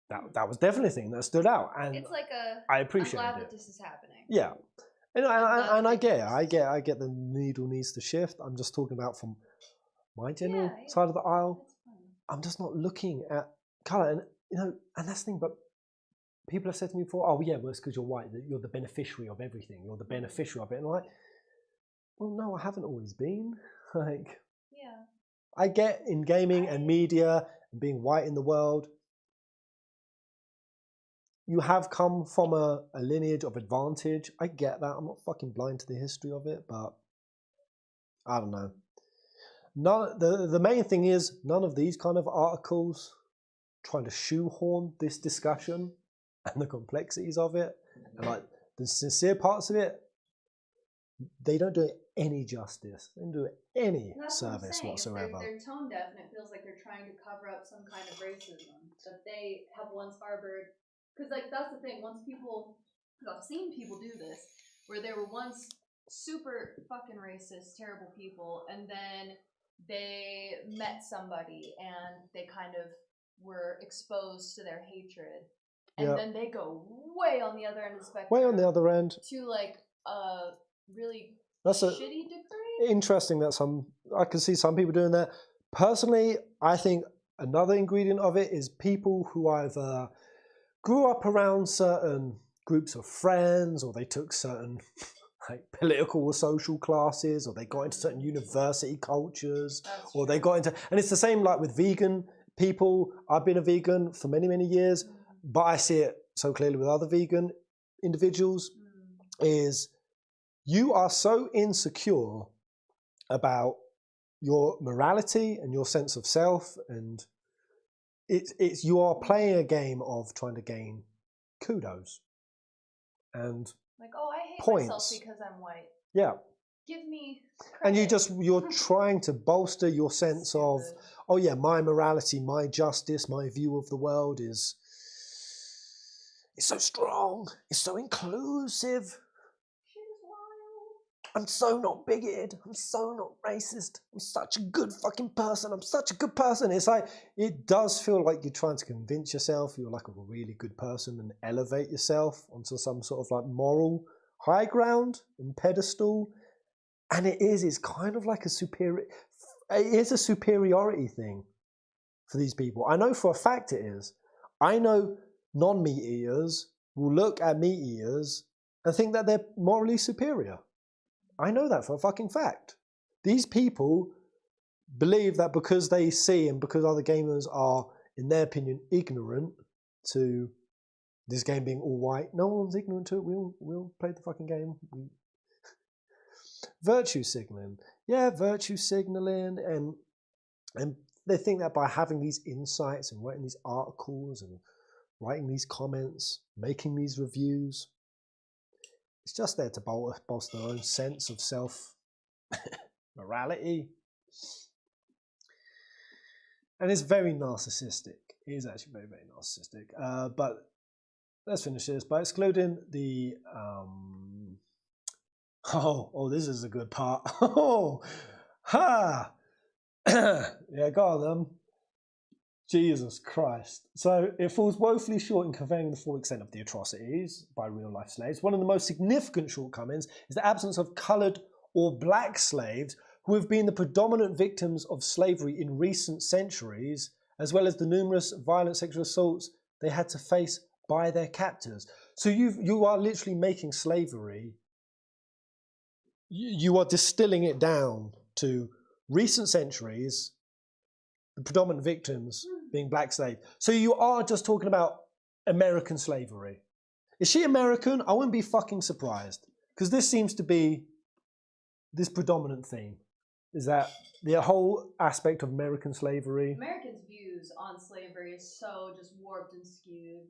That was definitely a thing that stood out, and it's like I appreciate I'm glad it. that this is happening. Yeah, and I get it. I get the needle needs to shift. I'm just talking about from my general side of the aisle. I'm just not looking at color, and you know, and that's the thing. But people have said to me before, "Oh yeah, well it's because you're white. That you're the beneficiary of everything. You're the beneficiary of it." And I'm like, well, no, I haven't always been. Like, yeah, I get in gaming and media and being white in the world. You have come from a lineage of advantage. I get that. I'm not fucking blind to the history of it, but I don't know. The main thing is none of these kind of articles trying to shoehorn this discussion and the complexities of it and like the sincere parts of it. They don't do it any justice. They don't do it any service whatsoever. They're tone deaf, and it feels like they're trying to cover up some kind of racism that they have once harbored. Because like that's the thing. Once people, because I've seen people do this, where they were once super fucking racist, terrible people, and then they met somebody and they kind of were exposed to their hatred, and then they go way on the other end of the spectrum. Way on the other end. To like a really that's a shitty degree. Interesting that I can see some people doing that. Personally, I think another ingredient of it is people who either grew up around certain groups of friends, or they took certain like political or social classes, or they got into certain university cultures, or they got into, and it's the same like with vegan people. I've been a vegan for many, many years, but I see it so clearly with other vegan individuals is you are so insecure about your morality and your sense of self, and it's you are playing a game of trying to gain kudos and Like, oh, I hate points. myself because I'm white. Yeah. Give me credit. And you're trying to bolster your sense of, oh yeah, my morality, my justice, my view of the world is so strong, it's so inclusive. I'm so not bigoted. I'm so not racist. I'm such a good fucking person. I'm such a good person. It's like, it does feel like you're trying to convince yourself you're like a really good person and elevate yourself onto some sort of like moral high ground and pedestal. And it's kind of like it is a superiority thing for these people. I know for a fact it is. I know non-meat eaters will look at meat eaters and think that they're morally superior. I know that for a fucking fact. These people believe that because they see and because other gamers are, in their opinion, ignorant to this game being all white. No one's ignorant to it. We all play the fucking game. Virtue signaling. Yeah, virtue signaling. And they think that by having these insights and writing these articles and writing these comments, making these reviews, it's just there to bolster their own sense of self-morality. And it's very narcissistic. It is actually very, very narcissistic. But let's finish this by excluding the... Oh, this is a good part. Oh, ha! Yeah, go on then. Jesus Christ. So it falls woefully short in conveying the full extent of the atrocities by real-life slaves. One of the most significant shortcomings is the absence of coloured or black slaves who have been the predominant victims of slavery in recent centuries, as well as the numerous violent sexual assaults they had to face by their captors. So you are literally making slavery, you are distilling it down to recent centuries, the predominant victims being black slaves. So you are just talking about American slavery. Is she American? I wouldn't be fucking surprised, because this seems to be this predominant theme, is that the whole aspect of American slavery. Americans' views on slavery is so just warped and skewed.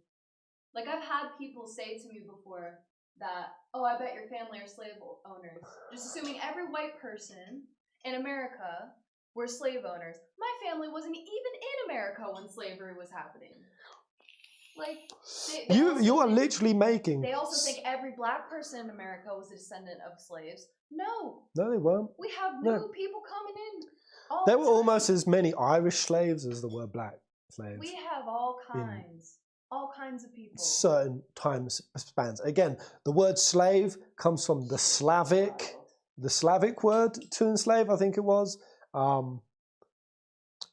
Like, I've had people say to me before that, oh, I bet your family are slave owners. Just assuming every white person in America were slave owners. My family wasn't even in America when slavery was happening. Like, you are literally making... They also think every black person in America was a descendant of slaves. No, they weren't. We have new people coming in. There were almost as many Irish slaves as there were black slaves. We have all kinds of people. Certain time spans. Again, the word slave comes from the Slavic word to enslave, I think it was.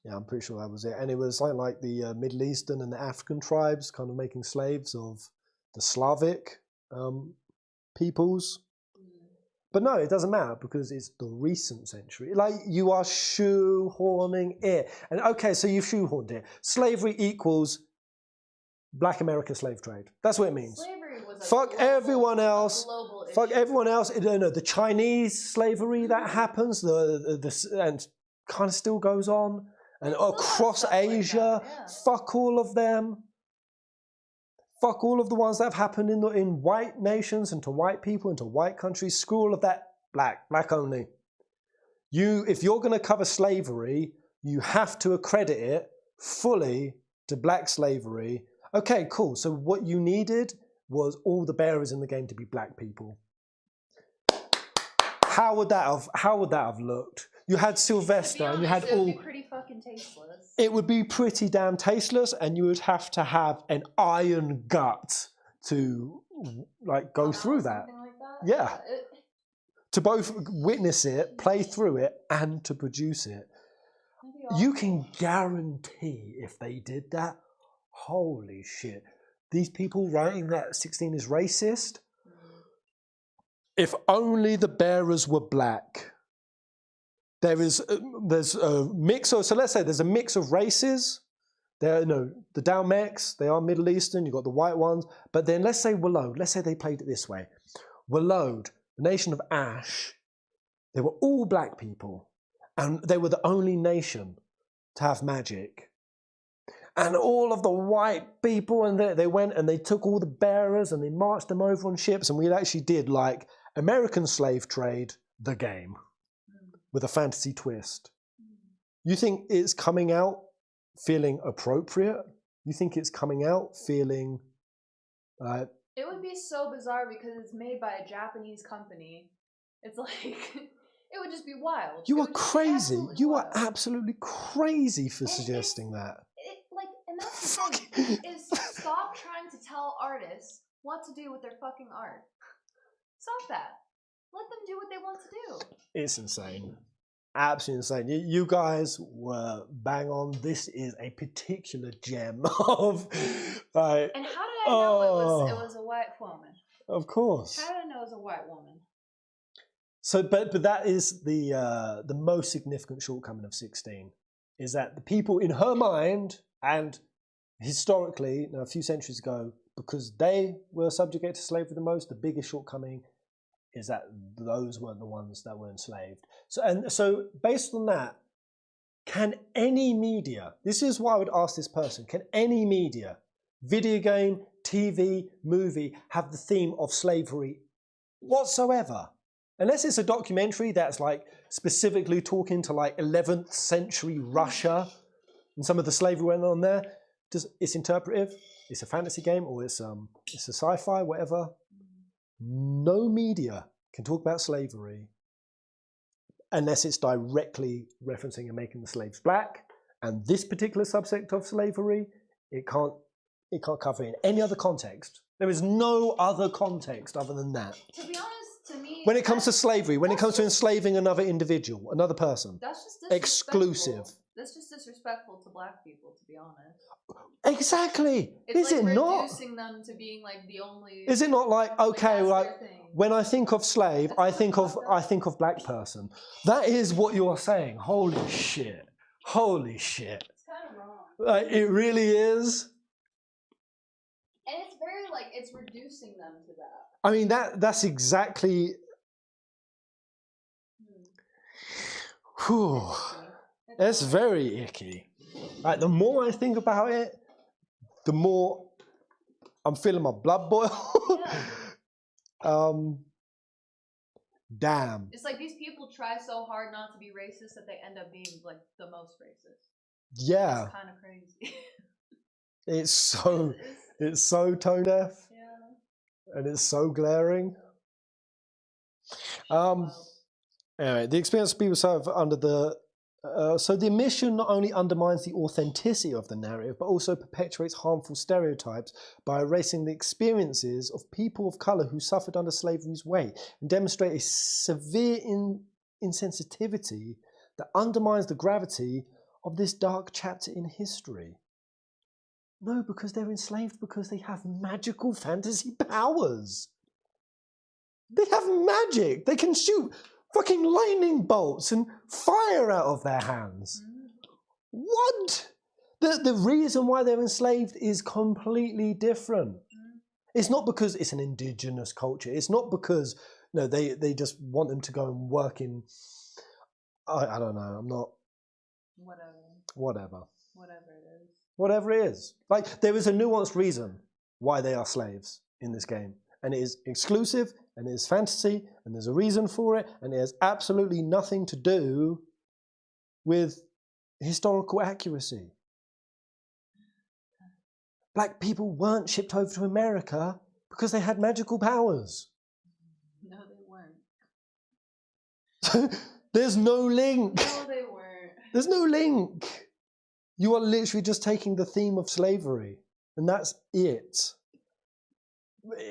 Yeah, I'm pretty sure that was it. And it was something like the Middle Eastern and the African tribes kind of making slaves of the Slavic peoples. But no, it doesn't matter because it's the recent century. Like, you are shoehorning it. And okay, so you've shoehorned it. Slavery equals Black American slave trade. That's what it means. Slavery was everyone else. Fuck issue. everyone else. No, the Chinese slavery that happens, and kind of still goes on. And across Asia, like yeah. Fuck all of them. Fuck all of the ones that have happened in white nations and to white people and to white countries. Screw all of that. Black only. If you're going to cover slavery, you have to accredit it fully to black slavery. Okay, cool. So what you needed was all the bearers in the game to be black people. How would that have looked? You had Sylvester and you had all... It would be pretty fucking tasteless. It would be pretty damn tasteless, and you would have to have an iron gut to like go through that. Like that. Yeah. To both witness it, play through it, and to produce it. You can guarantee if they did that, holy shit. These people writing that 16 is racist, if only the bearers were black. There's a mix of, so let's say there's a mix of races. The Dalmex, they are Middle Eastern, you've got the white ones, but then let's say Walloed, let's say they played it this way. Walloed, the nation of Ash, They were all black people, and they were the only nation to have magic. And all of the white people, and they went and they took all the bearers and they marched them over on ships, and we actually did like American slave trade, the game, with a fantasy twist. You think it's coming out feeling appropriate? You think it's coming out feeling... it would be so bizarre because it's made by a Japanese company. It's like... it would just be wild. You are crazy. You wild. are absolutely crazy for suggesting that. And that's the thing, is stop trying to tell artists what to do with their fucking art. Stop that. Let them do what they want to do. It's insane. Absolutely insane. You guys were bang on. This is a particular gem of... like, and how did I know it was a white woman? Of course. How did I know it was a white woman? So, but that is the most significant shortcoming of 16, is that the people in her mind, and historically, a few centuries ago, because they were subjugated to slavery the most, the biggest shortcoming is that those weren't the ones that were enslaved. So based on that, can any media, this is why I would ask this person, can any media, video game, TV, movie, have the theme of slavery whatsoever? Unless it's a documentary that's like specifically talking to like 11th century Russia and some of the slavery went on there. It's interpretive, it's a fantasy game, or it's a sci-fi, whatever. No media can talk about slavery unless it's directly referencing and making the slaves black. And this particular subsect of slavery, it can't cover it in any other context. There is no other context other than that. To be honest, to me, when it comes to slavery, when it comes to enslaving another individual, another person, that's just disrespectful. Exclusive. That's just disrespectful to black people, to be honest. Exactly. It's is like it not? reducing them to being like the only. Is it not like, okay, like when I think of slave, I think of black person. That is what you're saying. Holy shit. Holy shit. It's kind of wrong. Like, it really is. And it's very like it's reducing them to that. I mean that's exactly. Whew. It's very icky. Like, the more I think about it, the more I'm feeling my blood boil. Yeah. Damn. It's like these people try so hard not to be racist that they end up being like the most racist. Yeah. It's kind of crazy. It's so tone deaf. Yeah. And it's so glaring. Anyway, the experience people have under the so the omission not only undermines the authenticity of the narrative, but also perpetuates harmful stereotypes by erasing the experiences of people of colour who suffered under slavery's weight, and demonstrate a severe insensitivity that undermines the gravity of this dark chapter in history. No, because they're enslaved because they have magical fantasy powers. They have magic. They can shoot fucking lightning bolts and fire out of their hands. What? The reason why they're enslaved is completely different. It's not because it's an indigenous culture. It's not because they just want them to go and work in. I don't know. I'm not. Whatever. Whatever it is. Like, there is a nuanced reason why they are slaves in this game. And it is exclusive, and it is fantasy, and there's a reason for it, and it has absolutely nothing to do with historical accuracy. Black people weren't shipped over to America because they had magical powers. No, they weren't. There's no link. No, they weren't. There's no link. You are literally just taking the theme of slavery, and that's it.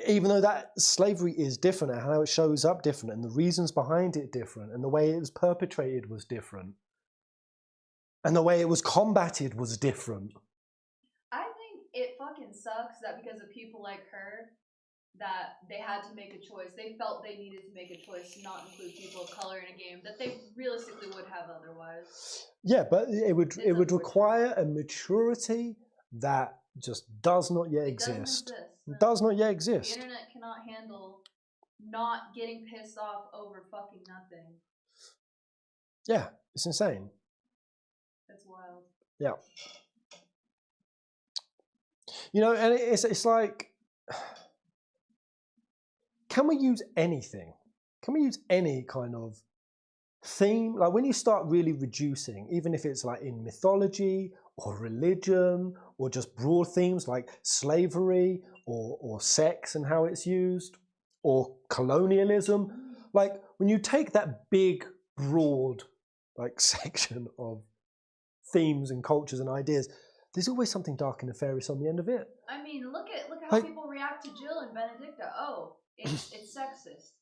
Even though that slavery is different and how it shows up different and the reasons behind it different and the way it was perpetrated was different and the way it was combated was different. I think it fucking sucks that because of people like her that they had to make a choice. They felt they needed to make a choice to not include people of color in a game that they realistically would have otherwise. Yeah, but it would require a maturity that just does not yet exist. It does not yet exist. The internet cannot handle not getting pissed off over fucking nothing. Yeah, it's insane. That's wild. Yeah. You know, and it's like, can we use anything? Can we use any kind of theme? Like when you start really reducing, even if it's like in mythology or religion or just broad themes like slavery or sex and how it's used or colonialism, like when you take that big, broad like section of themes and cultures and ideas, there's always something dark and nefarious on the end of it. I mean, look at how Like- people react to Jill and Benedicta. Oh, it's sexist.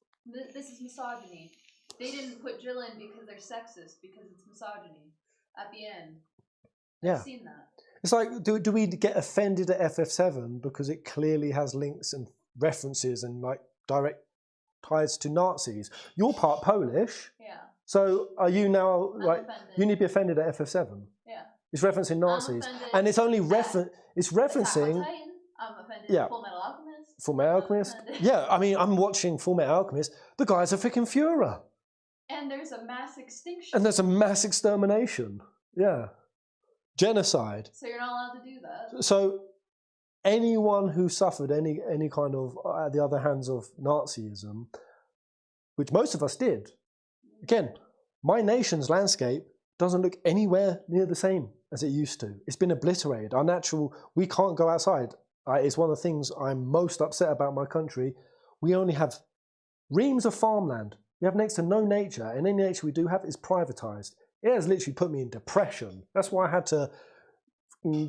This is misogyny. They didn't put Jill in because they're sexist, because it's misogyny. At the end. Yeah. I've seen that. It's like, do we get offended at FF7 because it clearly has links and references and like direct ties to Nazis? You're part Polish, Yeah. so are you now I'm like offended. you need to be offended at FF7? Yeah. It's referencing Nazis, offended and it's only at it's Attack on referencing. Titan. I'm offended Yeah. at Full Metal Alchemist. Full Metal Alchemist. Yeah, I mean, I'm watching Full Metal Alchemist. The guy's a freaking Führer, And there's a mass extinction. and there's a mass extermination. Yeah, genocide. So you're not allowed to do that. So anyone who suffered any kind of at the other hands of Nazism, which most of us did, again, my nation's landscape doesn't look anywhere near the same as it used to. It's been obliterated. Our natural, we can't go outside. It's one of the things I'm most upset about my country. We only have reams of farmland. We have next to no nature, and any nature we do have is privatized. It has literally put me in depression. That's why I had to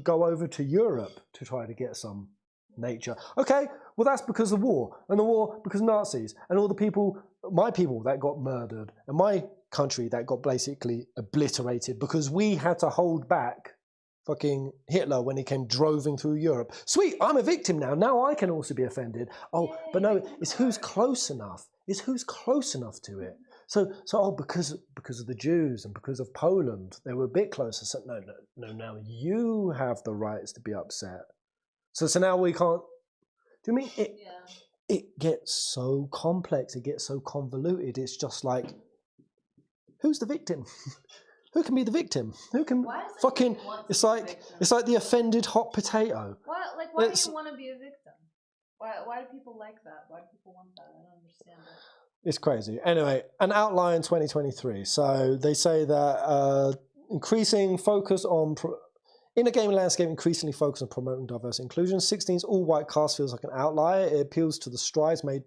go over to Europe to try to get some nature. Okay, well that's because of war, and the war because of Nazis, and all the people, my people that got murdered, and my country that got basically obliterated because we had to hold back fucking Hitler when he came droving through Europe. Sweet, I'm a victim now. Now I can also be offended. Oh, Yay, but no, victim it's who's card. close enough. It's who's close enough to it. So because of the Jews and because of Poland, they were a bit closer. So no, now you have the rights to be upset. So now we can't. Do you mean it? Yeah. It gets so complex. It gets so convoluted. It's just like, who's the victim? Who can be the victim? Who can Why does fucking? anyone want to It's be a like victim? the offended hot potato. Why do It's- you want to be a victim? Why do people like that? Why do people want that? I don't understand it. It's crazy. Anyway, an outline 2023. So they say that increasing focus on in a gaming landscape, increasingly focused on promoting diverse inclusion. 16's all-white cast feels like an outlier. It appeals to the strides made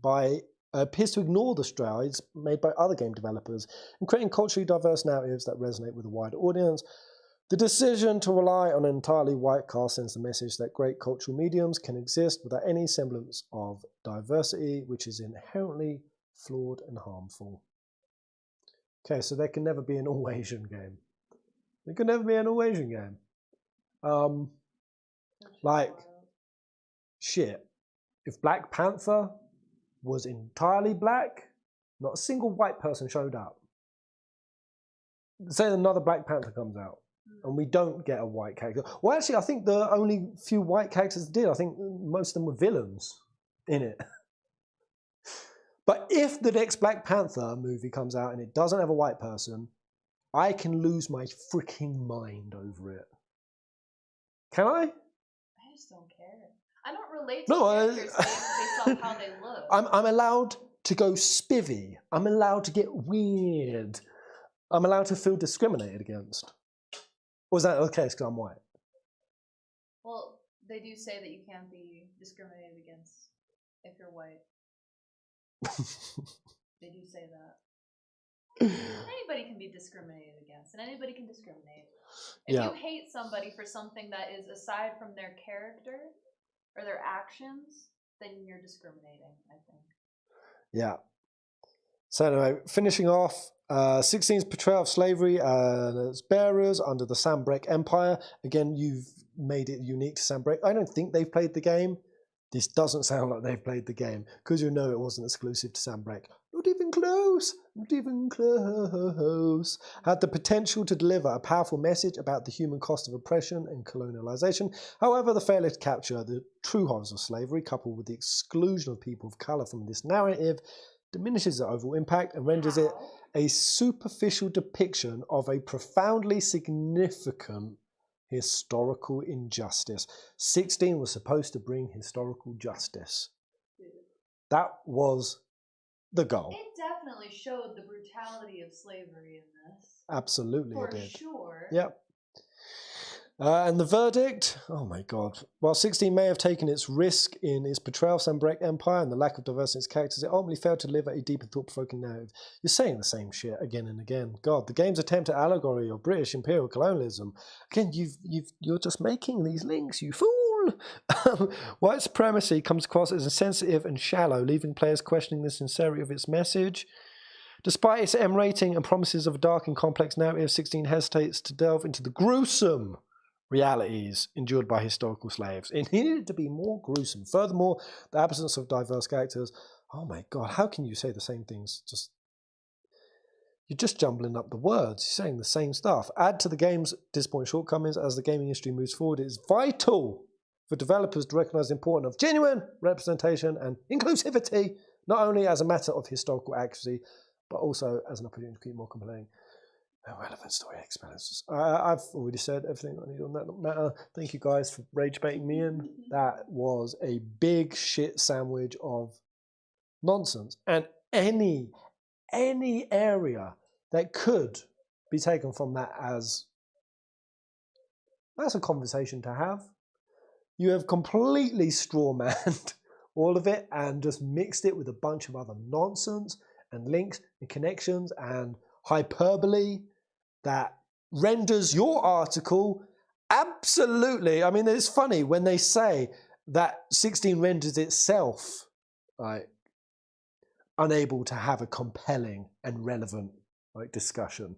by appears to ignore the strides made by other game developers in creating culturally diverse narratives that resonate with a wider audience. The decision to rely on an entirely white cast sends the message that great cultural mediums can exist without any semblance of diversity, which is inherently flawed and harmful. Okay, so there can never be an all-Asian game. There can never be an all-Asian game. Like, shit. If Black Panther was entirely black, not a single white person showed up. Say another Black Panther comes out, and we don't get a white character. Well, actually, I think the only few white characters did. I think most of them were villains in it. But if the next Black Panther movie comes out and it doesn't have a white person, I can lose my freaking mind over it. Can I? I just don't care. I don't relate to No, characters based on how they look. I'm allowed to go spivvy. I'm allowed to get weird. I'm allowed to feel discriminated against. Or is that okay because I'm white? Well, they do say that you can't be discriminated against if you're white. They do say that. Anybody can be discriminated against, and anybody can discriminate. If Yeah. you hate somebody for something that is aside from their character or their actions, then you're discriminating, I think. Yeah. So anyway, finishing off, 16's portrayal of slavery and its bearers under the Sandbreak Empire. Again, you've made it unique to Sandbreak. I don't think they've played the game. This doesn't sound like they've played the game, because you know it wasn't exclusive to Sandbreak. Not even close. Not even close. Had the potential to deliver a powerful message about the human cost of oppression and colonialization. However, the failure to capture the true horrors of slavery, coupled with the exclusion of people of color from this narrative, diminishes the overall impact and renders it a superficial depiction of a profoundly significant historical injustice. 16 was supposed to bring historical justice. That was the goal. It definitely showed the brutality of slavery in this. Absolutely For it did. sure. Yep. And the verdict, oh my God. While 16 may have taken its risk in its portrayal of Sanbreque Empire and the lack of diversity in its characters, it ultimately failed to deliver a deep and thought-provoking narrative. You're saying the same shit again and again. God, the game's attempt at allegory of British imperial colonialism. Again, you're just making these links, you fool! White supremacy comes across as insensitive and shallow, leaving players questioning the sincerity of its message. Despite its M rating and promises of a dark and complex narrative, 16 hesitates to delve into the gruesome realities endured by historical slaves. It needed to be more gruesome. Furthermore, the absence of diverse characters. Oh my God, how can you say the same things? You're just jumbling up the words. You're saying the same stuff. Add to the game's disappointing shortcomings as the gaming industry moves forward. It is vital for developers to recognize the importance of genuine representation and inclusivity, not only as a matter of historical accuracy, but also as an opportunity to keep more compelling relevant story experiences. I've already said everything I need on that matter. Thank you guys for rage baiting me in. That was a big shit sandwich of nonsense. And any area that could be taken from that as that's a conversation to have. You have completely straw-manned all of it and just mixed it with a bunch of other nonsense and links and connections and hyperbole that renders your article absolutely, I mean, it's funny when they say that 16 renders itself like unable to have a compelling and relevant like discussion.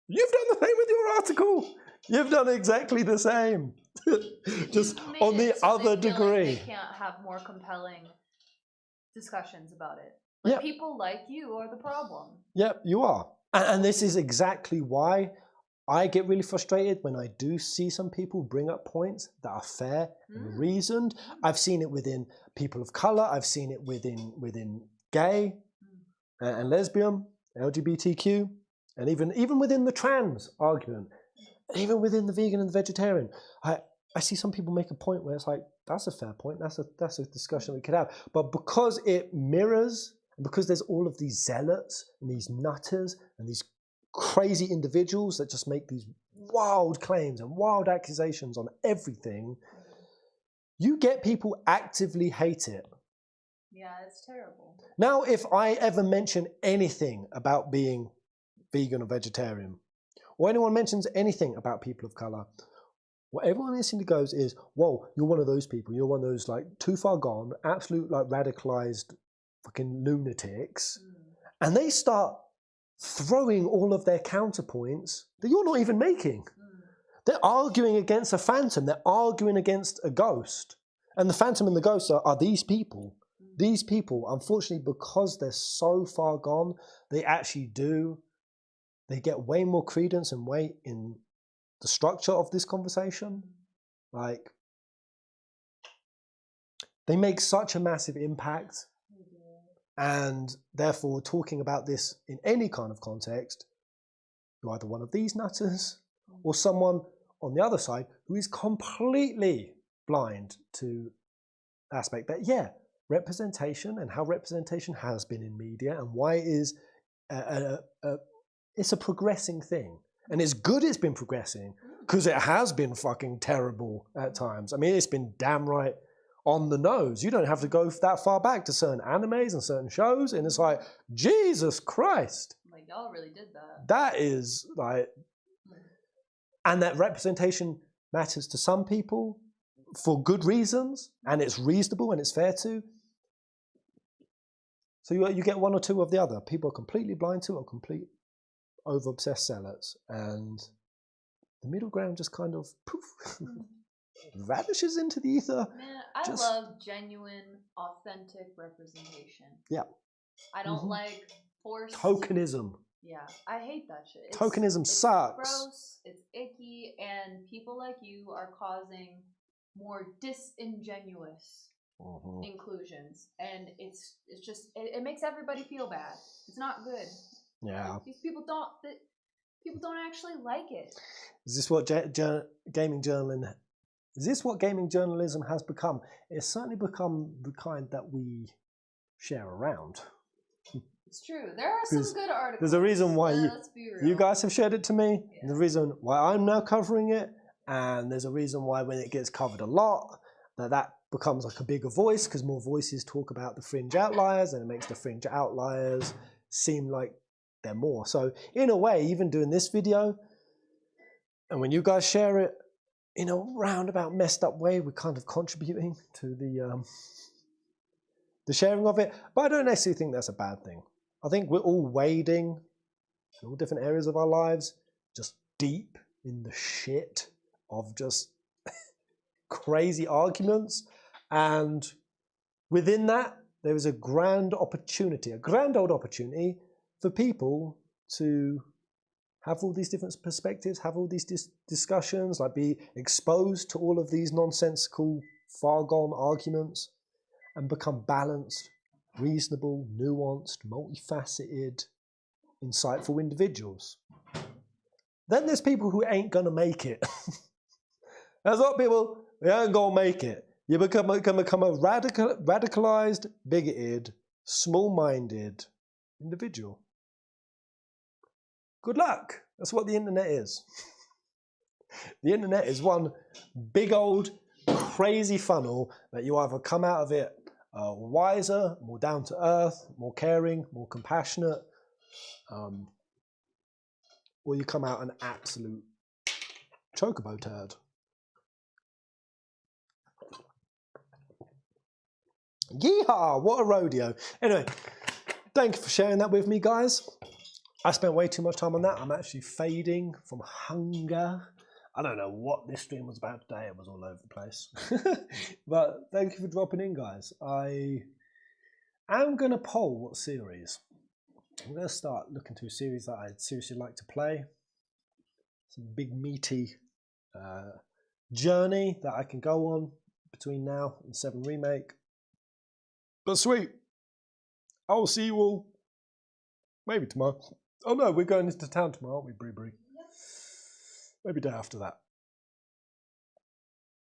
You've done the same with your article. You've done exactly the same. Just on the other degree. Like they can't have more compelling discussions about it. Like people like you are the problem. Yep, you are. And this is exactly why I get really frustrated when I do see some people bring up points that are fair and reasoned. I've seen it within people of color. I've seen it within gay and lesbian, LGBTQ, and even within the trans argument, even within the vegan and the vegetarian. I see some people make a point where it's like, that's a fair point. That's a discussion we could have. But because it mirrors, and because there's all of these zealots and these nutters and these crazy individuals that just make these wild claims and wild accusations on everything, you get people actively hate it. Yeah, it's terrible. Now, if I ever mention anything about being vegan or vegetarian, or anyone mentions anything about people of color, what everyone instantly goes is, whoa, you're one of those people. You're one of those like too far gone, absolute like radicalized fucking lunatics. And they start throwing all of their counterpoints that you're not even making. They're arguing against a phantom. They're arguing against a ghost. And the phantom and the ghost are these people. These people, unfortunately, because they're so far gone, they get way more credence and weight in the structure of this conversation. Like, they make such a massive impact. And therefore, talking about this in any kind of context, you're either one of these nutters or someone on the other side who is completely blind to aspect that, representation and how representation has been in media and why it is it's a progressing thing. And it's good it's been progressing because it has been fucking terrible at times. I mean, it's been damn right on the nose. You don't have to go that far back to certain animes and certain shows, and it's like, Jesus Christ. Like, y'all really did that. That is like, and that representation matters to some people for good reasons, and it's reasonable and it's fair to. So you get one or two of the other. People are completely blind to or complete over-obsessed zealots, and the middle ground just kind of poof. Vanishes into the ether. Man, I love genuine, authentic representation. Yeah. I don't like forced tokenism. Yeah, I hate that shit. Tokenism sucks. It's gross, it's icky, and people like you are causing more disingenuous inclusions, and it makes everybody feel bad. It's not good. Yeah. These people don't actually like it. Is this what gaming journaling? Is this what gaming journalism has become? It's certainly become the kind that we share around. It's true. There are some good articles. There's a reason why you guys have shared it to me. Yeah. And the reason why I'm now covering it, and there's a reason why when it gets covered a lot, that becomes like a bigger voice because more voices talk about the fringe outliers, and it makes the fringe outliers seem like they're more. So in a way, even doing this video, and when you guys share it in a roundabout, messed up way, we're kind of contributing to the sharing of it. But I don't necessarily think that's a bad thing. I think we're all wading in all different areas of our lives, just deep in the shit of just crazy arguments. And within that, there is a grand opportunity, a grand old opportunity for people to have all these different perspectives, have all these discussions, like be exposed to all of these nonsensical, far-gone arguments and become balanced, reasonable, nuanced, multifaceted, insightful individuals. Then there's people who ain't gonna make it. There's a lot of people who ain't gonna make it. You become a radicalized, bigoted, small-minded individual. Good luck. That's what the internet is. The internet is one big old crazy funnel that you either come out of it wiser, more down to earth, more caring, more compassionate, or you come out an absolute chocobo turd. Yeehaw! What a rodeo. Anyway, thank you for sharing that with me, guys. I spent way too much time on that. I'm actually fading from hunger. I don't know what this stream was about today. It was all over the place. But thank you for dropping in, guys. I am going to poll what series. I'm going to start looking to a series that I'd seriously like to play. Some big meaty journey that I can go on between now and 7 Remake. But sweet. I'll see you all maybe tomorrow. Oh no, we're going into town tomorrow, aren't we, Bree? Yep. Maybe day after that.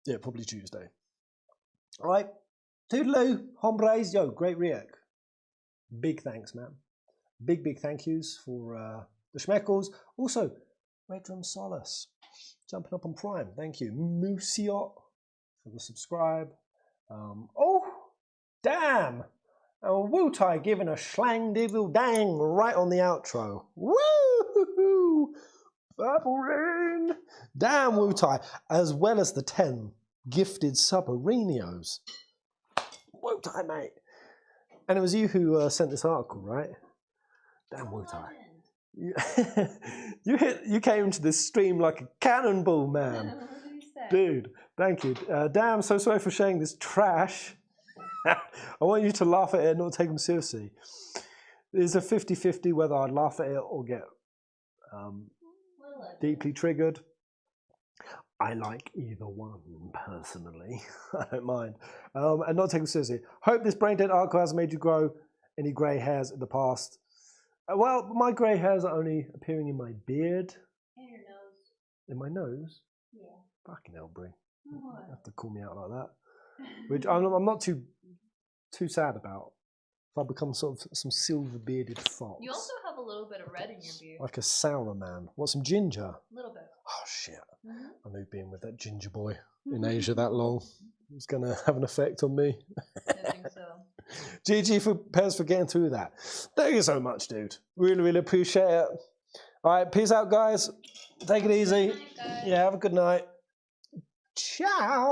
Yeah, probably Tuesday. All right. Toodaloo, hombres. Yo, great react. Big thanks, man. Big thank yous for the schmeckles. Also, Red Drum Solace jumping up on Prime. Thank you. Moosiot for the subscribe. Oh, damn. Wu-Tai giving a schlang diddle dang right on the outro. Woo! Purple Rain! Damn, Wu-Tai. As well as the 10 gifted Subarenios. Wu-Tai, mate. And it was you who sent this article, right? Damn, Wu-Tai. You came into this stream like a cannonball, man. What did you say? Dude, thank you. Damn, so sorry for sharing this trash. I want you to laugh at it and not take them seriously. It's a 50-50 whether I'd laugh at it or get deeply triggered. I like either one, personally. I don't mind. And not take them seriously. Hope this brain dead article hasn't made you grow any grey hairs in the past. Well, my grey hairs are only appearing in my beard. In your nose. In my nose? Yeah. Fucking hell, Brie. What? You have to call me out like that. Which I'm not too sad about. If I become sort of some silver-bearded fox. You also have a little bit of red in your beard. Like a sour man. Want some ginger? A little bit. Oh, shit. I knew being with that ginger boy in Asia that long was going to have an effect on me. I think so. GG for Pez for getting through that. Thank you so much, dude. Really appreciate it. All right, peace out, guys. Take it easy. Good night, guys. Yeah, have a good night. Ciao.